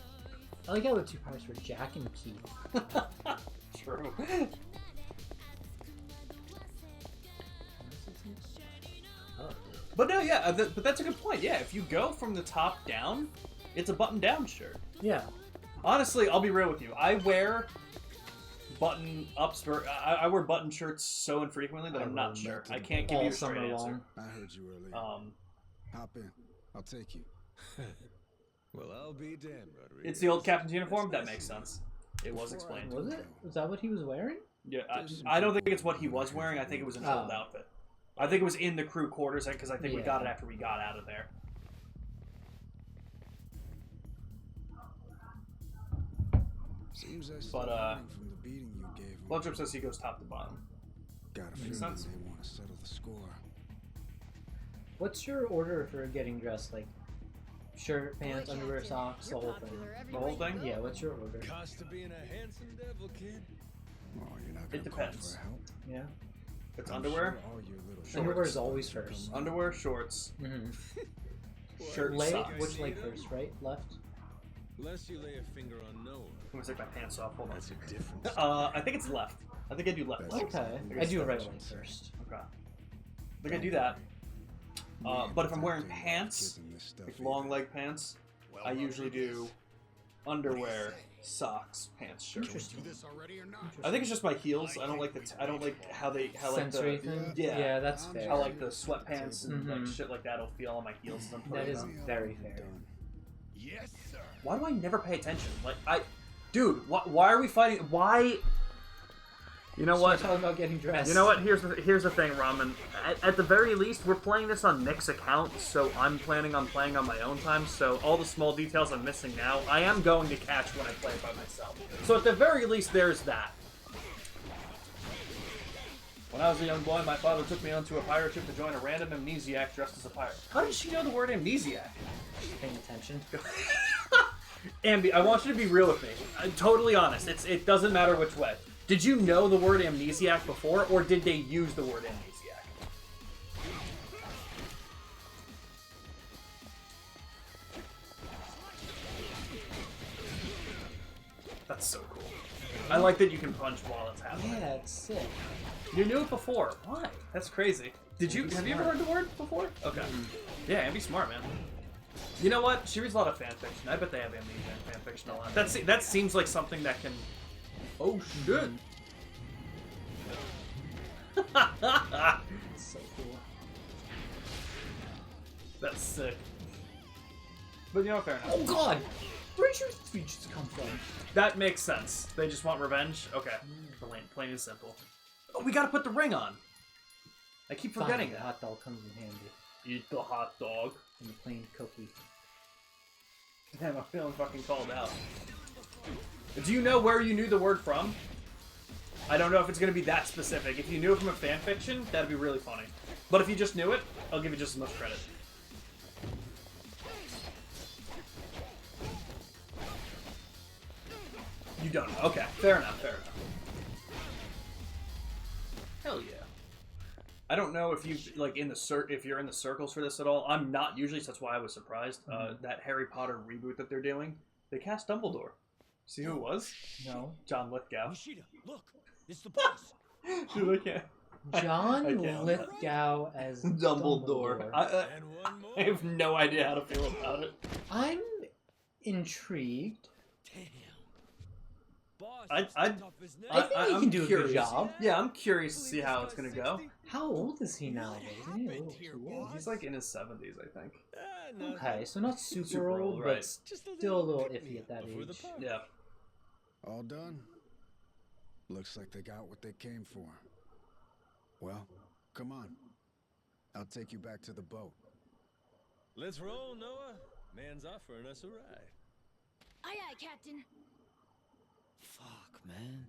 I like how the two pirates were Jack and Keith. True. Oh. But no, yeah, but that's a good point. Yeah, if you go from the top down, it's a button-down shirt. Yeah. Honestly, I'll be real with you. I wear button-ups, I wear button shirts so infrequently that I'm not sure. I can't give you a straight answer. I heard you earlier. Hop in. I'll take you. Well, I'll be damned, Rodriguez. It's the old captain's uniform? That makes sense. It was explained. Was it? Was that what he was wearing? Yeah, I don't think it's what he was wearing. I think it was an old outfit. I think it was in the crew quarters because I think we got it after we got out of there. Seems I But, learning from the beating you gave me. Bloodtrip says he goes top to bottom. Got a Makes feeling sense. they want to settle the score. What's your order for getting dressed? Like, shirt, pants, Boy, underwear, Captain, socks, the you're whole thing? popular The whole everywhere you thing? go. Yeah, what's your order? Cost of being a handsome devil, kid. Oh, you're not It gonna call depends. for help? Yeah. It's I'm underwear. sure all your little Underwear is shorts always start to first. come Underwear, shorts, Mm-hmm. shirt, Leg, socks. which leg first? Right, left? Lest you lay a finger on Noah. I'm gonna take my pants off. Hold on. That's a difference. I think it's left. I think I do left. leg. Okay. think I it's do left. right leg first. Okay. I think I do that. But if I'm wearing pants, like long leg pants, I usually do underwear, socks, pants, shirt. Interesting. I think it's just my heels. I don't like I don't like how like Sensory the thing? yeah. Yeah, that's fair. How like the sweatpants and like Mhm. shit like that'll feel on my heels as I'm That putting is them. very fair. Yes, sir. Why do I never pay attention? Like dude, why are we fighting? Why? You know what? Talking about getting dressed. You know what? Here's the thing, Ramen. At the very least, we're playing this on Nick's account, so I'm planning on playing on my own time. So all the small details I'm missing now, I am going to catch when I play it by myself. So at the very least, there's that. When I was a young boy, my father took me onto a pirate ship to join a random amnesiac dressed as a pirate. How did she know the word amnesiac? Paying attention. Ambi, I want you to be real with me. I'm totally honest. It doesn't matter which way. Did you know the word amnesiac before, or did they use the word amnesiac? That's so cool. I like that you can punch while it's happening. Yeah, it's sick. You knew it before. Why? That's crazy. Have you ever heard the word before? Okay. Yeah, Ambi's smart, man. You know what? She reads a lot of fanfiction. I bet they have amnesia fanfiction a lot. That seems like something that can... Oh, shit. It's so cool. That's sick. But you know, fair enough. Oh god! Where'd your speeches come from? That makes sense. They just want revenge? Okay. Plain and simple. Oh, we gotta put the ring on! I keep forgetting The that. hot dog comes in handy. Eat the hot dog. And the plain cookie. Damn, I'm feeling fucking called out. Do you know where you knew the word from? I don't know if it's gonna be that specific. If you knew it from a fanfiction, that'd be really funny. But if you just knew it, I'll give you just as much credit. You don't know. Okay, fair enough, fair enough. Hell yeah. I don't know if you like if you're in the circles for this at all. I'm not usually, so that's why I was surprised. That Harry Potter reboot that they're doing, they cast Dumbledore. See who it was? No. John Lithgow. Nishida, look, it's the boss. Dude, I can't. John I can't. Lithgow as Dumbledore. Dumbledore. I have no idea how to feel about it. I'm intrigued. Damn. Boss, I think he can do a good job. Yeah, I'm curious to see how it's gonna go. How old is he nowadays? Isn't he a little too old? He's like in his 70s, I think. Okay, so not super, Super old, old, but right. still a little iffy at that age. Yeah. All done? Looks like they got what they came for. Well, come on. I'll take you back to the boat. Let's roll, Noah. Man's offering us a ride. Aye, aye, Captain. Fuck, man.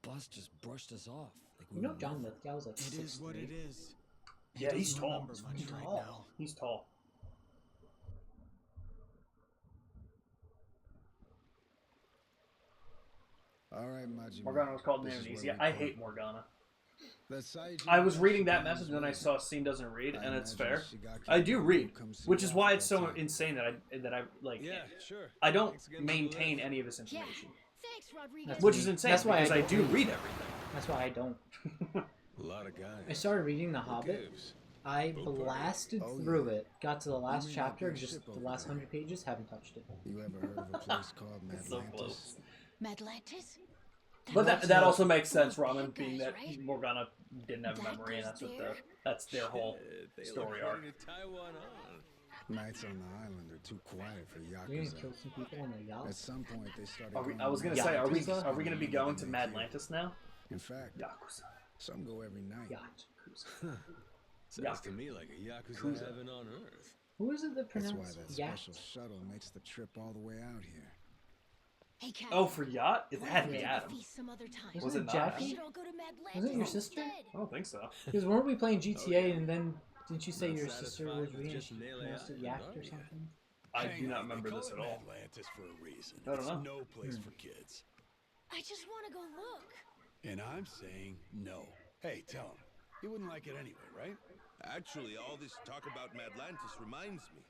Boss just brushed us off. Like You know John Lithgow's like It is what 6'3". it is. Yeah, he's doesn't tall. remember much He's right tall. now. He's tall. All right, Majima. Morgana was called an This is where amnesia. we I quit. hate Morgana. The Saiji I was reading that Yashi's message and then I way. saw Scene doesn't read, I and it's imagine fair. Shigaki I do read, comes to which you is why after it's that so time. insane that I like. Yeah, sure. I don't Thanks again for the maintain lift. any of this Yeah. information, Thanks, Rodriguez. which is insane. That's why because I I don't do read. read everything. That's why I don't. A lot of guys. I started reading The Hobbit. Gives. I blasted Oh, through it, got to the last mean that chapter, big just ship the over last there? 100 pages, haven't touched it. You ever heard of a place called So Madlantis? close. Madlantis? But That's that not- also makes sense, Cool Ramen, bad being guys, that right? Morgana didn't have a That memory, and goes that's what there? that's their whole They story look arc. ready to tie one on. Nights on the island are too quiet for We're gonna Yakuza. kill some people on the yacht. At some point, they started. I was gonna going say, are we Yakuza. gonna be going to Madlantis now? In fact, Yakuza. some go every night. Yacht. Sounds to me like a Yakuza heaven on earth. Who is it that That's why pronounced that yacht? special shuttle makes the trip all the way out here. Hey, Captain. Oh, for yacht? It had to be Take a Adam. feast some other time. Wasn't Was it it not Jackie? We should all go to Madlantis Wasn't it your sister? instead. I don't think so. Because weren't we playing GTA and then didn't you say Not your sister satisfied was with reading just she Melee pronounced it Island, yacht are or ya? something? I Hang do on, not they remember call this it at all. Madlantis for a reason. I don't It's know. no place for kids. I just want to go look. And I'm saying no. Hey, tell him. He wouldn't like it anyway, right? Actually, all this talk about Madlantis reminds me.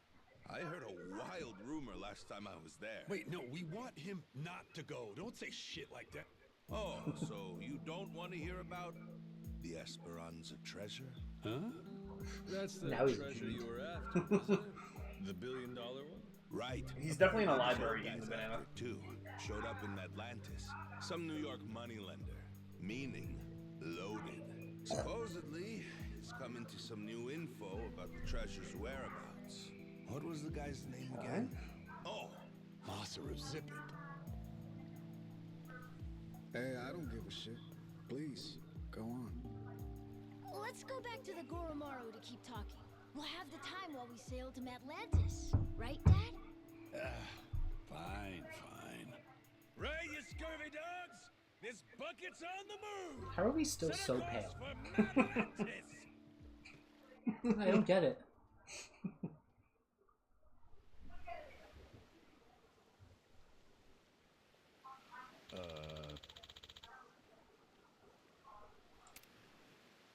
I heard a wild rumor last time I was there. Wait, no, we want him not to go. Don't say shit like that. Oh, so you don't want to hear about the Esperanza treasure? Huh? That's the Now he's treasure intrigued. you were after, wasn't it? The $1 billion one? Right. He's definitely in a Showed library eating guys the banana. after it, too. Showed up in Atlantis. Some New York moneylender. Meaning loaded. Supposedly, he's come into some new info about the treasure's whereabouts. What was the guy's name again? Oh, Master of Zippet. Hey, I don't give a shit. Please, go on. Let's go back to the Goromaru to keep talking. We'll have the time while we sail to Atlantis. Right, Dad? Fine. Right, you scurvy dogs! This bucket's on the move! How are we still Set a so course pale? for Madlantis. I don't get it.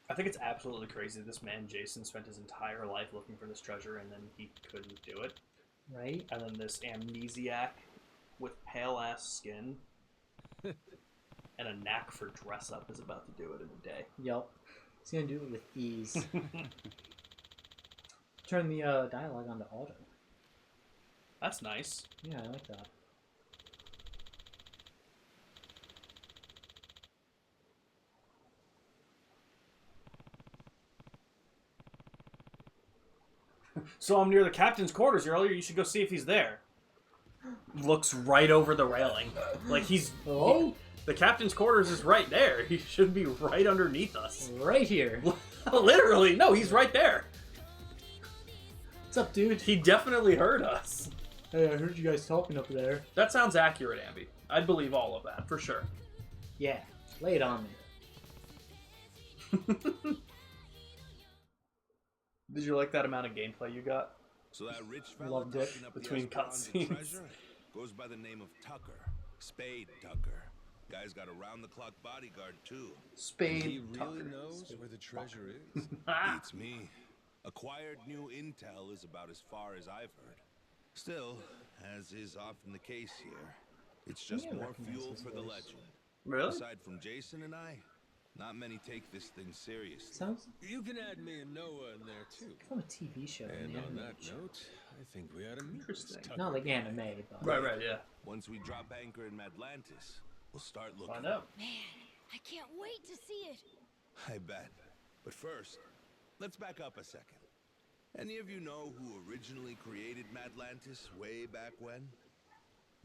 I think it's absolutely crazy. This man, Jason, spent his entire life looking for this treasure, and then he couldn't do it. Right? And then this amnesiac with pale-ass skin and a knack for dress-up is about to do it in a day. Yup. He's gonna do it with ease. Turn the dialogue onto auto. That's nice. Yeah, I like that. So I'm near the captain's quarters earlier. You should go see if he's there. Looks right over the railing. Like he's... Oh? The captain's quarters is right there. He should be right underneath us. Right here. Literally. No, he's right there. What's up, dude? He definitely heard us. Hey, I heard you guys talking up there. That sounds accurate, Ambi. I'd believe all of that, for sure. Yeah, lay it on me. Did you like that amount of gameplay you got? So that rich fella Loved it. talking up Between the Esperanza cutscenes. treasure goes by the name of Tucker. Spade Tucker. Guy's got a round-the-clock bodyguard, too. Spade He really Tucker. knows where the treasure is. Beats me. Acquired new intel is about as far as I've heard. Still, as is often the case here, it's just Yeah, I more recognize fuel his for the voice. legend. Really? Aside from Jason and I, not many take this thing seriously. Sounds You can add me and Noah in there too. from a TV show. And an on anime that show. note, I think we ought to meet this Interesting. Tucker Not like guy. anime, but Right, yeah. Once we drop anchor in Madlantis, we'll start looking. Find out. Man, I can't wait to see it. I bet. But first, let's back up a second. Any of you know who originally created Madlantis way back when?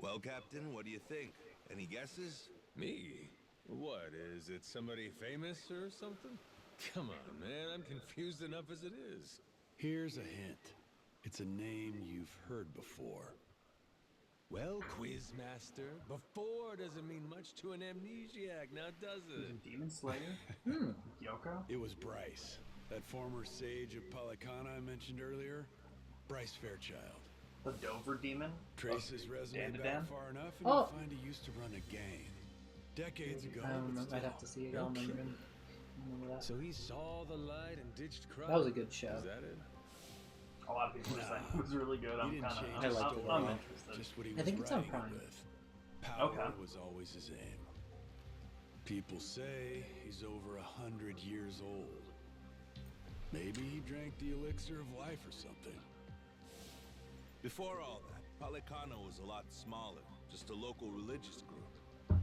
Well, Captain, what do you think? Any guesses? Me? What, is it somebody famous or something? Come on, man, I'm confused enough as it is. Here's a hint. It's a name you've heard before. Well, Quizmaster, before doesn't mean much to an amnesiac, now does it? Demon Slayer? Yoko? It was Bryce, that former sage of Polycana I mentioned earlier. Bryce Fairchild. The Dover Demon? Trace his resume Dan to back Dan? far enough, and Oh. you'll find he used to run a gang. Decades ago, I don't but remember. I'd have to still. see it. I don't remember him. I remember that. So he saw the light and ditched crime? That was a good show. Is that it? A lot of people are saying it was really good. He I'm didn't kind change of... I his liked it a story, lot. interested. just what he I was think it's on writing it Prime. with. Power Okay. was always his aim. People say he's over 100 years old. Maybe he drank the elixir of life or something. Before all that, Polycana was a lot smaller, just a local religious group.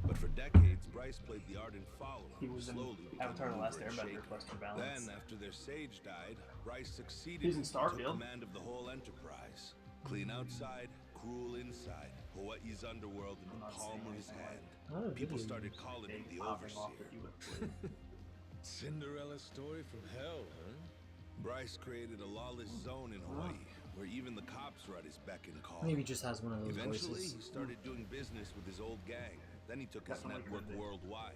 But for decades, Bryce played the ardent follower. He was in slowly became Avatar: The Last mover and Airbender, shaker. Western Balance. Then, after their sage died, Bryce succeeded He's in and took Starfield. command of the whole enterprise. Clean outside, cruel inside. Hawaii's underworld in the not palm saying of his anything hand. Oh, People video started games. calling him Big the popping off Overseer. that you would- Cinderella story from hell, huh? Bryce created a lawless zone in Hawaii, where even the cops were at his beck and call. Maybe he just has one of those Eventually, voices. he started doing business with his old gang. Then he took his Definitely network good. worldwide.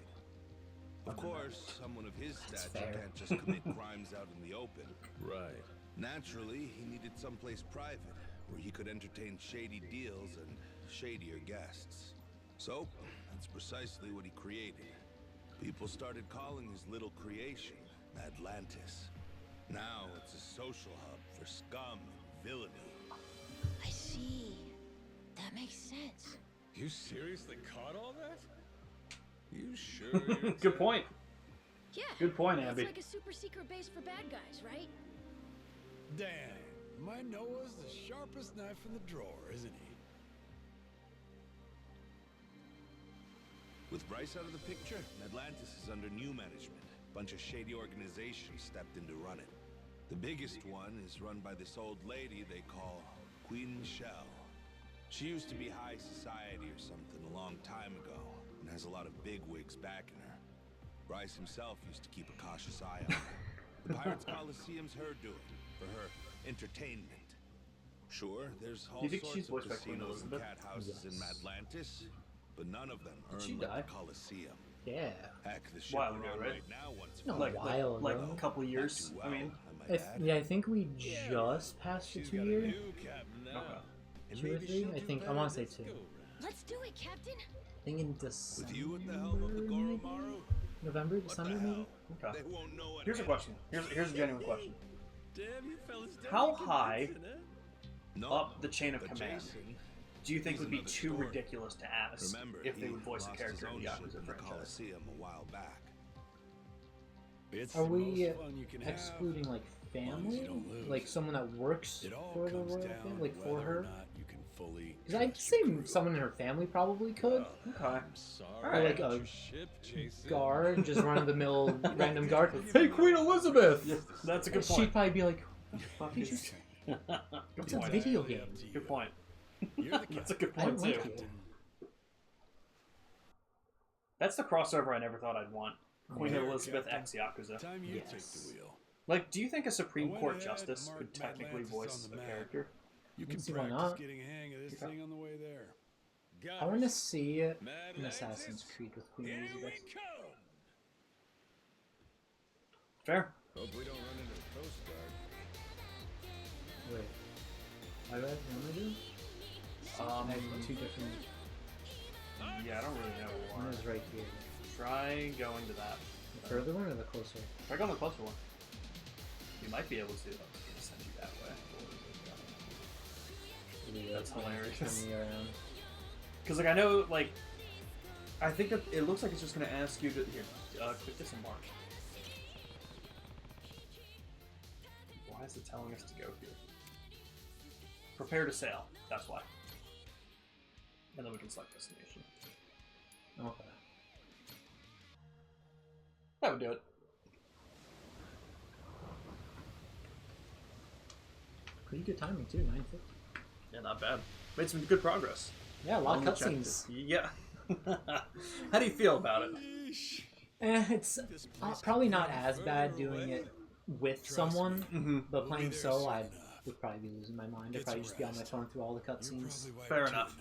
Of course, someone of his stature fair. can't just commit crimes out in the open. Right. Naturally, he needed someplace private, where he could entertain shady deals and shadier guests. So, that's precisely what he created. People started calling his little creation Atlantis. Now it's a social hub for scum and villainy. I see. That makes sense. You seriously caught all that? You sure? you're Good Ted? point. Yeah. Good point, It's Abby. like a super secret base for bad guys, right? Damn, my Noah's the sharpest knife in the drawer, isn't he? With Bryce out of the picture, Atlantis is under new management. Bunch of shady organizations stepped in to run it. The biggest one is run by this old lady they call Queen Shell. She used to be high society or something a long time ago, and has a lot of bigwigs backing her. Bryce himself used to keep a cautious eye on her. The Pirates Coliseum's her doing, for her entertainment. Sure, there's all You think sorts she's of voiced by Queen casinos and Elizabeth? cat houses in Yes. Atlantis, but none of them Did she earn like die? the Coliseum. Yeah. Heck, the ship While we're ago, on right? right now once No, was. a while ago. like a couple Not years. too I mean, well, might add. Yeah, I think we just passed the She's 2 got a year. new captain now. okay. And 2 or maybe 3? she'll I do think I better want to say this 2. go round. Let's do it, Captain. I think in December. With you at the helm of the maybe? Goromaru, November, what the December, hell? maybe. Okay. They won't know it. Here's a question. Here's a genuine question. Damn, you fellas done How me high convincing, huh? No, Up the chain of but command Jason, do you think he's would be another too story. ridiculous to ask remember, if they he would voice a lost character his in the ownership Yakuza in the franchise? Coliseum a while back. It's Are the we most fun you can have. excluding like long as family, you don't lose. like someone that works It all for the comes royal down family, to like for whether or her? not you can fully Because I'd trust say your crew. someone in her family probably could. Okay. I'm sorry. Or like about a your ship, Jason. guard, just run of the mill random guard. Hey, Queen Elizabeth! Yeah, that's a good She'd point. probably be like, what the fuck did you say? Good It's a point. video game. Good point. You're the That's a captain. good I point don't too. like it. That's the crossover I never thought I'd want. Queen Here, Elizabeth Captain. X Yakuza. Time you Yes. take the wheel. Like, do you think a Supreme Went Court ahead, justice mark could technically Atlantis voice on the a map. character? You can see why practice not. getting a hang of this thing on the way there. Got I want to us. see an Mad Assassin's Atlantis? Creed with Queen Here Elizabeth. we come. Fair. Hope we don't run into the Coast Guard. Wait. Why do I normally do? I have 2 different. Yeah, I don't really know. One is right here. Try going to that. The further one or the closer? Try going to the closer one. You might be able to. I'm just gonna send you that way. That's hilarious. Turn me around. Because, like, I know, like, I think that it looks like it's just going to ask you to, here, click this and mark. Why is it telling us to go here? Prepare to sail. That's why. And then we can select destination. Okay. That would do it. Pretty good timing too, 9:50. Yeah, not bad. Made some good progress. Yeah, a lot On of the cutscenes. chapter. Yeah. How do you feel about it? It's probably not as bad doing it with someone, but playing solo, I would probably be losing my mind. I'd probably just be on my phone through all the cutscenes. Fair enough.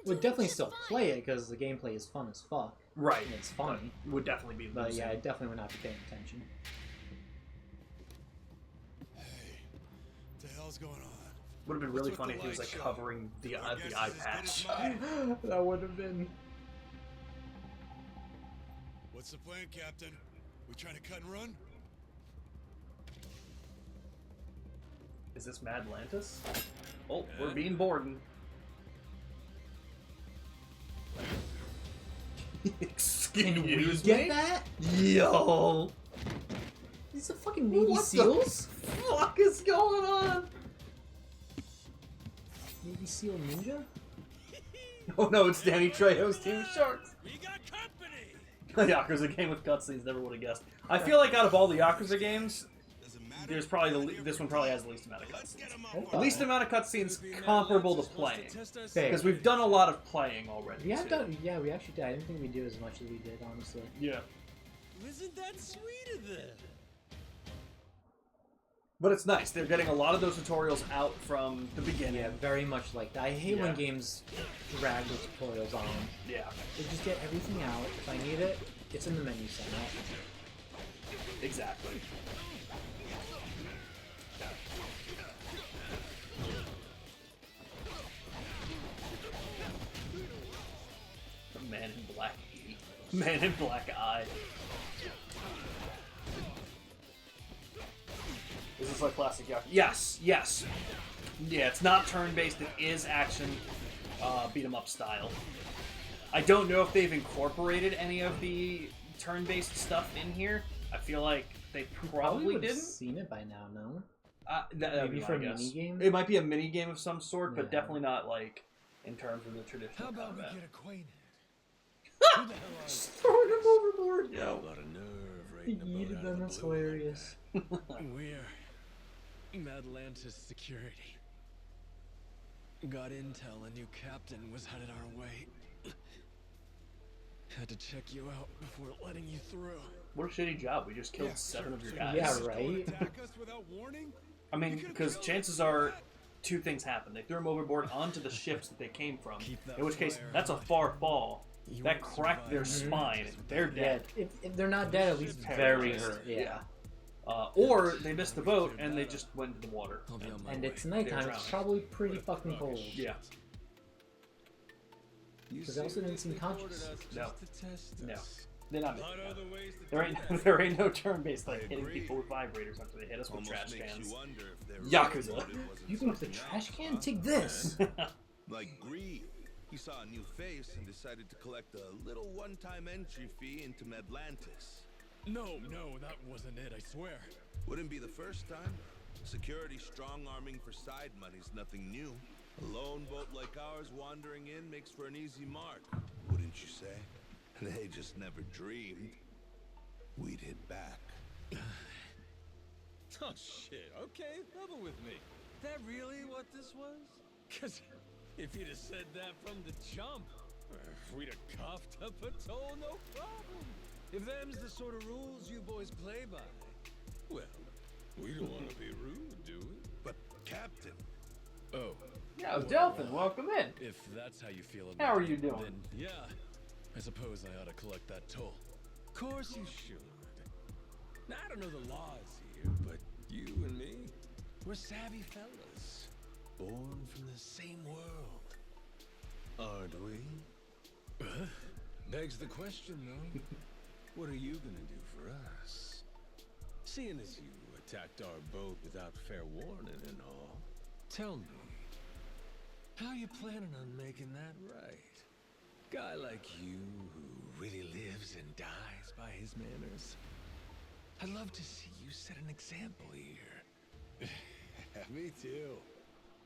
Would definitely still play it because the gameplay is fun as fuck. Right. And it's funny. Would definitely be But losing. yeah, I definitely would not be paying attention. Hey, what the hell's going on? Would have been really What's with funny the if he was like light show? covering the Our guess eye is as good patch. as mine. That would have been. What's the plan, Captain? We trying to cut and run? Is this Mad Atlantis? Oh, we're being bored. Can we Excuse get me? that? Yo! These are fucking Navy What the SEALs? fuck is going on? Navy SEAL Ninja? Oh no, it's Danny Trejo's Team of Sharks. We got company. Yakuza game with cutscenes, never would have guessed. I feel like out of all the Yakuza games, there's probably this one probably has the least amount of cutscenes. Least amount of cutscenes comparable to playing. Fair. Because we've done a lot of playing already. We have too. done, yeah, we actually did. I didn't think we'd do as much as we did, honestly. Yeah. Isn't that sweet of them? But it's nice. They're getting a lot of those tutorials out from the beginning. Yeah, very much like that. I hate Yeah. when games drag the tutorials on. Yeah. They just get everything out. If I need it, it's in the menu center. Exactly. The Man in Black E. Man in Black Eye. just like classic Yakuza. Yes, yes. Yeah, it's not turn-based. It is action, beat 'em up style. I don't know if they've incorporated any of the turn-based stuff in here. I feel like they probably would have didn't. seen it by now, no? Maybe for a guess. mini game. It might be a mini game of some sort, but Yeah. definitely not like in terms of the traditional How about combat. we get acquainted? Who the hell are you? Throwing him overboard. A Yo. lot of nerve He raiding a boat yeeted out them, of that's the blue hilarious. like that. We're Atlantis security. Got intel a new captain was headed our way. Had to check you out before letting you through. What a shitty job. We just killed 7 of your guys. Yeah, right? Attack us without warning? I mean, because chances are 2 things happen. They threw them overboard onto the ships that they came from. In which case, that's a far fall. That cracked their spine. They're dead. Yeah, if they're not dead, at least very hurt. Yeah. Or they missed the boat and they just went into the water. And it's nighttime. It's probably pretty fucking cold. Yeah. Because they also didn't seem conscious. No. No. They're not making that. There ain't no turn-based like hitting people with vibrators after they hit us with trash cans. Yakuza. You think the trash can? Take this! Like Greed. He saw a new face and decided to collect a little one-time entry fee into Medlantis. No, that wasn't it, I swear. Wouldn't be the first time. Security strong-arming for side money's nothing new. A lone boat like ours wandering in makes for an easy mark, wouldn't you say? They just never dreamed we'd hit back. Oh shit, okay, level with me. That really what this was? Cause if you'd have said that from the jump, we'd have coughed up a toll, no problem. If them's the sort of rules you boys play by, well, we don't want to be rude, do we? But Captain. Oh. Yeah, Delphin, welcome in. If that's how you feel about How are it, you doing? Then yeah, I suppose I ought to collect that toll. Of course you should. Now, I don't know the laws here, but you and me, we're savvy fellas. Born from the same world. Aren't we? Begs the question, though. What are you gonna do for us? Seeing as you attacked our boat without fair warning and all, tell me, how you planning on making that right? Guy like you who really lives and dies by his manners. I'd love to see you set an example here. Me too.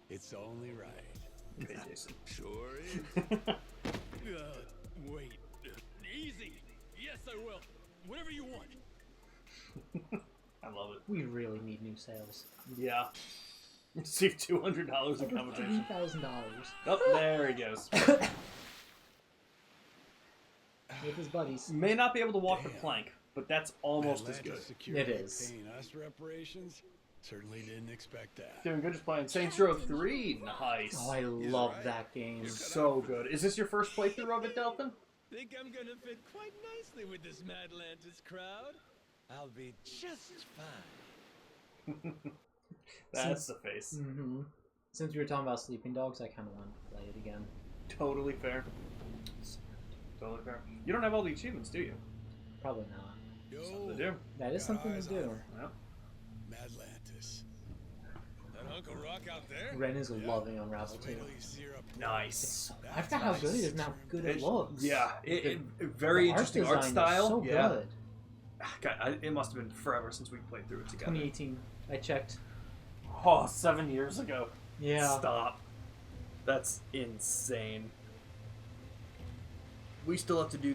It's only right. Okay, Jason. Sure is. Wait. Easy. Yes, I will. Whatever you want. I love it. We really need new sales. Yeah. Receive $200 in compensation. $3,000. Oh, there he goes. With his buddies. May not be able to walk the plank, but that's almost as good. Atlantis Security It is. Paying us reparations? Certainly didn't expect that. Doing good, just playing Saints Row 3. Nice. Oh, I love that game. So good. Is this your first playthrough of it, Delphin? Think I'm gonna fit quite nicely with this Madlantis crowd. I'll be just fine. That's the face. Mm-hmm. Since we were talking about Sleeping Dogs, I kind of wanted to play it again. Totally fair. Totally fair. You don't have all the achievements, do you? Probably not. Something to do. That is something to do. Yep. Madlantis. That Uncle Rock out there? Ren is loving Unravel 2. Nice. I forgot how good it is and how good it looks. Yeah, very interesting art design is style. so Yeah. good. God, it must have been forever since we played through it together. 2018. I checked. Oh, 7 years ago. Yeah. Stop. That's insane. We still have to do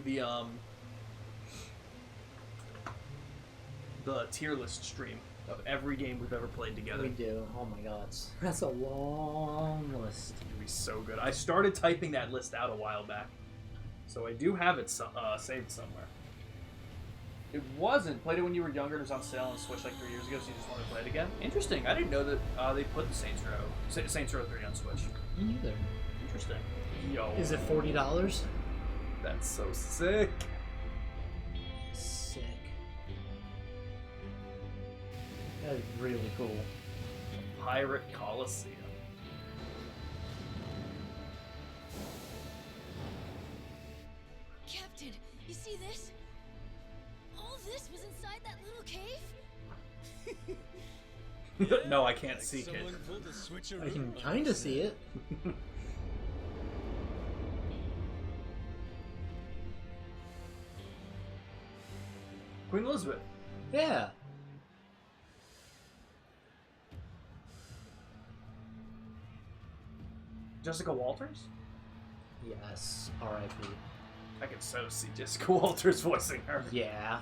the tier list stream of every game we've ever played together. We do. Oh my god. That's a long list. It'd be so good. I started typing that list out a while back. So I do have it saved somewhere. It wasn't. Played it when you were younger. It was on sale on Switch like 3 years ago, so you just want to play it again. Interesting. I didn't know that they put the Saints Row 3 on Switch. Me neither. Interesting. Yo. Is it $40? That's so sick. Sick. That is really cool. Pirate Coliseum. Captain, you see this? All this was inside that little cave? No, I can't see it. Someone pulled a switcheroo I can on kind of us. see it. Queen Elizabeth. Yeah. Jessica Walters? Yes. R.I.P. I can so see Jessica Walters voicing her. Yeah.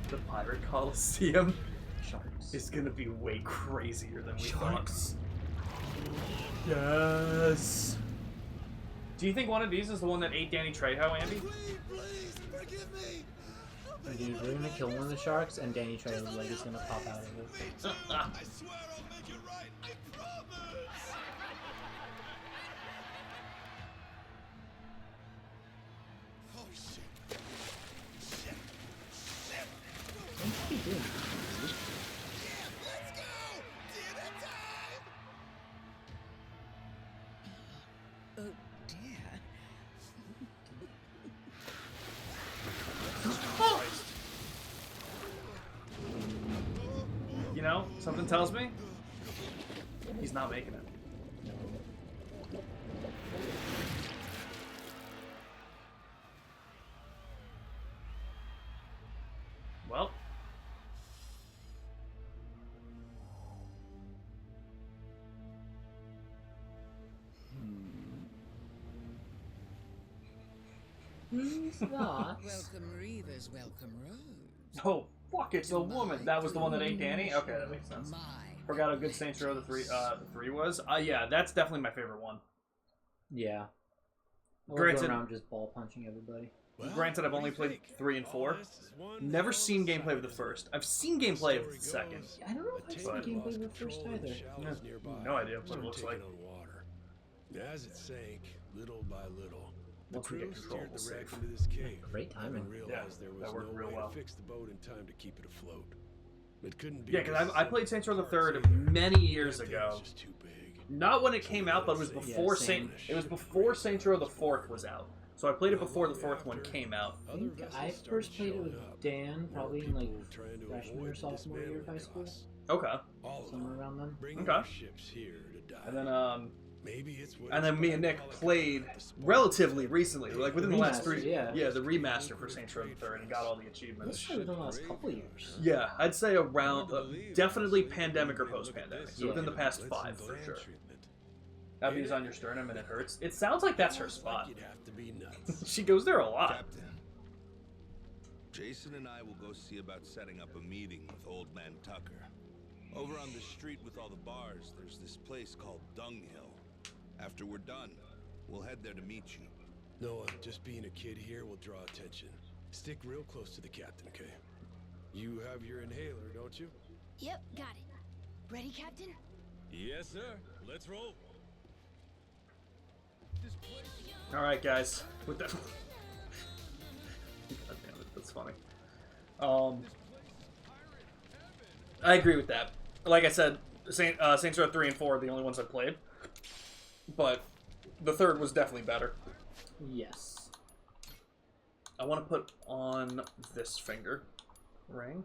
The Pirate Coliseum Sharks. is gonna be way crazier than we thought. Yes. Do you think one of these is the one that ate Danny Trejo, Andy? Dude, we're gonna kill one of the sharks, and Danny Trejo's leg is gonna pop out of it. I swear I'll make it right. I promise. Oh shit. Shit. Shit. What are you doing? Yeah, let's go. Dinner time. Oh, dear. You know, something tells me he's not making it. Well, He's not. Welcome, Reavers. Welcome, Rose. oh fuck! It's a woman. That was the one that ate Danny. Okay, that makes sense. Forgot how good Saints Row the three was. Yeah, that's definitely my favorite one. Yeah. I love Granted- going around just ball punching everybody. Granted, I've only played 3 and 4. Never seen gameplay of the first. I've seen gameplay of the second. I don't know if I've seen But- gameplay of the first either. Yeah, no idea what it looks like. On water. As it sank, little by little, the Once we get crew control, steered we'll the wreck save. into this cave. Great timing. And realized there was that worked no real way well. to fix the boat in time to keep it afloat. It couldn't be. Yeah, because I played Saints Row the Third Third many years ago. Just too big. Not when it came out, but it was before same. It was before Saints Row the Fourth was out. So I played it before the fourth one came out. I think I first played it with Dan, probably in like freshman or sophomore year of high school, Okay. somewhere around then. Bringing Okay. our ships here to die. And then Maybe it's what and then me and Nick played relatively recently, like within the last Remaster, 3. yeah. the remaster for Saints Row the Third, and got all the achievements. That's probably within the last couple of years. Yeah, I'd say around definitely pandemic or post-pandemic. So within the past 5 for sure. That bees on your sternum and it hurts. It sounds like that's her spot. You'd have to be nuts. She goes there a lot. Captain, Jason and I will go see about setting up a meeting with Old Man Tucker. Over on the street with all the bars, there's this place called Dunghill. After we're done, we'll head there to meet you. Noah, just being a kid here will draw attention. Stick real close to the captain, okay? You have your inhaler, don't you? Yep, got it. Ready, Captain? Yes, sir. Let's roll. All right, guys. With that, God damn it, that's funny. I agree with that. Like I said, Saints Row 3 and 4 are the only ones I played, but the third was definitely better. Yes. I want to put on this finger ring.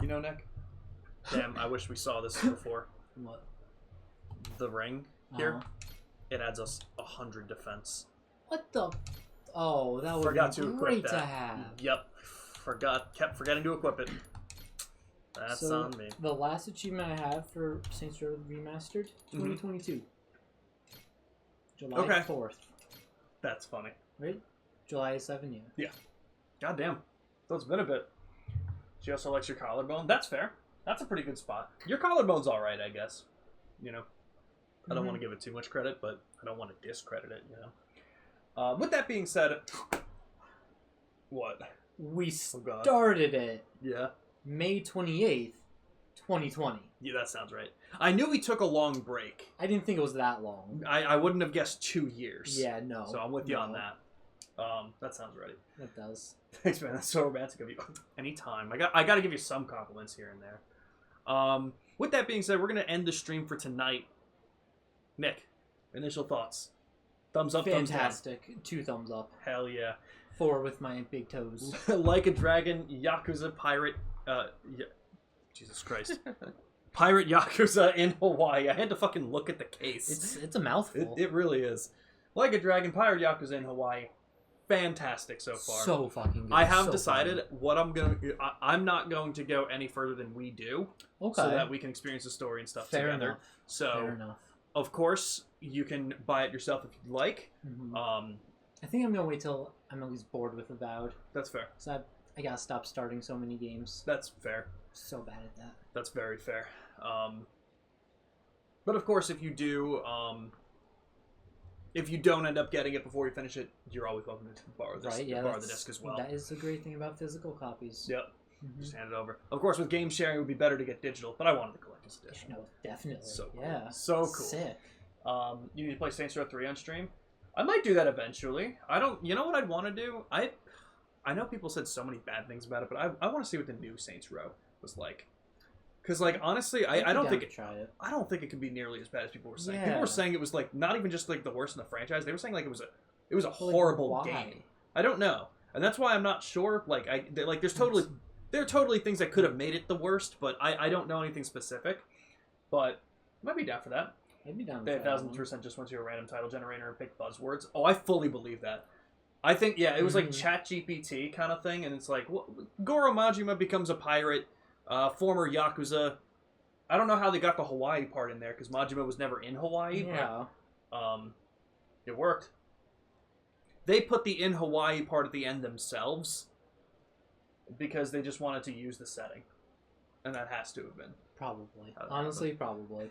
You know, Nick? Damn, I wish we saw this before. What? The ring here, Uh-huh. it adds us 100 defense. What the? Oh, that would Forgot be to equip great that. to have. Yep. Kept forgetting to equip it. That's So, on me. the last achievement I have for Saints Row Remastered, 2022. July Okay. 4th. That's funny. Right? July 7, yeah. God damn. So it's been a bit. She also likes your collarbone. That's fair. That's a pretty good spot. Your collarbone's alright, I guess. You know? I don't want to give it too much credit, but I don't want to discredit it, you know? With that being said... What? We Oh, God. started it Yeah? May 28th, 2020. Yeah, that sounds right. I knew we took a long break. I didn't think it was that long. I wouldn't have guessed 2 years. Yeah, no. So I'm with you on no. that. That sounds right. It does. Thanks, man. That's so romantic of you. Anytime. I got to give you some compliments here and there. With that being said, we're going to end the stream for tonight. Nick, initial thoughts? Thumbs up, thumbs down. Fantastic. 2 thumbs up. Hell yeah. 4 with my big toes. Like a Dragon, Yakuza Pirate... Jesus Christ. Pirate Yakuza in Hawaii. I had to fucking look at the case. It's a mouthful. It really is. Like a Dragon, Pirate Yakuza in Hawaii. Fantastic so far. So fucking good. I have so decided fun. what I'm going to... I'm not going to go any further than we do. Okay. So that we can experience the story and stuff Fair together. enough. So, Fair enough. Of course, you can buy it yourself if you'd like. Mm-hmm. I think I'm going to wait till I'm at least bored with Avowed. That's fair. So I got to stop starting so many games. That's fair. So bad at that. That's very fair. But of course, if you do... if you don't end up getting it before you finish it, you're always welcome to borrow this. Right, yeah, borrow the disc as well. That is the great thing about physical copies. Yep. Mm-hmm. Just hand it over. Of course, with game sharing, it would be better to get digital, but I wanted the collector's edition. No, definitely. So cool. Yeah. So cool. Sick. You need to play Saints Row 3 on stream? I might do that eventually. I don't... You know what I'd want to do? I know people said so many bad things about it, but I want to see what the new Saints Row was like. Because, like, honestly, I don't think try it. I don't think it could be nearly as bad as people were saying. Yeah. People were saying it was like not even just like the worst in the franchise. They were saying like it was a horrible why? game. I don't know, and that's why I'm not sure. Like there are totally things that could have made it the worst, but I don't know anything specific. But I might be down for that. I'd be down. They 1,000% just went to a random title generator and picked buzzwords. Oh, I fully believe that. I think it was like ChatGPT kind of thing, and it's like Goro Majima becomes a pirate. Former Yakuza. I don't know how they got the Hawaii part in there because Majima was never in Hawaii. Yeah. But, it worked. They put the in Hawaii part at the end themselves because they just wanted to use the setting, and that has to have been Probably. Honestly, probably.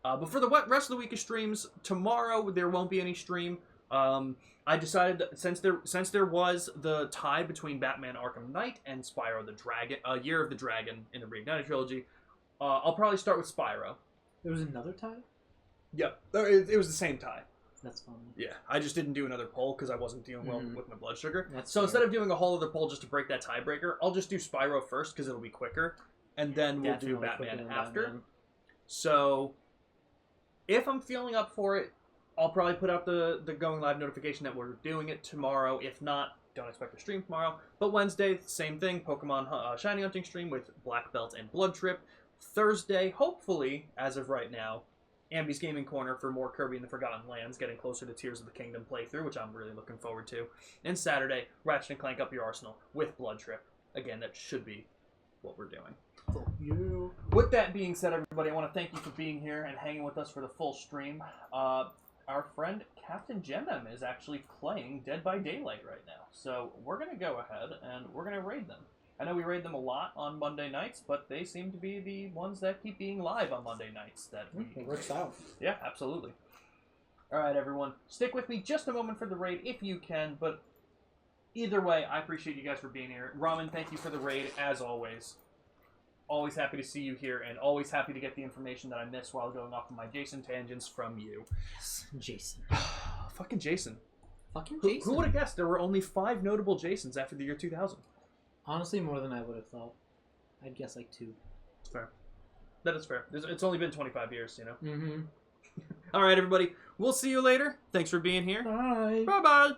but for the rest of the week of streams, tomorrow there won't be any stream. I decided that since there was the tie between Batman Arkham Knight and Spyro the Dragon, Year of the Dragon in the Reignited trilogy, I'll probably start with Spyro. There was another tie? Yep, it was the same tie. That's funny. Yeah, I just didn't do another poll because I wasn't dealing well with my blood sugar. That's so fair. instead of doing a whole other poll just to break that tiebreaker, I'll just do Spyro first because it'll be quicker, and then we'll do Definitely quicker Batman than after. Batman. So if I'm feeling up for it, I'll probably put out the going live notification that we're doing it tomorrow. If not, don't expect a stream tomorrow. But Wednesday, same thing, Pokemon Shiny Hunting stream with Black Belt and Blood Trip. Thursday, hopefully, as of right now, Ambi's Gaming Corner for more Kirby and the Forgotten Lands, getting closer to Tears of the Kingdom playthrough, which I'm really looking forward to. And Saturday, Ratchet & Clank Up Your Arsenal with Blood Trip. Again, that should be what we're doing. You. With that being said, everybody, I want to thank you for being here and hanging with us for the full stream. Our friend Captain Gemem is actually playing Dead by Daylight right now. So we're going to go ahead and we're going to raid them. I know we raid them a lot on Monday nights, but they seem to be the ones that keep being live on Monday nights. It works out. Yeah, absolutely. All right, everyone. Stick with me just a moment for the raid if you can, but either way, I appreciate you guys for being here. Ramen, thank you for the raid, as always. Always happy to see you here, and always happy to get the information that I miss while going off on my Jason tangents from you. Yes, Jason. Fucking Jason. Fucking Jason. Who would have guessed there were only 5 notable Jasons after the year 2000? Honestly, more than I would have thought. I'd guess like 2. It's fair. That is fair. It's only been 25 years, you know? Mm-hmm. All right, everybody. We'll see you later. Thanks for being here. Bye. Bye-bye.